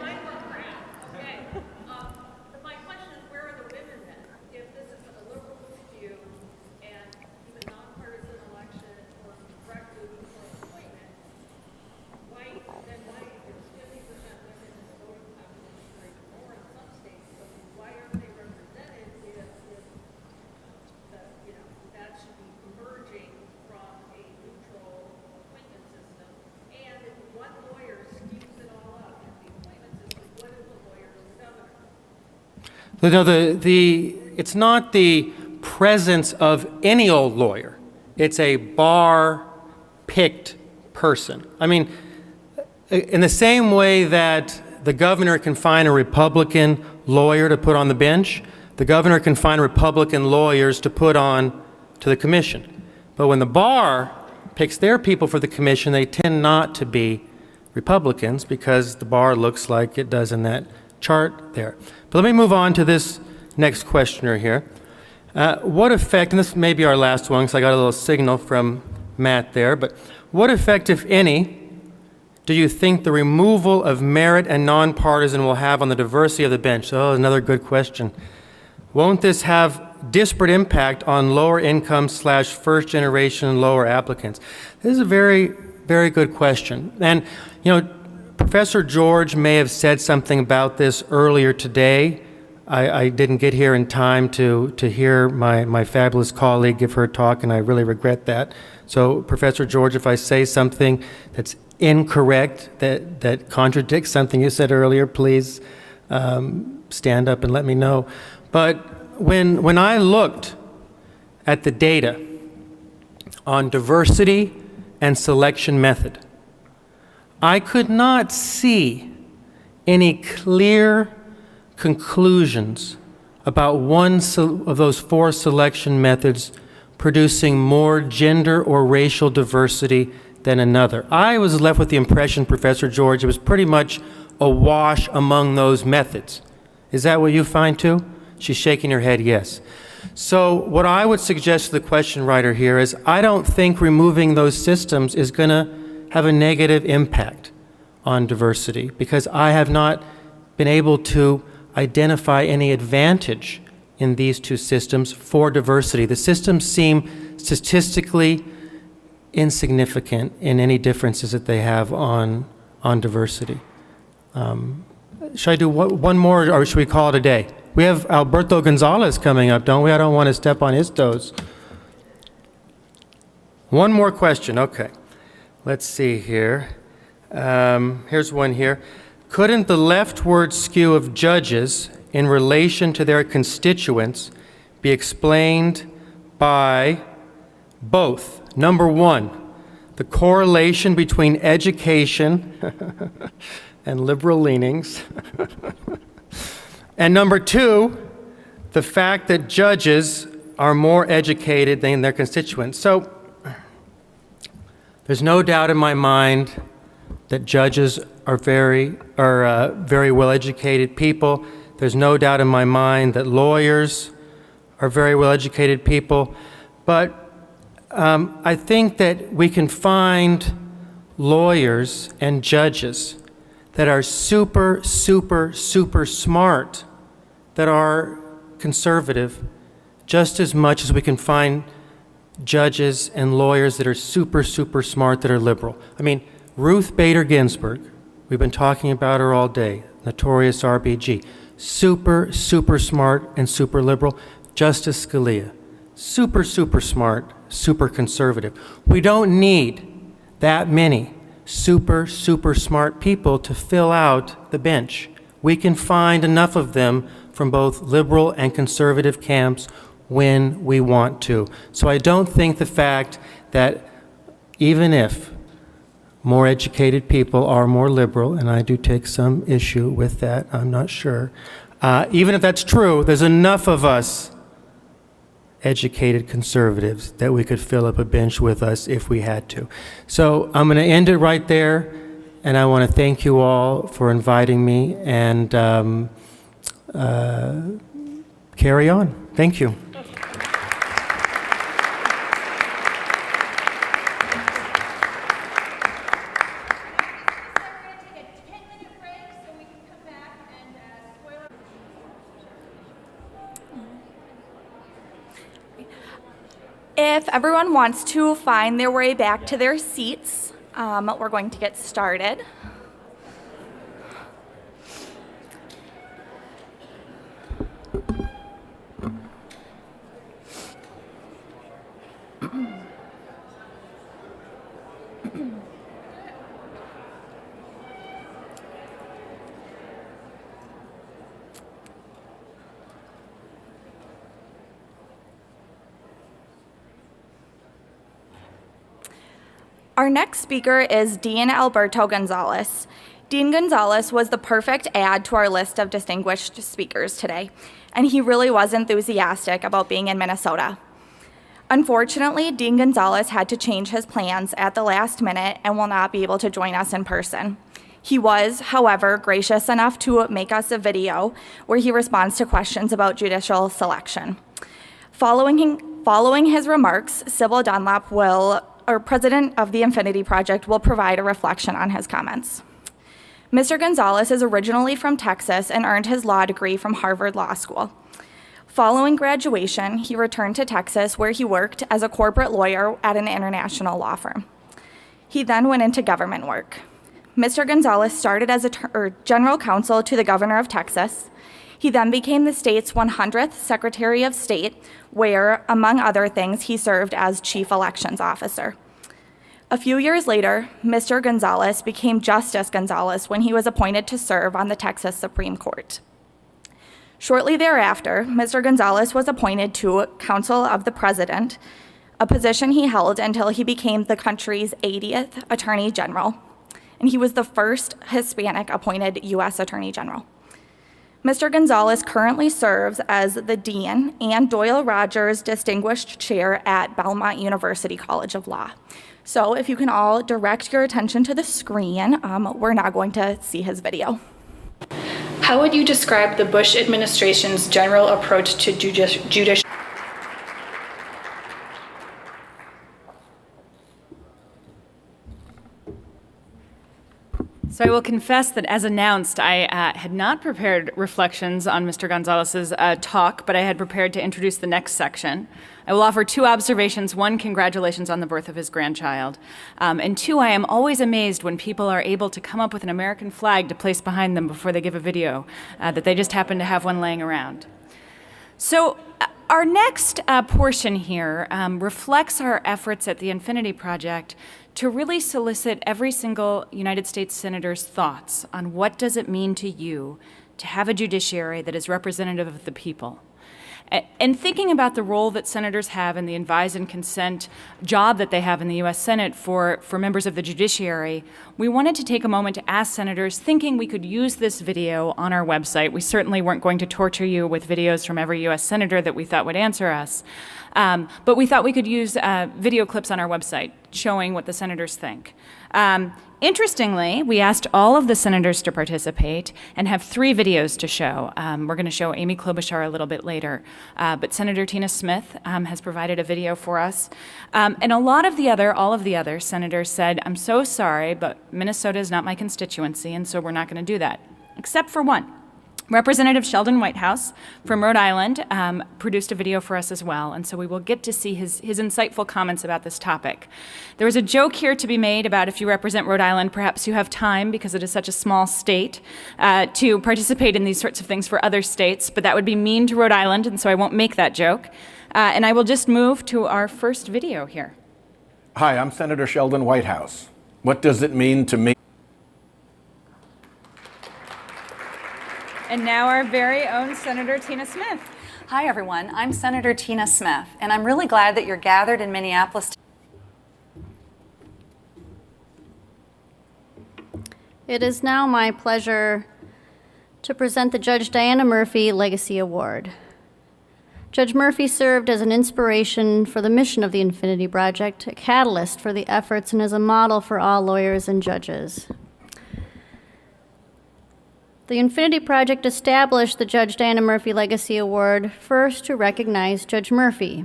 Speaker 16: No, it's not the presence of any old lawyer. It's a bar-picked person. I mean, in the same way that the governor can find a Republican lawyer to put on the bench, the governor can find Republican lawyers to put on to the commission. But when the bar picks their people for the commission, they tend not to be Republicans because the bar looks like it does in that chart there. But let me move on to this next questioner here. What effect, and this may be our last one because I got a little signal from Matt there, but what effect, if any, do you think the removal of merit and nonpartisan will have on the diversity of the bench? Oh, another good question. Won't this have disparate impact on lower income / first generation lower applicants? This is a very, very good question. And, you know, Professor George may have said something about this earlier today. I didn't get here in time to hear my fabulous colleague give her talk, and I really regret that. So, Professor George, if I say something that's incorrect, that contradicts something you said earlier, please stand up and let me know. But when I looked at the data on diversity and selection method, I could not see any clear conclusions about one of those 4 selection methods producing more gender or racial diversity than another. I was left with the impression, Professor George, it was pretty much a wash among those methods. Is that what you find too? She's shaking her head yes. So what I would suggest to the question writer here is I don't think removing those systems is going to have a negative impact on diversity because I have not been able to identify any advantage in these 2 systems for diversity. The systems seem statistically insignificant in any differences that they have on diversity. Should I do one more or should we call it a day? We have Alberto Gonzalez coming up, don't we? I don't want to step on his toes. One more question, okay. Let's see here. Here's one here. Couldn't the leftward skew of judges in relation to their constituents be explained by both? Number 1, the correlation between education and liberal leanings. And number 2, the fact that judges are more educated than their constituents. So there's no doubt in my mind that judges are very well educated people. There's no doubt in my mind that lawyers are very well educated people. But I think that we can find lawyers and judges that are super, super, super smart, that are conservative, just as much as we can find judges and lawyers that are super, super smart that are liberal. I mean, Ruth Bader Ginsburg, we've been talking about her all day, notorious RBG, super, super smart and super liberal. Justice Scalia, super, super smart, super conservative. We don't need that many super, super smart people to fill out the bench. We can find enough of them from both liberal and conservative camps when we want to. So I don't think the fact that even if more educated people are more liberal, and I do take some issue with that, I'm not sure. Even if that's true, there's enough of us educated conservatives that we could fill up a bench with us if we had to. So I'm going to end it right there, and I want to thank you all for inviting me, and carry on. Thank you.
Speaker 17: If everyone wants to find their way back to their seats, we're going to get started. Our next speaker is Dean Alberto Gonzalez. Dean Gonzalez was the perfect add to our list of distinguished speakers today, and he really was enthusiastic about being in Minnesota. Unfortunately, Dean Gonzalez had to change his plans at the last minute and will not be able to join us in person. He was, however, gracious enough to make us a video where he responds to questions about judicial selection. Following his remarks, Sybil Dunlap president of the Infinity Project, will provide a reflection on his comments. Mr. Gonzalez is originally from Texas and earned his law degree from Harvard Law School. Following graduation, he returned to Texas, where he worked as a corporate lawyer at an international law firm. He then went into government work. Mr. Gonzalez started as general counsel to the governor of Texas. He then became the state's 100th Secretary of State, where, among other things, he served as chief elections officer. A few years later, Mr. Gonzalez became Justice Gonzalez when he was appointed to serve on the Texas Supreme Court. Shortly thereafter, Mr. Gonzalez was appointed to Counsel of the President, a position he held until he became the country's 80th Attorney General, and he was the first Hispanic appointed U.S. Attorney General. Mr. Gonzalez currently serves as the Dean and Doyle Rogers Distinguished Chair at Belmont University College of Law. So if you can all direct your attention to the screen, we're now going to see his video.
Speaker 18: How would you describe the Bush administration's general approach to judicial?
Speaker 1: So I will confess that, as announced, I had not prepared reflections on Mr. Gonzalez's talk, but I had prepared to introduce the next section. I will offer two observations. One, congratulations on the birth of his grandchild. And two, I am always amazed when people are able to come up with an American flag to place behind them before they give a video, that they just happen to have one laying around. So our next portion here reflects our efforts at the Infinity Project to really solicit every single United States senator's thoughts on what does it mean to you to have a judiciary that is representative of the people. And thinking about the role that senators have in the advise and consent job that they have in the U.S. Senate for members of the judiciary, we wanted to take a moment to ask senators, thinking we could use this video on our website. We certainly weren't going to torture you with videos from every U.S. senator that we thought would answer us. But we thought we could use video clips on our website showing what the senators think. Interestingly, we asked all of the senators to participate and have 3 videos to show. We're going to show Amy Klobuchar a little bit later, but Senator Tina Smith has provided a video for us. And all of the other senators said, I'm so sorry, but Minnesota is not my constituency, and so we're not going to do that, except for one. Representative Sheldon Whitehouse from Rhode Island produced a video for us as well, and so we will get to see his insightful comments about this topic. There was a joke here to be made about if you represent Rhode Island, perhaps you have time, because it is such a small state, to participate in these sorts of things for other states, but that would be mean to Rhode Island, and so I won't make that joke. And I will just move to our first video here.
Speaker 19: Hi, I'm Senator Sheldon Whitehouse. What does it mean to me?
Speaker 1: And now our very own Senator Tina Smith.
Speaker 20: Hi, everyone. I'm Senator Tina Smith, and I'm really glad that you're gathered in Minneapolis.
Speaker 5: It is now my pleasure to present the Judge Diana Murphy Legacy Award. Judge Murphy served as an inspiration for the mission of the Infinity Project, a catalyst for the efforts, and as a model for all lawyers and judges. The Infinity Project established the Judge Diana Murphy Legacy Award first to recognize Judge Murphy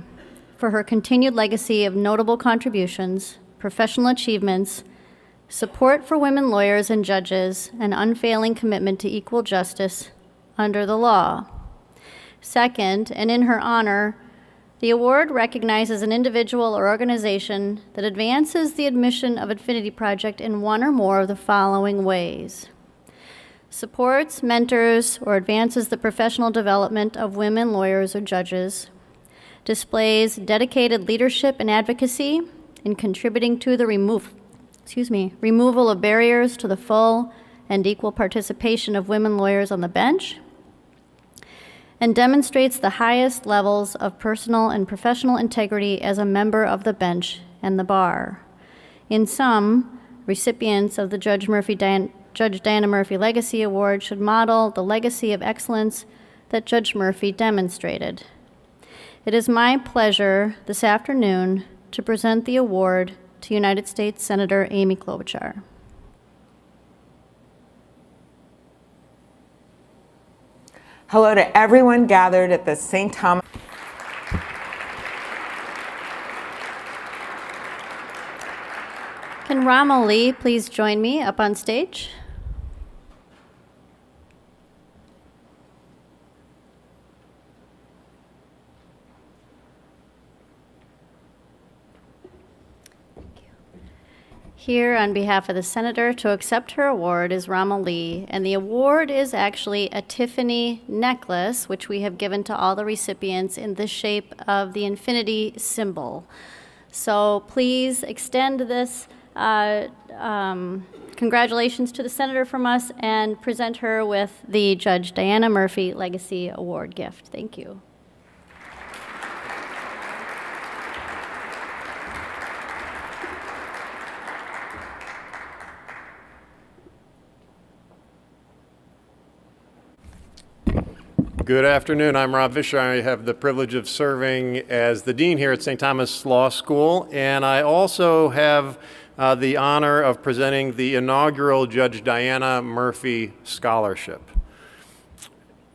Speaker 5: for her continued legacy of notable contributions, professional achievements, support for women lawyers and judges, and unfailing commitment to equal justice under the law. Second, and in her honor, the award recognizes an individual or organization that advances the mission of Infinity Project in one or more of the following ways: supports, mentors, or advances the professional development of women lawyers or judges, displays dedicated leadership and advocacy in contributing to the removal of barriers to the full and equal participation of women lawyers on the bench, and demonstrates the highest levels of personal and professional integrity as a member of the bench and the bar. In sum, recipients of the Judge Diana Murphy Legacy Award should model the legacy of excellence that Judge Murphy demonstrated. It is my pleasure this afternoon to present the award to United States Senator Amy Klobuchar.
Speaker 21: Hello to everyone gathered at the St. Thomas.
Speaker 5: Can Rama Lee please join me up on stage? Here on behalf of the Senator to accept her award is Rama Lee, and the award is actually a Tiffany necklace, which we have given to all the recipients in the shape of the infinity symbol. So please extend this congratulations to the Senator from us and present her with the Judge Diana Murphy Legacy Award gift. Thank you.
Speaker 22: Good afternoon. I'm Rob Vischer. I have the privilege of serving as the dean here at St. Thomas Law School, and I also have the honor of presenting the inaugural Judge Diana Murphy Scholarship.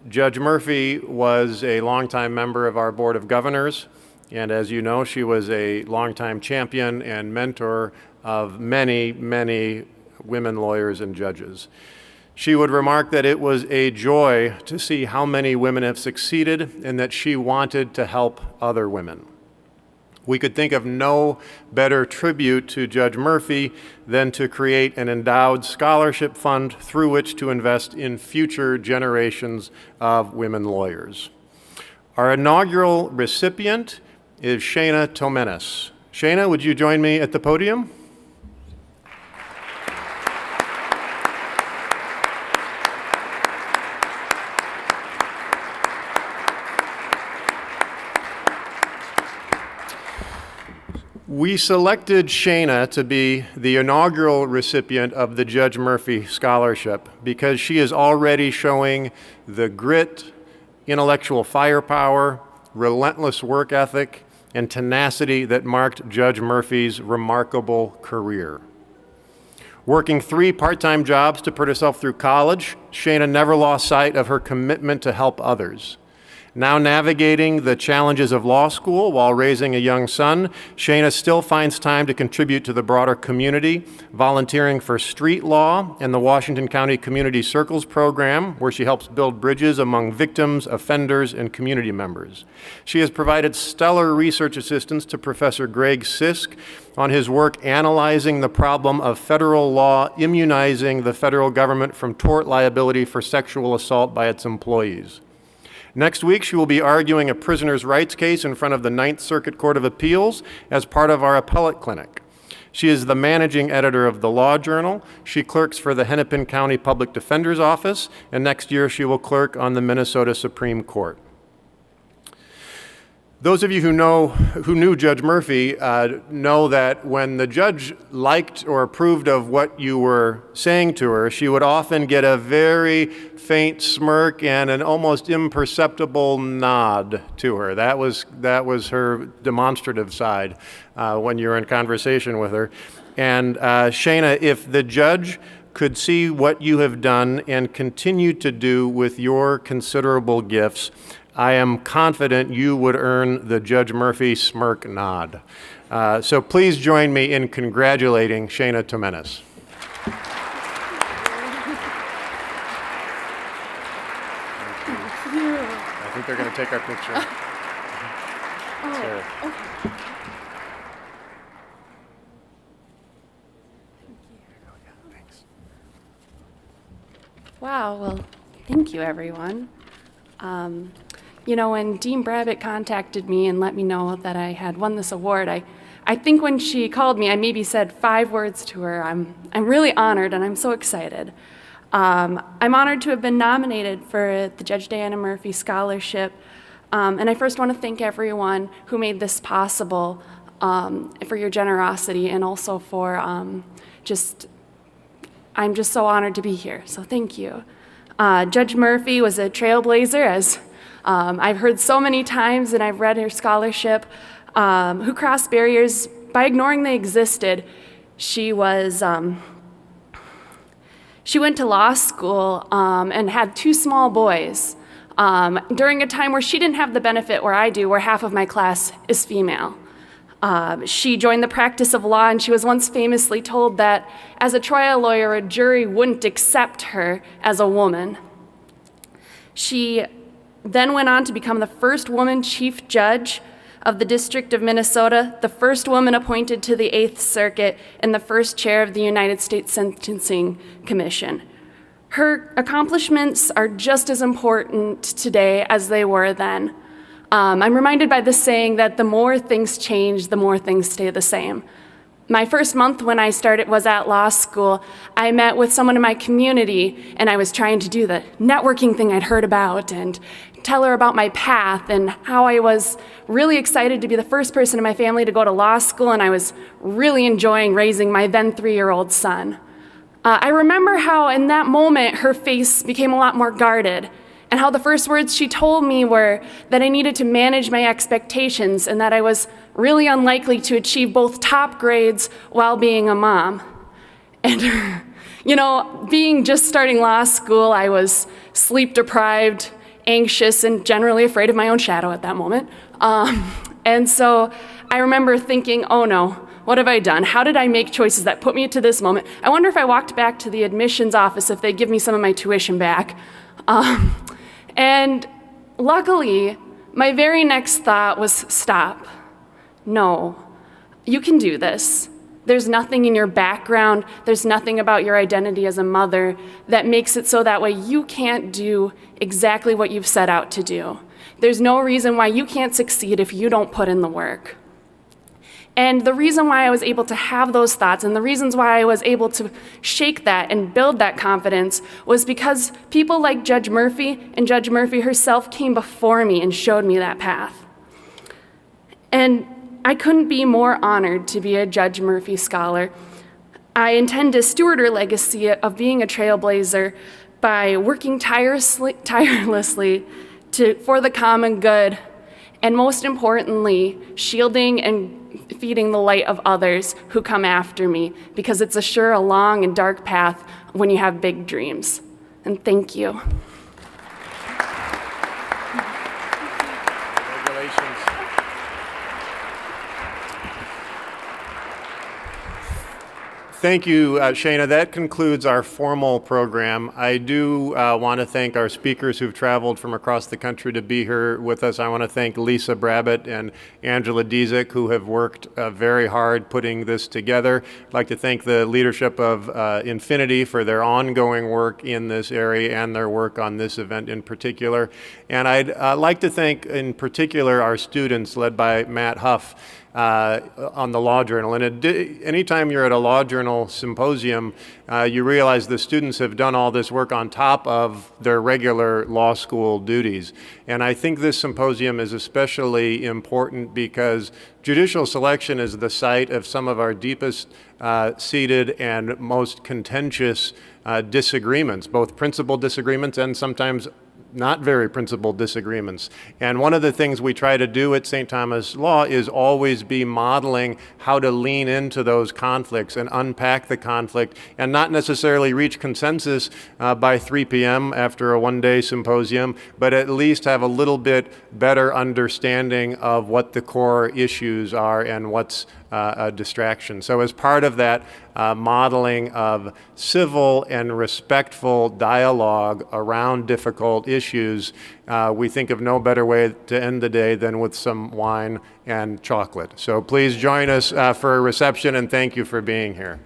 Speaker 22: Judge Murphy was a longtime member of our Board of Governors, and as you know, she was a longtime champion and mentor of many, many women lawyers and judges. She would remark that it was a joy to see how many women have succeeded and that she wanted to help other women. We could think of no better tribute to Judge Murphy than to create an endowed scholarship fund through which to invest in future generations of women lawyers. Our inaugural recipient is Shana Tomenis. Shana, would you join me at the podium? We selected Shana to be the inaugural recipient of the Judge Murphy Scholarship because she is already showing the grit, intellectual firepower, relentless work ethic, and tenacity that marked Judge Murphy's remarkable career. Working 3 part-time jobs to put herself through college, Shana never lost sight of her commitment to help others. Now navigating the challenges of law school while raising a young son, Shana still finds time to contribute to the broader community, volunteering for street law and the Washington County Community Circles program, where she helps build bridges among victims, offenders, and community members. She has provided stellar research assistance to Professor Greg Sisk on his work analyzing the problem of federal law immunizing the federal government from tort liability for sexual assault by its employees. Next week, she will be arguing a prisoner's rights case in front of the Ninth Circuit Court of Appeals as part of our appellate clinic. She is the managing editor of the Law Journal. She clerks for the Hennepin County Public Defender's Office, and next year she will clerk on the Minnesota Supreme Court. Those of you who knew Judge Murphy know that when the judge liked or approved of what you were saying to her, she would often get a very faint smirk and an almost imperceptible nod to her. That was her demonstrative side when you were in conversation with her. And Shana, if the judge could see what you have done and continue to do with your considerable gifts, I am confident you would earn the Judge Murphy smirk nod. So please join me in congratulating Shana Tomenis. I think they're going to take our picture.
Speaker 3: Okay. Wow, well, thank you, everyone. You know, when Dean Brabbit contacted me and let me know that I had won this award, I think when she called me, I maybe said 5 words to her. I'm really honored and I'm so excited. I'm honored to have been nominated for the Judge Diana Murphy Scholarship. And I first want to thank everyone who made this possible. for your generosity, and also for I'm just so honored to be here, so thank you. Judge Murphy was a trailblazer, as I've heard so many times, and I've read her scholarship, who crossed barriers by ignoring they existed. She went to law school and had 2 small boys during a time where she didn't have the benefit where I do, where half of my class is female. She joined the practice of law, and she was once famously told that as a trial lawyer, a jury wouldn't accept her as a woman. She then went on to become the first woman chief judge of the District of Minnesota, the first woman appointed to the 8th Circuit, and the first chair of the United States Sentencing Commission. Her accomplishments are just as important today as they were then. I'm reminded by the saying that the more things change, the more things stay the same. My first month when I started was at law school. I met with someone in my community, and I was trying to do the networking thing I'd heard about and tell her about my path and how I was really excited to be the first person in my family to go to law school, and I was really enjoying raising my then 3-year-old son. I remember how in that moment her face became a lot more guarded, and how the first words she told me were that I needed to manage my expectations and that I was really unlikely to achieve both top grades while being a mom. And, being just starting law school, I was sleep deprived, anxious, and generally afraid of my own shadow at that moment. And so I remember thinking, oh no, what have I done? How did I make choices that put me to this moment? I wonder if I walked back to the admissions office if they'd give me some of my tuition back. And luckily, my very next thought was stop. No, you can do this. There's nothing in your background, there's nothing about your identity as a mother that makes it so that way you can't do exactly what you've set out to do. There's no reason why you can't succeed if you don't put in the work. And the reason why I was able to have those thoughts and the reasons why I was able to shake that and build that confidence was because people like Judge Murphy and Judge Murphy herself came before me and showed me that path. And I couldn't be more honored to be a Judge Murphy scholar. I intend to steward her legacy of being a trailblazer by working tirelessly for the common good, and most importantly, shielding and feeding the light of others who come after me, because it's a long and dark path when you have big dreams. And thank you.
Speaker 22: Congratulations. Thank you, Shayna. That concludes our formal program. I do want to thank our speakers who've traveled from across the country to be here with us. I want to thank Lisa Brabbett and Angela Dezek, who have worked very hard putting this together. I'd like to thank the leadership of Infinity for their ongoing work in this area and their work on this event in particular. And I'd like to thank in particular our students led by Matt Huff on the Law Journal. And anytime you're at a Law Journal symposium, you realize the students have done all this work on top of their regular law school duties. And I think this symposium is especially important because judicial selection is the site of some of our deepest seated and most contentious disagreements, both principled disagreements and sometimes not very principled disagreements. And one of the things we try to do at St. Thomas Law is always be modeling how to lean into those conflicts and unpack the conflict and not necessarily reach consensus by 3 p.m. after a one-day symposium, but at least have a little bit better understanding of what the core issues are and what's a distraction. So as part of that modeling of civil and respectful dialogue around difficult issues, we think of no better way to end the day than with some wine and chocolate. So please join us for a reception, and thank you for being here.